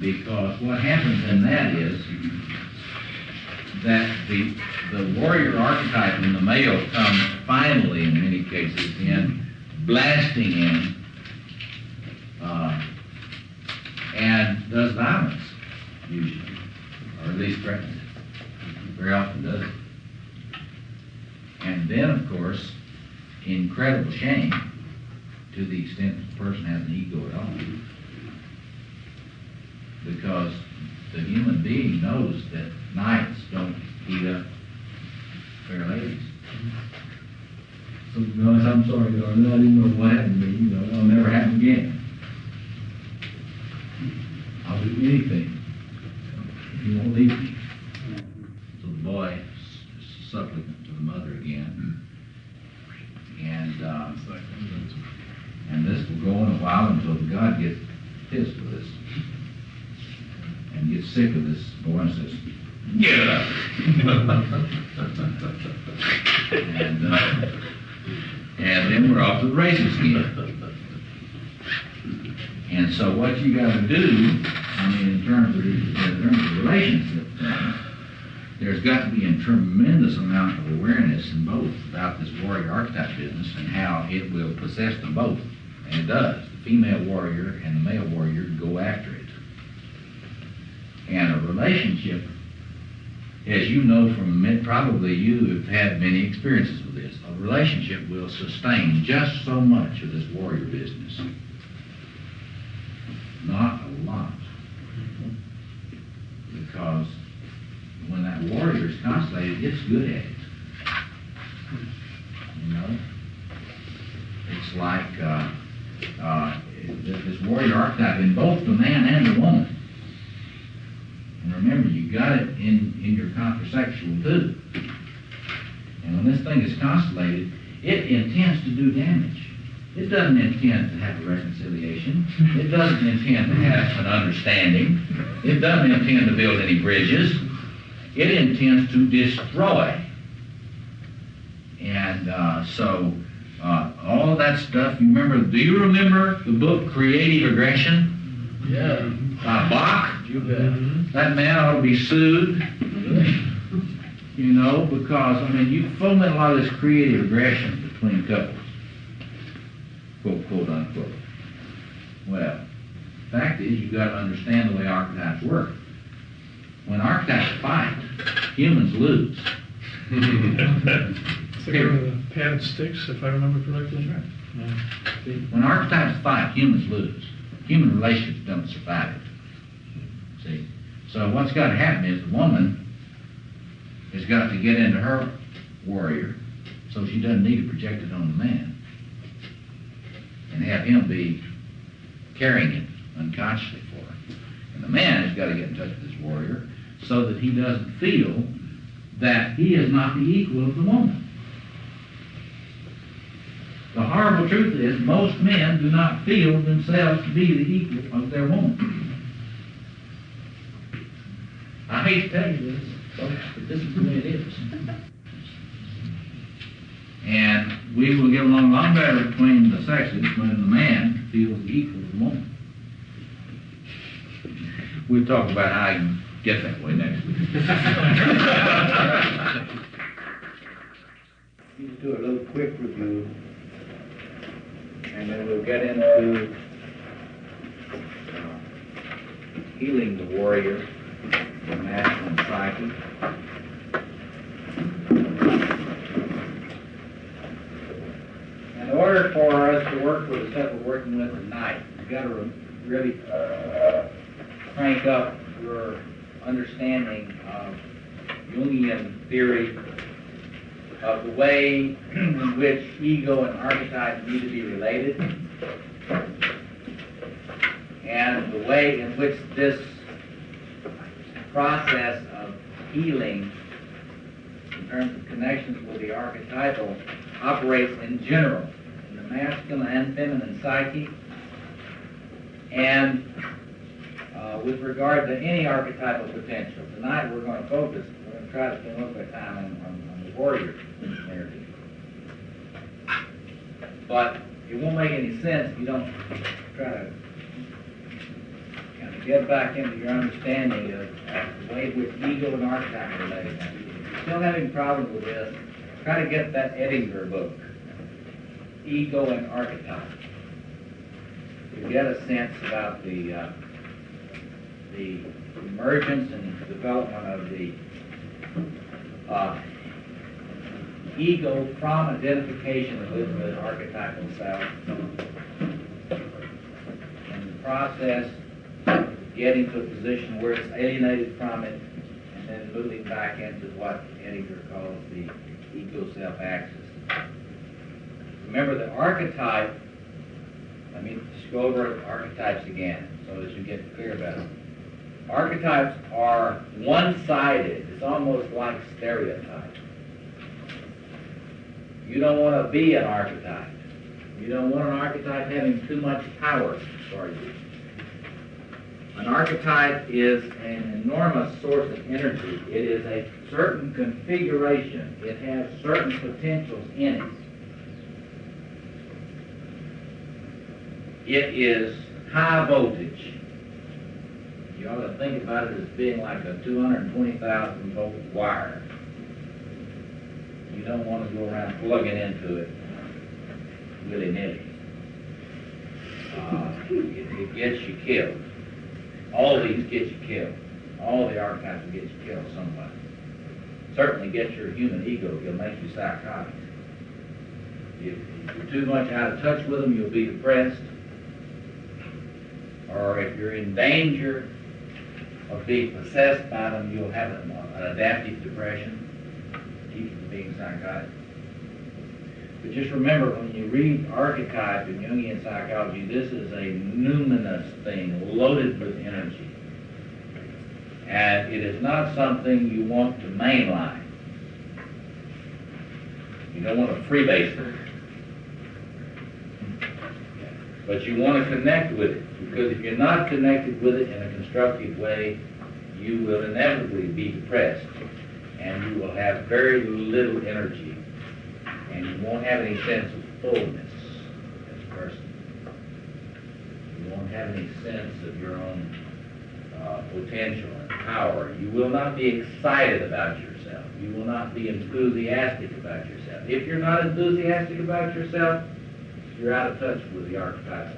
Because what happens in that is that the warrior archetype in the male comes finally, in many cases, in blasting in and does violence, usually, or at least threatens it. Very often does it. And then, of course, incredible shame, to the extent that the person has an ego at all. Because the human being knows that knights don't beat up fair ladies. So, gosh, I'm sorry, darling, I didn't know what happened to me. It'll never happen again. I'll do anything if you won't leave me. So the boy is supplicant to the mother again. And this will go on a while until the God gets pissed with this and gets sick of this boy and says, "Get up!" and then we're off to the races again. And so what you got to do, I mean, in terms of relationship things, there's got to be a tremendous amount of awareness in both about this warrior archetype business and how it will possess them both. And it does. The female warrior and the male warrior go after it. And a relationship as you know from probably you have had many experiences with this, a relationship will sustain just so much of this warrior business. Not a lot. Because when that warrior is constellated, it's good at it. You know? It's like this warrior archetype in both the man and the woman. And remember, you got it in your contrasexual too. And when this thing is constellated, it intends to do damage. It doesn't intend to have a reconciliation. It doesn't intend to have an understanding. It doesn't intend to build any bridges. It intends to destroy. And so all of that stuff, do you remember the book Creative Aggression? Yeah. By Bach? You bet. That man ought to be sued. You know, because, I mean, you foment a lot of this creative aggression between couples. Quote, quote, unquote. Well, the fact is, you've got to understand the way archetypes work. When archetypes fight, humans lose. It's like a pan of sticks, if I remember correctly. Right. When archetypes fight, humans lose. Human relationships don't survive it. See? So what's got to happen is the woman has got to get into her warrior so she doesn't need to project it on the man and have him be carrying it unconsciously for her. And the man has got to get in touch with his warrior so that he doesn't feel that he is not the equal of the woman. The horrible truth is most men do not feel themselves to be the equal of their woman. I hate to tell you this, folks, but this is the way it is. And we will get along a lot better between the sexes when the man feels equal to the woman. We'll talk about how I can get that way next week. Let's do a little quick review, and then we'll get into healing the warrior, the masculine psyche. In order for us to work with the stuff we're working with tonight, you've got to really crank up your understanding of Jungian theory of the way in which ego and archetype need to be related, and the way in which this process of healing in terms of connections with the archetypal operates in general in the masculine and feminine psyche, and with regard to any archetypal potential. Tonight we're going to focus, we're going to try to spend most of our time on the warrior narrative. But it won't make any sense if you don't try to kind of get back into your understanding of the way in which ego and archetype are related. Now, if you're still having problems with this, try to get that Edinger book, Ego and Archetype, to get a sense about the emergence and development of the ego from identification with the archetypal self, and the process of getting to a position where it's alienated from it, and then moving back into what Edinger calls the ego-self axis. Remember, the archetype, let me just go over archetypes again so that you get clear about it. Archetypes are one-sided. It's almost like stereotypes. You don't want to be an archetype. You don't want an archetype having too much power for you. An archetype is an enormous source of energy. It is a certain configuration. It has certain potentials in it. It is high voltage. You ought to think about it as being like a 220,000 volt wire. You don't want to go around plugging into it willy-nilly. It gets you killed. All these get you killed. All the archetypes will get you killed somebody. certainly gets your human ego. He'll make you psychotic. If you're too much out of touch with them, you'll be depressed. Or if you're in danger of being possessed by them, you'll have an adaptive depression, keep you from being psychotic. But just remember, when you read Archetype in Jungian psychology, this is a numinous thing, loaded with energy. And it is not something you want to mainline. You don't want to freebase it. But you want to connect with it, because if you're not connected with it in a constructive way, you will inevitably be depressed, and you will have very little energy, and you won't have any sense of fullness as a person. You won't have any sense of your own potential and power. You will not be excited about yourself. You will not be enthusiastic about yourself. If you're not enthusiastic about yourself, you're out of touch with the archetype.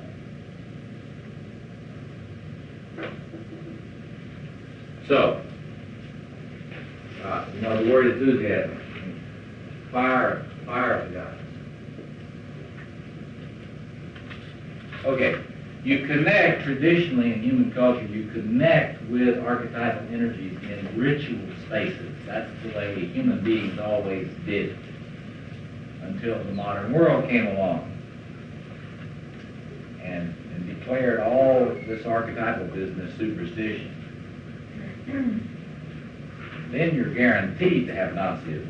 So, the word enthusiasm, fire of God. Okay, you connect, traditionally in human culture, you connect with archetypal energies in ritual spaces. That's the way human beings always did it, until the modern world came along and declared all this archetypal business superstition. Then you're guaranteed to have Nazism.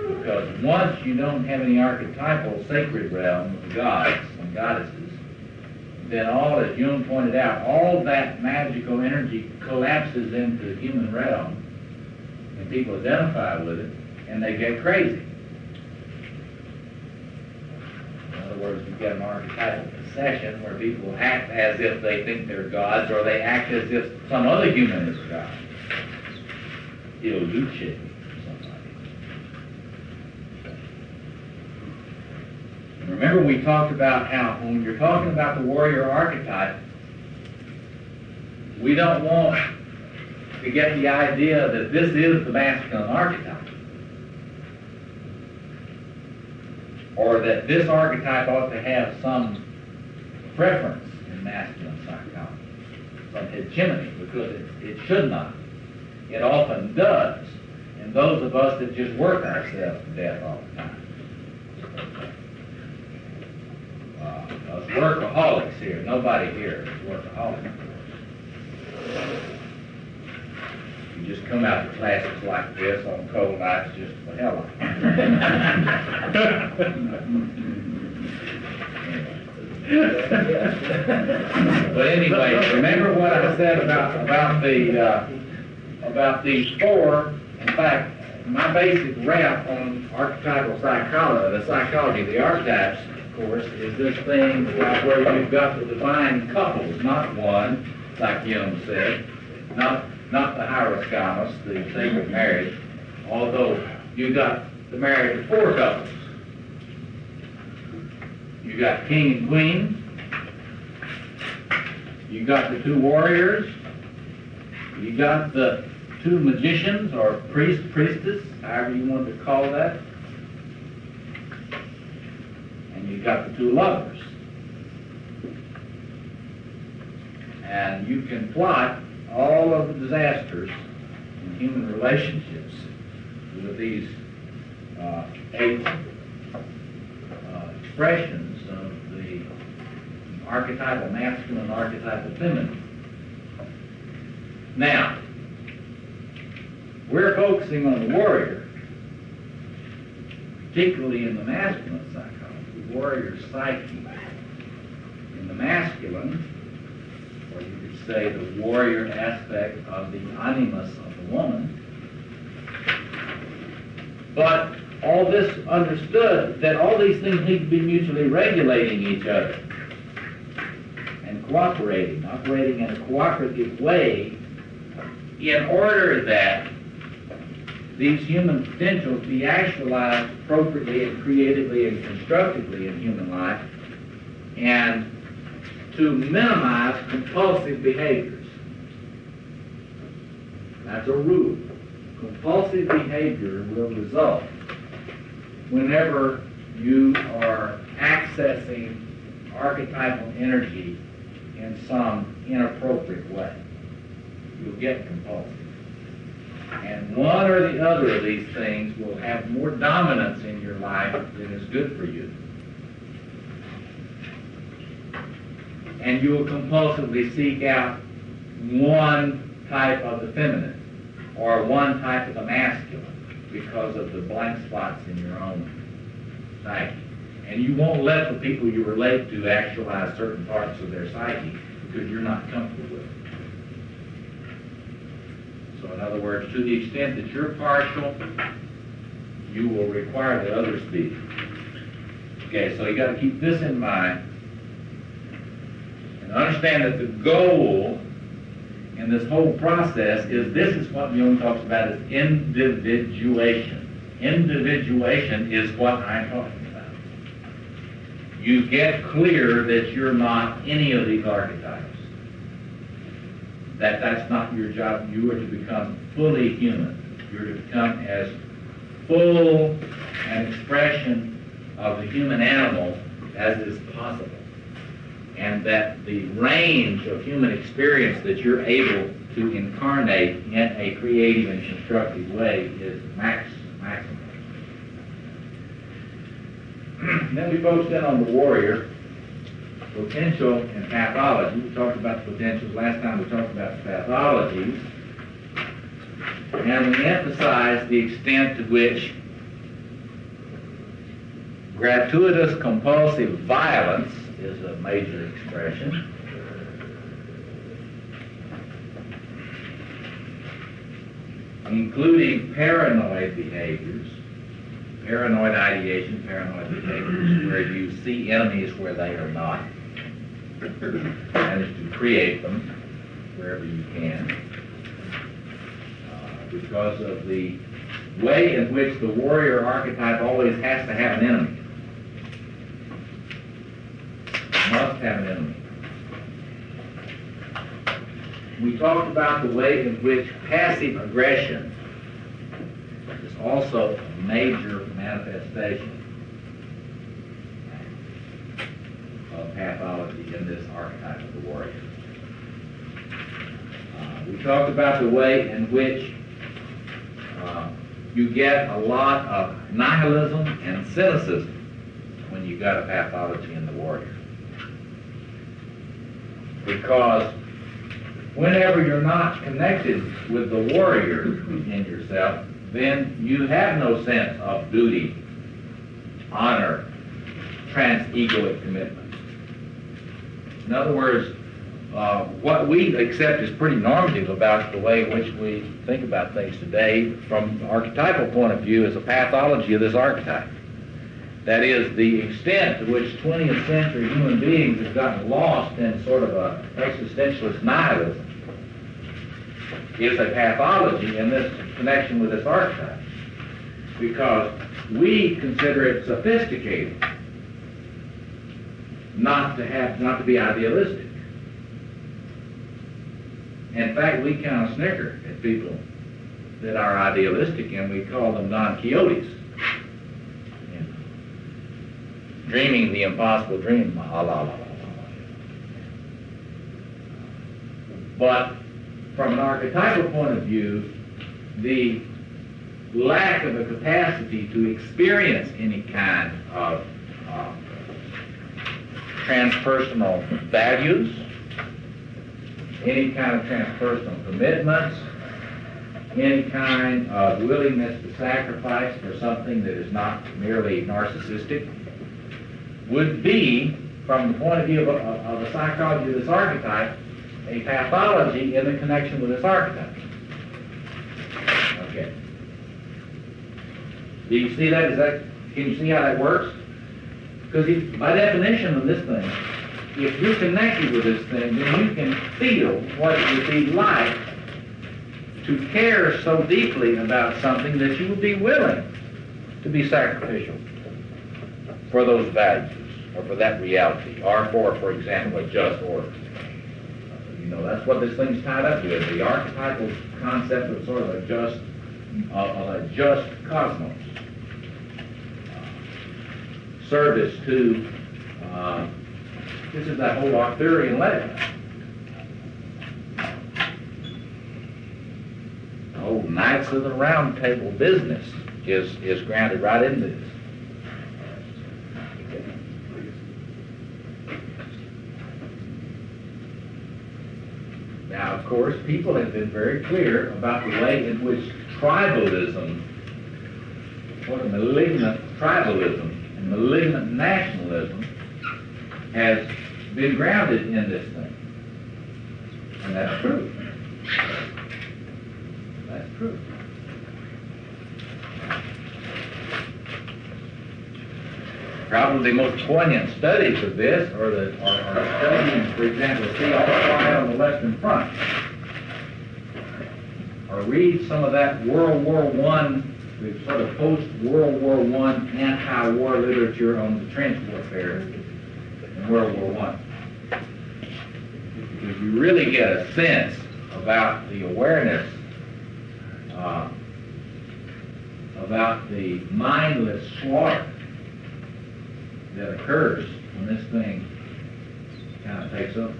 Because once you don't have any archetypal sacred realm of gods and goddesses, then all, as Jung pointed out, all that magical energy collapses into the human realm, and people identify with it, and they get crazy. In other words, you get an archetypal possession where people act as if they think they're gods, or they act as if some other human is a god. It'll do shit. Remember, we talked about how when you're talking about the warrior archetype, we don't want to get the idea that this is the masculine archetype, or that this archetype ought to have some preference in masculine psychology, some hegemony, because it should not. It often does, and those of us that just work ourselves to death all the time. Us workaholics here. Nobody here is workaholic. You just come out to classes like this on cold nights just for hell of But anyway, remember what I said about these four. In fact, my basic rap on archetypal psychology, the psychology of the archetypes, of course, is this thing where you've got the divine couples, not one, like Jung said, not the hieroskamas, the sacred marriage, although you got the marriage of four couples. You got king and queen, you got the two warriors, you got the two magicians or priestess, however you want to call that, and you got the two lovers. And you can plot all of the disasters in human relationships with these 8 expressions of the archetypal masculine, archetypal feminine. Now, we're focusing on the warrior, particularly in the masculine psychology, the warrior psyche. In the masculine, or you could say the warrior aspect of the animus of the woman. But all this understood that all these things need to be mutually regulating each other and cooperating, operating in a cooperative way in order that these human potentials be actualized appropriately and creatively and constructively in human life, and to minimize compulsive behaviors. That's a rule. compulsive behavior will result whenever you are accessing archetypal energy in some inappropriate way. You'll get compulsive. And one or the other of these things will have more dominance in your life than is good for you. And you will compulsively seek out one type of the feminine or one type of the masculine because of the blank spots in your own psyche. And you won't let the people you relate to actualize certain parts of their psyche because you're not comfortable with it. So in other words, to the extent that you're partial, you will require that others be. Okay, so you got to keep this in mind and understand that the goal in this whole process is, this is what Jung talks about as individuation. Individuation is what I'm talking about. You get clear that you're not any of these archetypes. That's not your job. You are to become fully human. You're to become as full an expression of the human animal as is possible. And that the range of human experience that you're able to incarnate in a creative and constructive way is maximum. Then we focused in on the warrior, potential, and pathology. We talked about the potentials last time. We talked about the pathologies. And we emphasized the extent to which gratuitous compulsive violence is a major expression. Including paranoid behaviors, paranoid ideation, paranoid behaviors, where you see enemies where they are not, manage to create them wherever you can, because of the way in which the warrior archetype always has to have an enemy. Must have an enemy. We talked about the way in which passive aggression is also a major manifestation of pathology in this archetype of the warrior. We talked about the way in which you get a lot of nihilism and cynicism when you got a pathology in the warrior. Because whenever you're not connected with the warrior in yourself, then you have no sense of duty, honor, trans-egoic commitment. In other words, what we accept is pretty normative about the way in which we think about things today from the archetypal point of view is a pathology of this archetype. That is, the extent to which 20th century human beings have gotten lost in sort of a existentialist nihilism is a pathology in this connection with this archetype. Because we consider it sophisticated not to be idealistic. In fact, we kind of snicker at people that are idealistic, and we call them non-Quixotes. Dreaming the impossible dream, la la la la. But from an archetypal point of view, the lack of a capacity to experience any kind of transpersonal values, any kind of transpersonal commitments, any kind of willingness to sacrifice for something that is not merely narcissistic, would be, from the point of view of the psychology of this archetype, a pathology in the connection with this archetype. Okay. Do you see that? Can you see how that works? Because by definition of this thing, if you're connected with this thing, then you can feel what it would be like to care so deeply about something that you would be willing to be sacrificial for those values, or for that reality, or for example, a just order. You know, that's what this thing's tied up with, the archetypal concept of sort of a just of a just cosmos. Service to, this is that whole Arthurian legend. The whole Knights of the Round Table business is grounded right in this. Now, of course, people have been very clear about the way in which tribalism, or malignant tribalism and malignant nationalism, has been grounded in this thing. And that's true. That's true. Probably the most poignant studies of this are studying, for example, see all the quiet on the Western Front, or read some of that World War I, the sort of post-World War I anti-war literature on the trench warfare in World War I. Because you really get a sense about the awareness, about the mindless slaughter that occurs when this thing kind of takes over.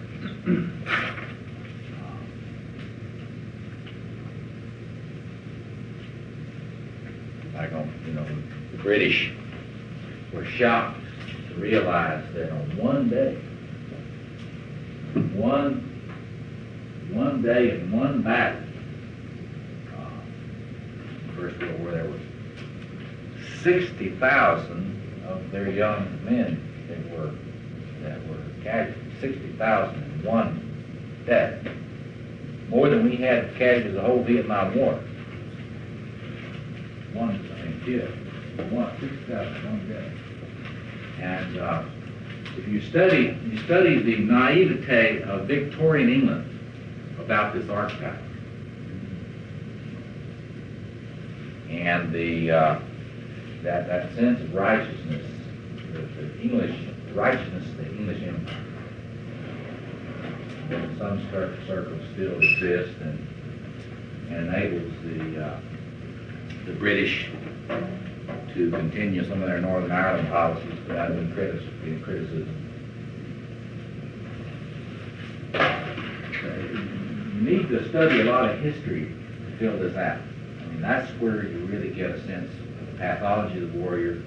Like the British were shocked to realize that on one day in one battle, First World War, there was 60,000 of their young men that were casualties, 60,000 in one death. More than we had casualties the whole Vietnam War. Killed. 60,000 one death. And if you study the naivete of Victorian England about this archetype, and that sense of righteousness, the English righteousness of the English Empire, that in some circles still exists and enables the British to continue some of their Northern Ireland policies without any criticism. You need to study a lot of history to fill this out. I mean, that's where you really get a sense of the pathology of the warrior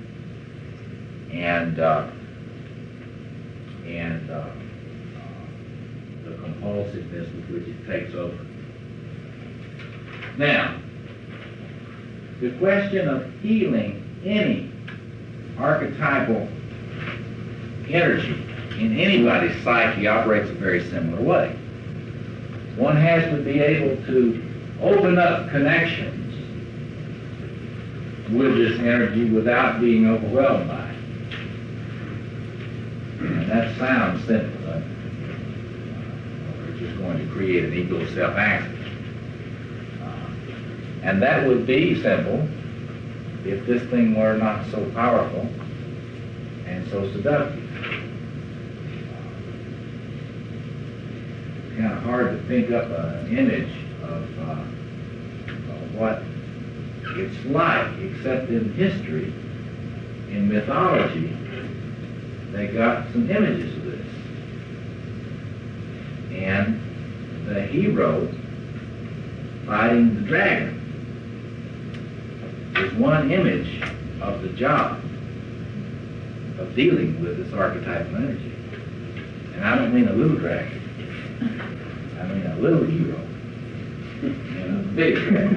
and the compulsiveness with which it takes over. Now, the question of healing any archetypal energy in anybody's psyche operates a very similar way. One has to be able to open up connections with this energy without being overwhelmed by it. And that sounds simple, but we're just going to create an ego self-access. And that would be simple if this thing were not so powerful and so seductive. It's kind of hard to think up an image of what it's like, except in history, in mythology, they got some images of this. And the hero fighting the dragon is one image of the job of dealing with this archetypal energy. And I don't mean a little dragon. I mean a little hero. And a big dragon.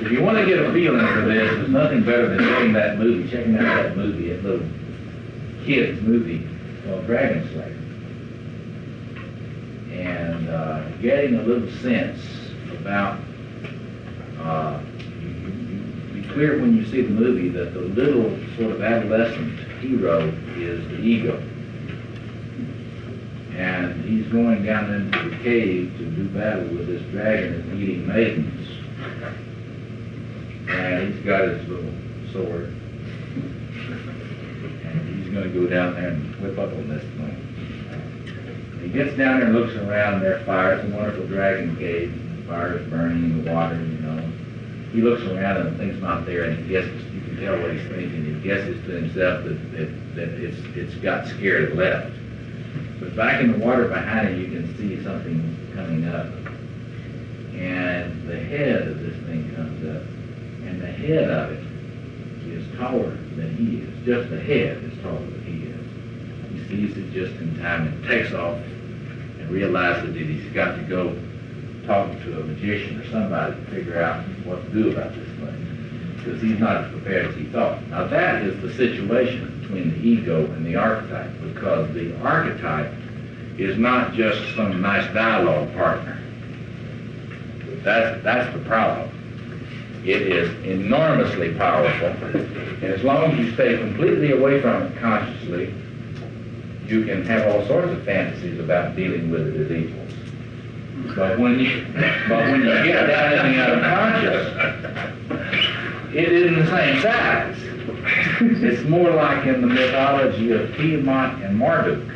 If you want to get a feeling for this, there's nothing better than checking out that movie, that little kid's movie called Dragon Slayer. And getting a little sense about be clear when you see the movie that the little sort of adolescent hero is the ego. And he's going down into the cave to do battle with this dragon and eating maidens. And he's got his little sword. And he's going to go down there and whip up on this thing. He gets down there and looks around, there fire. It's a wonderful dragon cave. fire's burning in the water, you know. He looks around and things not there, and he guesses, you can tell what he's thinking. He guesses to himself that it's got scared and left. But back in the water behind him, you can see something coming up. And the head of this thing comes up, and the head of it is taller than he is. Just the head is taller than he is. He sees it just in time and takes off and realizes that he's got to go talk to a magician or somebody to figure out what to do about this thing, because he's not as prepared as he thought. Now that is the situation between the ego and the archetype, because the archetype is not just some nice dialogue partner. That's the problem. It is enormously powerful, and as long as you stay completely away from it consciously, you can have all sorts of fantasies about dealing with it as equals. But when you get down in the unconscious, it isn't the same size. It's more like in the mythology of Tiamat and Marduk.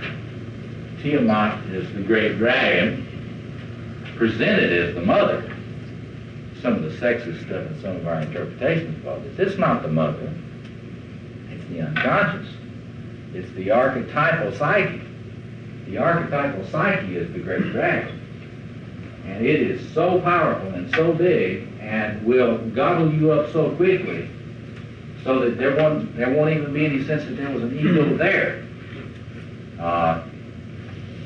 Tiamat is the great dragon, presented as the mother. Some of the sexist stuff in some of our interpretations about this. It's not the mother. It's the unconscious. It's the archetypal psyche. The archetypal psyche is the great dragon. And it is so powerful and so big and will gobble you up so quickly so that there won't even be any sense that there was an ego there.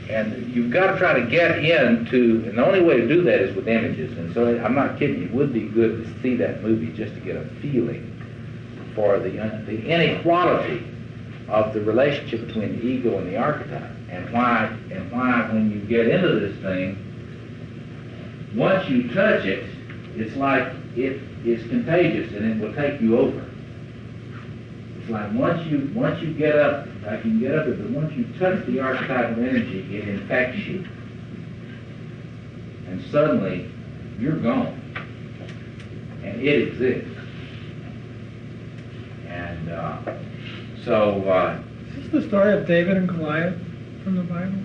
And you've got to try to get into, and the only way to do that is with images. And so I'm not kidding you, it would be good to see that movie just to get a feeling for the inequality of the relationship between the ego and the archetype, and why when you get into this thing, once you touch it, it's like it is contagious and it will take you over. It's like once you get up, I can get up it, but once you touch the archetypal energy, it infects you. And suddenly, you're gone. And it exists. And Is this the story of David and Goliath from the Bible?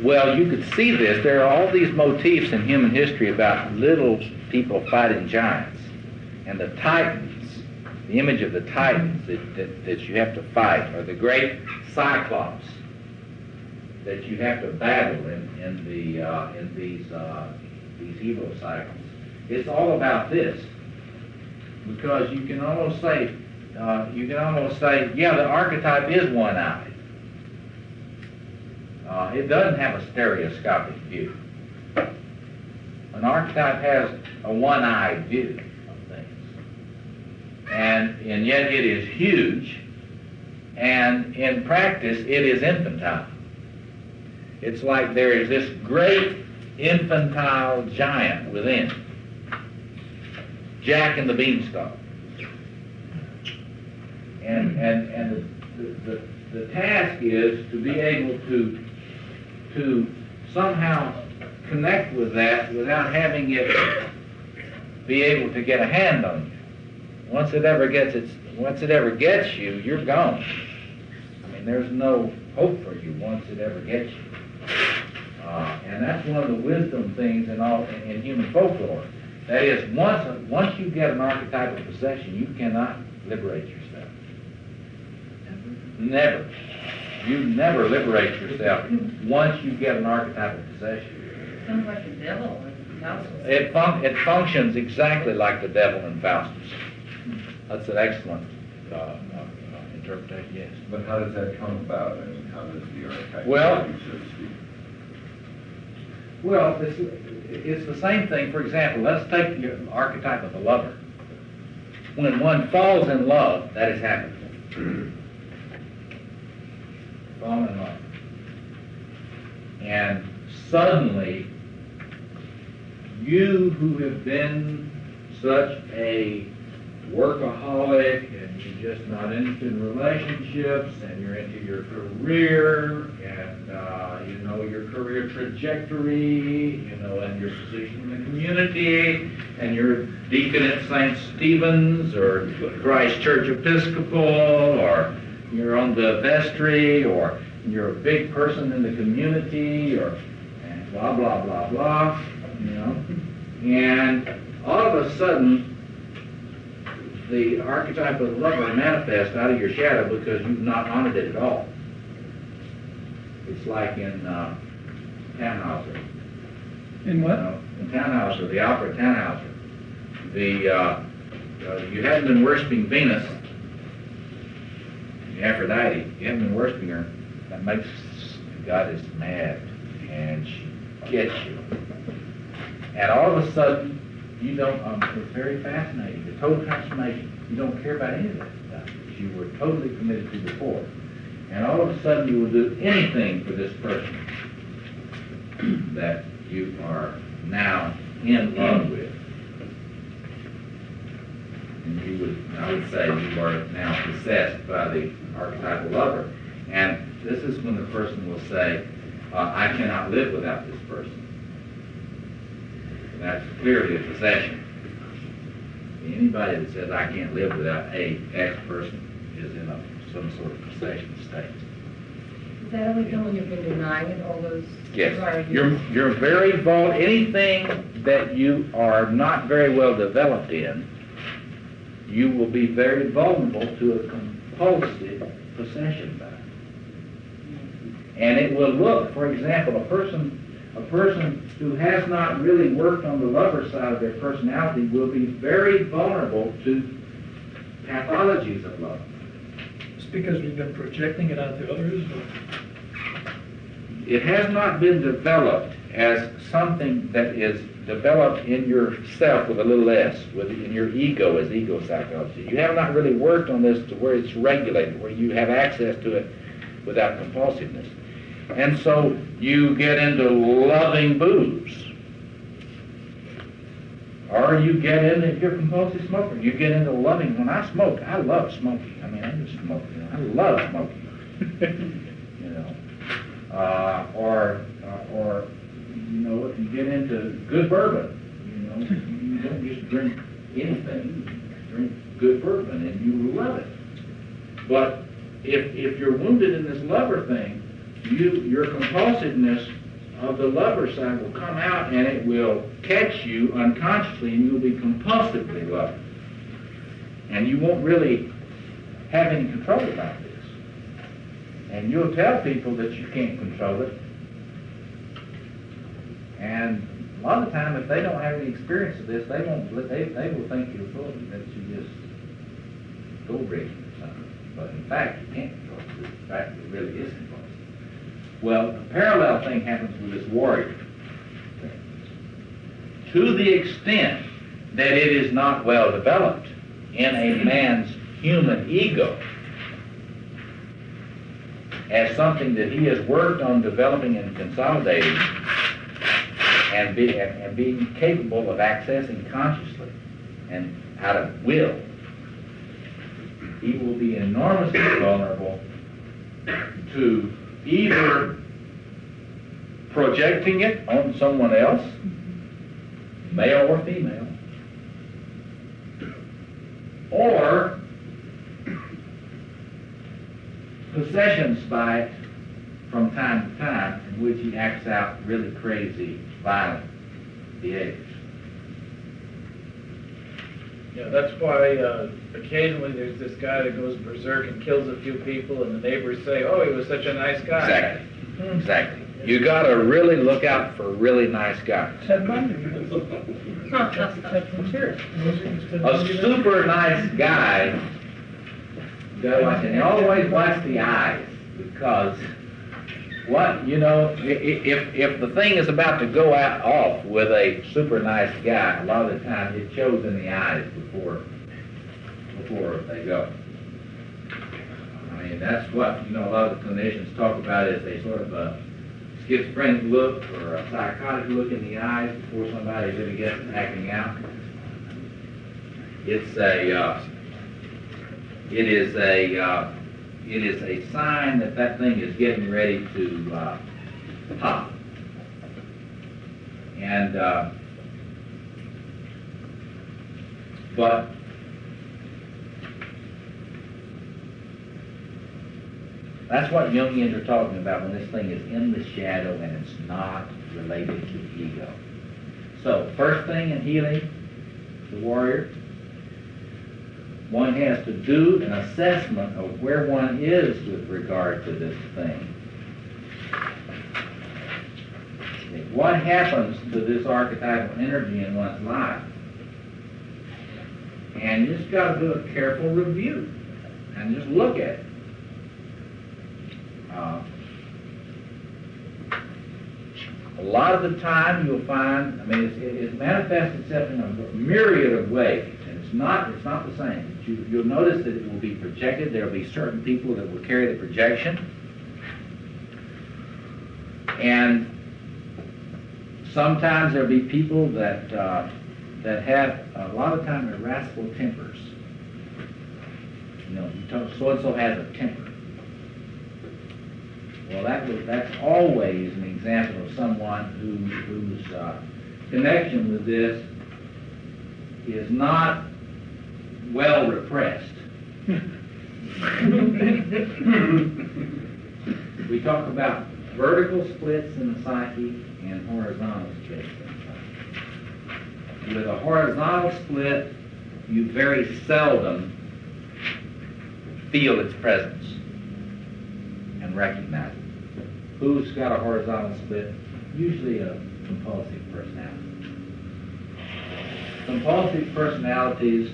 Well, you could see this. There are all these motifs in human history about little people fighting giants. And the titans, the image of the titans that you have to fight, or the great cyclops that you have to battle in these evil cycles. It's all about this, because you can almost say, yeah, the archetype is one-eyed. It doesn't have a stereoscopic view. An archetype has a one-eyed view of things. And yet it is huge, and in practice it is infantile. It's like there is this great infantile giant within. Jack and the Beanstalk. And the task is to be able to somehow connect with that without having it be able to get a hand on you. Once it ever gets you, you're gone. I mean, there's no hope for you once it ever gets you. And that's one of the wisdom things in human folklore. That is, once you get an archetypal possession, you cannot liberate yourself. Never. You never liberate yourself once you get an archetypal possession. Sounds like the devil in Faustus. It functions exactly like the devil in Faustus. That's an excellent interpretation, yes. But how does that come about? I mean, how does the archetype, Well, so to speak? Well, it's the same thing. For example, let's take the archetype of a lover. When one falls in love, that has happened. Fall in love. And suddenly, you who have been such a workaholic and you're just not interested in relationships and you're into your career and you know your career trajectory, you know, and your position in the community, and you're deacon at St. Stephen's or Christ Church Episcopal, or you're on the vestry, or you're a big person in the community, or and blah, blah, blah, blah. And all of a sudden, the archetype of the lover manifests out of your shadow because you've not honored it at all. It's like in Tannhauser. In what? In Tannhauser, the opera Tannhauser. You haven't been worshiping Venus, Aphrodite. You haven't been worshiping her. That makes the goddess mad, and she gets you. And all of a sudden, you don't. It's very fascinating. The total transformation. You don't care about any of that stuff that you were totally committed to before. And all of a sudden, you will do anything for this person that you are now in love with. And I would say you are now possessed by the archetypal lover. And this is when the person will say, I cannot live without this person. And that's clearly a possession. Anybody that says, I can't live without a X person is in some sort of possession state. Is that only come when you've been denying it all those? Yes. You're very vulnerable. Anything that you are not very well developed in, you will be very vulnerable to a compulsive possession by. And it will look, for example, a person who has not really worked on the lover side of their personality will be very vulnerable to pathologies of love. It's because we've been projecting it onto others? It has not been developed as something that is developed in yourself with a little s, in your ego as ego psychology. You have not really worked on this to where it's regulated, where you have access to it without compulsiveness. And so you get into loving booze. Or you get into, if you're a compulsive smoker, you get into loving. When I smoke, I love smoking. I mean, I just smoke. I love smoking. Or if you get into good bourbon, you don't just drink anything. You drink good bourbon and you love it. But if you're wounded in this lover thing, your compulsiveness of the lover side will come out and it will catch you unconsciously and you'll be compulsively loving. And you won't really have any control about this. And you'll tell people that you can't control it. And a lot of the time, if they don't have any experience of this, they will think you're full, that you just go breaking or something. But in fact, you can't control it. In fact, it really is controlled. Well, the parallel thing happens with this warrior. To the extent that it is not well developed in a man's human ego as something that he has worked on developing and consolidating and being capable of accessing consciously and out of will, he will be enormously vulnerable to either projecting it on someone else, male or female, or possessions by it from time to time, in which he acts out really crazy, violent behaviors. Yeah, that's why occasionally there's this guy that goes berserk and kills a few people, and the neighbors say, "Oh, he was such a nice guy." Exactly. Exactly. You got to really look out for really nice guys. Ted Bundy. A super nice guy, you got to watch, and you always watch the eyes, because if the thing is about to go off with a super nice guy, a lot of the time it shows in the eyes before they go. I mean, that's what a lot of the clinicians talk about is a sort of a schizophrenic look or a psychotic look in the eyes before somebody really gets acting out. It is a sign that thing is getting ready to pop. And but that's what Jungians are talking about when this thing is in the shadow and it's not related to ego. So, first thing in healing the warrior, one has to do an assessment of where one is with regard to this thing. What happens to this archetypal energy in one's life? And you just got to do a careful review and just look at it. A lot of the time you'll find, I mean, it manifests itself in a myriad of ways, and it's not the same. You'll notice that it will be projected. There will be certain people that will carry the projection, and sometimes there'll be people that have a lot of time irascible tempers. You know, so and so has a temper. Well, that's always an example of someone whose connection with this is not well repressed. We talk about vertical splits in the psyche and horizontal splits in the psyche. With a horizontal split, you very seldom feel its presence and recognize it. Who's got a horizontal split? Usually a compulsive personality. Compulsive personalities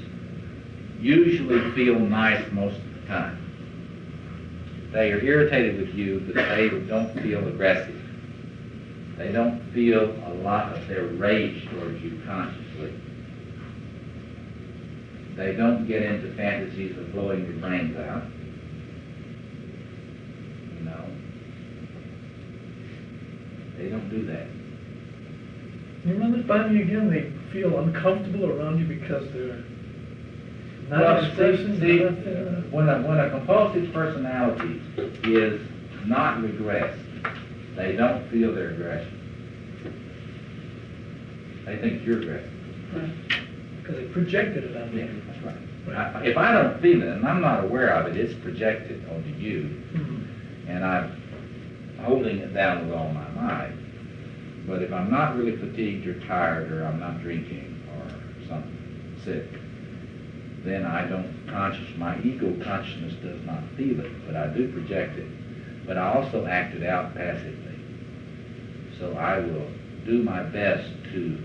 usually feel nice most of the time. They are irritated with you, but they don't feel aggressive. They don't feel a lot of their rage towards you consciously. They don't get into fantasies of blowing your brains out. You know. They don't do that. You remember finding again they feel uncomfortable around you because they're not expressing. When a compulsive personality is not regressed, they don't feel their aggression. They think you're aggressive. Right. Because they projected it on you. Yeah, that's right. If I don't feel it and I'm not aware of it, it's projected onto you, and I'm holding it down with all my might. But if I'm not really fatigued or tired, or I'm not drinking or something sick, then I don't my ego consciousness does not feel it, but I do project it. But I also act it out passively. So I will do my best to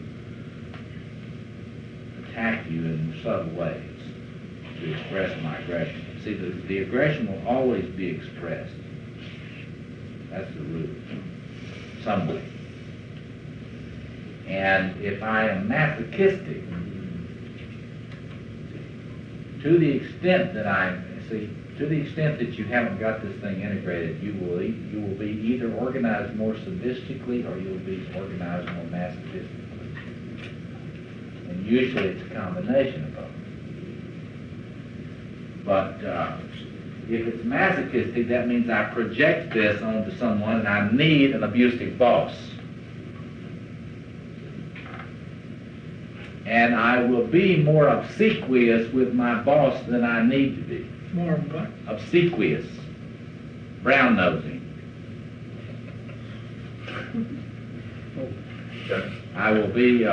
attack you in subtle ways to express my aggression. See, the aggression will always be expressed. That's the root, some way. And if I am masochistic, to the extent that you haven't got this thing integrated, you will be either organized more sadistically or you'll be organized more masochistically. And usually it's a combination of both. But if it's masochistic, that means I project this onto someone and I need an abusive boss. And I will be more obsequious with my boss than I need to be. More what? Obsequious. Brown-nosing. I will be,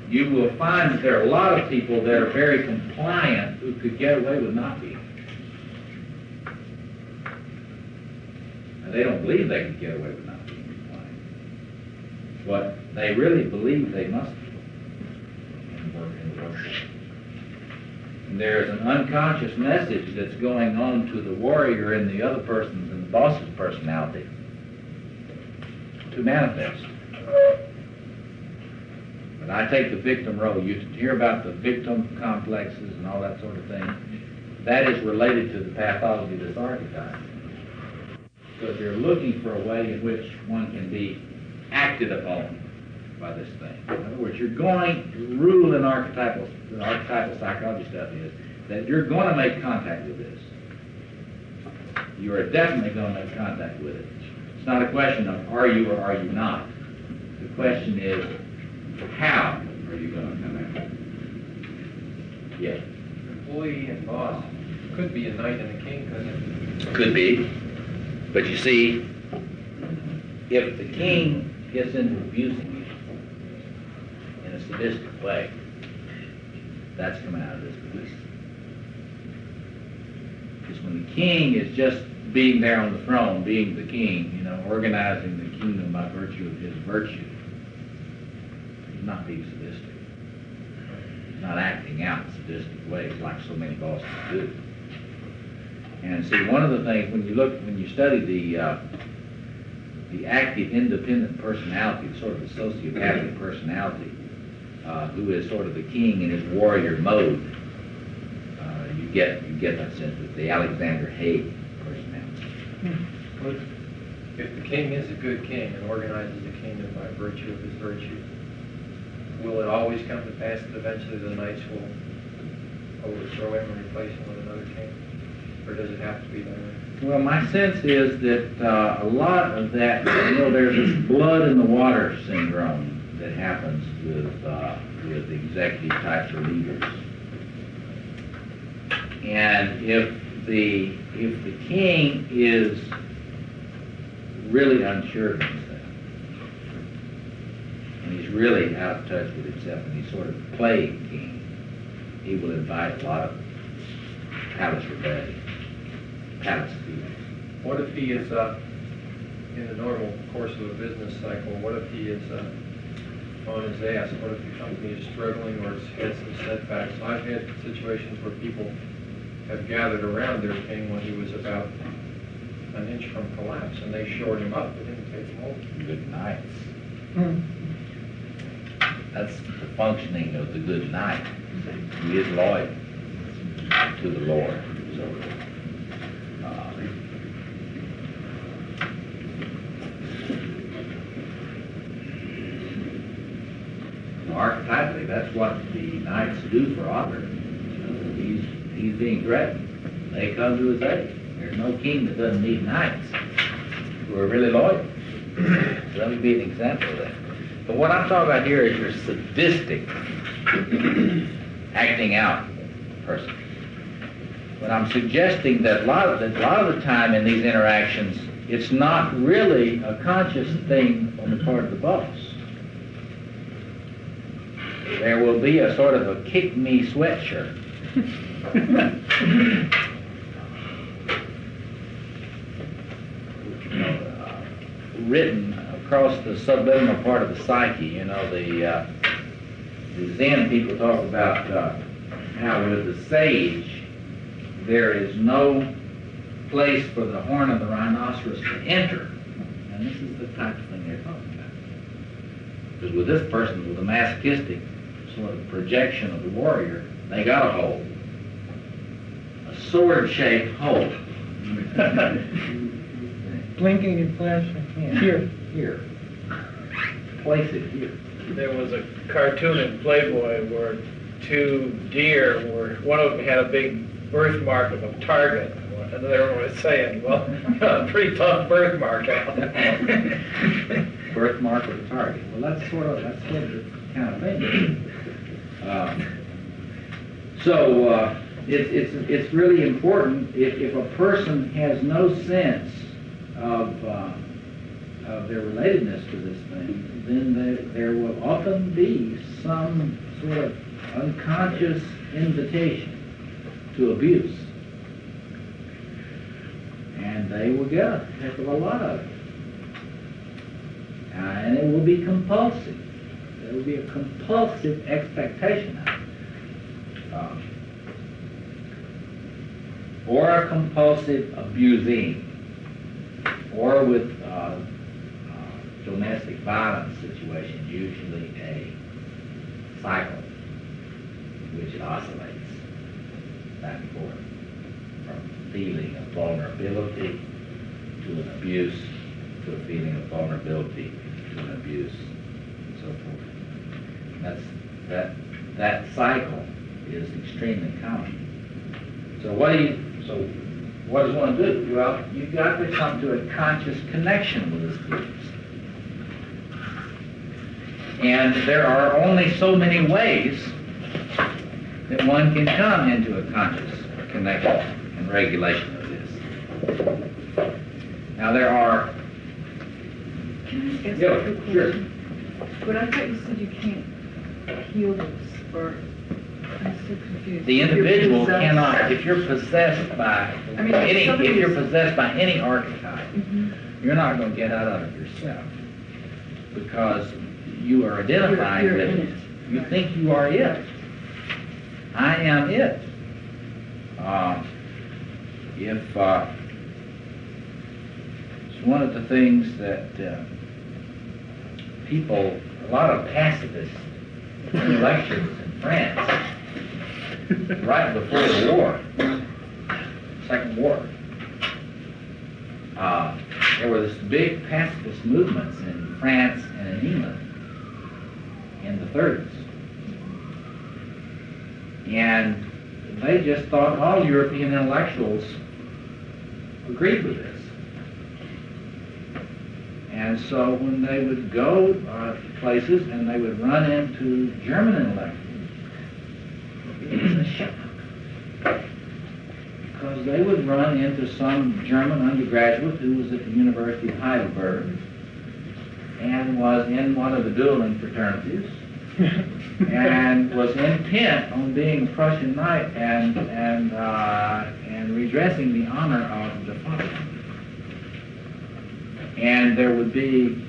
you will find that there are a lot of people that are very compliant who could get away with not being. They don't believe they can get away with not being compliant. But they really believe they must be in the workforce. And there is an unconscious message that's going on to the warrior in the other person's and the boss's personality to manifest. But I take the victim role. You hear about the victim complexes and all that sort of thing. That is related to the pathology of this archetype. Because you're looking for a way in which one can be acted upon by this thing. In other words, you're going, the rule in archetypal psychology stuff is that you're going to make contact with this. You are definitely going to make contact with it. It's not a question of are you or are you not. The question is, how are you going to come at it? Yes. Employee and boss Could be a knight and a king, couldn't it? Could be. But you see, if the king gets into abusing you in a sadistic way, that's coming out of this beast. Because when the king is just being there on the throne, being the king, you know, organizing the kingdom by virtue of his virtue, he's not being sadistic. He's not acting out in sadistic ways like so many bosses do. And see, one of the things, when you study the active independent personality, sort of the sociopathic personality, who is sort of the king in his warrior mode, you get that sense of the Alexander Haig personality. What if the king is a good king and organizes the kingdom by virtue of his virtue, will it always come to pass that eventually the knights will overthrow him and replace him with another king? Or does it have to be that way? Well, my sense is that a lot of that, you know, there's this blood in the water syndrome that happens with executive types of leaders. And if the king is really unsure of himself, and he's really out of touch with himself, and he's sort of playing king, he will invite a lot of palace rebellion. What if he is, in the normal course of a business cycle, what if he is on his ass? What if the company is struggling or it's had some setbacks? I've had situations where people have gathered around their king when he was about an inch from collapse, and they shored him up. They didn't take him over. Good knights. That's the functioning of the good knight. He is loyal to the Lord. So, archetypally, that's what the knights do for Otter. He's being threatened. They come to his aid. There's no king that doesn't need knights who are really loyal. So let me be an example of that. But what I'm talking about here is your sadistic acting out person. But I'm suggesting that a lot of the time in these interactions, it's not really a conscious thing on the part of the boss. There will be a sort of a kick me sweatshirt. Written across the subliminal part of the psyche. You know, the Zen people talk about how with the sage there is no place for the horn of the rhinoceros to enter. And this is the type of thing they're talking about. Because with this person, with a masochistic sort of projection of the warrior, they got a hole. A sword-shaped hole. Blinking and flashing. Here. Place it here. There was a cartoon in Playboy where two deer one of them had a big birthmark of a target. And everyone was saying, well, pretty tough birthmark out. Birthmark of a target. Well, that's sort of the kind of thing. It's really important if a person has no sense of their relatedness to this thing, then there will often be some sort of unconscious invitation to abuse. And they will get a heck of a lot of it. And it will be compulsive. There will be a compulsive expectation of it. Or a compulsive abusing. Or with domestic violence situations, usually a cycle in which it oscillates back and forth from feeling of vulnerability to an abuse, to a feeling of vulnerability to an abuse, and so forth. That cycle is extremely common. So what does one do? Well, you've got to come to a conscious connection with this group. And there are only so many ways that one can come into a conscious connection. regulation of this. Now there are, Can I ask Yeah, a quick sure. question? But I thought you said you can't heal this, or I'm so confused. the If you're individual possessed- cannot, if you're possessed by I mean, if any, somebody if you're is- possessed by any archetype, Mhm. you're not going to get out of it yourself because you are identifying You're with in it. it. You think you are it. I am it. If it's one of the things that people, a lot of pacifists in lectures in France, right before the war, Second War, there were this big pacifist movements in France and in England in the 30s. And they just thought all European intellectuals agreed with this. And so when they would go to places and they would run into German intellectuals, it was a shock. Because they would run into some German undergraduate who was at the University of Heidelberg and was in one of the dueling fraternities and was intent on being a Prussian knight and redressing the honor of the father. And they would be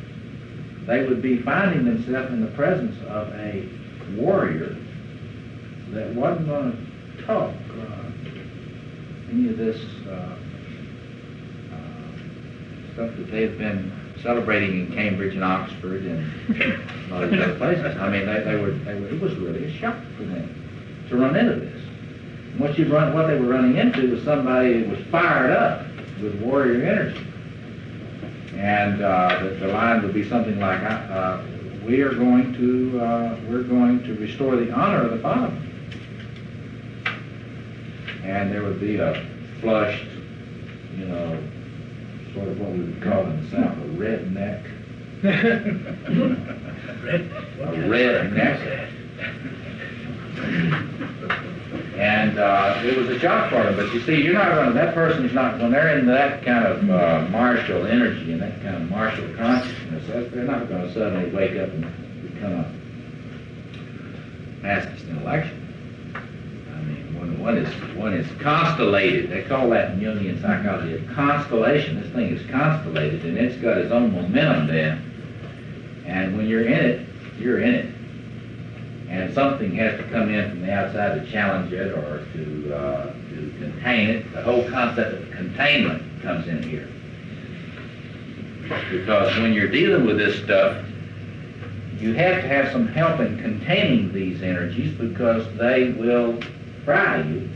finding themselves in the presence of a warrior that wasn't going to talk any of this stuff that they had been celebrating in Cambridge and Oxford and all these other places. I mean, it was really a shock for them to run into this. And what they were running into was somebody that was fired up with warrior energy. And the line would be something like, we're going to restore the honor of the father. And there would be a flushed, sort of what we would call in the South a redneck. A redneck. And it was a shock for them. But you see, that person's not, when they're in that kind of martial energy and that kind of martial consciousness, they're not going to suddenly wake up and become a pacifist intellectual. One is constellated. They call that in Jungian psychology a constellation. This thing is constellated, and it's got its own momentum then. And when you're in it, you're in it. And something has to come in from the outside to challenge it or to contain it. The whole concept of containment comes in here. Because when you're dealing with this stuff, you have to have some help in containing these energies because they will fry you.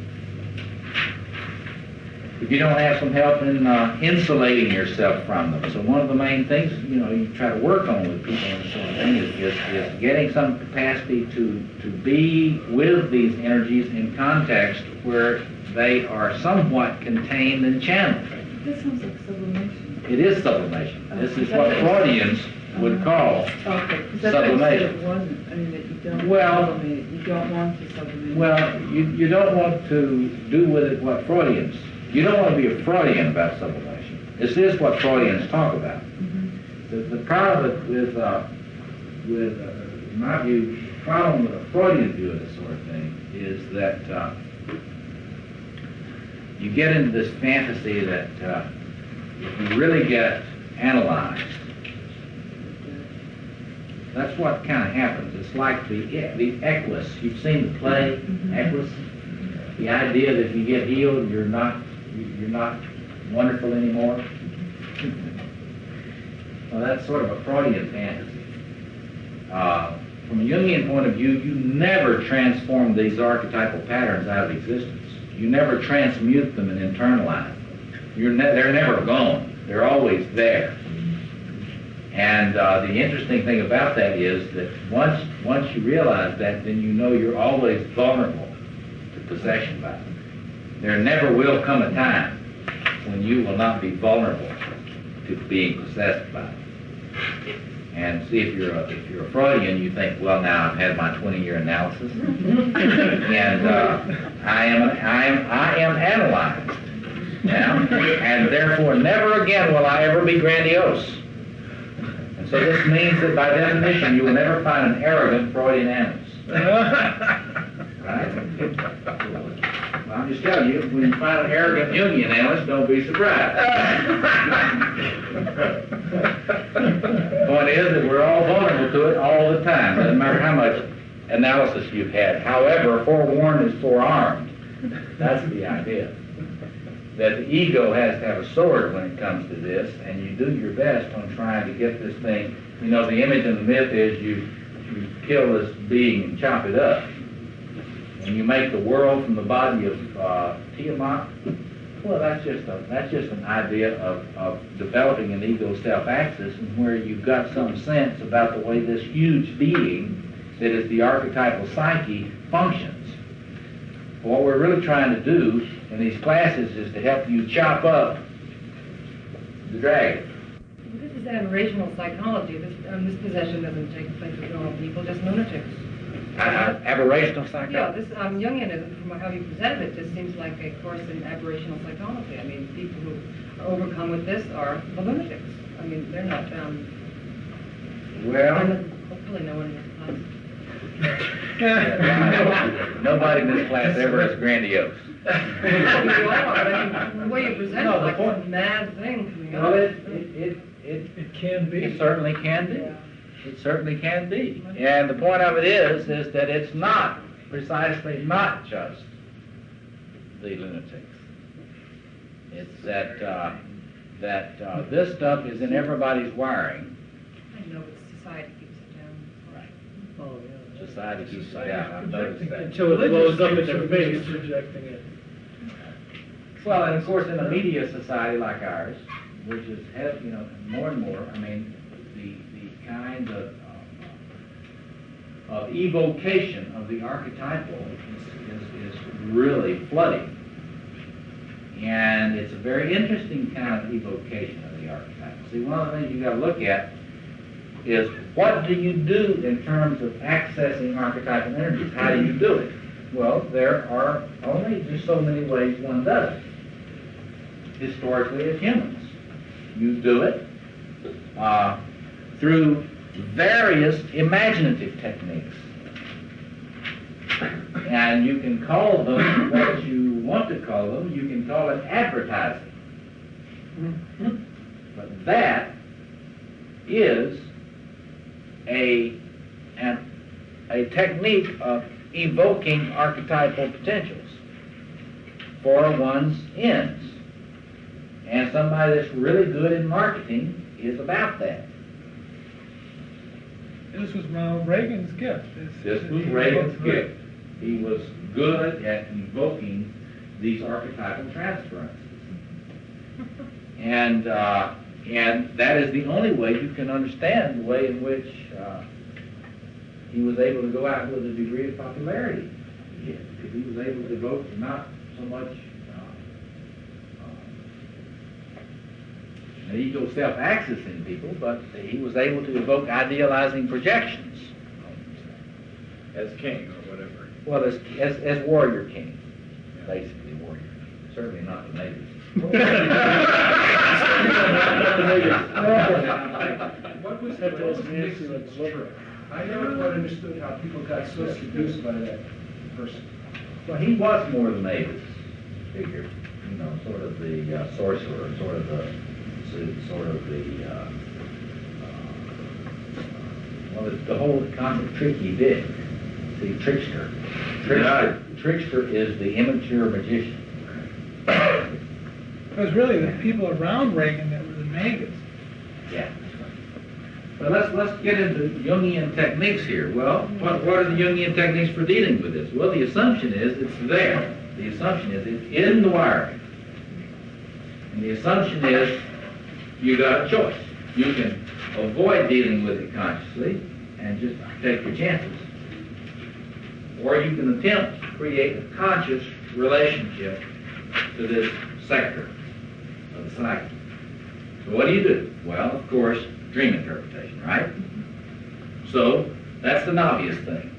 If you don't have some help in insulating yourself from them. So one of the main things, you try to work on with people and sort of thing is getting some capacity to be with these energies in context where they are somewhat contained and channeled. This sounds like sublimation. It is sublimation. This is what Freudians would call sublimation. sublimation. It wasn't. I mean, that you don't sublimate it. You don't want to sublimate. Well, you don't want to do with it what Freudians. You don't want to be a Freudian about sublimation. This is what Freudians talk about. Mm-hmm. The problem with in my view, problem with a Freudian view of this sort of thing is that you get into this fantasy that if you really get analyzed, that's what kind of happens. It's like the Equus. You've seen the play, Equus? The idea that if you get healed, you're not wonderful anymore. Well, that's sort of a Freudian fantasy. From a Jungian point of view, you never transform these archetypal patterns out of existence. You never transmute them and internalize them. They're never gone. They're always there. And the interesting thing about that is that once you realize that, then you know you're always vulnerable to possession by them. There never will come a time when you will not be vulnerable to being possessed by them. And see, if you're a Freudian, you think, well, now I've had my 20-year analysis, and I am analyzed. Now, and therefore never again will I ever be grandiose. And so this means that by definition you will never find an arrogant Freudian analyst. Right? I'm just telling you, when you find an arrogant Jungian analyst, don't be surprised. Point is that we're all vulnerable to it all the time. Doesn't matter how much analysis you've had. However, forewarned is forearmed. That's the idea. That the ego has to have a sword when it comes to this, and you do your best on trying to get this thing. You know, the image and the myth is you kill this being and chop it up. And you make the world from the body of Tiamat. Well, that's just an idea of developing an ego self-axis, and where you've got some sense about the way this huge being that is the archetypal psyche functions. What we're really trying to do in these classes is to help you chop up the dragon. This is aberrational psychology. This possession doesn't take place with normal people, just lunatics. Aberrational psychology? Yeah, this Jungianism, from how you presented it, just seems like a course in aberrational psychology. I mean, people who are overcome with this are the lunatics. I mean, they're not, hopefully no one in this class. Nobody in this class ever is grandiose. The way you present it, like some mad thing coming Well, out. it can be. It certainly can be. It certainly can be. And the point of it is that it's not, precisely not just the lunatics. It's that this stuff is in everybody's wiring. I know, but society keeps it down. Right. Oh, yeah. Society keeps it down. I've noticed that. Until it blows up in their face. Rejecting it. Well, and of course, in a media society like ours, which is, more and more, I mean, the kind of evocation of the archetypal is really flooding. And it's a very interesting kind of evocation of the archetypal. See, one of the things you got to look at is what do you do in terms of accessing archetypal energies? How do you do it? Well, there are only just so many ways one does it, historically as humans. You do it through various imaginative techniques. And you can call them what you want to call them. You can call it advertising. But that is a technique of evoking archetypal potentials for one's ends. And somebody that's really good in marketing is about that. This was Ronald Reagan's gift. This was Reagan's gift. He was good at evoking these archetypal transferences. And that is the only way you can understand the way in which he was able to go out with a degree of popularity. Yeah, because he was able to evoke not so much an ego self-axis in people, but he was able to evoke idealizing projections. As king or whatever. Well, as warrior king, basically warrior king. Certainly not the natives. What was the Nancy deliver? I never quite understood how people got so seduced by that person. Well, he was more the natives figure, sort of the sorcerer, sort of the whole concept tricky dick. See, trickster. Trickster is the immature magician. It was really the people around Reagan that were the maggots. Yeah. But let's get into Jungian techniques here. Well, what are the Jungian techniques for dealing with this? Well, the assumption is it's there. The assumption is it's in the wiring. And the assumption is you got a choice. You can avoid dealing with it consciously and just take your chances. Or you can attempt to create a conscious relationship to this sector of the psyche. So what do? Well, of course, dream interpretation, right? So that's the obvious thing.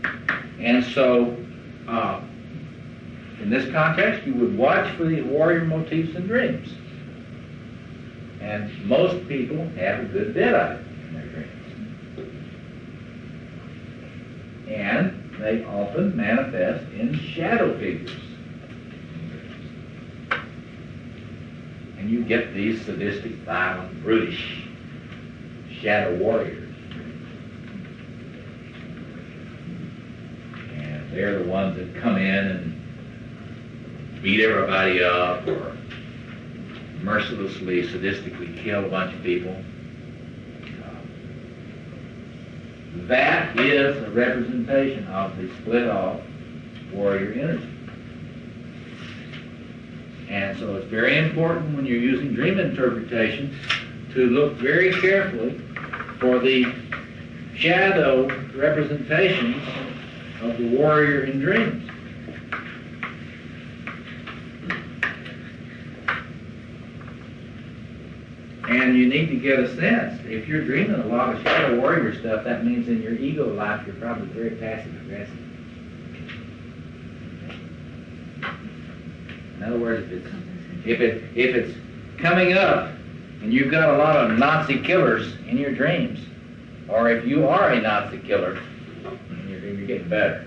And so in this context, you would watch for the warrior motifs in dreams. And most people have a good bit of it in their dreams. And they often manifest in shadow figures. And you get these sadistic, violent, brutish shadow warriors. And they're the ones that come in and beat everybody up or mercilessly, sadistically kill a bunch of people. That is a representation of the split off warrior energy. And so it's very important when you're using dream interpretation to look very carefully for the shadow representations of the warrior in dreams. And you need to get a sense, if you're dreaming a lot of shadow warrior stuff, that means in your ego life you're probably very passive aggressive. In other words, if it's coming up and you've got a lot of Nazi killers in your dreams, or if you are a Nazi killer in your dream, you're getting better.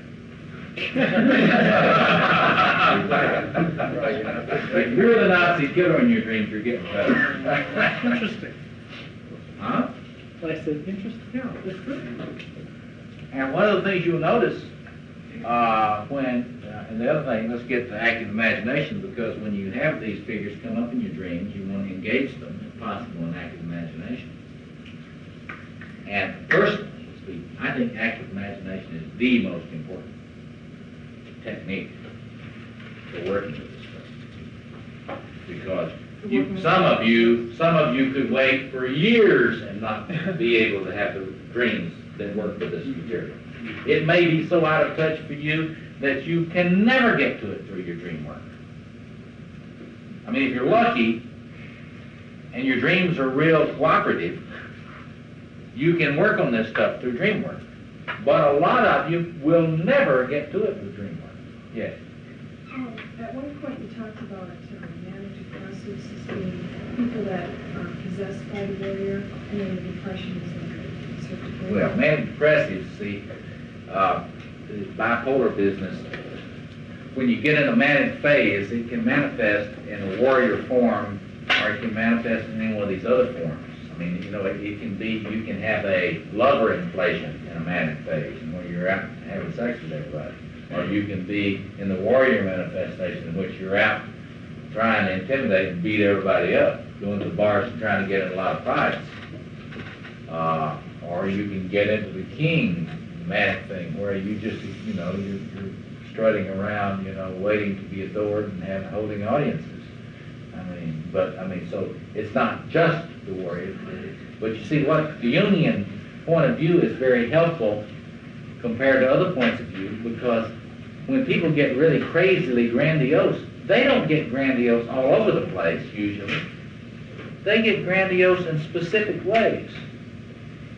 If you're the Nazi killer in your dreams, you're getting better. Interesting. Huh? I said, interesting. Yeah, that's true. And one of the things you'll notice and the other thing, let's get to active imagination, because when you have these figures come up in your dreams, you want to engage them, if possible, in active imagination. And personally speaking, I think active imagination is the most important technique for working with this stuff. Because some of you could wait for years and not be able to have the dreams that work with this material. It may be so out of touch for you that you can never get to it through your dream work. I mean, if you're lucky and your dreams are real cooperative, you can work on this stuff through dream work. But a lot of you will never get to it with dream work. Yes? At one point you talked about manic depressives as being people that are possessed by the warrior, and then the depression is like a certain. Well, manic depressives, see, the bipolar business, when you get in a manic phase, it can manifest in a warrior form, or it can manifest in any one of these other forms. I mean, you know, it can be, you can have a lover inflation in a manic phase, where you're out having sex with everybody. Or you can be in the warrior manifestation, in which you're out trying to intimidate and beat everybody up, going to the bars and trying to get in a lot of fights. Or you can get into the king manic thing, where you just, you know, you're strutting around, you know, waiting to be adored and holding audiences. So it's not just the warrior. But you see, what the Jungian point of view is very helpful compared to other points of view, because when people get really crazily grandiose, they don't get grandiose all over the place, usually. They get grandiose in specific ways.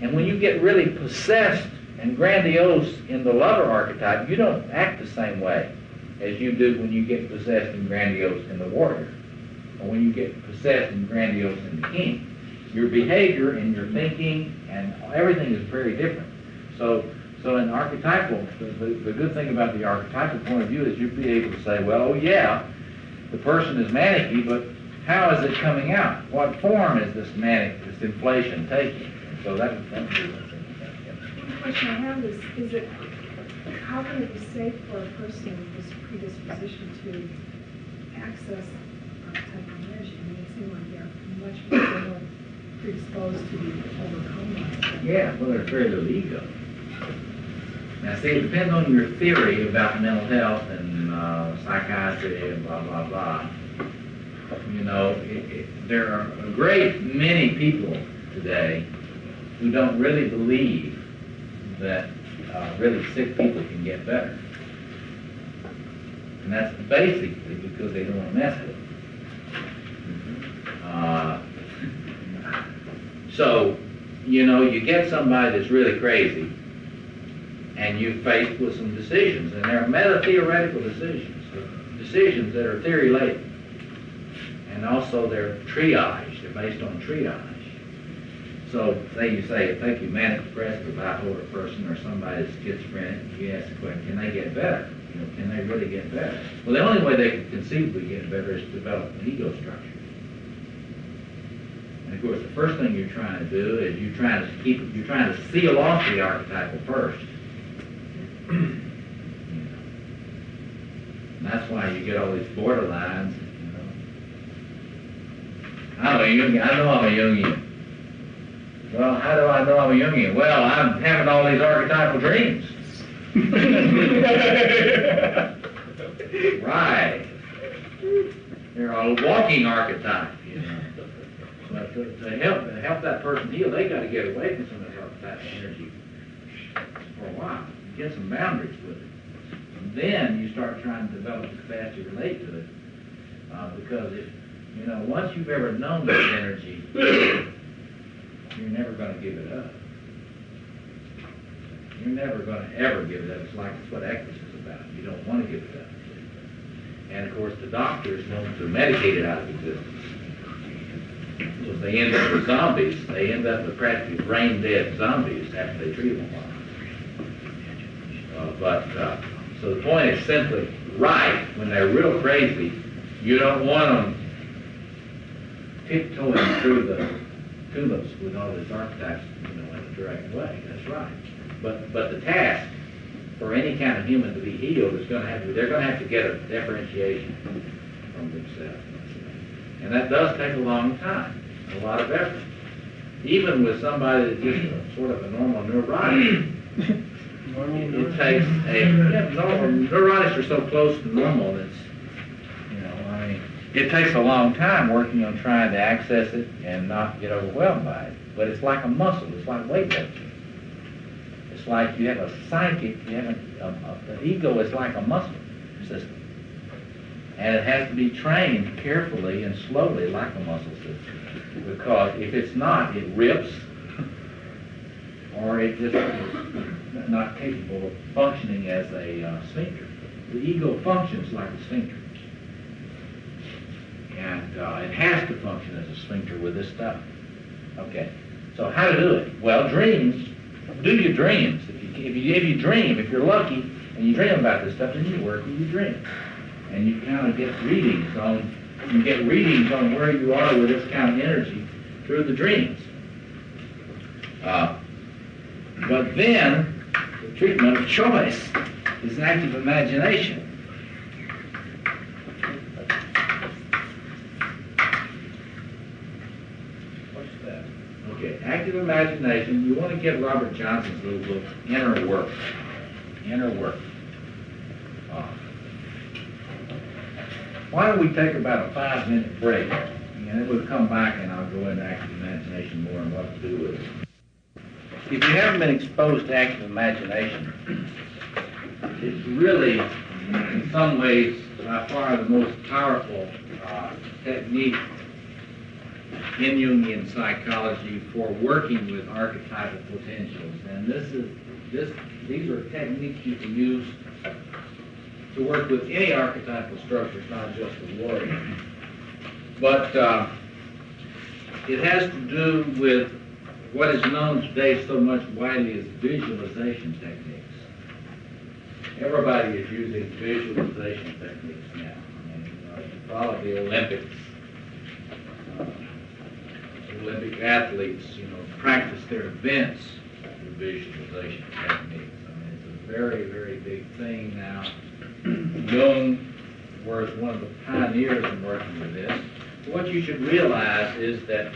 And when you get really possessed and grandiose in the lover archetype, you don't act the same way as you do when you get possessed and grandiose in the warrior, or when you get possessed and grandiose in the king. Your behavior and your thinking and everything is very different. So in archetypal, the good thing about the archetypal point of view is you'd be able to say, well, oh yeah, the person is manic-y, but how is it coming out? What form is this manic, this inflation taking? And so that's One question I have is it, how can it be safe for a person with this predisposition to access archetypal energy? I mean, it seems like they're much more predisposed to be overcome by it. Yeah, well, there's very little ego. Now, see, it depends on your theory about mental health and psychiatry and blah, blah, blah. You know, there are a great many people today who don't really believe that really sick people can get better. And that's basically because they don't want to mess with it. So, you know, you get somebody that's really crazy, and you're faced with some decisions, and they're meta-theoretical decisions. decisions that are theory laden. And also they're triage, they're based on triage. So say you say, take a manic depressive or bipolar person or somebody that's schizophrenic, you ask the question, can they get better? You know, can they really get better? Well, the only way they can conceivably get better is to develop an ego structure. And of course, the first thing you're trying to do is you're trying to seal off the archetypal first. And that's why you get all these borderlines, you know. I know I'm a Jungian. Well, how do I know I'm a Jungian? Well, I'm having all these archetypal dreams. Right. They're a walking archetype, you know. But to help that person heal, they got to get away from some of that archetypal energy for a while. Get some boundaries with it. And then you start trying to develop the capacity to relate to it. Because if, you know, once you've ever known this energy, you're never going to give it up. You're never going to ever give it up. It's what Equus is about. You don't want to give it up. And of course, the doctors want to medicate it out of existence. So if they end up with zombies, they end up with practically brain-dead zombies after they treat them a while. So the point is simply, right, when they're real crazy, you don't want them tiptoeing through the tulips with all these archetypes, you know, in a direct way. That's right. But the task for any kind of human to be healed is they're going to have to get a differentiation from themselves. And that does take a long time, a lot of effort. Even with somebody that's just sort of a normal neurotic, it takes neurotics are so close to normal that's, you know, I mean, it takes a long time working on trying to access it and not get overwhelmed by it. But it's like a muscle. It's like weightlifting. It's like you have a psychic, the ego is like a muscle system. And it has to be trained carefully and slowly like a muscle system. Because if it's not, it rips, or it just is not capable of functioning as a sphincter. The ego functions like a sphincter. And it has to function as a sphincter with this stuff. Okay, so how to do it? Well, dreams, do your dreams. If you dream, if you're lucky, and you dream about this stuff, then you work with your dreams. And you kind of get readings on where you are with this kind of energy through the dreams. But then, the treatment of choice is active imagination. What's that? Okay, active imagination. You want to get Robert Johnson's little book, Inner Work. Inner Work. Why don't we take about a 5-minute break, and then we'll come back and I'll go into active imagination more and what to do with it. If you haven't been exposed to active imagination, it's really, in some ways, by far the most powerful technique in Jungian psychology for working with archetypal potentials. And these are techniques you can use to work with any archetypal structure, not just the warrior. But it has to do with what is known today so much widely as visualization techniques. Everybody is using visualization techniques now. I mean, you follow the Olympics. Olympic athletes, you know, practice their events with visualization techniques. I mean, it's a very, very big thing now. Jung was one of the pioneers in working with this. What you should realize is that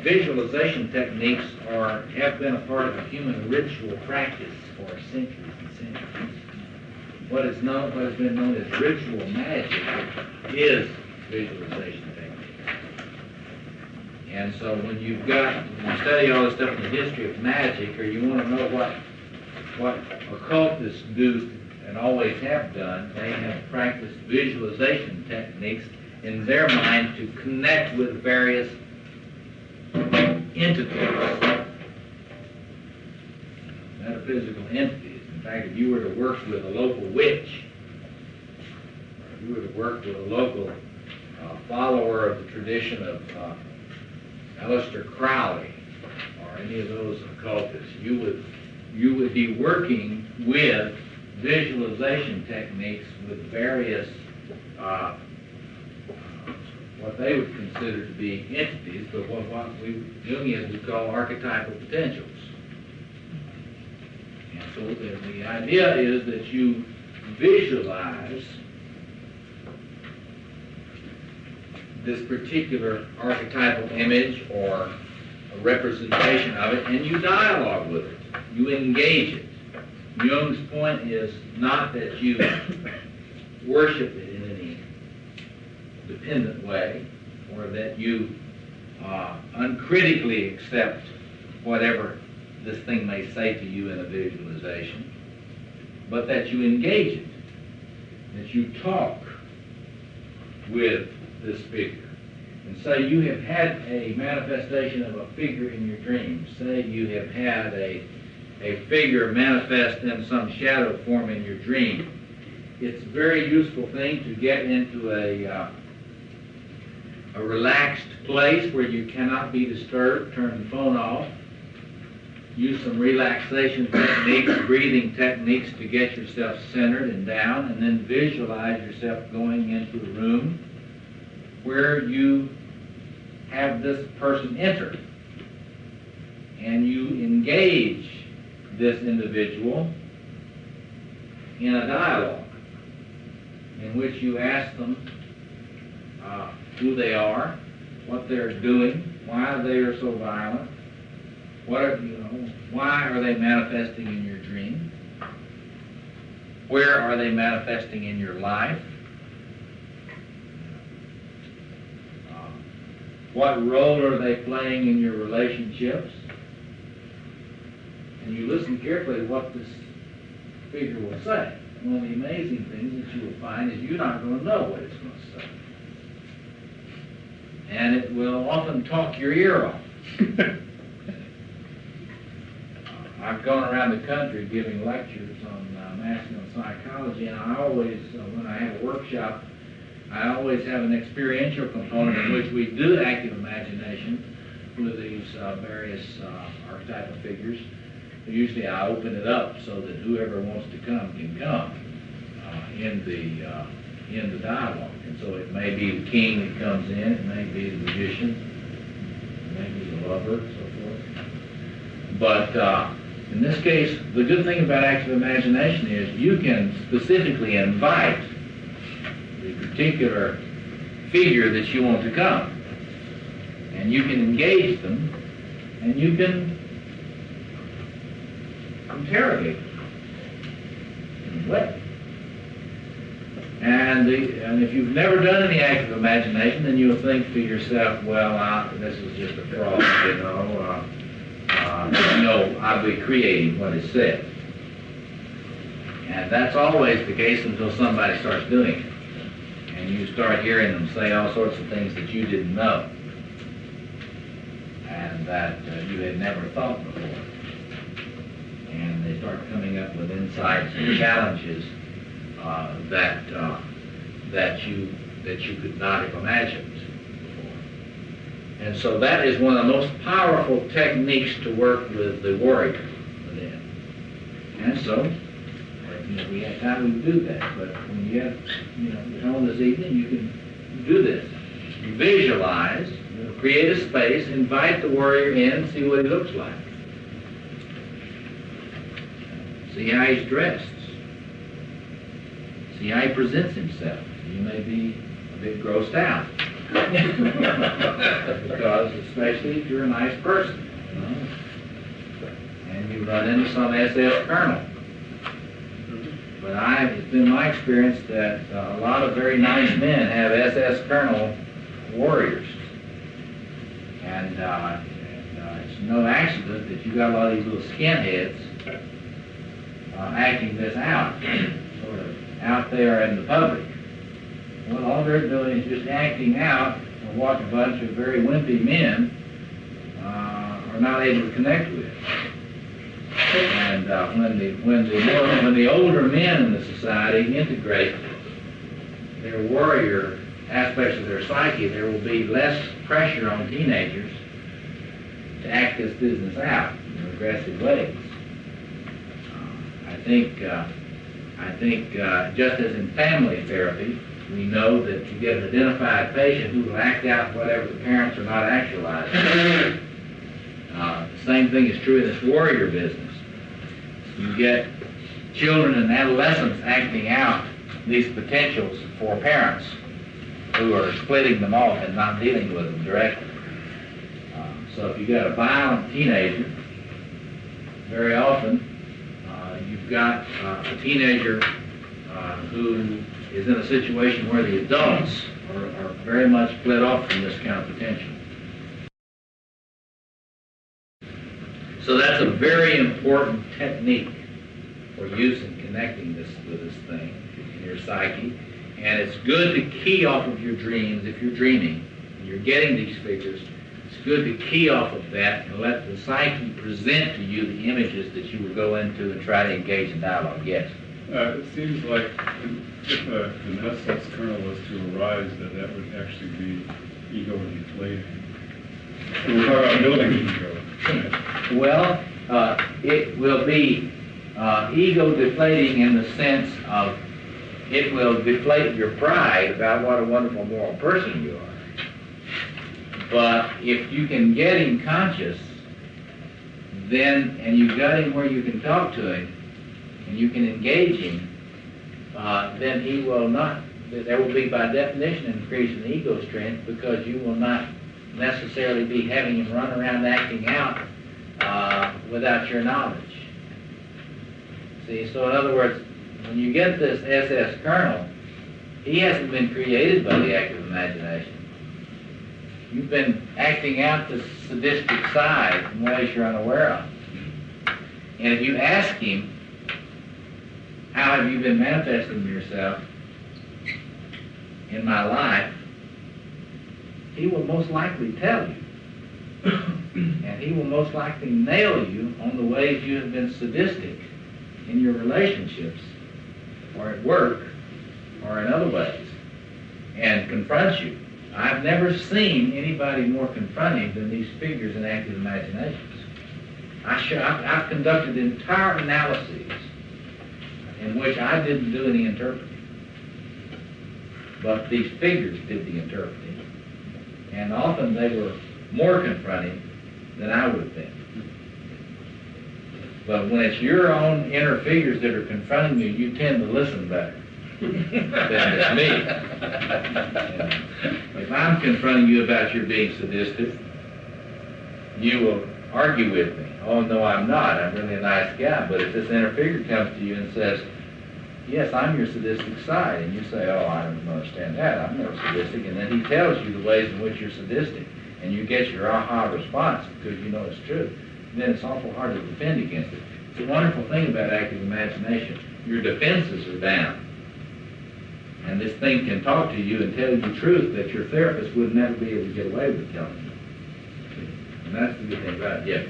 visualization techniques have been a part of a human ritual practice for centuries and centuries. What has been known as ritual magic is visualization techniques. And so when you study all this stuff in the history of magic, or you want to know what occultists do and always have done, they have practiced visualization techniques in their mind to connect with various entities, metaphysical entities. In fact, if you were to work with a local witch, or you were to work with a local follower of the tradition of Aleister Crowley or any of those occultists, you would be working with visualization techniques with various what they would consider to be entities, but what we Jungians would call archetypal potentials. And so the idea is that you visualize this particular archetypal image or a representation of it, and you dialogue with it. You engage it. Jung's point is not that you worship it in any dependent way, or that you uncritically accept whatever this thing may say to you in a visualization, but that you engage it, that you talk with this figure. And say you have had a manifestation of a figure in your dreams. Say you have had a figure manifest in some shadow form in your dream. It's a very useful thing to get into a relaxed place where you cannot be disturbed. Turn the phone off. Use some relaxation techniques, breathing techniques to get yourself centered and down, and then visualize yourself going into a room where you have this person enter, and you engage this individual in a dialogue in which you ask them who they are, what they're doing, why they are so violent, why are they manifesting in your dream, where are they manifesting in your life, what role are they playing in your relationships, and you listen carefully to what this figure will say. One of the amazing things that you will find is you're not going to know what it's going to say. And it will often talk your ear off. I've gone around the country giving lectures on masculine psychology, and I always, when I have a workshop, I always have an experiential component in which we do active imagination with these various archetypal figures. Usually I open it up so that whoever wants to come can come in the dialogue. And so it may be the king that comes in, it may be the magician, it may be the lover, and so forth. But in this case, the good thing about active imagination is you can specifically invite the particular figure that you want to come. And you can engage them, and you can interrogate them in a way. And if you've never done any active imagination, then you'll think to yourself, well, this is just a fraud, I'll be creating what is said. And that's always the case until somebody starts doing it. And you start hearing them say all sorts of things that you didn't know and that you had never thought before. And they start coming up with insights and challenges that you could not have imagined before. And so that is one of the most powerful techniques to work with the warrior within. And so, we have time to do that, but when you have, home this evening, you can do this. You visualize, create a space, invite the warrior in, see what he looks like. See how he's dressed. See how he presents himself. You may be a bit grossed out. Because, especially if you're a nice person, and you run into some SS colonel. But it's been my experience that a lot of very nice men have SS colonel warriors. And it's no accident that you got a lot of these little skinheads acting this out, sort of out there in the public. Well, all they're doing is just acting out of what a bunch of very wimpy men are not able to connect with. And when the older men in the society integrate their warrior aspects of their psyche, there will be less pressure on teenagers to act this business out in aggressive ways. I think just as in family therapy, we know that you get an identified patient who will act out whatever the parents are not actualizing. The same thing is true in this warrior business. You get children and adolescents acting out these potentials for parents who are splitting them off and not dealing with them directly. So if you've got a violent teenager, very often you've got a teenager who is in a situation where the adults are very much split off from this kind of potential. So that's a very important technique for use in connecting this with this thing in your psyche. And it's good to key off of your dreams. If you're dreaming and you're getting these figures, it's good to key off of that and let the psyche present to you the images that you will go into and try to engage in dialogue. Yes? It seems like if an SS kernel was to arise, that would actually be ego deflating. We're talking about building ego. Well, it will be ego deflating in the sense of it will deflate your pride about what a wonderful moral person you are. But if you can get him conscious, then, and you've got him where you can talk to him, and you can engage him, then he will not, there will be by definition an increase in ego strength, because you will not necessarily be having him run around acting out without your knowledge. See, so in other words, when you get this SS kernel, he hasn't been created by the active imagination. You've been acting out the sadistic side in ways you're unaware of. And if you ask him, how have you been manifesting yourself in my life, he will most likely tell you. And he will most likely nail you on the ways you have been sadistic in your relationships, or at work, or in other ways, and confronts you. I've never seen anybody more confronting than these figures in active imaginations. I've conducted entire analyses in which I didn't do any interpreting, but these figures did the interpreting, and often they were more confronting than I would have been. But when it's your own inner figures that are confronting you, you tend to listen better than it's me. If I'm confronting you about your being sadistic, you will argue with me. Oh, no, I'm not. I'm really a nice guy. But if this inner figure comes to you and says, yes, I'm your sadistic side, and you say, oh, I don't understand that. I'm never sadistic. And then he tells you the ways in which you're sadistic, and you get your aha response because you know it's true, then it's awful hard to defend against it. It's a wonderful thing about active imagination. Your defenses are down. And this thing can talk to you and tell you truth that your therapist would never be able to get away with telling you. And that's the good thing about it. Yeah.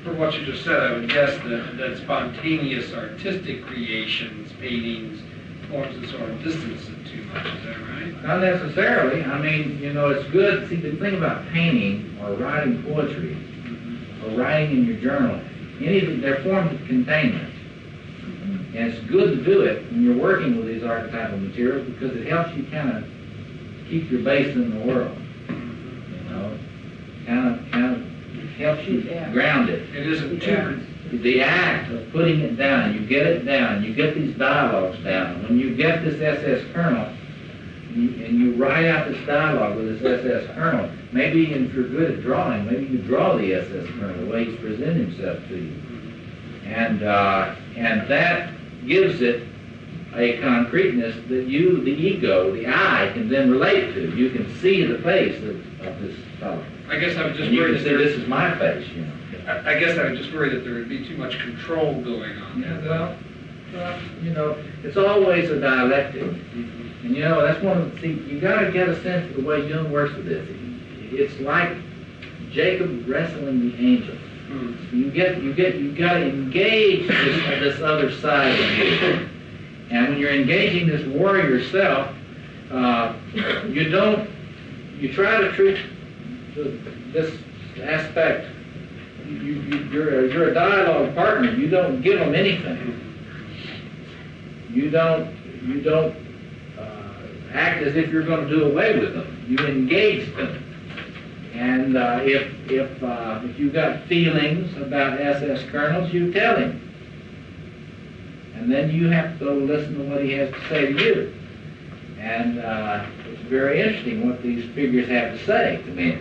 For what you just said, I would guess that spontaneous artistic creations, paintings, forms that sort of distance it too much. Is that right? Not necessarily. I mean, you know, it's good. See, the thing about painting or writing poetry or writing in your journal, they're forms of containment. And it's good to do it when you're working with these archetypal materials because it helps you kind of keep your base in the world. You know, kind of helps you ground it. It isn't too... The act of putting it down, you get it down, you get these dialogues down. When you get this SS kernel, and you write out this dialogue with this SS kernel, maybe if you're good at drawing, maybe you draw the SS kernel the way he's presenting himself to you. And that gives it a concreteness that you, the ego, the I, can then relate to. You can see the face of this fellow. I guess I would just and you worry can that say, this is my face, you know. I guess I would just worry that there would be too much control going on. Yeah, well, you know, it's always a dialectic. And you know, that's one of the things, you got to get a sense of the way Jung works with this. It's like Jacob wrestling the angel. You got to engage this other side of you. And when you're engaging this warrior self, you try to treat this aspect, you're a dialogue partner, you don't give them anything. You don't act as if you're going to do away with them. You engage them. And if you've got feelings about SS kernels, you tell him. And then you have to go listen to what he has to say to you. And it's very interesting what these figures have to say to me.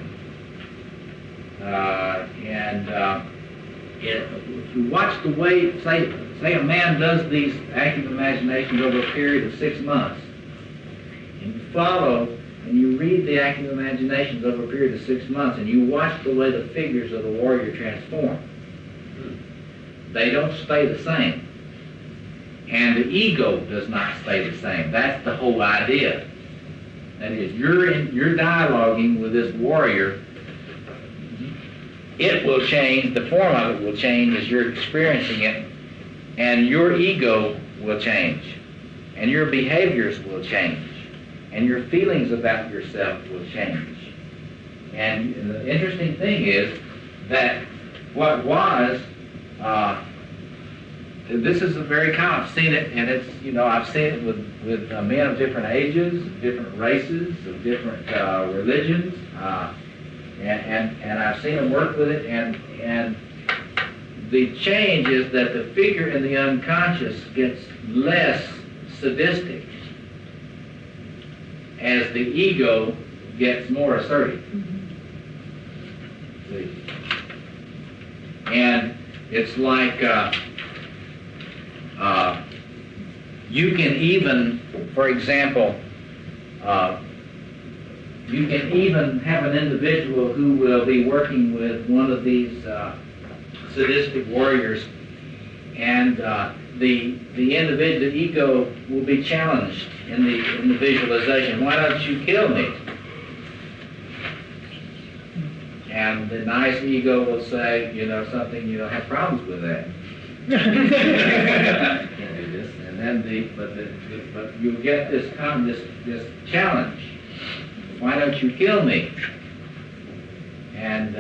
If you watch the way, say a man does these active imaginations over a period of 6 months, and you follow and you read the active imaginations over a period of 6 months, and you watch the way the figures of the warrior transform, they don't stay the same. And the ego does not stay the same. That's the whole idea. That is, you're dialoguing with this warrior. It will change, the form of it will change as you're experiencing it, and your ego will change, and your behaviors will change, and your feelings about yourself will change. And the interesting thing is that what was, this is a very common, I've seen it, and it's, I've seen it with men of different ages, different races, of different religions, and I've seen them work with it, and the change is that the figure in the unconscious gets less sadistic as the ego gets more assertive. See? And it's like you can even, for example, you can even have an individual who will be working with one of these sadistic warriors, and the individual, the ego, will be challenged in the visualization. Why don't you kill me? And the nice ego will say, something, you don't have problems with that. Can't do this. And then but you get this challenge. Why don't you kill me? And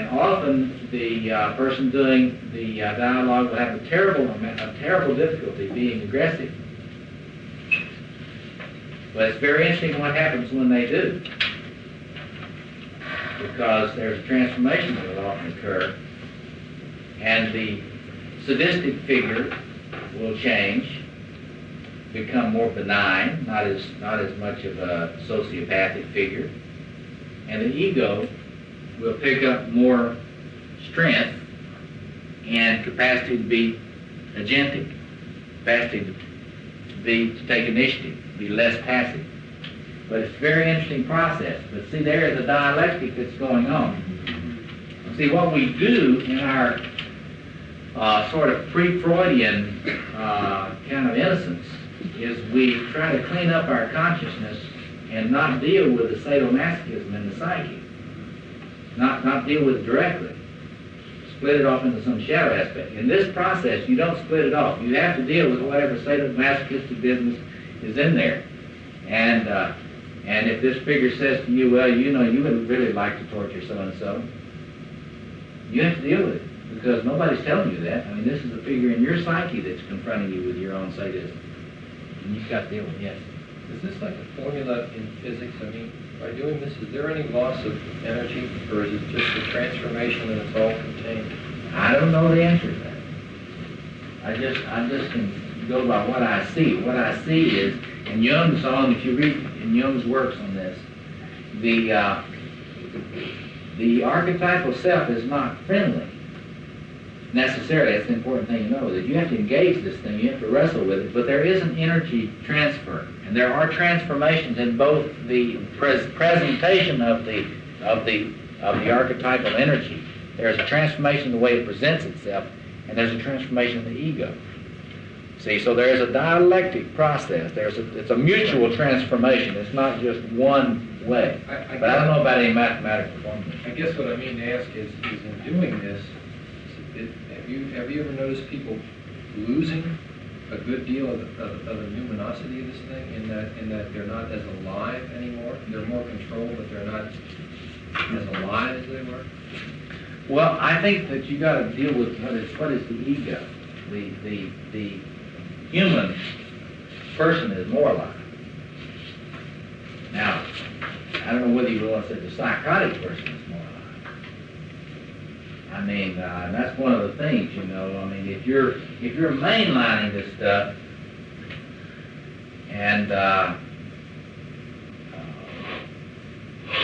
often the person doing the dialogue will have a terrible difficulty being aggressive. But it's very interesting what happens when they do, because there's a transformation that will often occur, and the sadistic figure will change, become more benign, not as much of a sociopathic figure, and the ego will pick up more strength and capacity to be agentic, capacity to take initiative, be less passive. But it's a very interesting process. But see, there is a dialectic that's going on. See, what we do in our sort of pre-Freudian kind of innocence is we try to clean up our consciousness and not deal with the sadomasochism in the psyche. Not deal with it directly. Split it off into some shadow aspect. In this process, you don't split it off. You have to deal with whatever sadomasochistic business is in there. And if this figure says to you, well, you wouldn't really like to torture so-and-so, you have to deal with it, because nobody's telling you that. I mean, this is a figure in your psyche that's confronting you with your own sadism. And you've got to deal with it, yes. Is this like a formula in physics? I mean, by doing this, is there any loss of energy, or is it just a transformation and it's all contained? I don't know the answer to that. I just can go by what I see. What I see is, and Jung's if you read in Jung's works on this, the archetypal self is not friendly necessarily. That's the important thing to know, that you have to engage this thing, you have to wrestle with it, but there is an energy transfer, and there are transformations in both the presentation of the archetypal energy. There's a transformation in the way it presents itself, and there's a transformation in the ego. See, so there is a dialectic process. It's a mutual transformation. It's not just one way. But I don't know about any mathematical formula. I guess what I mean to ask is in doing this, have you ever noticed people losing a good deal of the numinosity of this thing, in that they're not as alive anymore? They're more controlled, but they're not as alive as they were? Well, I think that you got to deal with what is the ego. The human person is more alive. Now, I don't know whether you realize that the psychotic person is more alive. I mean, that's one of the things, you know. I mean, if you're mainlining this stuff and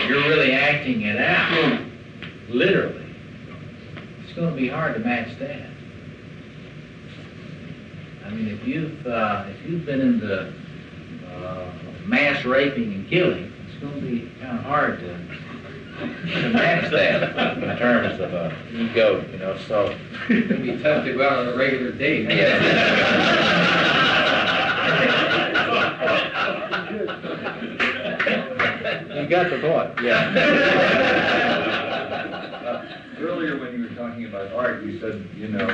you're really acting it out, literally, it's going to be hard to match that. I mean, if you've been into mass raping and killing, it's going to be kind of hard to match that in terms of ego, you know. So It's going to be tough to go out on a regular date. You got the point. Yeah. Earlier when you were talking about art, you said, you know,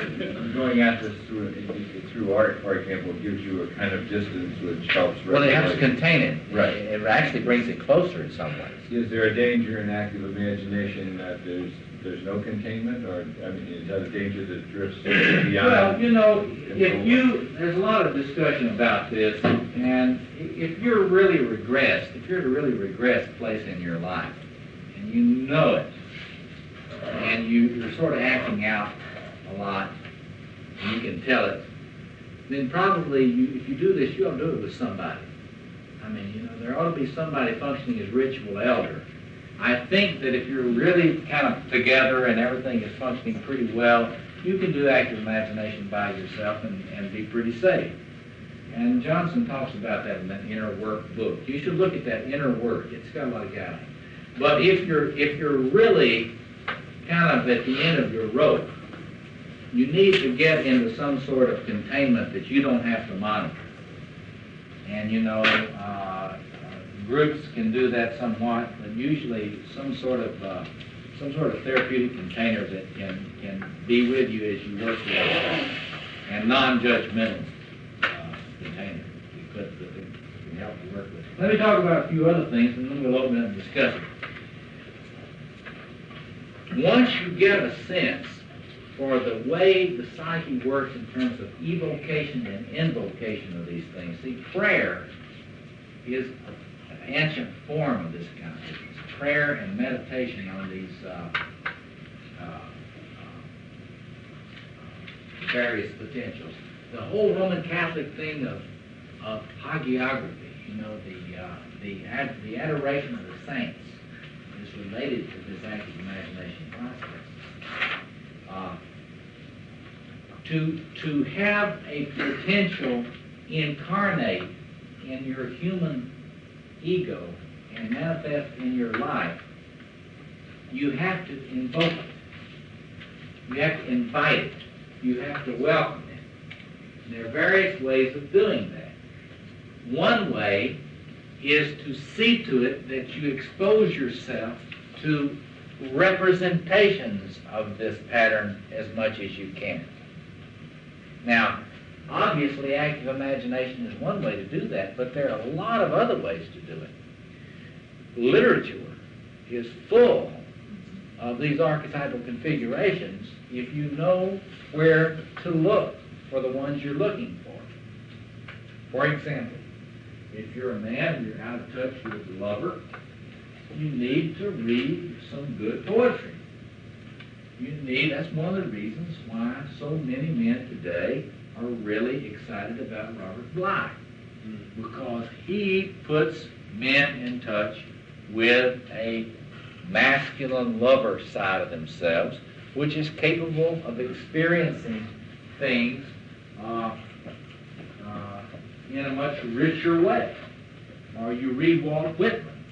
going at this through art, for example, gives you a kind of distance which helps. Well, it helps contain it. Right. It actually brings it closer in some ways. Is there a danger in active imagination that there's no containment, or I mean, is that a danger that drifts beyond? Well, you know, there's a lot of discussion about this, and if you're at a really regressed place in your life, and you know it, and you're sort of acting out a lot, and you can tell it, then probably if you do this, you ought to do it with somebody. I mean, you know, there ought to be somebody functioning as ritual elder. I think that if you're really kind of together and everything is functioning pretty well, you can do active imagination by yourself and be pretty safe. And Johnson talks about that in that inner work book. You should look at that inner work. It's got a lot of guidance. But if you're really kind of at the end of your rope, you need to get into some sort of containment that you don't have to monitor. And you know, groups can do that somewhat, but usually some sort of therapeutic container that can be with you as you work together, and non-judgmental container that can help you work with. Let me talk about a few other things, and then we'll open it and discuss it. Once you get a sense for the way the psyche works in terms of evocation and invocation of these things, see, prayer is an ancient form of this kind of thing. It's prayer and meditation on these various potentials. The whole Roman Catholic thing of hagiography, you know, the adoration of the saints is related to this active imagination process. To have a potential incarnate in your human ego and manifest in your life, you have to invoke it. You have to invite it. You have to welcome it. There are various ways of doing that. One way is to see to it that you expose yourself to representations of this pattern as much as you can. Now, obviously, active imagination is one way to do that, but there are a lot of other ways to do it. Literature is full of these archetypal configurations if you know where to look for the ones you're looking for. For example, if you're a man and you're out of touch with a lover, you need to read some good poetry. That's one of the reasons why so many men today are really excited about Robert Bly, because he puts men in touch with a masculine lover side of themselves, which is capable of experiencing things in a much richer way. Or you read Walt Whitman,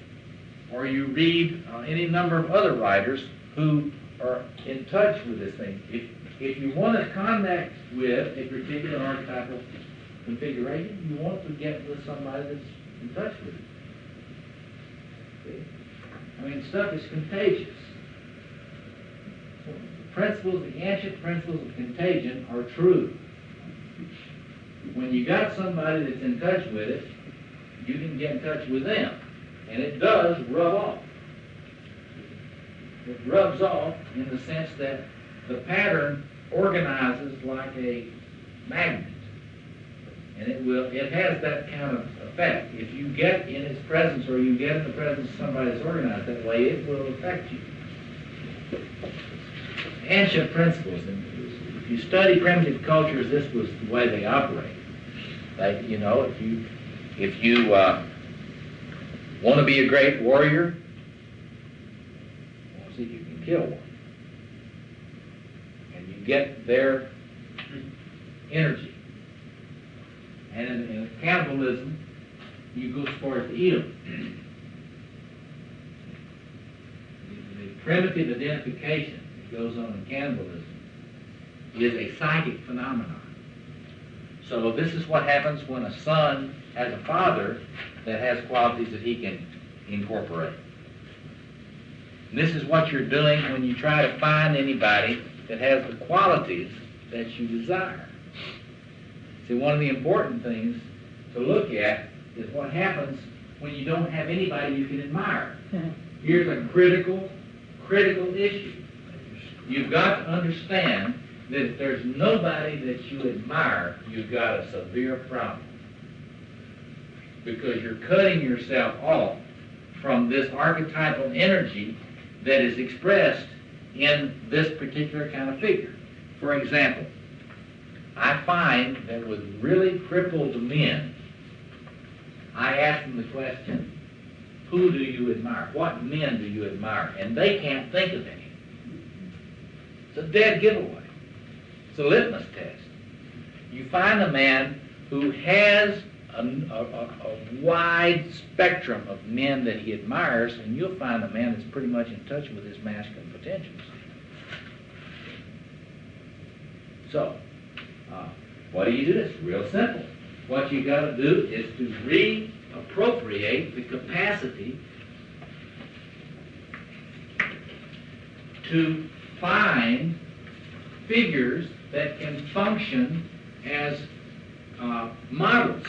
or you read any number of other writers who are in touch with this thing. If you want to connect with a particular archetypal configuration, you want to get with somebody that's in touch with it. See? I mean, stuff is contagious. The ancient principles of contagion are true. when you got somebody that's in touch with it, you can get in touch with them. And it does rub off. It rubs off in the sense that the pattern organizes like a magnet. And it has that kind of effect. If you get in its presence or you get in the presence of somebody that's organized that way, it will affect you. Ancient principles, and if you study primitive cultures, this was the way they operate. Like, you know, if you want to be a great warrior, well, see if you can kill one. And you get their energy. And in cannibalism, you go as far as to eat them. The primitive identification that goes on in cannibalism is a psychic phenomenon. So this is what happens when a son has a father that has qualities that he can incorporate. And this is what you're doing when you try to find anybody that has the qualities that you desire. See, one of the important things to look at is what happens when you don't have anybody you can admire. Here's a critical issue. You've got to understand that if there's nobody that you admire, you've got a severe problem. Because you're cutting yourself off from this archetypal energy that is expressed in this particular kind of figure. For example, I find that with really crippled men, I ask them the question, who do you admire? What men do you admire? And they can't think of any. It's a dead giveaway. It's a litmus test. You find a man who has a wide spectrum of men that he admires, and you'll find a man that's pretty much in touch with his masculine potentials. So, what do you do? It's real simple. What you got to do is to reappropriate the capacity to find figures that can function as models.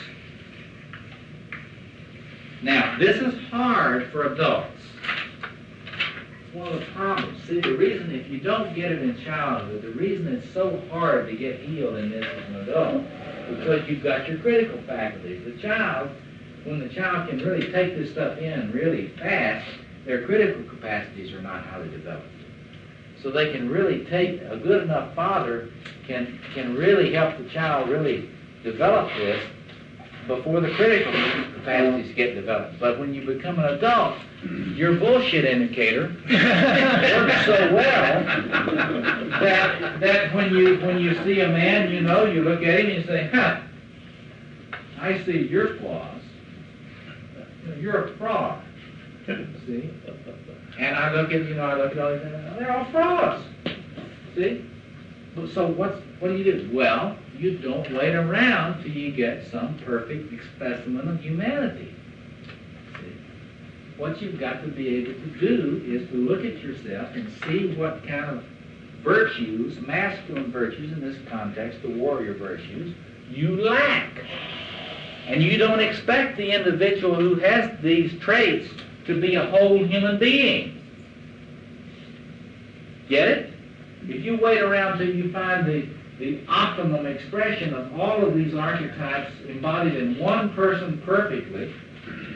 Now, this is hard for adults. It's one of the problems. See, the reason, if you don't get it in childhood, the reason it's so hard to get healed in this as an adult, because you've got your critical faculties. The child, when the child can really take this stuff in really fast, their critical capacities are not highly developed. So they can really take, a good enough father can really help the child really develop this before the critical capacities get developed. But when you become an adult, your bullshit indicator works so well that when you see a man, you know, you look at him and you say, huh, I see your flaws. You're a fraud. See? And I look at all these things, they're all frauds. See? So what do you do? Well, you don't wait around till you get some perfect specimen of humanity. See? What you've got to be able to do is to look at yourself and see what kind of virtues, masculine virtues in this context, the warrior virtues, you lack. And you don't expect the individual who has these traits to be a whole human being. Get it? If you wait around till you find the optimum expression of all of these archetypes embodied in one person perfectly,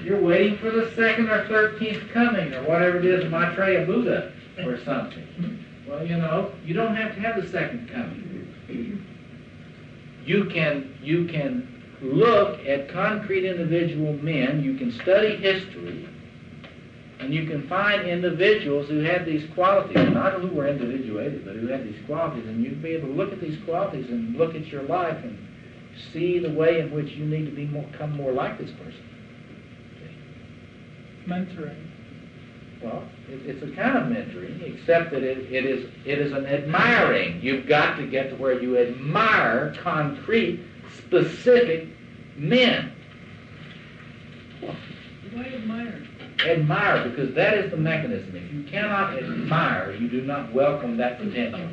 you're waiting for the second or 13th coming, or whatever it is, Maitreya Buddha, or something. Well, you know, you don't have to have the second coming. You can look at concrete individual men, you can study history, and you can find individuals who have these qualities, not who were individuated, but who have these qualities, and you can be able to look at these qualities and look at your life and see the way in which you need to become more like this person. Mentoring. Well, it's a kind of mentoring, except that it is an admiring. You've got to get to where you admire concrete, specific men. Why admire? Admire, because that is the mechanism. If you cannot admire, you do not welcome that potential.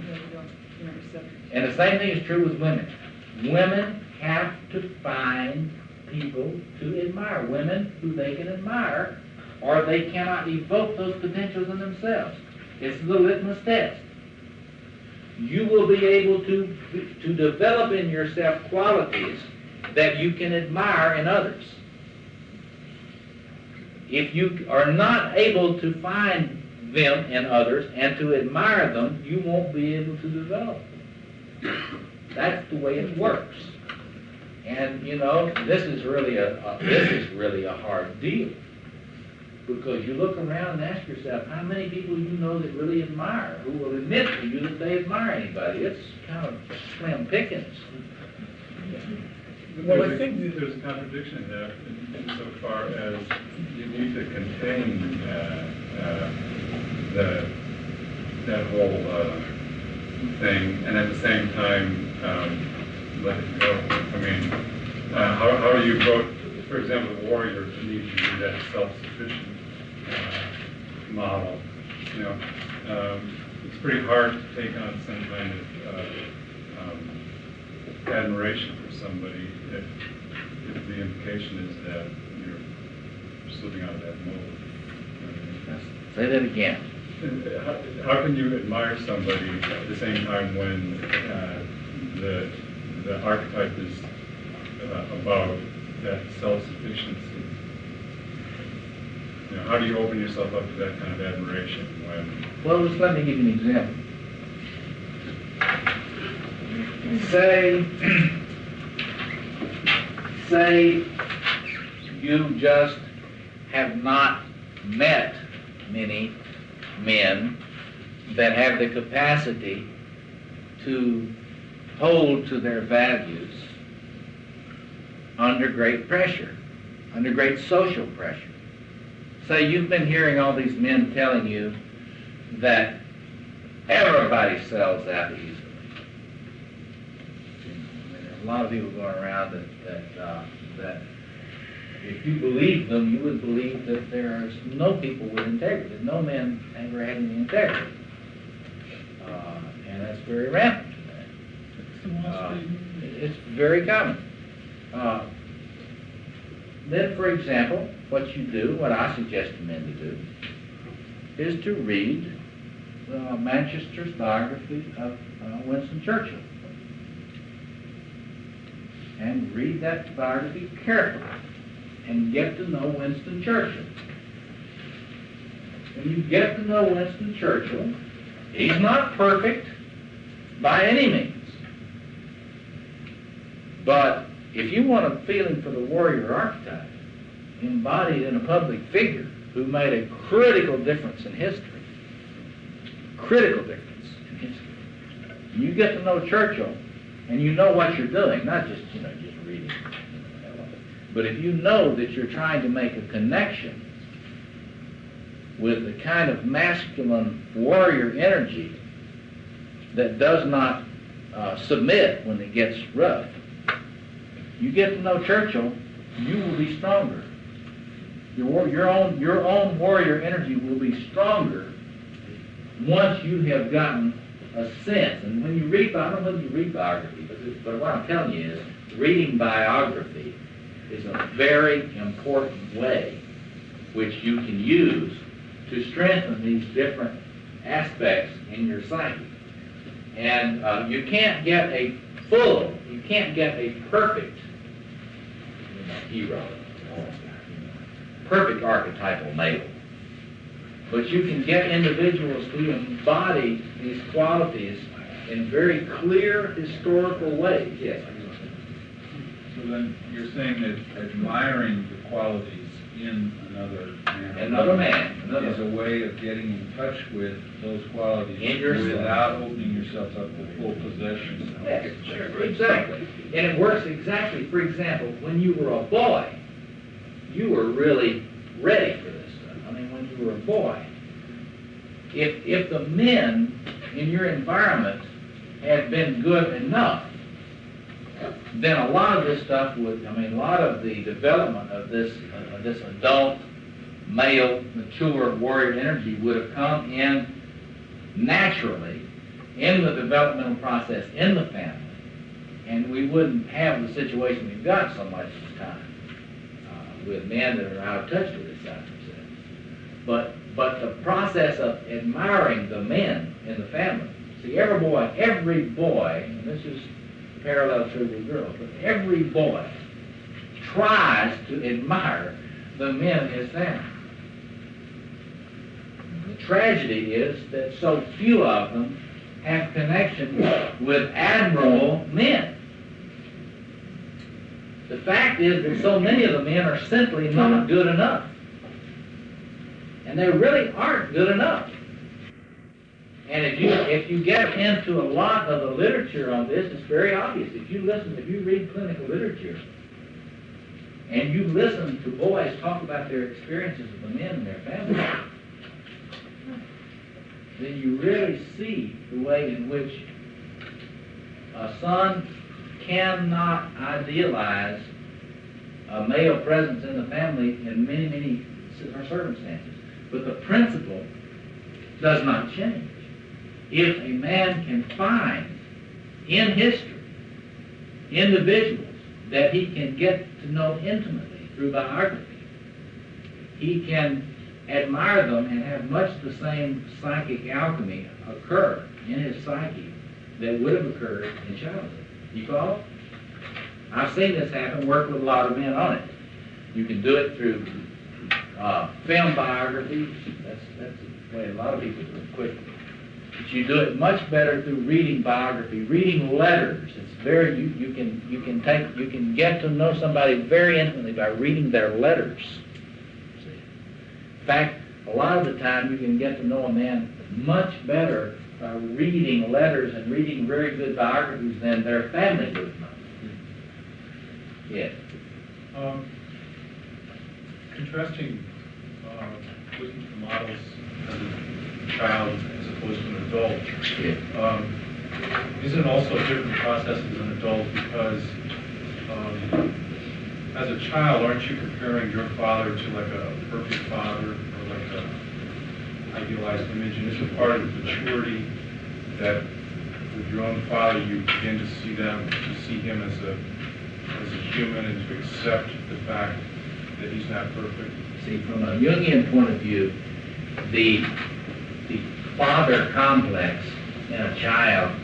And the same thing is true with women. Women have to find people to admire, women who they can admire, or they cannot evoke those potentials in themselves. It's the litmus test. You will be able to develop in yourself qualities that you can admire in others. If you are not able to find them in others and to admire them, you won't be able to develop them. That's the way it works. And you know, this is really a hard deal, because you look around and ask yourself, how many people you know that really admire, who will admit to you that they admire anybody? It's kind of slim pickings. Well, I think there's a contradiction there insofar as you need to contain that whole thing, and at the same time let it go. I mean, how are you both, for example, the warrior needs to be that self-sufficient model. You know, it's pretty hard to take on some kind of admiration for somebody if the implication is that you're slipping out of that mold. Say that again. How can you admire somebody at the same time when the archetype is about that self-sufficiency? You know, how do you open yourself up to that kind of admiration when... Well, just let me give you an example. Say you just have not met many men that have the capacity to hold to their values under great pressure, under great social pressure. Say you've been hearing all these men telling you that everybody sells out easily. There's a lot of people going around that if you believe them, you would believe that there are no people with integrity, that no men ever had any integrity. And that's very rampant today. It's very common. Then, for example, what you do, what I suggest to men to do, is to read Manchester's biography of Winston Churchill. And read that biography carefully and get to know Winston Churchill. When you get to know Winston Churchill, he's not perfect by any means. But if you want a feeling for the warrior archetype, embodied in a public figure who made a critical difference in history, you get to know Churchill, and you know what you're doing, not just, just reading. But if you know that you're trying to make a connection with the kind of masculine warrior energy that does not submit when it gets rough, you get to know Churchill, you will be stronger. Your own warrior energy will be stronger once you have gotten a sense. And when you read, I don't know whether you read biography, but what I'm telling you is, reading biography is a very important way which you can use to strengthen these different aspects in your psyche. And you can't get a perfect hero, perfect archetypal male. But you can get individuals who embody these qualities in very clear historical ways. Yes. So then you're saying that admiring the qualities in another man is a way of getting in touch with those qualities in yourself without opening yourself up to full possession. Yes, sure, exactly. And it works exactly. For example, when you were a boy, you were really ready for this stuff. I mean, when you were a boy, if the men in your environment had been good enough, then a lot of this stuff would, a lot of the development of this adult, male, mature warrior energy would have come in naturally in the developmental process in the family. and we wouldn't have the situation we've got so much of the time with men that are out of touch with this side of themselves. But the process of admiring the men in the family. See, every boy, and this is parallel to the girls, but every boy tries to admire the men in his family. The tragedy is that so few of them have connection with admirable men. The fact is that so many of the men are simply not good enough. And they really aren't good enough. And if you get into a lot of the literature on this, it's very obvious. If you read clinical literature, and you listen to boys talk about their experiences with the men in their family, then you really see the way in which a son cannot idealize a male presence in the family in many, many circumstances. But the principle does not change. If a man can find in history individuals that he can get to know intimately through biography, he can admire them and have much the same psychic alchemy occur in his psyche that would have occurred in childhood. You follow? I've seen this happen, worked with a lot of men on it. You can do it through film biographies. That's the way a lot of people do it quickly. But you do it much better through reading biography, reading letters. It's very you can get to know somebody very intimately by reading their letters. See? In fact, a lot of the time you can get to know a man much better by reading letters and reading very good biographies than their family would know. Yes. Contrasting looking at the models as a child as opposed to an adult, isn't it also a different process as an adult? Because as a child, aren't you comparing your father to like a perfect father or like an idealized image? And isn't part of the maturity that with your own father you begin to see him as a human and to accept the fact that he's not perfect? See, from a Jungian point of view, the father complex in a child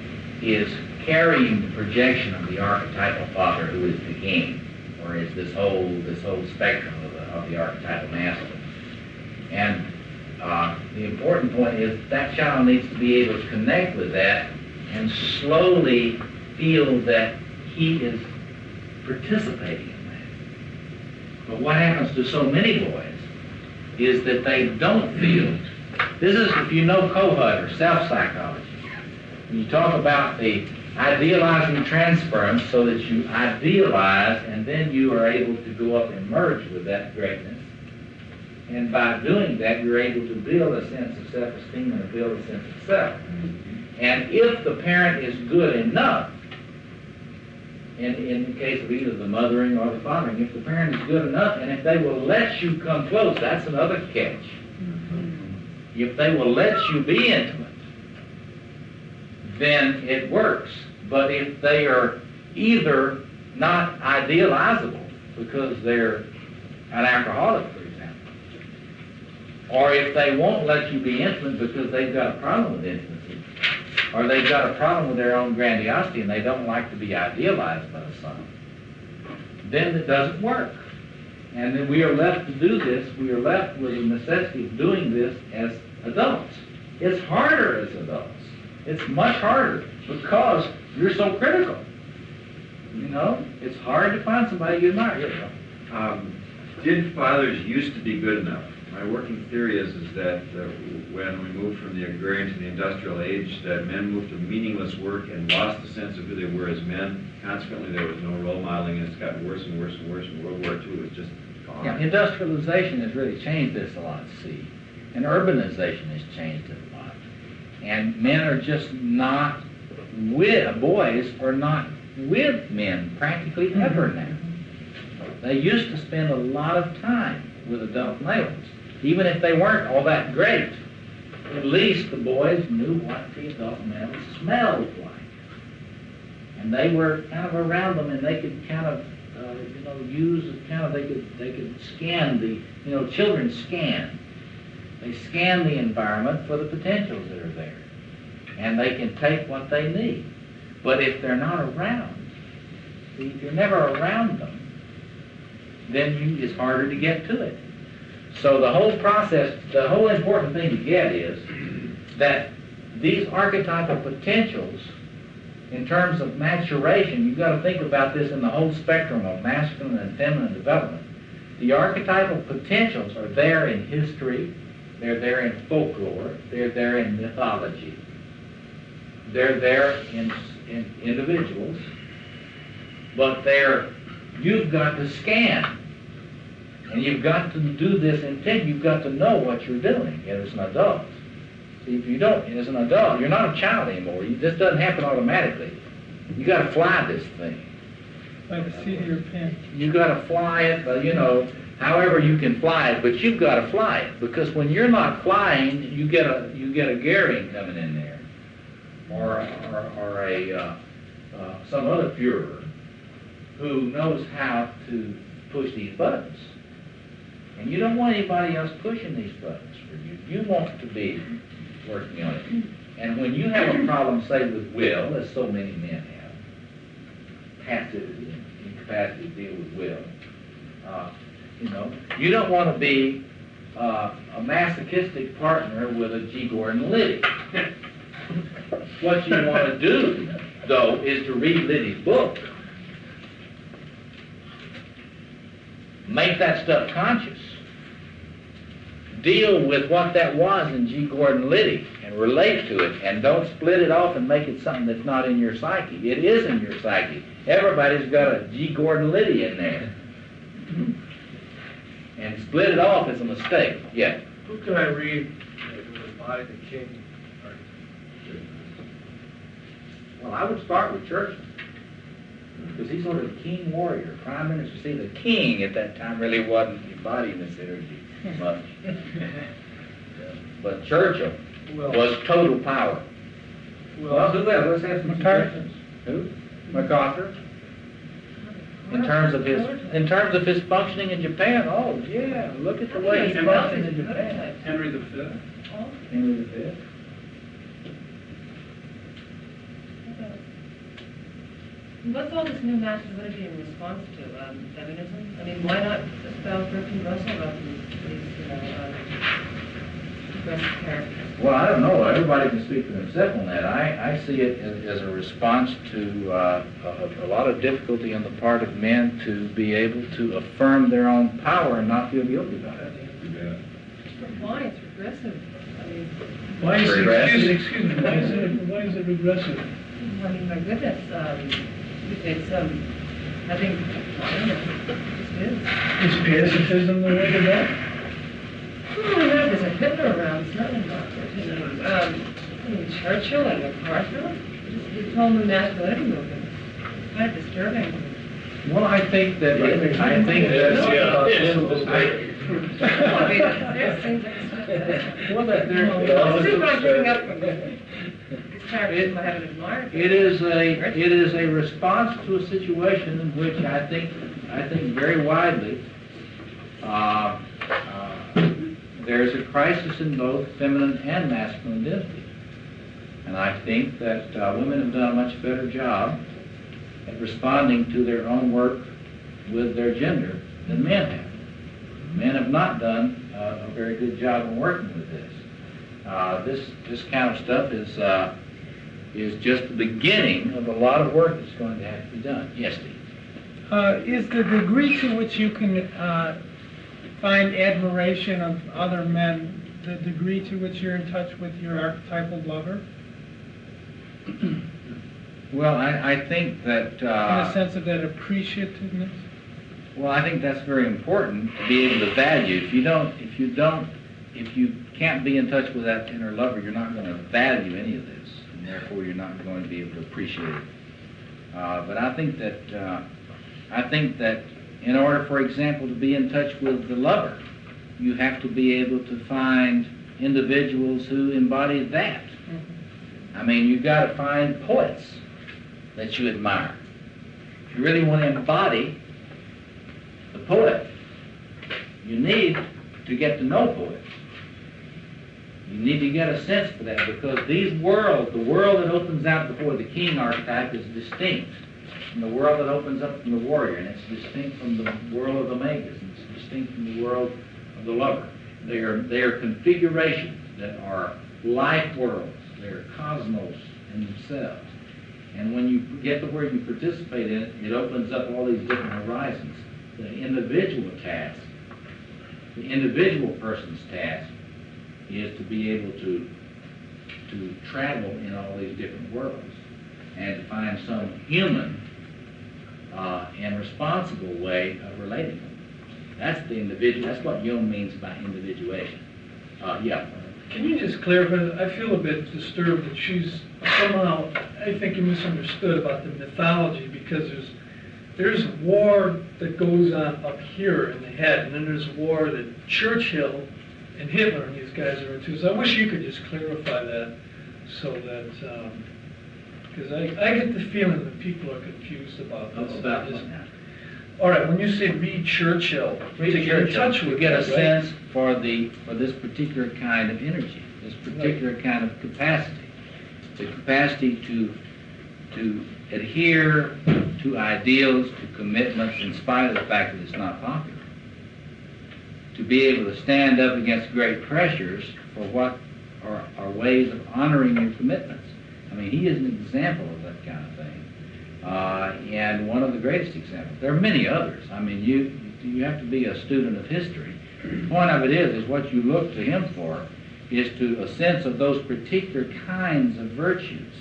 is carrying the projection of the archetypal father who is the king, or is this whole spectrum of the archetypal masculine. And the important point is that child needs to be able to connect with that and slowly feel that he is participating in that. But what happens to so many boys is that they don't feel. This is, if you know Kohut or self-psychology, you talk about the idealizing transference so that you idealize and then you are able to go up and merge with that greatness. And by doing that, you're able to build a sense of self-esteem and to build a sense of self. And if the parent is good enough, in the case of either the mothering or the fathering, if the parent is good enough and if they will let you come close, that's another catch. If they will let you be intimate, then it works. But if they are either not idealizable because they're an alcoholic, for example, or if they won't let you be intimate because they've got a problem with intimacy, or they've got a problem with their own grandiosity and they don't like to be idealized by the son, then it doesn't work. And then we are left to do this, we are left with the necessity of doing this as adults. It's harder as adults. It's much harder because you're so critical. You know, it's hard to find somebody you admire. Did fathers used to be good enough? My working theory is that when we moved from the agrarian to the industrial age, that men moved to meaningless work and lost the sense of who they were as men. Consequently, there was no role modeling, and it's gotten worse and worse and worse. And World War II was just gone. Yeah, industrialization has really changed this a lot, see. And urbanization has changed it a lot. And men are just not with, boys are not with men practically ever now. They used to spend a lot of time with adult males. Even if they weren't all that great, at least the boys knew what the adult males smelled like. and they were kind of around them, and they could kind of, use kind of, they could scan the, children scan. They scan the environment for the potentials that are there, and they can take what they need. But if they're not around, if you're never around them, then it's harder to get to it. So the whole process, the whole important thing to get is that these archetypal potentials, in terms of maturation, you've got to think about this in the whole spectrum of masculine and feminine development. The archetypal potentials are there in history, they're there in folklore, they're there in mythology, they're there in individuals, but you've got to scan. And you've got to do this intent. You've got to know what you're doing as an adult. See, if you don't, as an adult, you're not a child anymore. This doesn't happen automatically. You got to fly this thing. Like the seat of your pants. You got to fly it, however you can fly it, but you've got to fly it, because when you're not flying, you get a Gehring coming in there, or some other Führer who knows how to push these buttons. And you don't want anybody else pushing these buttons for you. You want to be working on it. And when you have a problem, say, with will, as so many men have, passivity and incapacity to deal with will, you don't want to be a masochistic partner with a G. Gordon Liddy. What you want to do, though, is to read Liddy's book. Make that stuff conscious. Deal with what that was in G. Gordon Liddy and relate to it, and don't split it off and make it something that's not in your psyche. It is in your psyche. Everybody's got a G. Gordon Liddy in there. And split it off is a mistake. Yeah. Who can I read who embodied the king? Well, I would start with Churchill, because he's sort of the king warrior, prime minister. See, the king at that time really wasn't embodying this energy much. But Churchill was total power. Well, who else? Let's have some suggestions. Who? MacArthur. In terms of his functioning in Japan, oh yeah, look at the way he functioned in Japan. Henry V. Henry V. What's all this new masculinity in response to? Feminism? I mean, why not espouse Bertrand Russell about these progressive characters? Well, I don't know. Everybody can speak for themselves on that. I see it as a response to a lot of difficulty on the part of men to be able to affirm their own power and not feel guilty about it. But why? It's regressive. I mean, Why is Regressive? excuse me, why is it regressive? I mean, my goodness, it's, I think, I don't know, it just is. Is pacifism the way to go? Well, there's a Hitler around, it's nothing about it. I mean, Churchill and MacArthur, it's all the masculinity movement. It's kind of disturbing. Well, I think that it is a response to a situation in which I think very widely there's a crisis in both feminine and masculine identity. And I think that women have done a much better job at responding to their own work with their gender than men have. Men have not done a very good job in working with this. This kind of stuff is just the beginning of a lot of work that's going to have to be done. Yes, Steve? Is the degree to which you can find admiration of other men the degree to which you're in touch with your archetypal lover? Well, I think that... in a sense of that appreciativeness? Well, I think that's very important to be able to value. If you can't be in touch with that inner lover, you're not going to value any of this, and therefore you're not going to be able to appreciate it. But I think that in order, for example, to be in touch with the lover, you have to be able to find individuals who embody that. I mean, you've got to find poets that you admire. If you really want to embody the poet, you need to get to know poets. You need to get a sense for that, because these worlds, the world that opens out before the king archetype is distinct from the world that opens up from the warrior, and it's distinct from the world of the magus, and it's distinct from the world of the lover. They are configurations that are life worlds. They are cosmos in themselves. And when you get to where you participate in it, it opens up all these different horizons. The individual task, the individual person's task, is to be able to travel in all these different worlds and to find some human and responsible way of relating them. That's the individual. That's what Jung means by individuation. Yeah. Can you just clarify? I feel a bit disturbed that she's somehow, I think you misunderstood about the mythology, because there's war that goes on up here in the head, and then there's war that Churchill and Hitler and these guys are into. So I wish you could just clarify that, so that, because I get the feeling that people are confused about this. All right, when you say read Churchill, to get in touch with you get a that, sense for this particular kind of energy, this particular kind of capacity, the capacity to adhere to ideals, to commitments, in spite of the fact that it's not popular, to be able to stand up against great pressures for what are ways of honoring your commitments. I mean, he is an example of that kind of thing. And one of the greatest examples. There are many others. I mean, you have to be a student of history. The point of it is what you look to him for is to a sense of those particular kinds of virtues.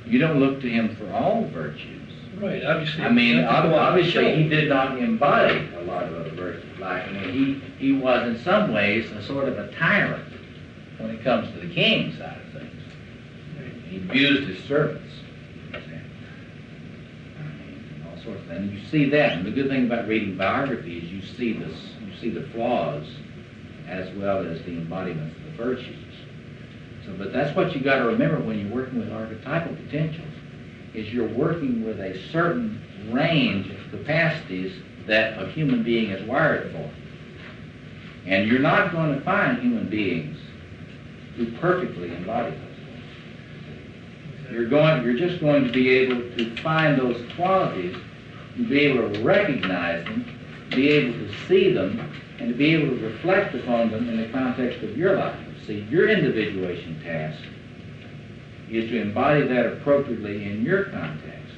You don't look to him for all virtues. Right, obviously. I mean, obviously he did not embody a lot of other virtues. Like, I mean, he was in some ways a sort of a tyrant when it comes to the king side of things. He abused his servants. Sort of thing. You see that, and the good thing about reading biography is you see the flaws as well as the embodiments of the virtues. So, but that's what you got to remember when you're working with archetypal potentials, is you're working with a certain range of capacities that a human being is wired for. And you're not going to find human beings who perfectly embody those. You're just going to be able to find those qualities, to be able to recognize them, be able to see them, and to be able to reflect upon them in the context of your life. See, your individuation task is to embody that appropriately in your context.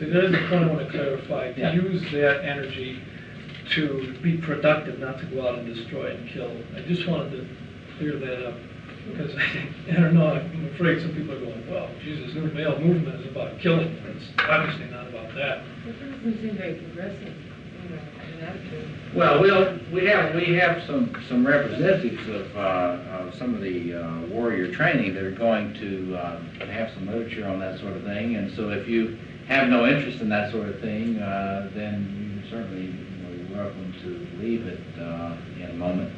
See, that is the point I want to clarify. To use that energy to be productive, not to go out and destroy and kill. I just wanted to clear that up. Because I don't know, I'm afraid some people are going, well, Jesus, new male movement is about killing. It's obviously not about that. That doesn't seem very progressive, in attitude. Well, we have some representatives of some of the warrior training that are going to have some literature on that sort of thing. And so if you have no interest in that sort of thing, then you certainly you're welcome to leave it in a moment.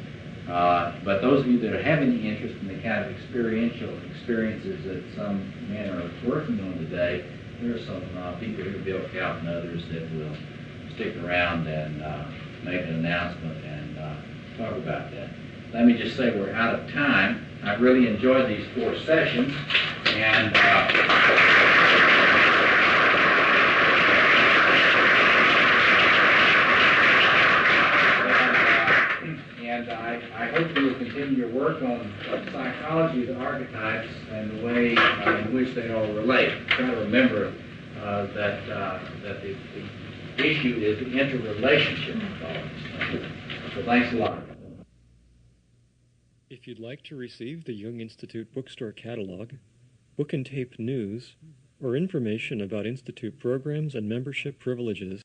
But those of you that have any interest in the kind of experiential experiences that some men are working on today, there are some people here, Bill Cout and others, that will stick around and make an announcement and talk about that. Let me just say we're out of time. I've really enjoyed these 4 sessions, and I hope you will continue your work on psychology of the archetypes and the way in which they all relate. Try to remember that the issue is the interrelationship of all. So thanks a lot. If you'd like to receive the Jung Institute bookstore catalog, book and tape news, or information about Institute programs and membership privileges,